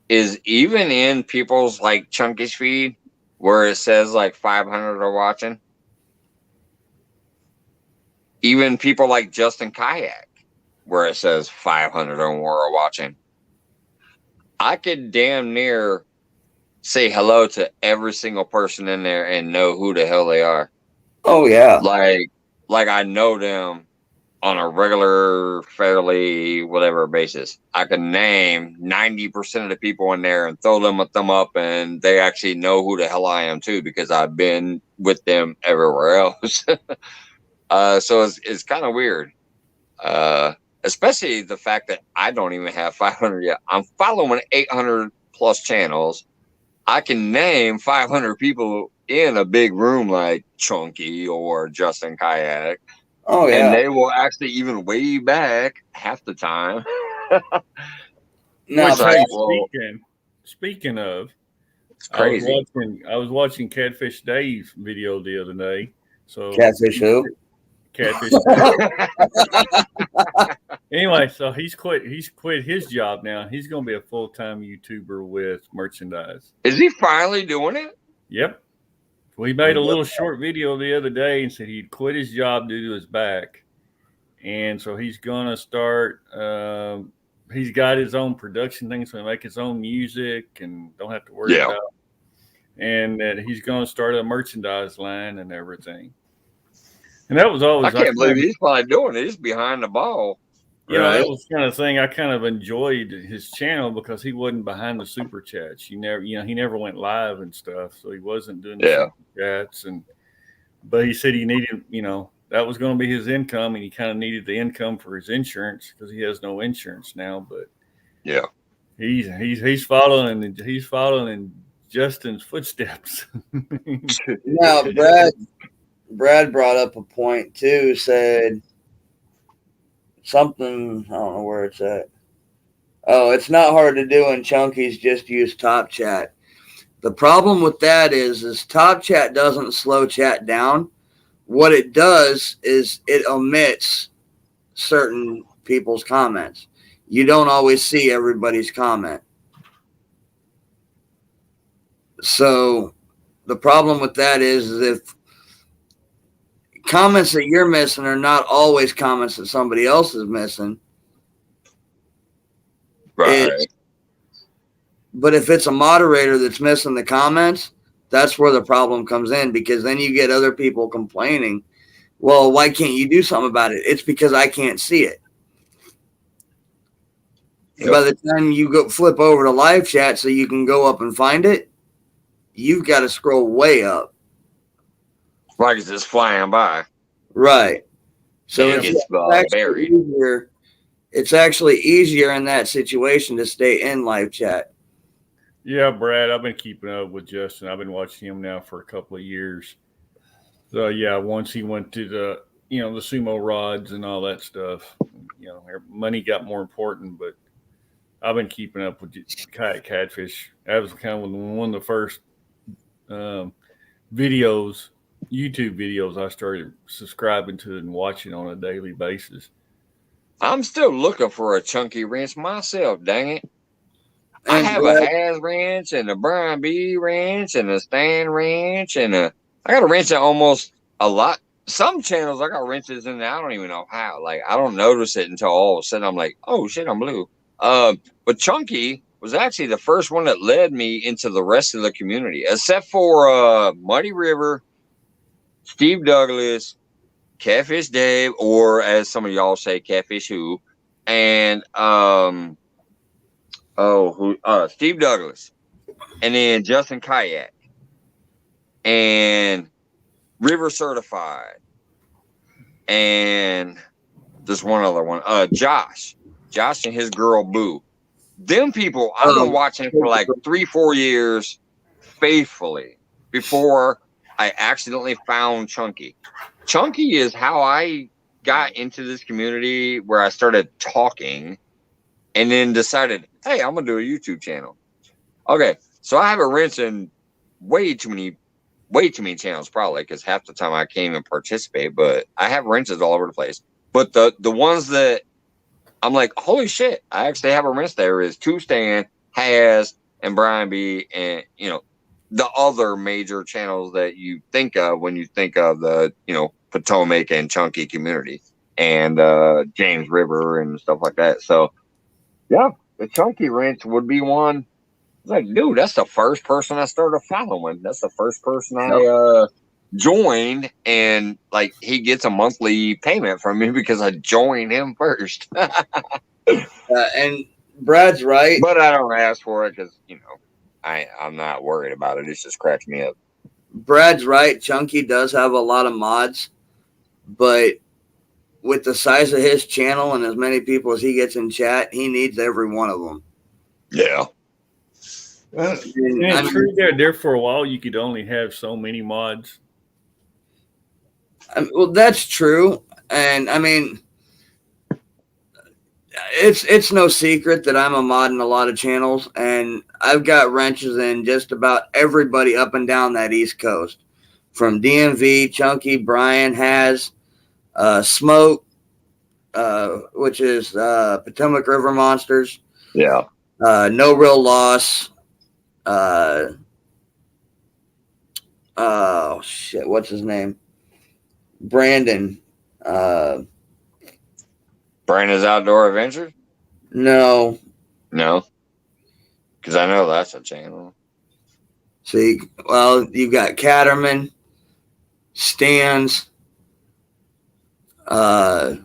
is even in people's like Chunky's feed where it says like 500 are watching, even people like Justin Kayak, where it says 500 or more are watching, I could damn near say hello to every single person in there and know who the hell they are.
Oh yeah.
Like I know them on a regular, fairly whatever basis. I can name 90% of the people in there and throw them a thumb up, and they actually know who the hell I am too, because I've been with them everywhere else. So it's kind of weird. Especially the fact that I don't even have 500 yet. I'm following 800 plus channels. I can name 500 people in a big room like Chunky or Justin Kayak.
Oh, yeah.
And they will actually even way back half the time.
No,
speaking of,
it's crazy.
I was watching Catfish Dave's video the other day. So
Catfish who?
Catfish. Anyway, so he's quit his job now. He's going to be a full-time YouTuber with merchandise.
Is he finally doing it?
Yep. Well, he made a little short video the other day and said he'd quit his job due to his back. And so he's going to start, he's got his own production thing, so he make his own music and don't have to worry about it. And that he's going to start a merchandise line and everything. And that was always,
I can't believe he's probably doing it. He's behind the ball.
You know, that was kind of thing I kind of enjoyed his channel because he wasn't behind the super chats. He never went live and stuff, so he wasn't doing the super chats. But he said he needed, that was going to be his income, and he kind of needed the income for his insurance because he has no insurance now. But
yeah,
he's following in Justin's footsteps.
Now, Brad brought up a point too, said something, I don't know where it's at. Oh, it's not hard to do in Chunkies, just use Top Chat. The problem with that is Top Chat doesn't slow chat down. What it does is it omits certain people's comments. You don't always see everybody's comment. So the problem with that is if comments that you're missing are not always comments that somebody else is missing.
Right.
But if it's a moderator that's missing the comments, that's where the problem comes in, because then you get other people complaining, well, why can't you do something about it? It's because I can't see it.
Yep.
By the time you go flip over to live chat so you can go up and find it, you've got to scroll way up.
Like it's just flying by.
Right. So
And it gets buried.
It's actually easier in that situation to stay in live chat.
Yeah, Brad, I've been keeping up with Justin. I've been watching him now for a couple of years. So yeah, once he went to the sumo rods and all that stuff, money got more important. But I've been keeping up with kayak catfish. That was kind of one of the first YouTube videos I started subscribing to and watching on a daily basis.
I'm still looking for a chunky wrench myself, dang it. I have a Has wrench and a Brian B wrench and a Stan wrench and I got a wrench that almost a lot. Some channels I got wrenches in there. I don't even know how. Like I don't notice it until all of a sudden I'm like, oh shit, I'm blue. But Chunky was actually the first one that led me into the rest of the community, except for Muddy River, Steve Douglas, Catfish Dave, or as some of y'all say, Catfish Who, and Steve Douglas, and then Justin Kayak, and River Certified, and there's one other one, Josh and his girl Boo. Them people I've been watching for like 3-4 years faithfully before I accidentally found Chunky. Chunky is how I got into this community, where I started talking and then decided, hey, I'm going to do a YouTube channel. Okay, so I have a wrench in way too many channels, probably, because half the time I can't even participate, but I have wrenches all over the place. But the ones that I'm like, holy shit, I actually have a wrench there is Two Stan, Has, and Brian B, and, the other major channels that you think of when you think of the, Potomac and Chunky community, and James River and stuff like that. So, yeah, the Chunky wrench would be one. It's like, dude, that's the first person I started following. That's the first person I joined, and like he gets a monthly payment from me because I joined him first.
And Brad's right,
but I don't ask for it because I'm not worried about it. It's just cracks me up.
Brad's right. Chunky does have a lot of mods, but with the size of his channel and as many people as he gets in chat, he needs every one of them.
Yeah.
And it's true there for a while you could only have so many mods.
Well, that's true, and I mean, it's no secret that I'm a mod in a lot of channels, and I've got wrenches in just about everybody up and down that East Coast, from DMV, Chunky, Brian, Has, Smoke, which is Potomac River Monsters.
Yeah.
No Real Loss. Oh shit, what's his name? Brandon's
Outdoor Adventure?
No.
Because I know that's a channel.
See, well, you've got Caterman, Stans, I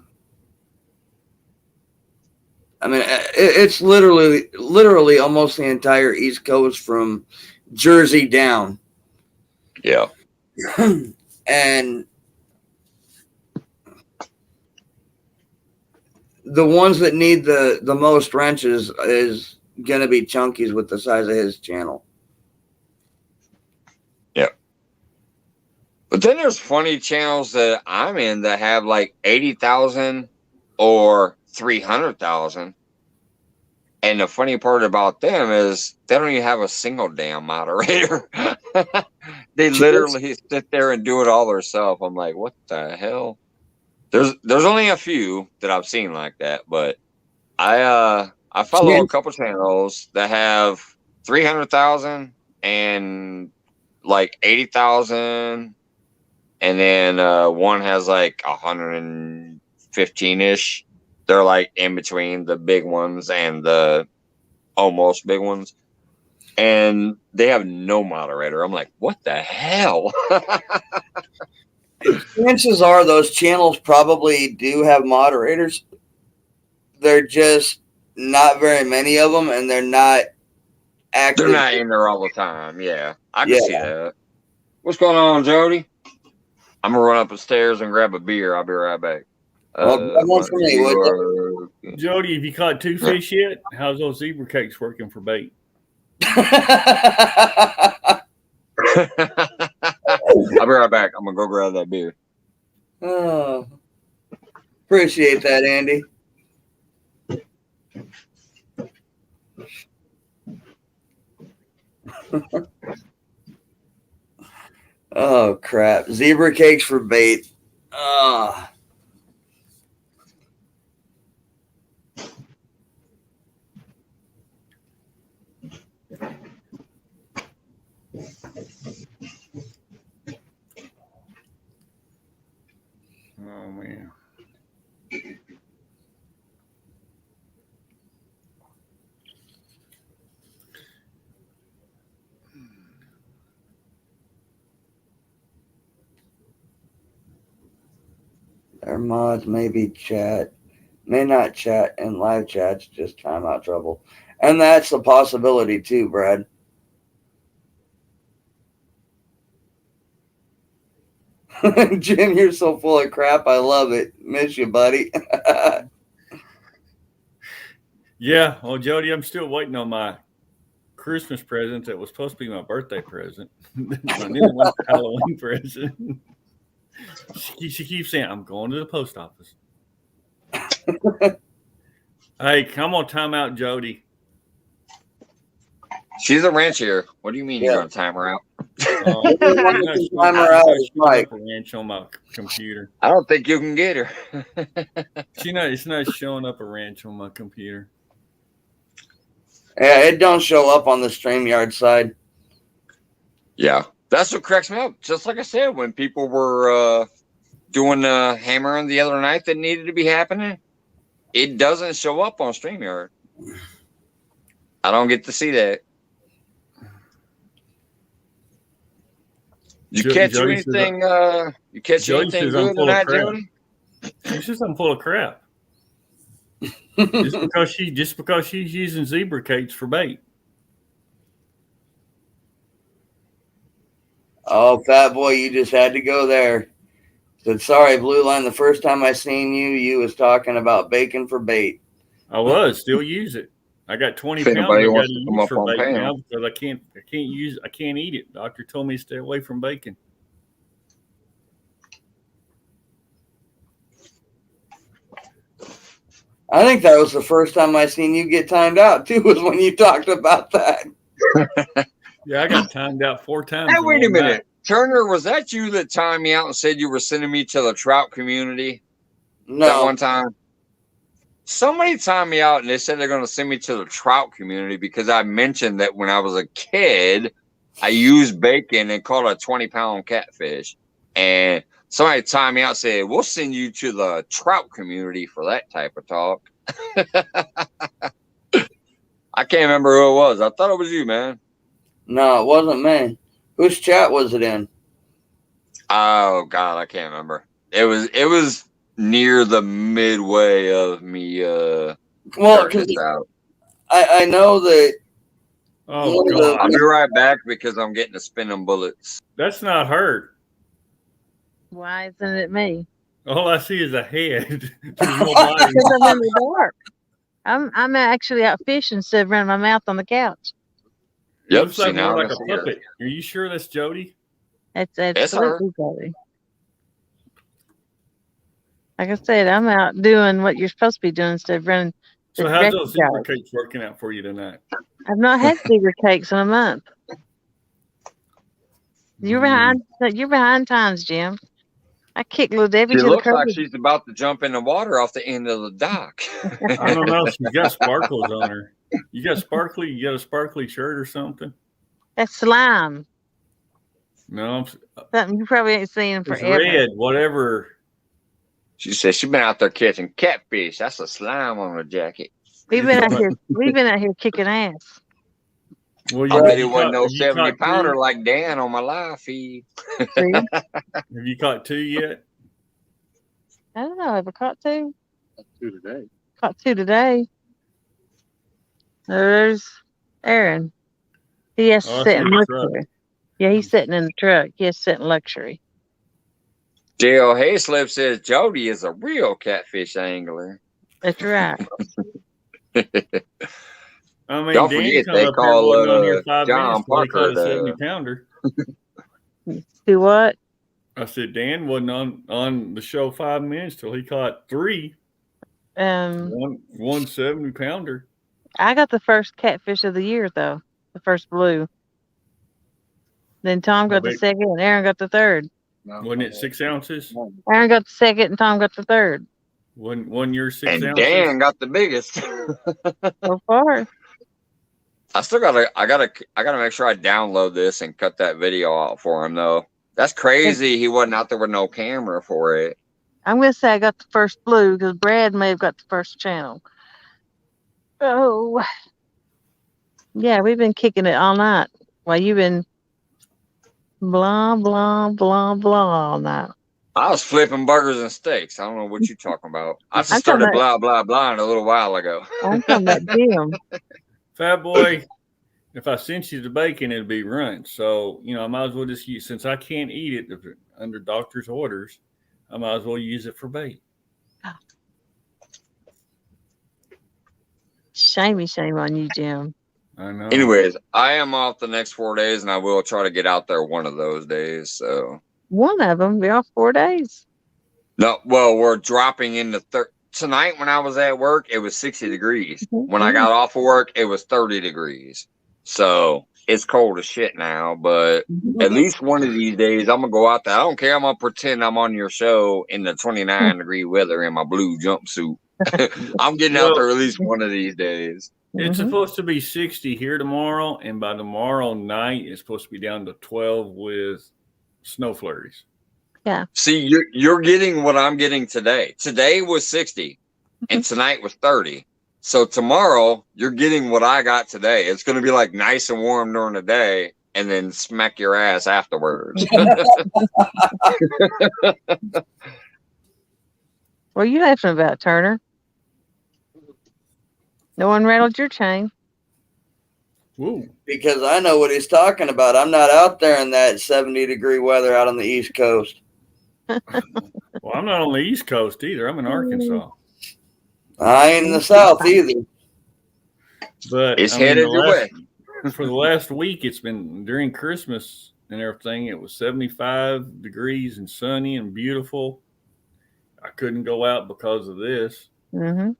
mean, it's literally almost the entire East Coast from Jersey down.
Yeah.
And the ones that need the most wrenches is going to be Chunky's with the size of his channel.
Yep. But then there's funny channels that I'm in that have like 80,000 or 300,000. And the funny part about them is they don't even have a single damn moderator. They literally sit there and do it all themselves. I'm like, what the hell? There's only a few that I've seen like that, but I follow a couple channels that have 300,000 and like 80,000, and then one has like 115-ish. They're like in between the big ones and the almost big ones. And they have no moderator. I'm like, what the hell?
Chances are those channels probably do have moderators. They're just not very many of them, and they're not active.
They're not in there all the time. Yeah, I can see that. What's going on, Jody? I'm going to run up the stairs and grab a beer. I'll be right back.
Jody, have you caught 2 fish yet? How's those zebra cakes working for bait?
I'll be right back. I'm going to go grab that beer.
Oh, appreciate that, Andy. Oh, crap. Zebra cakes for bait. Oh.
Oh, man.
Our mods may not chat in live chats, just timeout trouble. And that's a possibility too, Brad. Jim, you're so full of crap. I love it. Miss you, buddy.
Yeah. Well, Jody, I'm still waiting on my Christmas present that was supposed to be my birthday present. My new one, Halloween present. She keeps saying, I'm going to the post office. Hey, come on, time out, Jody.
She's a rancher. What do you mean you're going to time her out?
Time her out is Mike.
Ranch on my computer.
I don't think you can get her.
It's not showing up a ranch on my computer.
Yeah, it don't show up on the StreamYard side.
Yeah, that's what cracks me up. Just like I said, when people were doing the hammering the other night that needed to be happening, it doesn't show up on StreamYard. I don't get to see that. You catch anything? You catch anything good tonight, Jody?
She says I'm full of crap. just because she's using zebra cakes for bait.
Oh, fat boy, you just had to go there. Said, sorry, Blue Line. The first time I seen you, you was talking about bacon for bait.
I was. Still use it. I got 20 pounds. I got to use for bacon now because I can't eat it. Doctor told me to stay away from bacon.
I think that was the first time I seen you get timed out too. Was when you talked about that.
Yeah, I got timed out 4 times.
Hey, wait a minute, Turner. Was that you that timed me out and said you were sending me to the trout community?
No,
that one time. Somebody timed me out and they said they're going to send me to the trout community because I mentioned that when I was a kid, I used bacon and caught a 20-pound catfish. And somebody timed me out and said, we'll send you to the trout community for that type of talk. I can't remember who it was. I thought it was you, man.
No, it wasn't me. Whose chat was it in?
Oh, God, I can't remember. It was near the midway of me
well, I know that.
Oh, God.
I'll be right back because I'm getting to spin them bullets.
That's not her.
Why isn't it me?
All I see is a head.
Because I'm in the dark. I'm actually out fishing instead of running my mouth on the couch.
Yep, looks like more like a puppet. Are you sure that's Jody?
That's
It's her.
absolutely Jody. Like I said, I'm out doing what you're supposed to be doing instead of running
So
the
how's
director
those zebra
jobs.
cakes working out for you tonight?
I've not had bigger cakes in a month. You're behind. You're behind times, Jim. I kick little Debbie
She
to the
looks
curb.
like she's about to jump in the water off the end of the dock.
I don't know. She's got sparkles on her. You got sparkly? You got a sparkly shirt or something?
That's slime.
No,
Something you probably ain't seen in
it's
forever.
red. Whatever.
She says she's been out there catching catfish. That's a slime on her jacket.
We've been out here. We've been out here kicking ass.
Well,
I bet it
you
wasn't no
have you
70
caught
pounder
two?
like Dan on my live feed.
See?
Have you caught two yet?
I don't know. Have I caught two?
Two today.
Caught two today. There's Aaron. He has to
Oh, I
sit
see
in
the truck.
luxury. Yeah, he's sitting in the truck. He has to sit in luxury.
Dale Hayslip says Jody is a real catfish angler.
That's right.
I mean,
Don't
Dan
forget,
come
they
up here
call,
wasn't on here 5
John
minutes till he
Parker
caught a
the-
70-pounder.
Do what?
I said Dan wasn't on the show 5 minutes till he caught three. One 70-pounder.
I got the first catfish of the year though. The first blue. Then Tom got the
big?
second and Aaron got the third.
Wasn't it 6 ounces?
Aaron got the second and Tom got the third.
One year 6
And
ounces.
Dan got the biggest.
So far.
I still gotta make sure I download this and cut that video out for him though. That's crazy. He wasn't out there with no camera for it.
I'm gonna say I got the first blue because Brad may have got the first channel. Oh, yeah, we've been kicking it all night while you've been blah blah blah blah all night.
I was flipping burgers and steaks. I don't know what you're talking about. I just
I'm
started
talking
blah blah blah a little while ago.
I'm talking about Jim.
Fat boy, if I sent you the bacon, it'd be runt. So, I might as well just use, since I can't eat it under doctor's orders, I might as well use it for bait.
Shame on you, Jim.
I know.
Anyways, I am off the next 4 days, and I will try to get out there one of those days. So
One of them be off 4 days.
no, well, we're dropping into tonight. When I was at work, it was 60 degrees. When I got off of work, it was 30 degrees. So it's cold as shit now. But at least one of these days, I'm gonna go out there. I don't care. I'm gonna pretend I'm on your show in the 29-degree weather in my blue jumpsuit. I'm getting out there at least one of these days.
It's supposed to be 60 here tomorrow, and by tomorrow night, it's supposed to be down to 12 with snow flurries.
Yeah.
See, you're getting what I'm getting today. Today was 60, and tonight was 30. So tomorrow, you're getting what I got today. It's going to be like nice and warm during the day, and then smack your ass afterwards.
What are you laughing about, Turner? No one rattled your chain.
Woo.
Because I know what he's talking about. I'm not out there in that 70-degree weather out on the East Coast.
Well, I'm not on the East Coast either. I'm in Arkansas.
I ain't in the South either.
But
It's headed your way.
For the last week, it's been during Christmas and everything. It was 75 degrees and sunny and beautiful. I couldn't go out because of this.
Mm-hmm.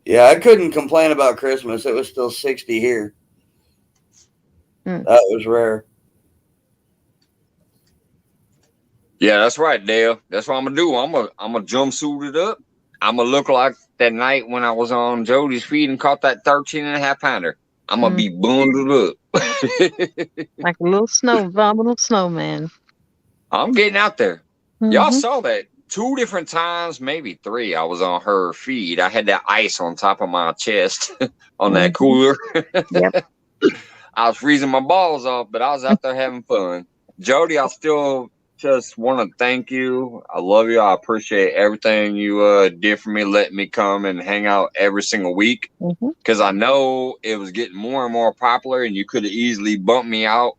Yeah, I couldn't complain about Christmas. It was still 60 here. That was rare.
Yeah, that's right, Dale. That's what I'm gonna do. I'm gonna jumpsuit it up. I'm gonna look like that night when I was on Jody's feed and caught that 13.5 pounder. I'm gonna be bundled up.
Like a little vomitable snowman.
I'm getting out there. Y'all
Mhm.
saw that 2 different times, maybe 3. I was on her feed. I had that ice on top of my chest on that cooler.
Yep.
I was freezing my balls off, but I was out there having fun. Jody, I still just want to thank you. I love you. I appreciate everything you did for me, letting me come and hang out every single week. Because I know it was getting more and more popular, and you could have easily bumped me out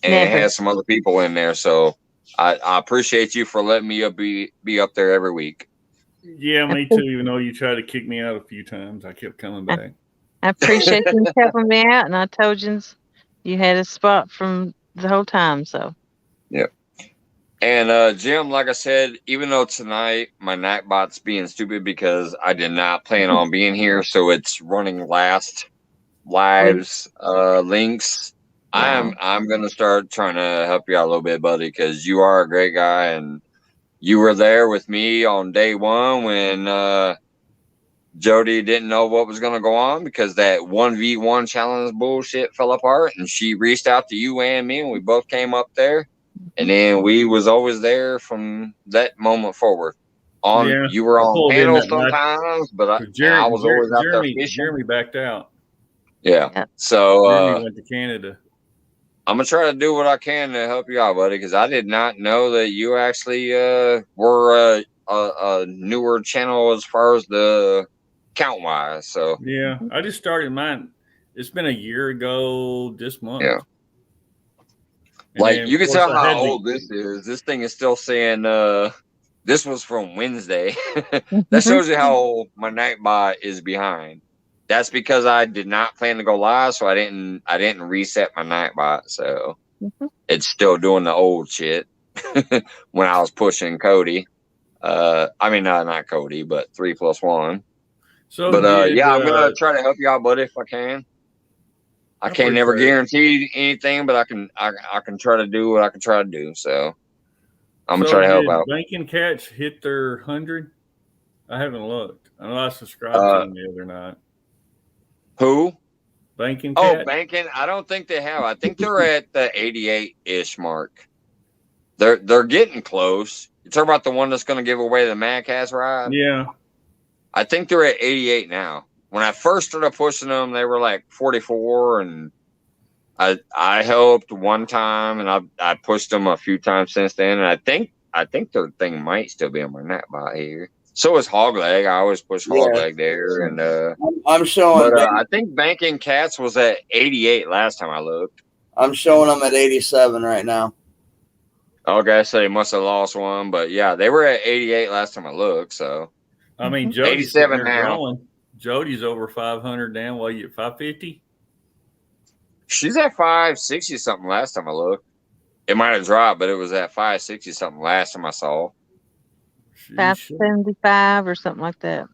and
Never.
had some other people in there. So I appreciate you for letting me be up there every week.
Yeah, me too. Even though you tried to kick me out a few times, I kept coming back.
I appreciate you helping me out, and I told you had a spot from the whole time. So
And Jim, like I said, even though tonight my Nightbot's being stupid because I did not plan on being here, so it's running last lives links. I'm gonna start trying to help you out a little bit, buddy, because you are a great guy and you were there with me on day one when Jody didn't know what was gonna go on because that 1v1 challenge bullshit fell apart, and she reached out to you and me, and we both came up there. And then we was always there from that moment forward. You were on panels sometimes, but I was always out there fishing.
Jeremy backed out.
Yeah. So
Jeremy went to Canada.
I'm gonna try to do what I can to help you out, buddy, because I did not know that you actually were a newer channel as far as the count wise. So
yeah, I just started mine. It's been a year ago this month.
Yeah. Like, you can tell how old this is. This thing is still saying this was from Wednesday. That shows you how old my Nightbot is behind. That's because I did not plan to go live, so I didn't reset my Nightbot. So it's still doing the old shit when I was pushing Cody. I mean, not Cody, but 3+1.
So,
but yeah, I'm gonna try to help you out, buddy, if I can. I can't never guarantee anything, but I can try to do what I can try to do. So I'm gonna try to help out.
Banking Cats hit their 100. I haven't looked. I know I subscribed to them the other night.
Who?
Banking Cat.
Oh, Banking. I don't think they have. I think they're at the 88-ish mark. They're getting close. You talk about the one that's going to give away the Madcast ride?
Yeah.
I think they're at 88 now. When I first started pushing them, they were like 44, and I helped one time, and I pushed them a few times since then. And I think their thing might still be on my Nightbot here. So is Hogleg. I always push Hogleg there, and
I'm showing.
But I think Banking Cats was at 88 last time I looked.
I'm showing them at 87 right now.
Okay, so they must have lost one, but yeah, they were at 88 last time I looked. So
I mean, Jody's
87 now.
Growing. Jody's over 500 down. What are you at 550?
She's at 560 something last time I looked. It might have dropped, but it was at 560 something last time I saw.
575 or something like that.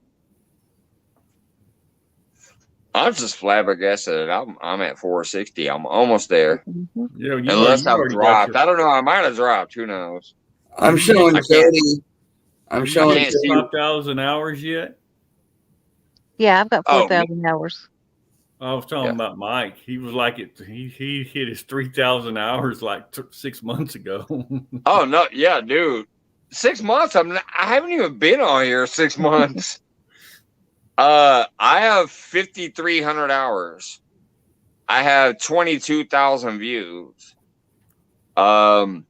I'm just flabbergasted. I'm at 460. I'm almost there.
Yeah,
unless I've dropped. I don't know. I might have dropped. Who knows?
I'm showing Jody. I'm showing
5,000 hours yet.
Yeah, I've got 4,000 hours.
I was talking about Mike. He was like it. He hit his 3,000 hours like 6 months ago.
Oh no, yeah, dude. 6 months. I haven't even been on here 6 months. I have 5,300 hours. I have 22,000 views. And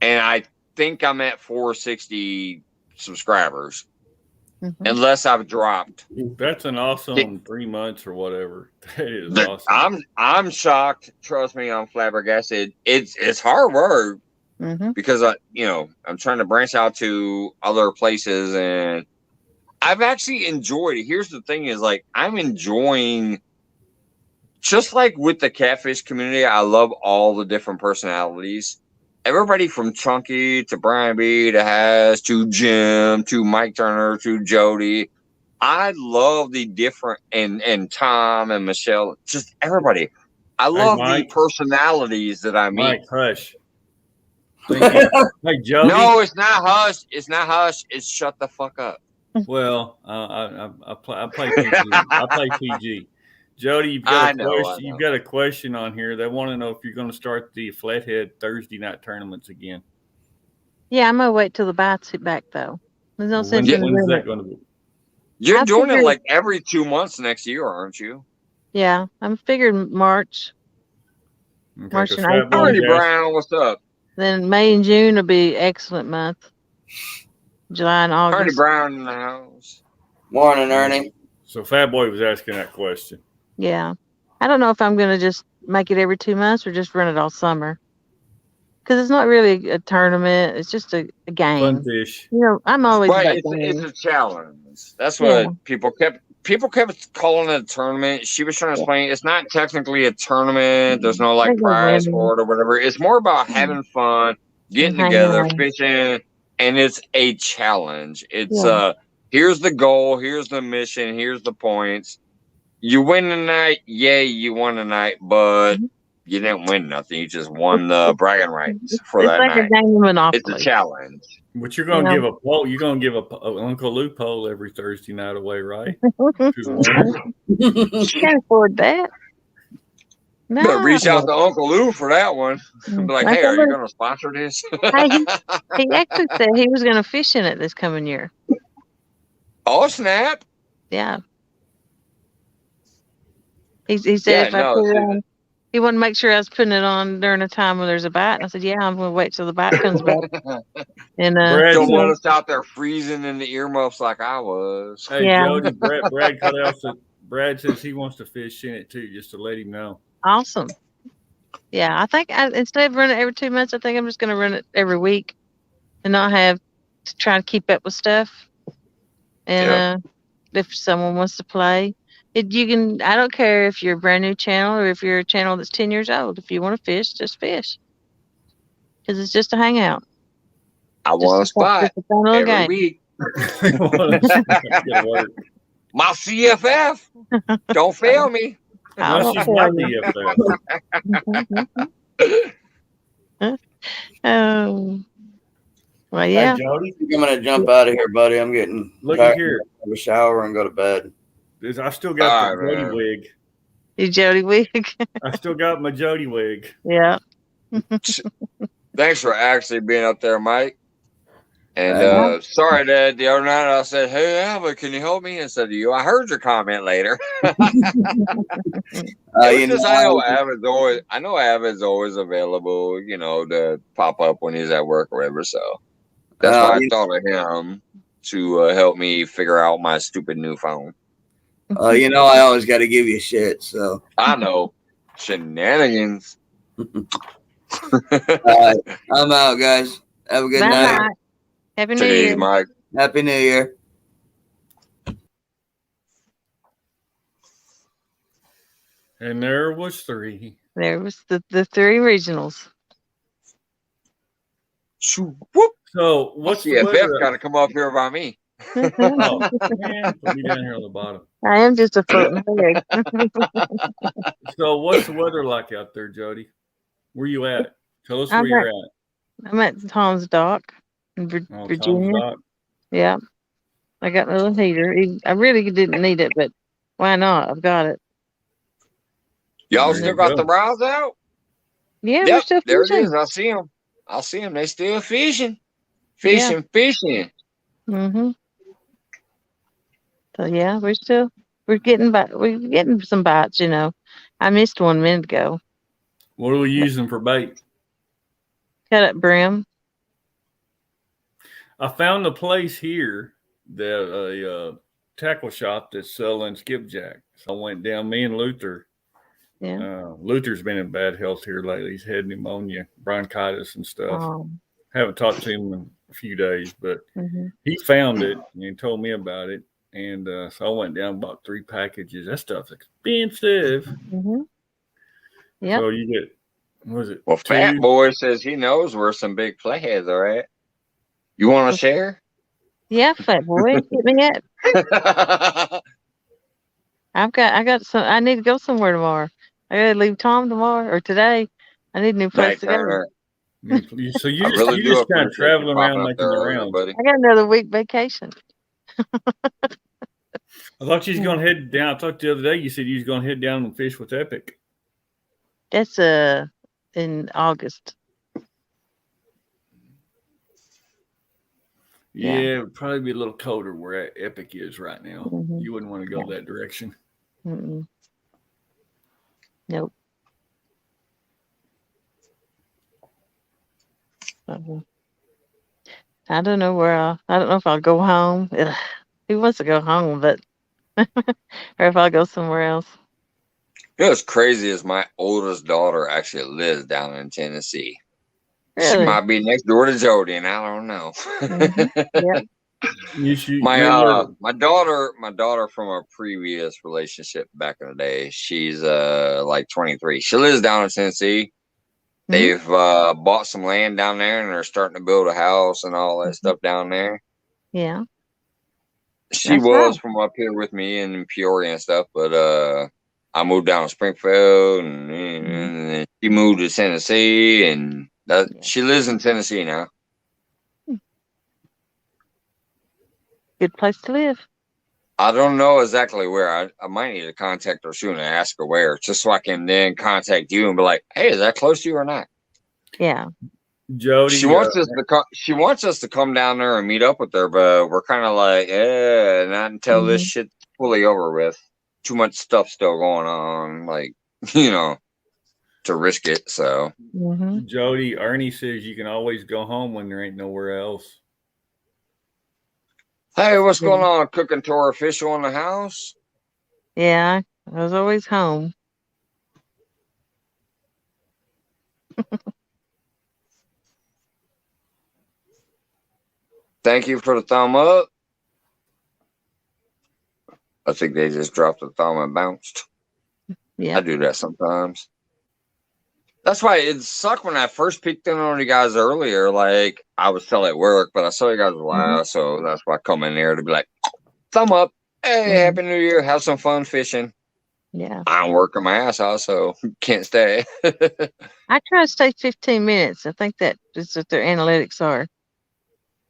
I think I'm at 460 subscribers. Unless I've dropped.
That's an awesome 3 months or whatever. That is awesome.
I'm shocked. Trust me, I'm flabbergasted. It's hard work because I'm trying to branch out to other places, and I've actually enjoyed it. Here's the thing: is like I'm enjoying, just like with the catfish community. I love all the different personalities. Everybody from Chunky to Brian B to Has to Jim to Mike Turner to Jody. I love the different and Tom and Michelle, just everybody. I love the personalities that I meet.
Mike, hush. Hey, Jody.
No, it's not hush. It's not hush. It's shut the fuck up.
Well, I play PG. I play PG. Jody, you've got a question on here. They want to know if you're going to start the Flathead Thursday night tournaments again.
Yeah, I'm gonna wait till the bites hit back though. There's no sense in
when's that going to be?
You're doing it like every 2 months next year, aren't you?
Yeah, I'm figuring March.
Okay,
March and April.
Marty Brown, what's up?
Then May and June will be excellent month. July and August.
Marty Brown in the house.
Morning, Ernie.
So Fat Boy was asking that question.
Yeah. I don't know if I'm going to just make it every 2 months or just run it all summer. Because it's not really a tournament. It's just a game.
Fun fish.
I'm always
Right, it's a challenge. That's what people kept people kept calling it a tournament. She was trying to explain it's not technically a tournament. There's no like prize for it or whatever. It's more about having fun, getting together, fishing, and it's a challenge. It's here's the goal, here's the mission, here's the points. You win the night, yay, you won the night, but you didn't win nothing. You just won the bragging rights for that night. It's a challenge.
But you're gonna give a poll. You're gonna give a Uncle Lou poll every Thursday night away, right?
You can't afford that. No.
Better reach out to Uncle Lou for that one. Be like, hey, are you going to sponsor this?
Hey, he actually said he was going to fish in it this coming year.
Oh, snap.
Yeah. He said if I put it on, he wanted to make sure I was putting it on during a time when there's a bite. And I said, yeah, I'm going to wait till the bite comes back. And
don't want us out there freezing in the earmuffs like I was.
Hey, Jody, Brad cut out. Brad says he wants to fish in it too, just to let him know.
Awesome. Yeah, I think instead of running it every 2 months, I think I'm just going to run it every week and not have to try to keep up with stuff. And if someone wants to play, you can. I don't care if you're a brand new channel or if you're a channel that's 10 years old. If you want to fish, just fish. Because it's just a hangout.
I want a spot every week. My CFF. Don't fail me.
Unless she's not DFF.
Well, yeah.
Hey, Jody, I'm gonna jump out of here, buddy. I'm getting
here.
Have a shower and go to bed.
I still got the Jody wig.
Your Jody wig.
I still got my Jody wig.
Yeah.
Thanks for actually being up there, Mike. And sorry that the other night I said, hey, Alva, can you help me? Instead of you, I heard your comment later. I know Avid's always available, to pop up when he's at work or whatever. So that's why I thought of him to help me figure out my stupid new phone.
I always got to give you shit. So
I know shenanigans.
All right, I'm out, guys. Have a good night.
Happy New Year,
Mike.
Happy New Year.
And there was 3.
There was the 3 regionals.
Whoop.
So what's the
CFF got to come up here by me.
Man, put me down here on the bottom.
I am just a floating head.
So what's the weather like out there, Jody? Where you at? Tell us where you're at.
I'm at Tom's Dock in Virginia.
Dock.
Yeah. I got my little heater. I really didn't need it, but why not? I've got it.
Y'all still got the rows out?
Yeah, we're still
there
fishing.
it is. I see them. They still fishing. Fishing.
Mm-hmm. So yeah, we're getting some bites, I missed one minute ago.
What are we using for bait?
Cut up brim.
I found a place here that a tackle shop that's selling skipjack. So I went down, me and Luther.
Yeah.
Luther's been in bad health here lately. He's had pneumonia, bronchitis and stuff.
Oh.
Haven't talked to him in a few days, but he found it and he told me about it. And so I went down and bought 3 packages. That stuff's expensive.
Yeah.
So you get, what is it?
Well, Fat Boy says he knows where some big playheads are at. You want to share?
Yeah, Fat Boy, get me at. I got some. I need to go somewhere tomorrow. I gotta leave Tom tomorrow or today. I need a new place to go.
So you're just kind of traveling around, making the rounds.
Buddy.
I got another week vacation.
I thought you was going to head down. I talked the other day. You said you was going to head down and fish with Epic.
That's in August.
Yeah, it would probably be a little colder where Epic is right now.
Mm-hmm.
You wouldn't want to go that direction.
Mm-mm. Nope. I don't know I don't know if I'll go home. Who wants to go home, but or if I'll go somewhere else.
What's crazy is my oldest daughter actually lives down in Tennessee.
Really?
She might be next door to Jody, and I don't know.
Yeah.
My daughter from a previous relationship back in the day, she's like 23. She lives down in Tennessee. They've bought some land down there and they're starting to build a house and all that stuff down there.
Yeah.
She
That's
was
nice.
from up here with me in Peoria and stuff, but I moved down to Springfield and then she moved to Tennessee and she lives in Tennessee now.
Good place to live.
I don't know exactly where. I might need to contact her soon and ask her where, just so I can then contact you and be like, "Hey, is that close to you or not?"
Yeah.
Jody,
She wants us to come. She wants us to come down there and meet up with her, but we're kind of like, not until this shit's fully over with. Too much stuff still going on, like to risk it. So,
Jody, Ernie says you can always go home when there ain't nowhere else.
Hey, what's going on? Cooking tour official in the house?
Yeah, I was always home.
Thank you for the thumb up. I think they just dropped the thumb and bounced.
Yeah.
I do that sometimes. That's why it sucked when I first peeked in on you guys earlier. Like, I was still at work, but I saw you guys live, so that's why I come in there to be like, thumb up. Hey, Happy New Year. Have some fun fishing.
Yeah.
I'm working my ass off, so can't stay.
I try to stay 15 minutes. I think that is what their analytics are.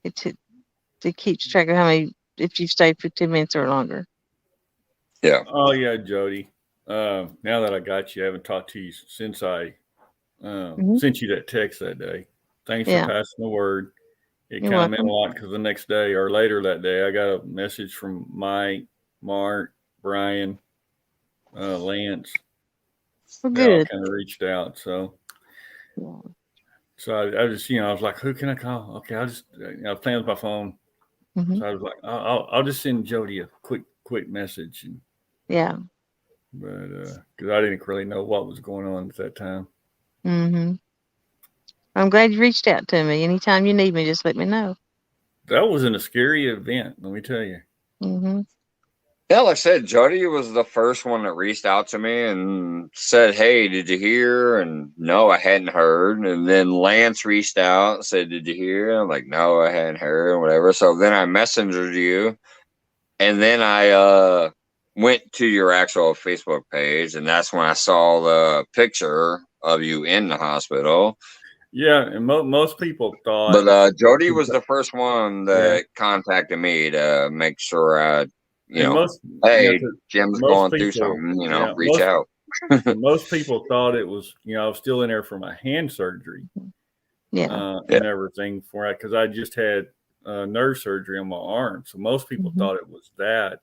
It keeps track of how many, if you've stayed 15 minutes or longer.
Yeah.
Oh, yeah, Jody. Now that I got you, I haven't talked to you since I sent you that text that day. Thanks for passing the word. It kind of meant a lot because the next day or later that day, I got a message from Mike, Mark, Brian, Lance.
Well,
they all
good.
kind of reached out. So I just, I was like, who can I call? Okay, I'll just, I was playing with my phone. So I was like, I'll just send Jody a quick message. And, but because I didn't really know what was going on at that time.
I'm glad you reached out to me. Anytime you need me, just let me know.
That wasn't a scary event, let me tell you.
Yeah, like I said, Jody was the first one that reached out to me and said, "Hey, did you hear?" And no, I hadn't heard. And then Lance reached out and said, "Did you hear?" And I'm like, "No, I hadn't heard," and whatever. So then I messengered you, and then I went to your actual Facebook page, and that's when I saw the picture of you in the hospital.
Yeah, and most people thought.
But Jody was the first one that contacted me to make sure I, hey, Jim's going through something, reach out.
Most people thought it was, I was still in there for my hand surgery. And everything for it because I just had nerve surgery on my arm. So most people thought it was that.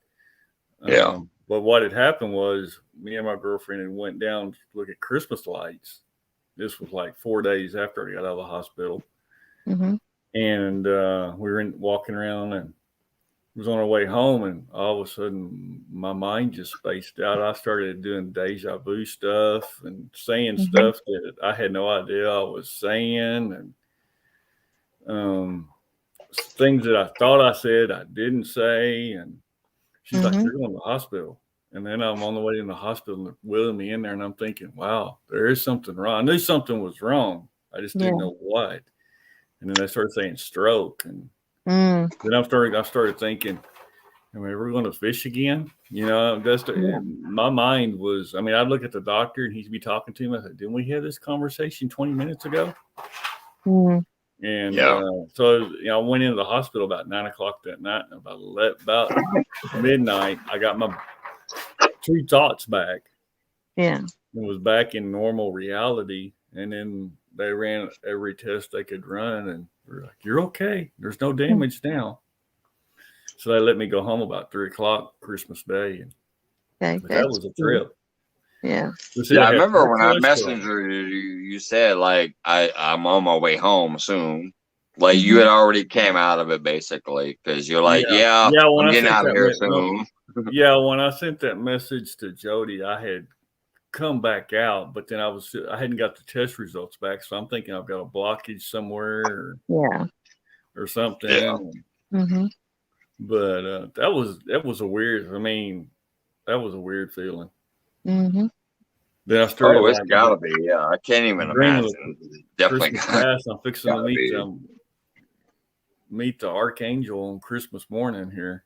But what had happened was me and my girlfriend had went down to look at Christmas lights. This was like 4 days after I got out of the hospital. And we were walking around and was on our way home. And all of a sudden, my mind just spaced out. I started doing deja vu stuff and saying stuff that I had no idea I was saying. And things that I thought I said, I didn't say. And she's like, "You're going to the hospital." And then I'm on the way in the hospital and they're wheeling me in there. And I'm thinking, wow, there is something wrong. I knew something was wrong. I just didn't know what. And then they started saying stroke. And then I started thinking, am I ever going to fish again? My mind was, I'd look at the doctor and he'd be talking to me. I said, didn't we have this conversation 20 minutes ago? And so I went into the hospital about 9:00 that night. And about midnight, I got my 2 thoughts back. It was back in normal reality. And then they ran every test they could run. And they're like, "You're okay. There's no damage now." So they let me go home about 3:00 Christmas Day. And that was a trip.
I remember when I messaged you said, like, I'm on my way home soon. Like, you had already came out of it, basically, because you're like, I'm getting out of here soon.
When I sent that message to Jody, I had come back out, but then I hadn't got the test results back, so I'm thinking I've got a blockage somewhere or something. But that was a weird. I mean, that was a weird feeling.
Mm-hmm.
Then I started
Oh, it's
like
gotta be. Yeah, I can't even
dreaming of
imagine. Definitely
Christmas
gotta,
past. I'm fixing to
gotta be.
meet the archangel on Christmas morning here.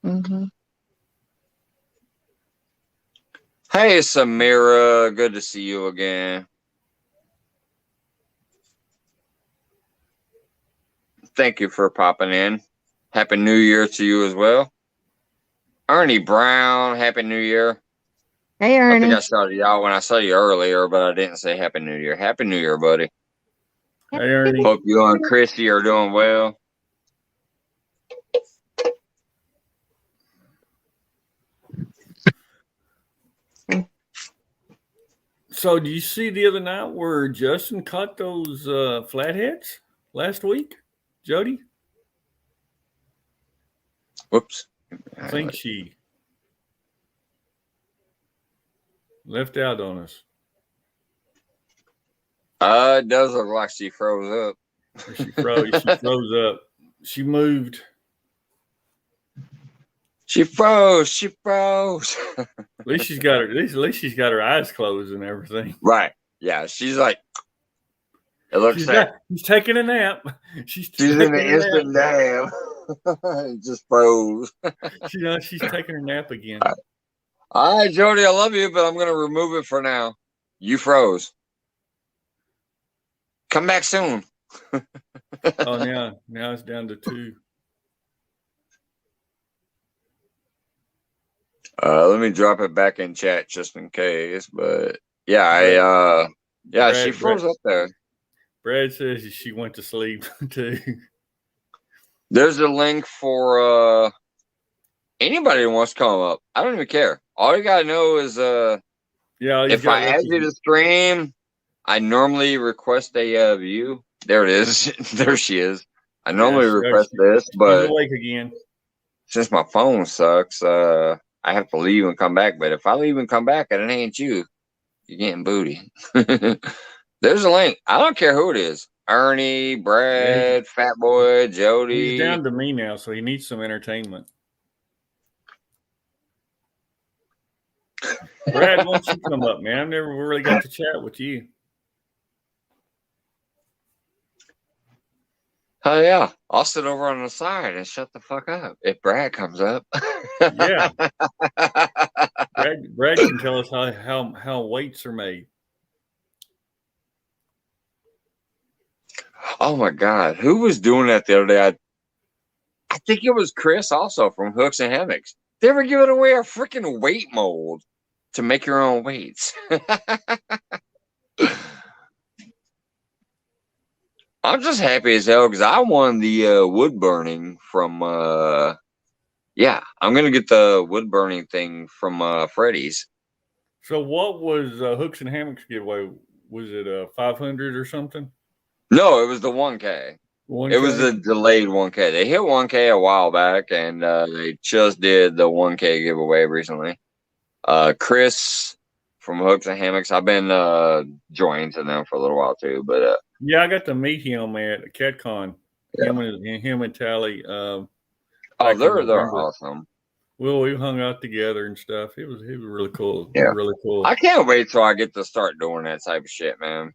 Mm-hmm.
Hey, Samira, good to see you again. Thank you for popping in. Happy New Year to you as well. Ernie Brown, Happy New Year.
Hey,
I think
Ernie.
I shouted you out when I saw you earlier, but I didn't say Happy New Year. Happy New Year, buddy.
Hey, Ernie.
Hope you and Christy are doing well.
So, do you see the other night where Justin caught those flatheads last week, Jody?
Whoops.
I think she left out on us.
It does look like she froze up.
She froze up. She moved.
She froze. She froze.
At least she's got her eyes closed and everything.
Right. Yeah. She's like, it looks like
she's taking a nap. She's
in the instant nap. It just froze.
She's taking her nap again.
All right, Jody, I love you, but I'm gonna remove it for now. You froze. Come back soon.
Oh, now it's down to 2.
Let me drop it back in chat just in case. But yeah, she froze up there.
Brad says she went to sleep too.
There's a link for anybody who wants to come up. I don't even care. All you gotta know is if I add you to stream, I normally request a view. There it is. There she is. I normally request this, but
awake again.
Since my phone sucks, I have to leave and come back. But if I leave and come back and it ain't you, you're getting booty. There's a link. I don't care who it is. Ernie, Brad, Fat Boy, Jody.
He's down to me now, so he needs some entertainment. Brad, why don't you come up, man? I've never really got to chat with you.
Oh yeah, I'll sit over on the side and shut the fuck up if Brad comes up.
Yeah, Brad can tell us how weights are made.
Oh my God, who was doing that the other day? I think it was Chris, also from Hooks and Hammocks. They were giving away a freaking weight mold to make your own weights. I'm just happy as hell because I won the wood burning from I'm gonna get the wood burning thing from Freddy's.
So what was Hooks and Hammocks giveaway? Was it 500 or something?
No, it was the 1K.
1K?
It was a delayed 1K. They hit 1K a while back, and they just did the 1K giveaway recently. Chris from Hooks and Hammocks. I've been joining to them for a little while too, but
yeah, I got to meet him at CatCon. Yeah. Him and Tally.
They're awesome.
Well, we hung out together and stuff. It was really cool.
Yeah,
really cool.
I can't wait till I get to start doing that type of shit, man.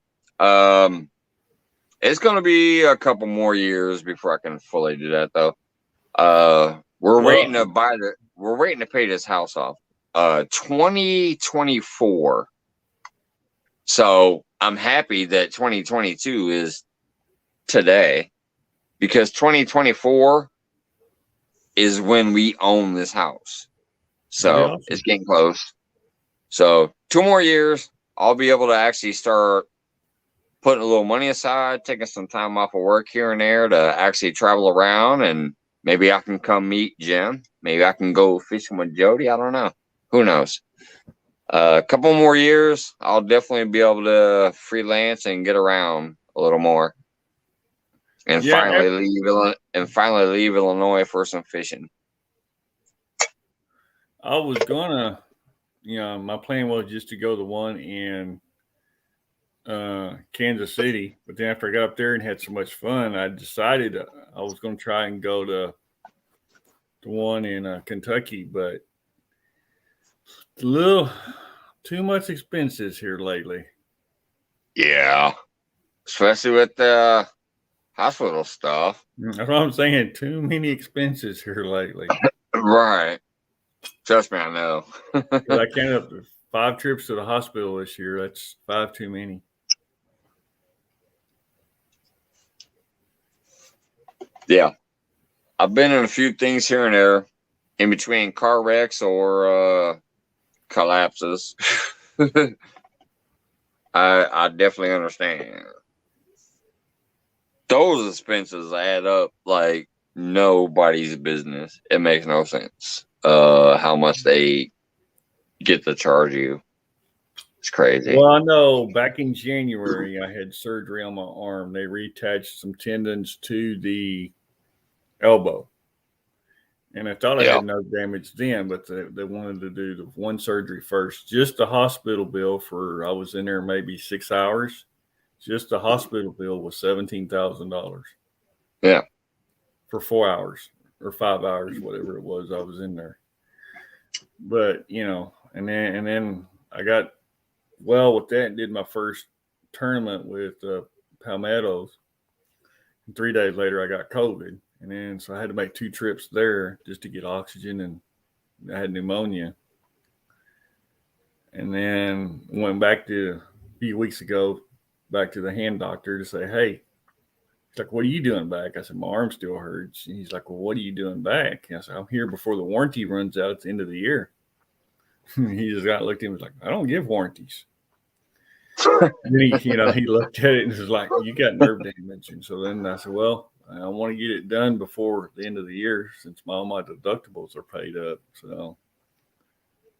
It's gonna be a couple more years before I can fully do that, though. We're waiting to pay this house off. 2024. So I'm happy that 2022 is today, because 2024 is when we own this house. So it's getting close. So 2 more years, I'll be able to actually start putting a little money aside, taking some time off of work here and there to actually travel around, and maybe I can come meet Jim. Maybe I can go fishing with Jody. I don't know. Who knows? A couple more years, I'll definitely be able to freelance and get around a little more, and finally leave Illinois for some fishing.
I was gonna, my plan was just to go the one in Kansas City, but then after I got up there and had so much fun, I decided I was going to try and go to the one in Kentucky, but it's a little too much expenses here lately.
Yeah, especially with the hospital stuff.
That's what I'm saying. Too many expenses here lately.
Right. Trust me, I know.
'Cause I counted up to 5 trips to the hospital this year. That's 5 too many.
Yeah. I've been in a few things here and there in between car wrecks or collapses. I definitely understand. Those expenses add up like nobody's business. It makes no sense. How much they get to charge you. It's crazy.
Well, I know back in January, I had surgery on my arm. They reattached some tendons to the elbow. And I thought I had no damage then, but they wanted to do the one surgery first. Just the hospital bill I was in there maybe 6 hours. Just the hospital bill was $17,000.
Yeah.
For 4 hours or 5 hours, whatever it was, I was in there. But, and then I got well with that and did my first tournament with Palmettos. And 3 days later, I got COVID. And then, so I had to make 2 trips there just to get oxygen, and I had pneumonia. And then went back a few weeks ago, back to the hand doctor to say, hey, he's like, what are you doing back? I said, my arm still hurts. And he's like, well, what are you doing back? And I said, I'm here before the warranty runs out at the end of the year. He just looked at me and was like, I don't give warranties. And then he looked at it and was like, you got nerve damage. And so then I said, well, I want to get it done before the end of the year since all my deductibles are paid up. So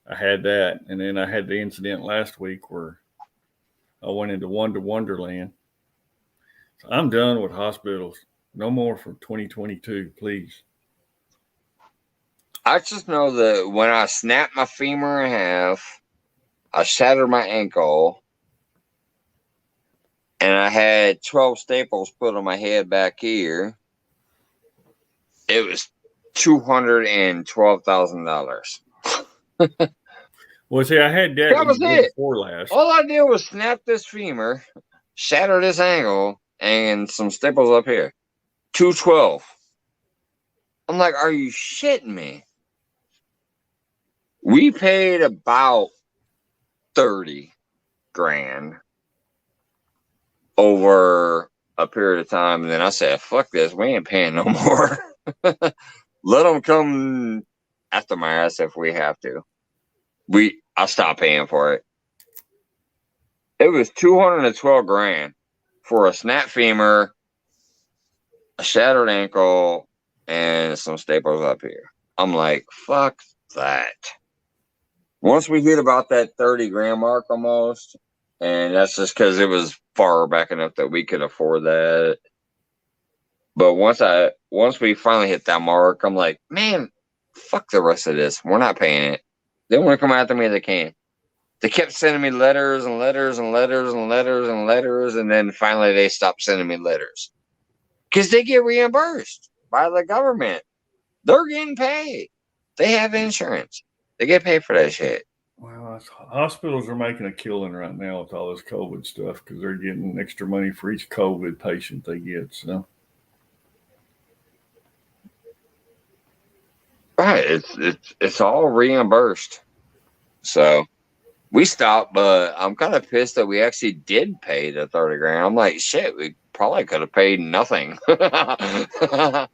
I had that. And then I had the incident last week where I went into Wonderland. So I'm done with hospitals. No more for 2022, please.
I just know that when I snapped my femur in half, I shattered my ankle, and I had 12 staples put on my head back here. It was $212,000.
Well, see, I had that
was it.
Before last.
All I did was snap this femur, shatter this ankle, and some staples up here. $212,000. I'm like, are you shitting me? We paid about $30,000 over a period of time, and then I said, fuck this, we ain't paying no more. Let them come after my ass if we have to. I stopped paying for it. It was $212,000 for a snap femur, a shattered ankle, and some staples up here. I'm like, fuck that. Once we hit about that $30,000 mark almost, and that's just because it was far back enough that we could afford that. But once we finally hit that mark, I'm like, man, fuck the rest of this. We're not paying it. They want to come after me, they can. They kept sending me letters and letters and letters and letters and letters, and then finally they stopped sending me letters. Because they get reimbursed by the government. They're getting paid. They have insurance. They get paid for that shit.
Well, hospitals are making a killing right now with all this COVID stuff because they're getting extra money for each COVID patient they get. So,
right, it's all reimbursed. So we stopped, but I'm kind of pissed that we actually did pay the $30,000. I'm like, shit, we probably could have paid nothing.
yeah,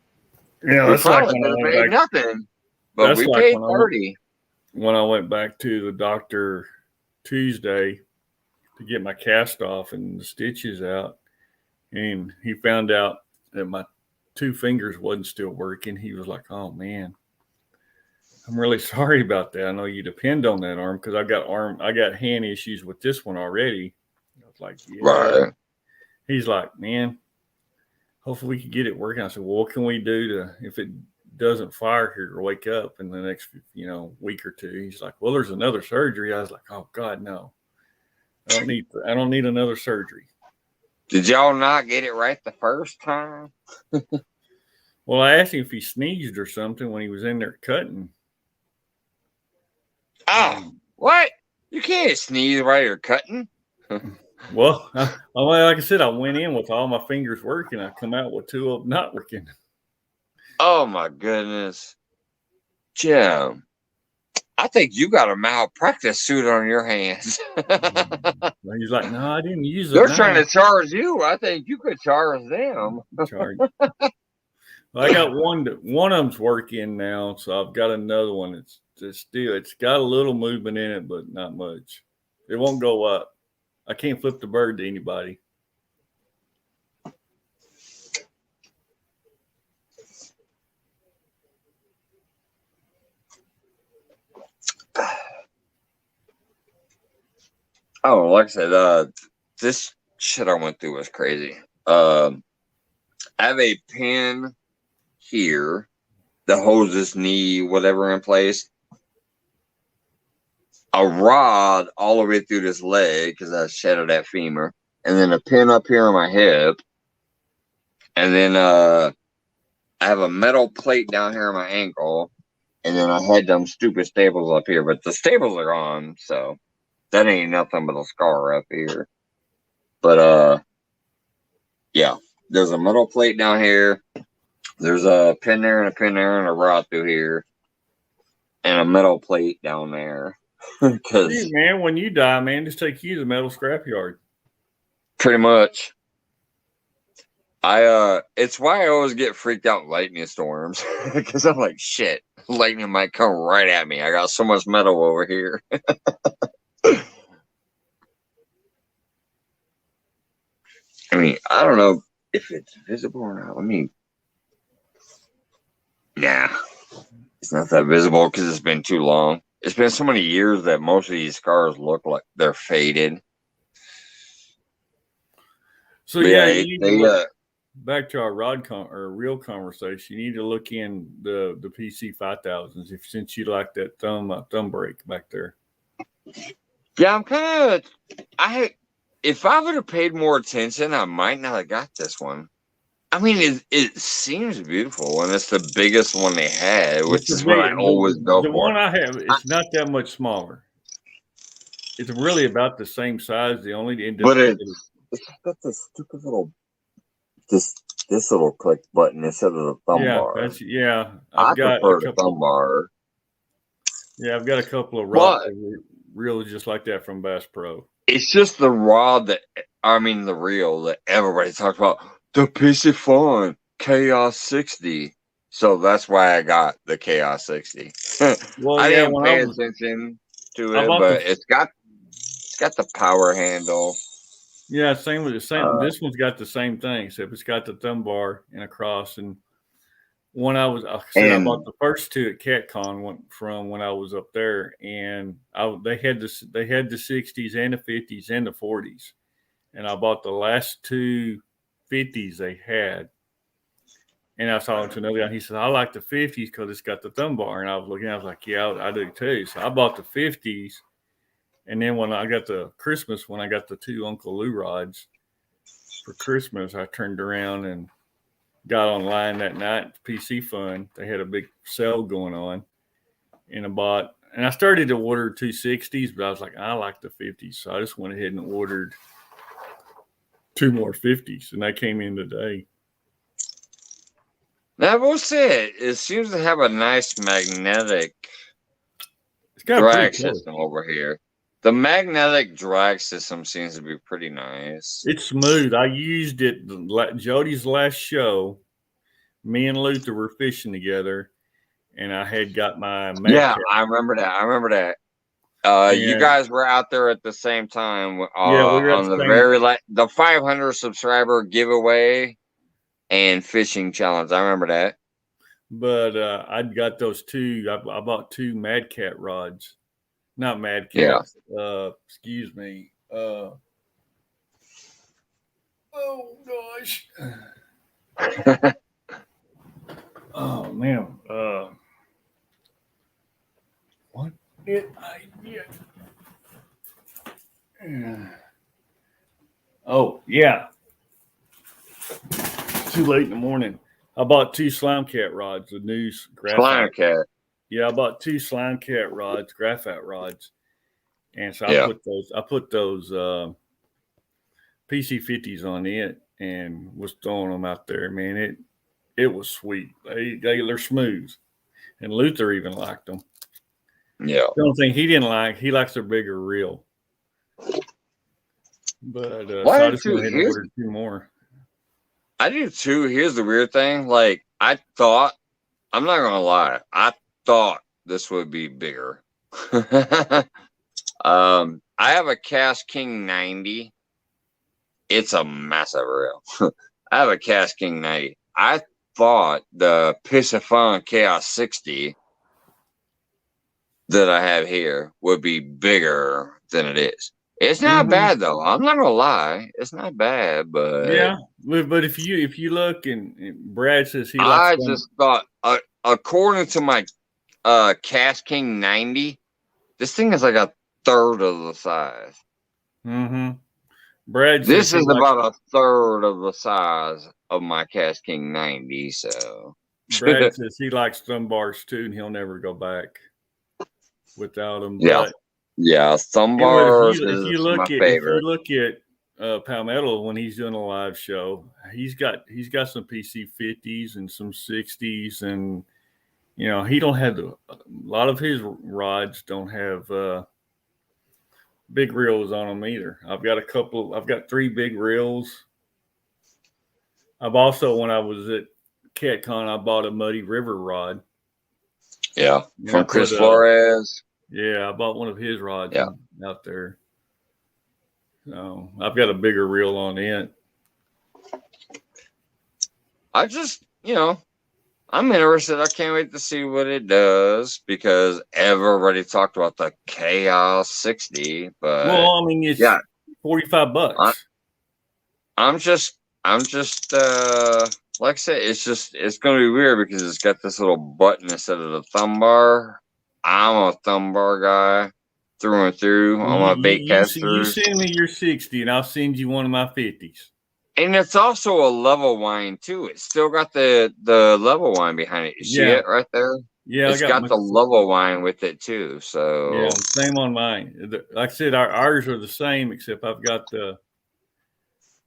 that's like when I paid nothing, but we paid 30.
When I went back to the doctor Tuesday to get my cast off and the stitches out, and he found out that my 2 fingers wasn't still working. He was like, oh man, I'm really sorry about that. I know you depend on that arm because I got hand issues with this one already. I was like, yeah.
Right.
He's like, man, hopefully we can get it working. I said, well, what can we do if it doesn't fire here or wake up in the next week or 2? He's like, well, there's another surgery. I was like, oh God, no, I don't need another surgery.
Did y'all not get it right the first time?
Well, I asked him if he sneezed or something when he was in there cutting.
Oh, what? You can't sneeze while you're cutting.
Well, like I said, I went in with all my fingers working. I come out with two of them not working.
Oh my goodness, Jim. I think you got a malpractice suit on your hands.
He's like, no, I didn't use it.
They're trying to charge you. I think you could charge them.
I got one of them's working now, so I've got another one. It's got a little movement in it, but not much. It won't go up. I can't flip the bird to anybody.
Oh, like I said, this shit I went through was crazy. I have a pin here that holds this knee, whatever, in place. A rod all the way through this leg because I shattered that femur, and then a pin up here on my hip, and then I have a metal plate down here on my ankle, and then I had them stupid staples up here, but the staples are on, so that ain't nothing but a scar up here. But yeah, there's a metal plate down here. There's a pin there and a pin there and a rod through here, and a metal plate down there.
Hey, man, when you die, man, just take you to the metal scrapyard.
Pretty much. It's why I always get freaked out in lightning storms because I'm like, shit, lightning might come right at me. I got so much metal over here. I mean, I don't know if it's visible or not. Nah, it's not that visible because it's been too long. It's been so many years that most of these scars look like they're faded.
So yeah, back to our real conversation. You need to look in the PC 5000s since you like that thumb break back there.
Yeah, I'm kind of. If I would have paid more attention, I might not have got this one. I mean, it seems beautiful, and it's the biggest one they had, which is what I always go for.
The one I have, it's not that much smaller. It's really about the same size.
But it's got this stupid little this little click button instead of the thumb bar.
I've got
prefer the thumb bar.
Yeah, I've got a couple of rods reels just like that from Bass Pro.
It's just the rod the reel that everybody talks about. The PC Fun Chaos 60. So that's why I got the Chaos 60.
Well,
I didn't pay attention to it, but it's got the power handle.
Yeah, same with the same. This one's got the same thing, except it's got the thumb bar and a cross. And when I bought the first two at CatCon from when I was up there, and they had the 60s and the 50s and the 40s, and I bought the last two 50s they had. And I was talking to another guy. He said, I like the 50s because it's got the thumb bar. And I was looking, I was like, yeah, I do too. So I bought the 50s. And then when I got the two Uncle Lou rods for Christmas, I turned around and got online that night, PC Fun. They had a big sale going on. And I started to order 260s, but I was like, I like the 50s. So I just went ahead and ordered 2 more 50s. And they came in today.
Now, I will say it seems to have a nice magnetic drag system over here. The magnetic drag system seems to be pretty nice.
It's smooth. I used it Jody's last show. Me and Luther were fishing together, and I had got my
I remember that. You guys were out there at the same time. We were on the 500 subscriber giveaway and fishing challenge. I remember that.
But I'd got those two. I bought 2 Mad Cat rods. Not Mad Cat. Yeah. Excuse me. Oh gosh. Oh man. What did I get? Oh yeah. Too late in the morning. I bought 2 Slime Cat rods, the new
Slime
graphite.
Cat.
Yeah, I bought 2 Slime Cat rods, graphite rods, and so
Yeah.
I put those PC50s on it and was throwing them out there. Man, it was sweet. They're smooth, and Luther even liked them.
Yeah.
The only thing he didn't like, he likes a bigger reel. But so
Why
I just went ahead and ordered 2 more.
I do too. Here's the weird thing. Like, I'm not gonna lie, I thought this would be bigger. I have a Cast King 90. It's a massive reel. I have a Cast King 90. I thought the Piscifun Chaos 60 that I have here would be bigger than it is. It's not bad though. I'm not gonna lie, it's not bad, but
Yeah, but if you look and Brad says he
I
likes
just thought, according to my Cast King 90, this thing is like a third of the size.
Brad,
This is about a third of the size of my Cast King 90. So
Brad says he likes thumb bars too, and he'll never go back without them.
Yeah.
But
yeah, thumb
anyway,
bars
if
is
you look
my
at
favorite.
Palmetto when he's doing a live show, he's got some PC 50s and some 60s, and you know he don't have a lot of his rods don't have big reels on them either. I've got 3 big reels. I've also, when I was at CatCon, I bought a Muddy River rod.
Yeah,
And
from Chris Flores.
Yeah, I bought one of his rods out there. So I've got a bigger reel on it.
I just, I'm interested. I can't wait to see what it does because everybody talked about the Chaos 60, but
well, I mean, it's $45.
I'm just like I said, it's gonna be weird because it's got this little button instead of the thumb bar. I'm a thumb bar guy through and through on my bait casters.
You send me your 60 and I'll send you one of my 50s.
And it's also a level wind too. It's still got the level wind behind it. You see it right there?
Yeah,
it's got the level wind with it too. So
yeah, same on mine. Like I said, ours are the same, except I've got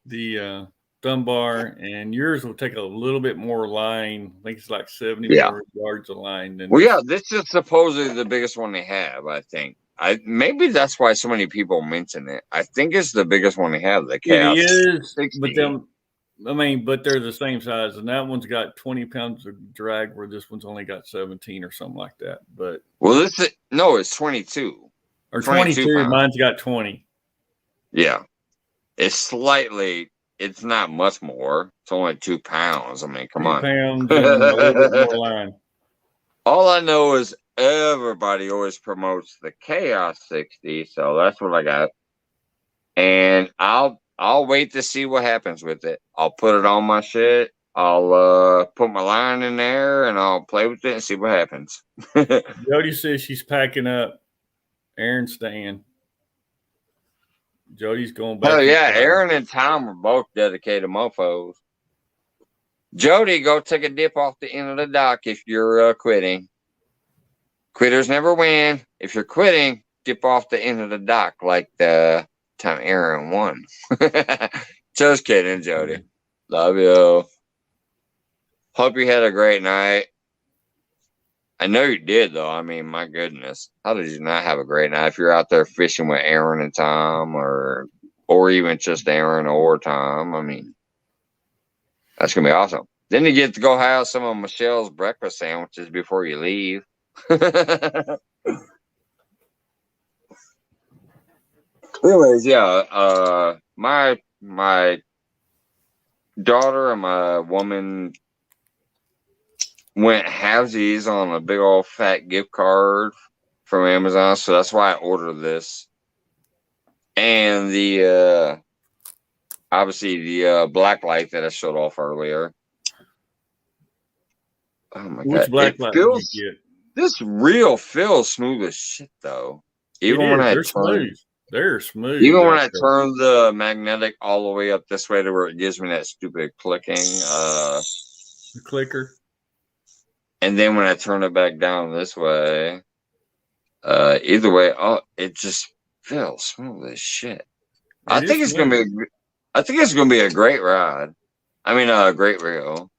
the thumb bar, and yours will take a little bit more line. I think it's like 70 more yards of line.
This is supposedly the biggest one they have. I think. Maybe that's why so many people mention it. I think it's the biggest one they have. The Chaos.
It is,
60.
but they're the same size, and that one's got 20 pounds of drag, where this one's only got 17 or something like that. But
it's 22
or 22.
Pounds.
Mine's got 20.
Yeah, it's not much more. It's only 2 pounds. I mean, come on.
2 pounds and a little bit more line.
All I know is everybody always promotes the Chaos 60, so that's what I got. And I'll wait to see what happens with it. I'll put it on my shit. I'll put my line in there and I'll play with it and see what happens.
Jody says she's packing up. Aaron's staying. Jody's going back.
Oh yeah, Aaron and Tom are both dedicated mofos. Jody, go take a dip off the end of the dock if you're quitting. Quitters never win. If you're quitting, dip off the end of the dock like the time Aaron won. Just kidding, Jody. Love you. Hope you had a great night. I know you did, though. I mean, my goodness. How did you not have a great night? If you're out there fishing with Aaron and Tom or even just Aaron or Tom, I mean, that's going to be awesome. Then you get to go have some of Michelle's breakfast sandwiches before you leave. Anyways, my daughter and my woman went halvesies on a big old fat gift card from Amazon, so that's why I ordered this. And the obviously the black light that I showed off earlier. Oh my god!
Black light did you get?
This reel feels smooth as shit, though. Even when
they're smooth.
Even when I turn the magnetic all the way up this way to where it gives me that stupid clicking.
The clicker.
And then when I turn it back down this way, either way, oh, it just feels smooth as shit. I think it's gonna be a great ride. I mean, a great reel.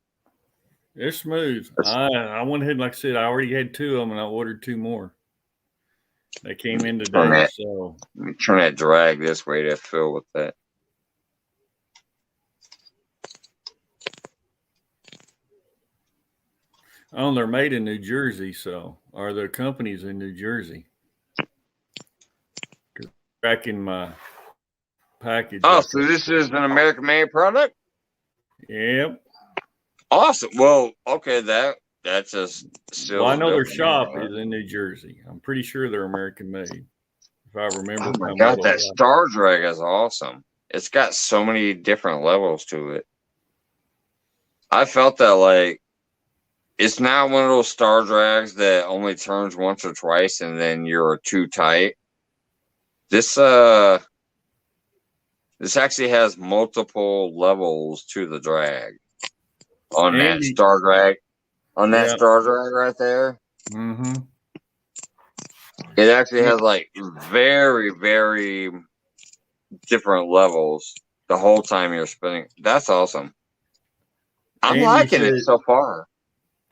They're smooth. I went ahead, like I said, I already had 2 of them, and I ordered 2 more. They came in today, so
let me turn that drag this way to fill with that.
oh, they're made in New Jersey, or their company's in New Jersey. Back in my package.
Oh, so this is an American-made product?
Yep.
Awesome. Well, okay, that's just still.
Well, I know their shop is in New Jersey. I'm pretty sure they're American made. If I remember.
Oh my god, that Star Drag is awesome. It's got so many different levels to it. I felt that like it's not one of those Star Drags that only turns once or twice and then you're too tight. This actually has multiple levels to the drag on that Star Drag. On that Star Drag right there.
Mm-hmm.
It actually has like very, very different levels the whole time you're spinning. That's awesome. I'm liking it so far.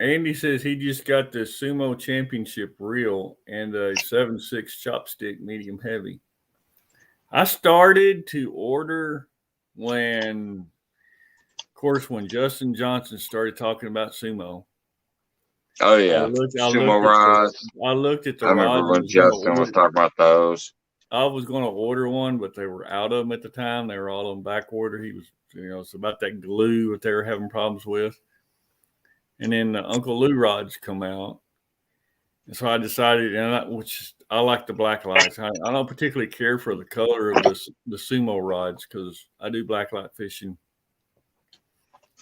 Andy says he just got the Sumo Championship reel and a 7.6 chopstick medium heavy. I started to order when Justin Johnson started talking about sumo.
Oh yeah, sumo rods.
I looked at the
rods. I remember when Justin was talking about those.
I was going to order one, but they were out of them at the time. They were all on back order. He was, it's about that glue that they were having problems with. And then the Uncle Lou rods come out. And so I decided, which I like the black lights. I don't particularly care for the color of the sumo rods because I do black light fishing.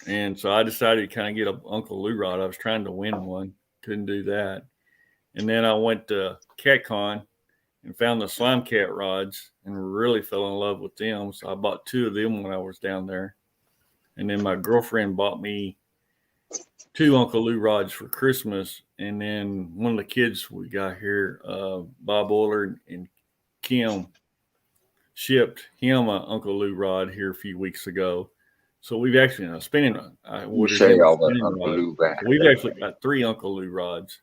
And so I decided to kind of get an Uncle Lou rod. I was trying to win one. Couldn't do that. And then I went to CatCon and found the Slime Cat rods and really fell in love with them. So I bought 2 of them when I was down there. And then my girlfriend bought me 2 Uncle Lou rods for Christmas. And then one of the kids we got here, Bob Euler and Kim, shipped him an Uncle Lou rod here a few weeks ago. So we've actually we've actually got 3 Uncle Lou rods.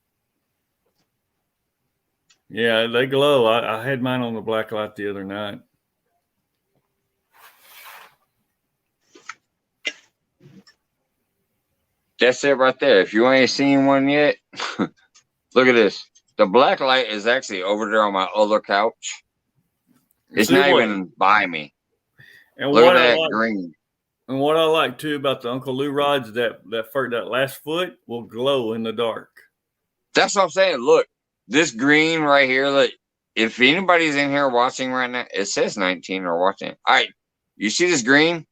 Yeah, they glow. I had mine on the black light the other night.
That's it right there. If you ain't seen one yet, look at this. The black light is actually over there on my other couch. It's not even by me.
And
look at that green.
And what I like too about the Uncle Lou rods, that last foot will glow in the dark.
That's what I'm saying. Look, this green right here. Look, if anybody's in here watching right now, it says 19 or watching. All right, you see this green?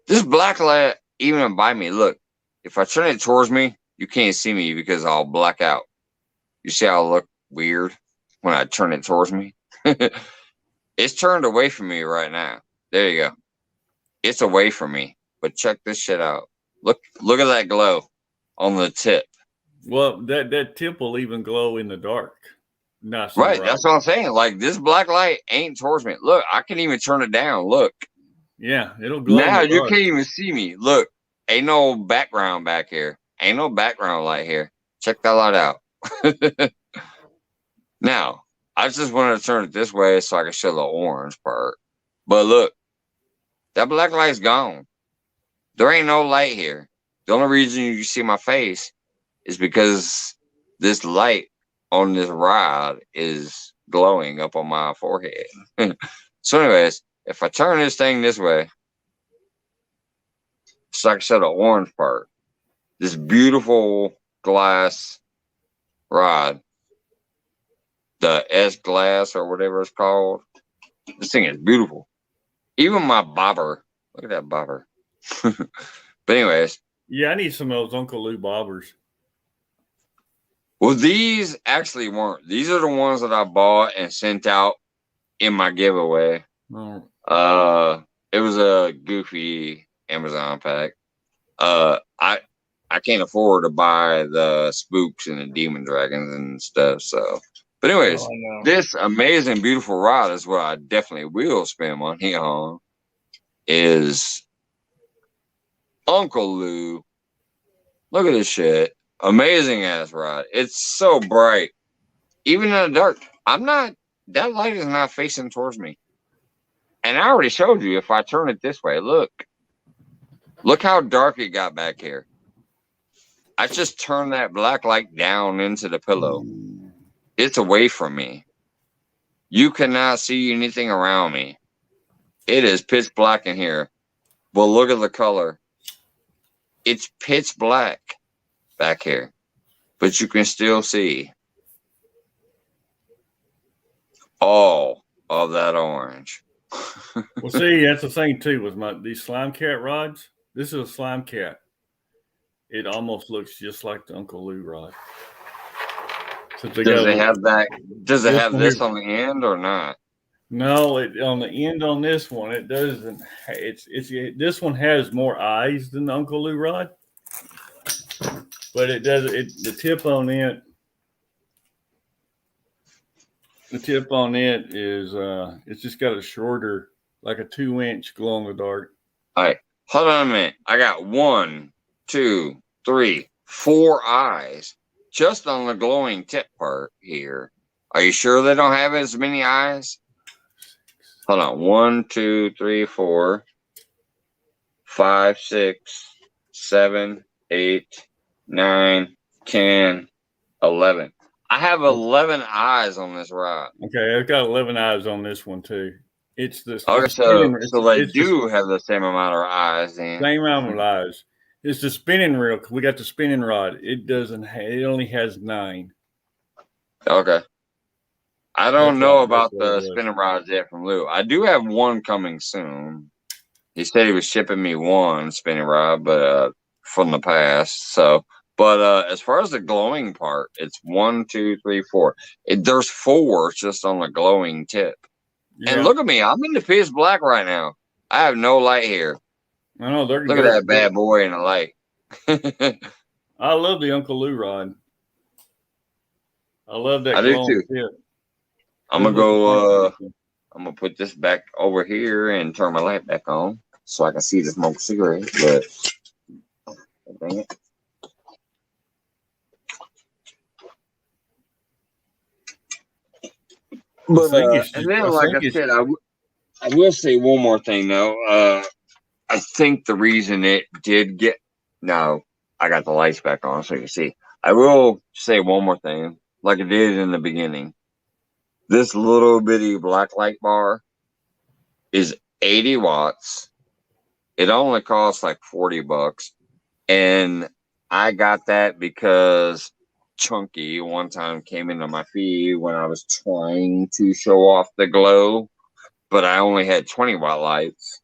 This black light even by me. Look, if I turn it towards me, you can't see me because I'll black out. You see how I look weird when I turn it towards me? It's turned away from me right now. There you go. It's away from me, but check this shit out. Look at that glow on the tip.
Well, that tip will even glow in the dark. Nice.
Right, that's what I'm saying. Like this black light ain't towards me. Look, I can even turn it down. Look.
Yeah, it'll glow.
Now you can't even see me. Look, ain't no background back here. Ain't no background light here. Check that light out. Now, I just wanted to turn it this way so I can show the orange part. But look. That black light's gone. There ain't no light here. The only reason you see my face is because this light on this rod is glowing up on my forehead. So anyways, if I turn this thing this way, so I can show the orange part. This beautiful glass rod, the S glass or whatever it's called. This thing is beautiful. Even my bobber. Look at that bobber. But anyways.
Yeah, I need some of those Uncle Lou bobbers.
Well, these actually weren't. These are the ones that I bought and sent out in my giveaway.
Oh.
It was a goofy Amazon pack. I I can't afford to buy the spooks and the demon dragons and stuff. So, but anyways,
Oh, I know.
this amazing, beautiful rod is what I definitely will spend money on. Is Uncle Lou. Look at this shit. Amazing ass rod. It's so bright. Even in the dark. That light is not facing towards me. And I already showed you if I turn it this way. Look how dark it got back here. I just turned that black light down into the pillow. It's away from me. You cannot see anything around me. It is pitch black in here. Well, look at the color. It's pitch black back here. But you can still see all of that orange.
Well, see, that's the thing too with these slime cat rods. This is a slime cat. It almost looks just like the Uncle Lou rod. So
Does it have that? Does it have this on the end or not?
No, on the end on this one, it doesn't. This one has more eyes than the Uncle Lou rod, but it does. The tip on it. The tip on it is it's just got a shorter, like a 2-inch glow in the dark.
All right, hold on a minute. I got 1, 2, 3, 4 eyes just on the glowing tip part here. Are you sure they don't have as many eyes? Hold on. 1, 2, 3, 4, 5, 6, 7, 8, 9, 10, 11. I have 11 eyes on this rod.
Okay, I've got 11 eyes on this one too. It's the
Okay, so they do have the same amount of eyes. Then.
Same amount of eyes. It's the spinning reel. We got the spinning rod. It doesn't. It only has 9.
Okay. I don't know about the spinning rods yet from Lou. I do have one coming soon. He said he was shipping me one spinning rod, but from the past. So, but as far as the glowing part, it's 1, 2, 3, 4. There's 4 just on the glowing tip. Yeah. And look at me, I'm in the pitch black right now. I have no light here.
I know.
Look at that bad boy in the light.
I love the Uncle Lou rod. I love that.
I do too.
Tip.
I'm gonna go. I'm gonna put this back over here and turn my light back on so I can see the smoke cigarette. But dang it. But and then, like I said, I will say one more thing though. I think the reason it did get no, I got the lights back on so you can see. I will say one more thing, like I did in the beginning. This little bitty black light bar is 80 watts. It only costs like $40. And I got that because Chunky one time came into my feed when I was trying to show off the glow, but I only had 20-watt lights.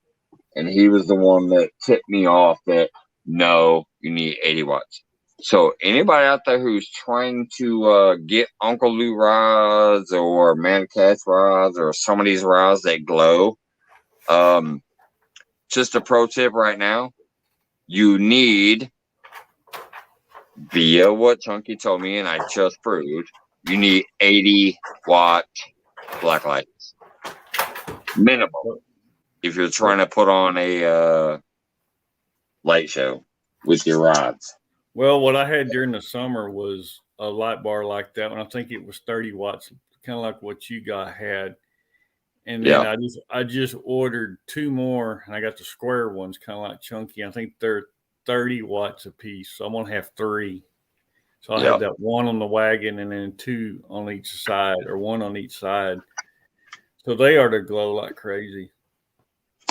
And he was the one that tipped me off that, no, you need 80 watts. So anybody out there who's trying to get Uncle Lou rods or Man Catch rods or some of these rods that glow, just a pro tip right now, you need, via what Chunky told me and I just proved, you need 80-watt black lights. Minimum. If you're trying to put on a light show with your rods.
Well, what I had during the summer was a light bar like that, and I think it was 30 watts, kind of like what you had. And then I just ordered 2 more, and I got the square ones, kind of like Chunky. I think they're 30 watts a piece, so I'm gonna have 3. So I have that 1 on the wagon, and then 2 on each side, or 1 on each side. So they are to glow like crazy.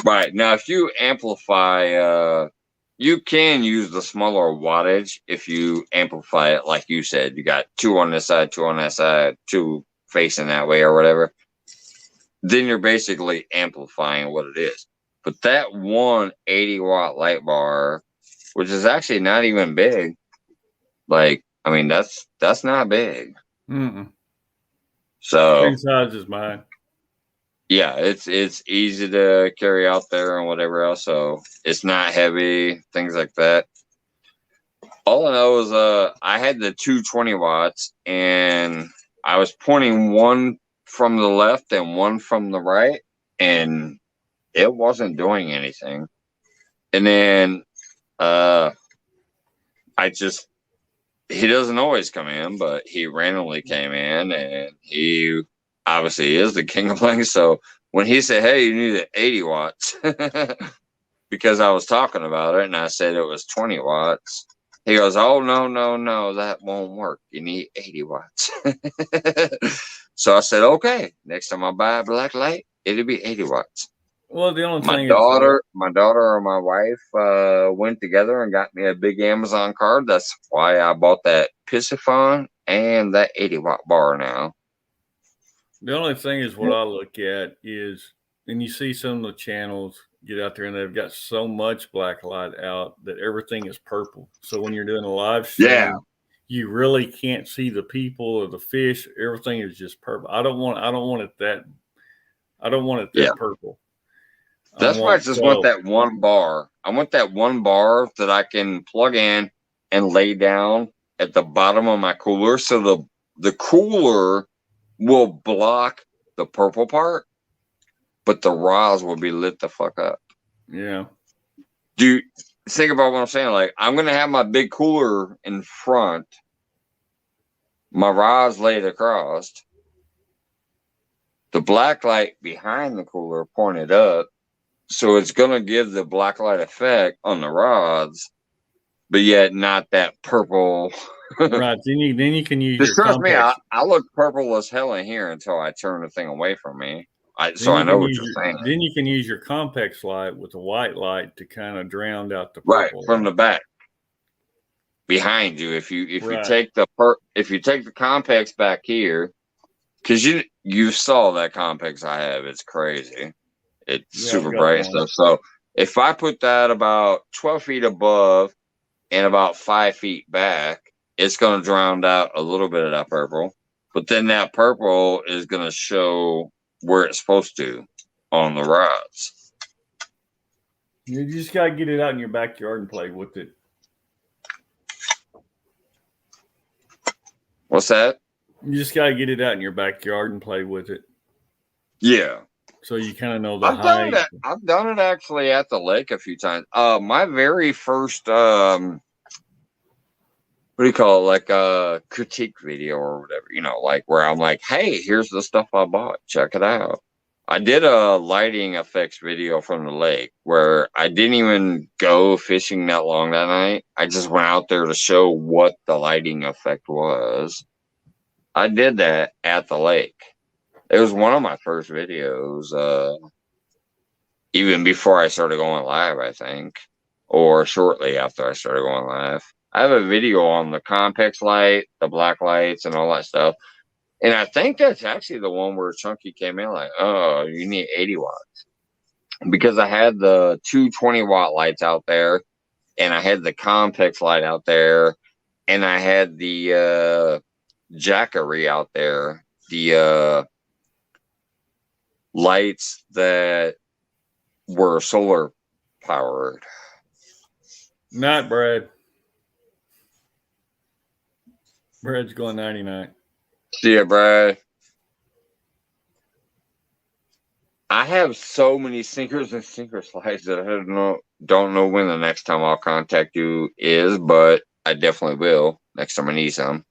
Right. Now, if you amplify, you can use the smaller wattage if you amplify it, like you said. You got 2 on this side, 2 on that side, 2 facing that way or whatever. Then you're basically amplifying what it is. But that 1 80-watt light bar, which is actually not even big, like, I mean, that's not big. So
same size as mine.
Yeah, it's easy to carry out there and whatever else. So it's not heavy, things like that. All I know is I had the 220 watts and I was pointing one from the left and one from the right, and it wasn't doing anything. And then he doesn't always come in, but he randomly came in, and he obviously is the king of playing. So when he said, "Hey, you need 80 watts," because I was talking about it and I said it was 20 watts, he goes, "Oh, no, that won't work. You need 80 watts." So I said, "Okay, next time I buy a black light, it'll be 80 watts."
Well, the only
My
thing
daughter or my wife went together and got me a big Amazon card. That's why I bought that Piscifon and that 80-watt bar now.
the only thing is what I look at is, and you see some of the channels get out there and they've got so much black light out that everything is purple. So when you're doing a live stream,
Yeah.
you really can't see the people or the fish. Everything is just purple. I don't want it that
Yeah.
purple.
That's why I just want that one bar. I want that one bar that I can plug in and lay down at the bottom of my cooler, so the cooler will block the purple part, but the rods will be lit the fuck up.
Yeah.
Dude, think about what I'm saying. Like, I'm gonna have my big cooler in front, my rods laid across, the black light behind the cooler pointed up. So it's going to give the black light effect on the rods, but yet not that purple.
Right. Then you can use
Just
your
trust me,
complex.
I look purple as hell in here until I turn the thing away from me. So I
you
know
can
what
use
you're
your-
saying.
Then you can use your complex light with the white light to kind of drown out the
Right
purple
from
light.
the back behind you. If you
Right.
take the complex back here, because you saw that complex I have, it's crazy. It's
Yeah,
super
I've got
bright and
one.
stuff. So if I put that about 12 feet above and about 5 feet back, it's going to drown out a little bit of that purple. But then that purple is going to show where it's supposed to on the rods.
You just got to get it out in your backyard and play with it.
What's that?
You just got to get it out in your backyard and play with it.
Yeah.
So you kind of know the
I've done it actually at the lake a few times. My very first what do you call it, like a critique video or whatever, like where I'm like, hey, here's the stuff I bought, check it out. I did a lighting effects video from the lake where I didn't even go fishing that long that night. I just went out there to show what the lighting effect was. I did that at the lake. It was one of my first videos, even before I started going live, I think, or shortly after I started going live. I have a video on the complex light, the black lights, and all that stuff. And I think that's actually the one where Chunky came in like, oh, you need 80 watts. Because I had the 220-watt lights out there, and I had the complex light out there, and I had the Jackery out there, the lights that were solar powered.
Not Brad. Brad's going 99.
See ya, Brad. I have so many sinkers and sinker slides that I don't know when the next time I'll contact you is, but I definitely will next time I need some.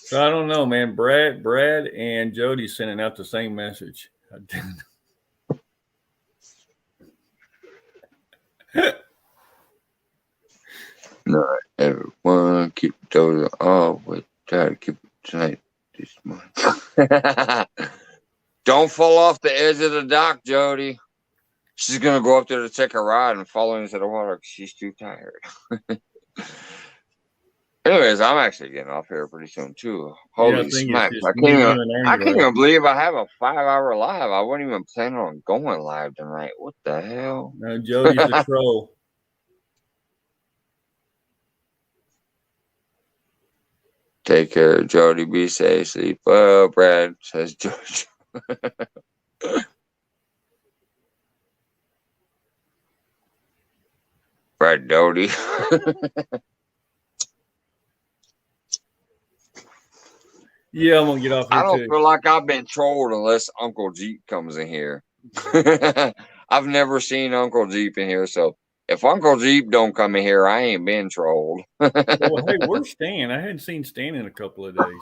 So I don't know, man. Brad and Jody sending out the same message.
Not everyone keep those all with try to keep it tonight this month. Don't fall off the edge of the dock, Jody. She's gonna go up there to take a ride and fall into the water because she's too tired. Anyways, I'm actually getting off here pretty soon too. Holy smacks! I can't even believe I have a 5-hour live. I wasn't even planning on going live tonight. What the hell?
No, Jody's the troll.
Take care, Jody. Be safe. Sleep well, Brad, says George. Brad Doty.
Yeah, I'm gonna get off
I
here
don't
too.
feel like I've been trolled unless Uncle Jeep comes in here. I've never seen Uncle Jeep in here, so if Uncle Jeep don't come in here, I ain't been trolled.
Well, hey, where's Stan? I hadn't seen Stan in a couple of days.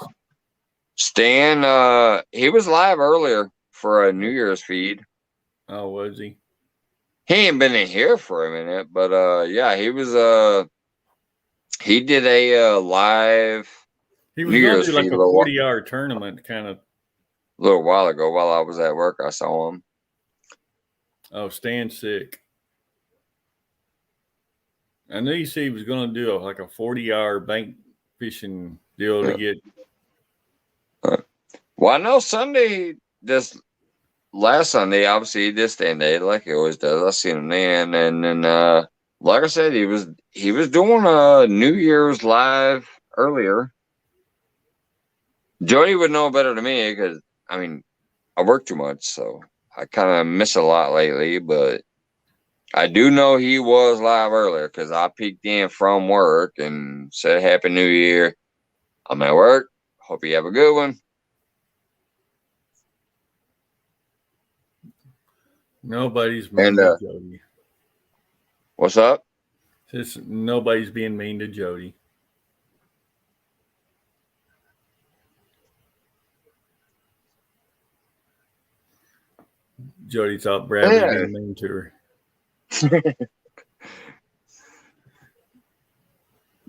Stan, he was live earlier for a New Year's feed.
Oh, was he?
He ain't been in here for a minute, but yeah, he was he did a live
He was
New
going
Year's
to do like
feed
a
a little,
40-hour tournament kind of.
little while ago while I was at work. I saw him.
Oh, Stan's sick. I knew you said he was going to do like a 40-hour bank fishing deal to get.
Well, I know Sunday, this last Sunday, obviously he did stand day like he always does. I seen him then, and then like I said, he was doing a New Year's live earlier. Jody would know better than me because I mean I work too much, so I kind of miss a lot lately. But I do know he was live earlier because I peeked in from work and said Happy New Year. I'm at work. Hope you have a good one.
Nobody's mean to Jody.
What's up?
Just nobody's being mean to Jody. Jody thought Brad was being mean to her.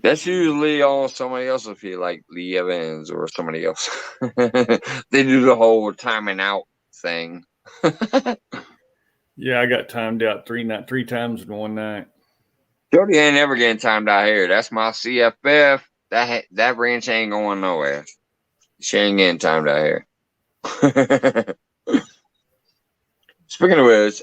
That's usually on somebody else's feed, like Lee Evans or somebody else. They do the whole timing out thing.
Yeah, I got timed out three times in one night.
Jody ain't ever getting timed out here. That's my CFF. That ranch ain't going nowhere. She ain't getting timed out here. Speaking of which,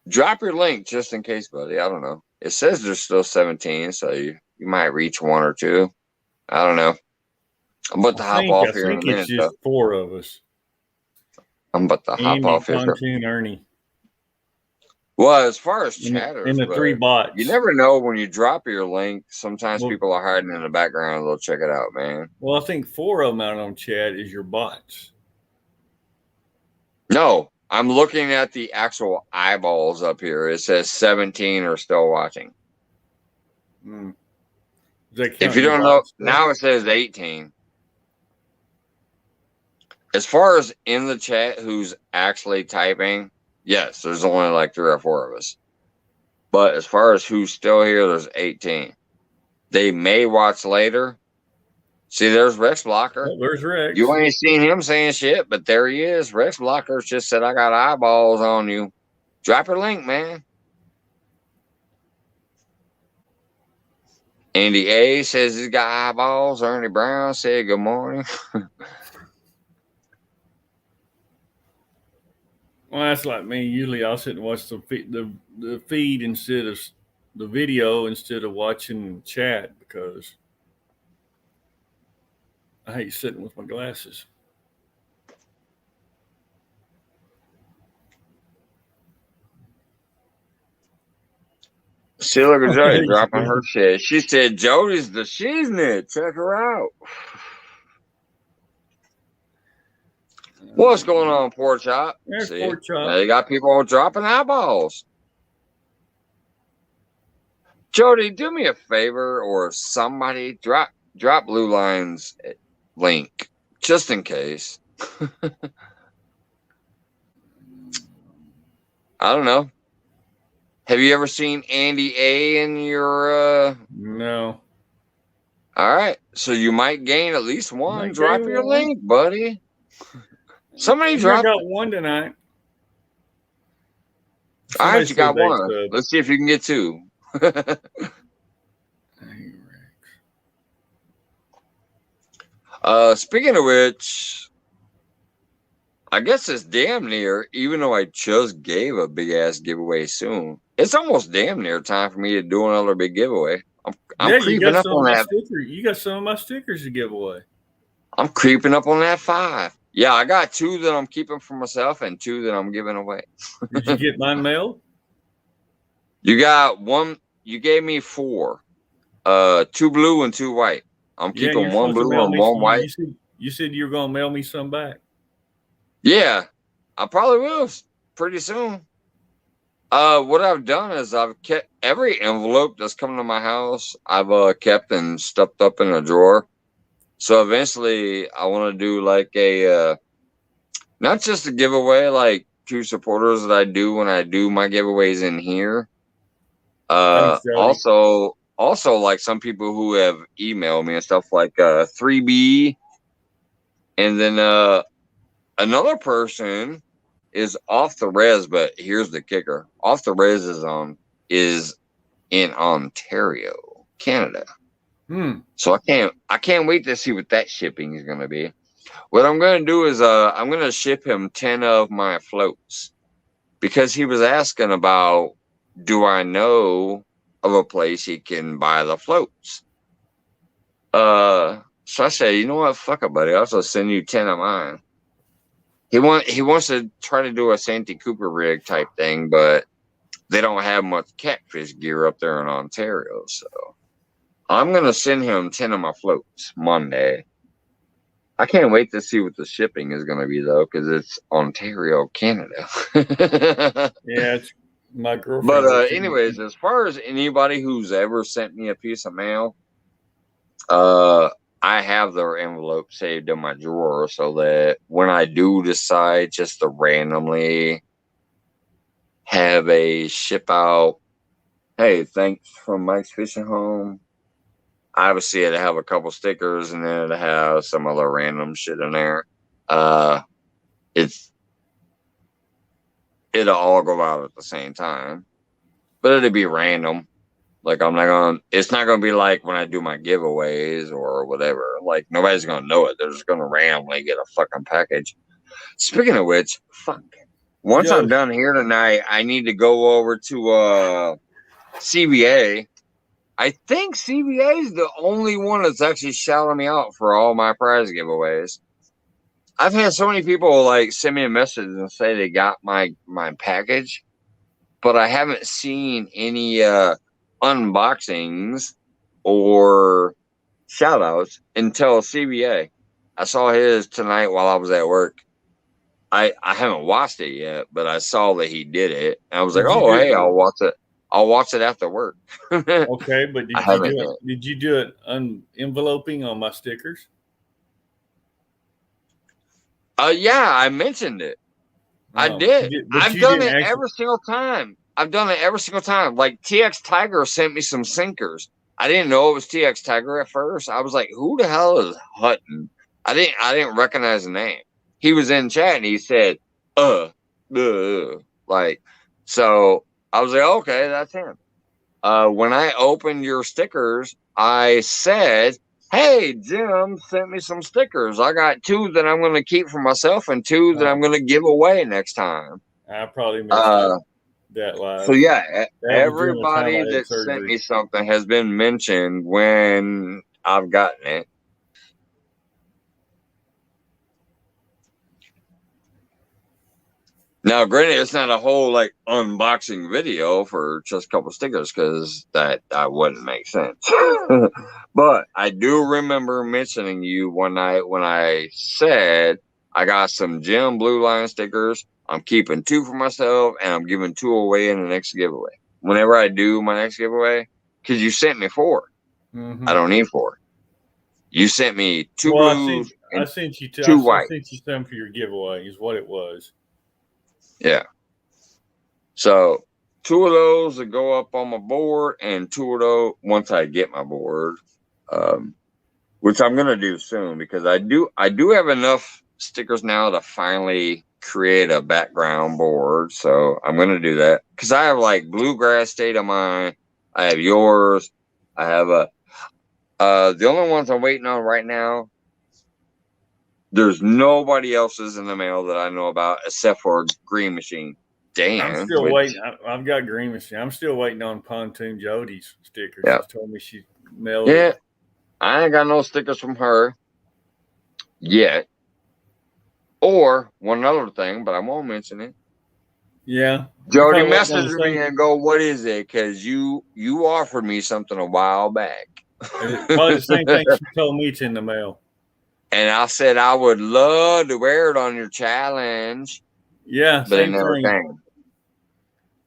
drop your link just in case, buddy. I don't know. It says there's still 17, so you might reach 1 or 2. I don't know. I'm about to hop off here in a minute.
I think it's just 4 of us.
I'm about to hop off here.
Pontoon Ernie.
Well, as far as chatters,
in the 3 bots,
you never know when you drop your link. Sometimes people are hiding in the background. They'll check it out, man.
Well, I think 4 of them out on chat is your bots.
No, I'm looking at the actual eyeballs up here. It says 17 are still watching. If you don't know, now it says 18. As far as in the chat who's actually typing, yes, there's only like 3 or 4 of us. But as far as who's still here, there's 18. They may watch later. See, there's Rex Blocker.
Oh, there's Rex.
You ain't seen him saying shit, but there he is. Rex Blocker just said, I got eyeballs on you. Drop your link, man. Andy A says he's got eyeballs. Ernie Brown said good morning.
Well, that's like me. Usually I'll sit and watch the feed instead of the video instead of watching chat because I hate sitting with my glasses.
See, look at Jody dropping her shit. She said, Jody's the shiznit. Check her out. What's going on, Pork Chop?
There's
See,
Pork Chop.
now you got people dropping eyeballs. Jody, do me a favor or somebody drop Blue Line's link just in case. I don't know. Have you ever seen Andy A in your
No.
All right. So you might gain at least one. Drop your link, buddy. Somebody drop.
I got one tonight.
All right, you got one. Let's see if you can get 2. Speaking of which, I guess it's damn near, even though I just gave a big ass giveaway soon, it's almost damn near time for me to do another big giveaway. I'm creeping up on that.
You got some of my stickers to give away.
I'm creeping up on that 5. Yeah, I got 2 that I'm keeping for myself and 2 that I'm giving away.
Did you get mine mailed?
You got 1. You gave me 4. 2 blue and 2 white. I'm
Yeah,
keeping
you're
one
supposed to
blue
mail
and
me.
one white.
You said you were gonna mail me some back.
Yeah, I probably will pretty soon. What I've done is I've kept every envelope that's come to my house. I've kept and stuffed up in a drawer. So eventually, I want to do like a not just a giveaway like to supporters that I do when I do my giveaways in here.
Thanks, Jody.
Also like some people who have emailed me and stuff like 3B, and then another person is off the res, but here's the kicker: off the res is in Ontario, Canada. So I can't wait to see what that shipping is going to be. What I'm going to do is I'm going to ship him 10 of my floats, because he was asking about, do I know of a place he can buy the floats? So I said, you know what, fuck it, buddy. I'll just send you 10 of mine. He wants to try to do a Santee Cooper rig type thing, but they don't have much catfish gear up there in Ontario. So I'm going to send him 10 of my floats Monday. I can't wait to see what the shipping is going to be, though, because it's Ontario, Canada.
Yeah, it's my girlfriend.
But anyways, as far as anybody who's ever sent me a piece of mail, I have their envelope saved in my drawer so that when I do decide just to randomly have a ship out, hey, thanks from Mike's Fishing Home. Obviously, it'll have a couple stickers, and then it'll have some other random shit in there. It'll all go out at the same time, but it'll be random. Like it's not gonna be like when I do my giveaways or whatever. Like nobody's gonna know it. They're just gonna randomly get a fucking package. Speaking of which, fuck. Once I'm done here tonight, I need to go over to CBA. I think CBA is the only one that's actually shouting me out for all my prize giveaways. I've had so many people like send me a message and say they got my package, but I haven't seen any unboxings or shout outs until CBA. I saw his tonight while I was at work. I haven't watched it yet, but I saw that he did it. And I was like, oh, hey, I'll watch it. I'll watch it after work.
Okay, but did you do it enveloping on my stickers?
Yeah, I mentioned it. I did. I've done it every single time. Like TX Tiger sent me some sinkers. I didn't know it was TX Tiger at first. I was like, who the hell is Hutton? I didn't recognize the name. He was in chat and he said, like, so I was like, okay, that's him. When I opened your stickers, I said, hey, Jim sent me some stickers. I got 2 that I'm going to keep for myself and 2 that I'm going to give away next time.
I probably missed that live.
So yeah, everybody that sent me something has been mentioned when I've gotten it. Now, granted, it's not a whole like unboxing video for just a couple stickers because that wouldn't make sense. But I do remember mentioning you one night when I said I got some Jim Blue Line stickers. I'm keeping 2 for myself, and I'm giving 2 away in the next giveaway. Whenever I do my next giveaway, because you sent me 4. I don't need 4. You sent me 2 blues.
I sent you
2 white.
I sent you some for your giveaway. Is what it was.
Yeah. So 2 of those that go up on my board, and 2 of those once I get my board, which I'm gonna do soon because I do have enough stickers now to finally create a background board. So I'm gonna do that because I have like Bluegrass State of Mind. I have yours. I have the only ones I'm waiting on right now. There's nobody else's in the mail that I know about except for Green Machine. Damn.
I'm still waiting. I've got Green Machine. I'm still waiting on Pontoon Jody's stickers.
Yeah.
She told me she mailed it.
Yeah. I ain't got no stickers from her yet. Or one other thing, but I won't mention it.
Yeah.
Jody messaged me and go, what is it? Because you offered me something a while back.
Probably the same thing she told me. It's in the mail.
And I said I would love to wear it on your challenge.
Yeah,
but it
same
never
thing.
came.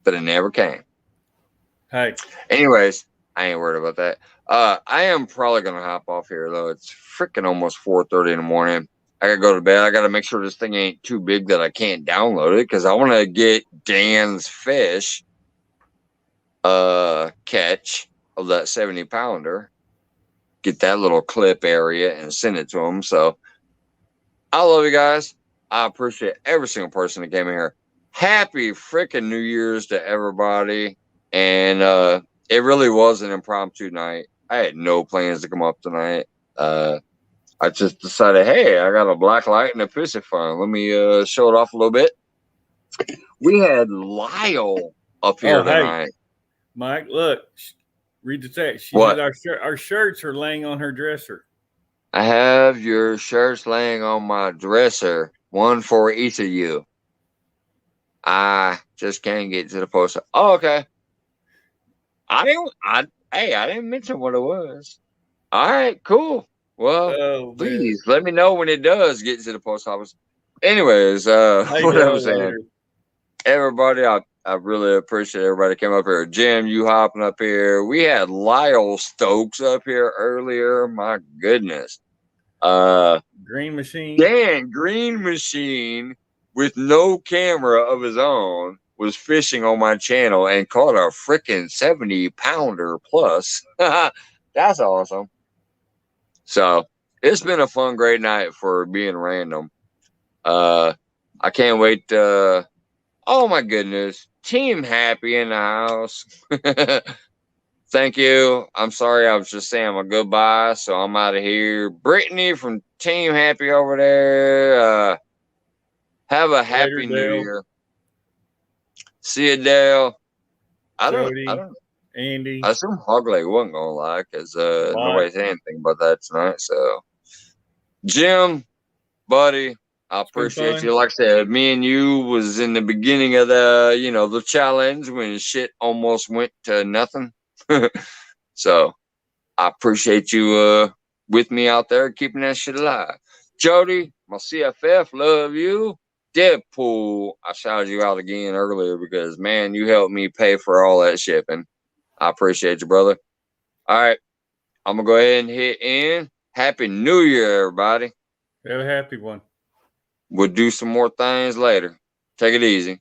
But it never came.
Hey,
anyways, I ain't worried about that. I am probably gonna hop off here though. It's freaking almost 4:30 in the morning. I gotta go to bed. I gotta make sure this thing ain't too big that I can't download it because I want to get Dan's fish catch of that 70-pounder. Get that little clip area and send it to him. So I love you guys. I appreciate every single person that came in here. Happy freaking New Year's to everybody. And it really was an impromptu night. I had no plans to come up tonight. I just decided, hey, I got a black light and a pissy phone. Let me show it off a little bit. We had Lyle up here tonight.
Mike, look, read the text. She
What?
said our shirts are laying on her dresser.
I have your shirts laying on my dresser, one for each of you. I just can't get to the post. Oh, okay. I didn't mention what it was. All right, cool. Well, please let me know when it does get to the post office. Anyways, what I was saying, everybody, I really appreciate everybody came up here. Jim, you hopping up here. We had Lyle Stokes up here earlier. My goodness.
Green Machine.
Dan Green Machine with no camera of his own was fishing on my channel and caught a freaking 70-pounder plus. That's awesome. So it's been a fun, great night for being random. I can't wait. Oh my goodness. Team Happy in the house. Thank you. I'm sorry. I was just saying my goodbye. So I'm out of here. Brittany from Team Happy over there. Have a happy New Year. See you, Dale. I don't.
Andy.
I assume Hogleg wasn't gonna lie because nobody said anything about that tonight. So, Jim, buddy, I appreciate you. Like I said, me and you was in the beginning of the challenge when shit almost went to nothing. So, I appreciate you with me out there keeping that shit alive. Jody, my CFF, love you. Deadpool, I shouted you out again earlier because man, you helped me pay for all that shipping. I appreciate you, brother. All right. I'm going to go ahead and hit in. Happy New Year, everybody.
Have a happy one.
We'll do some more things later. Take it easy.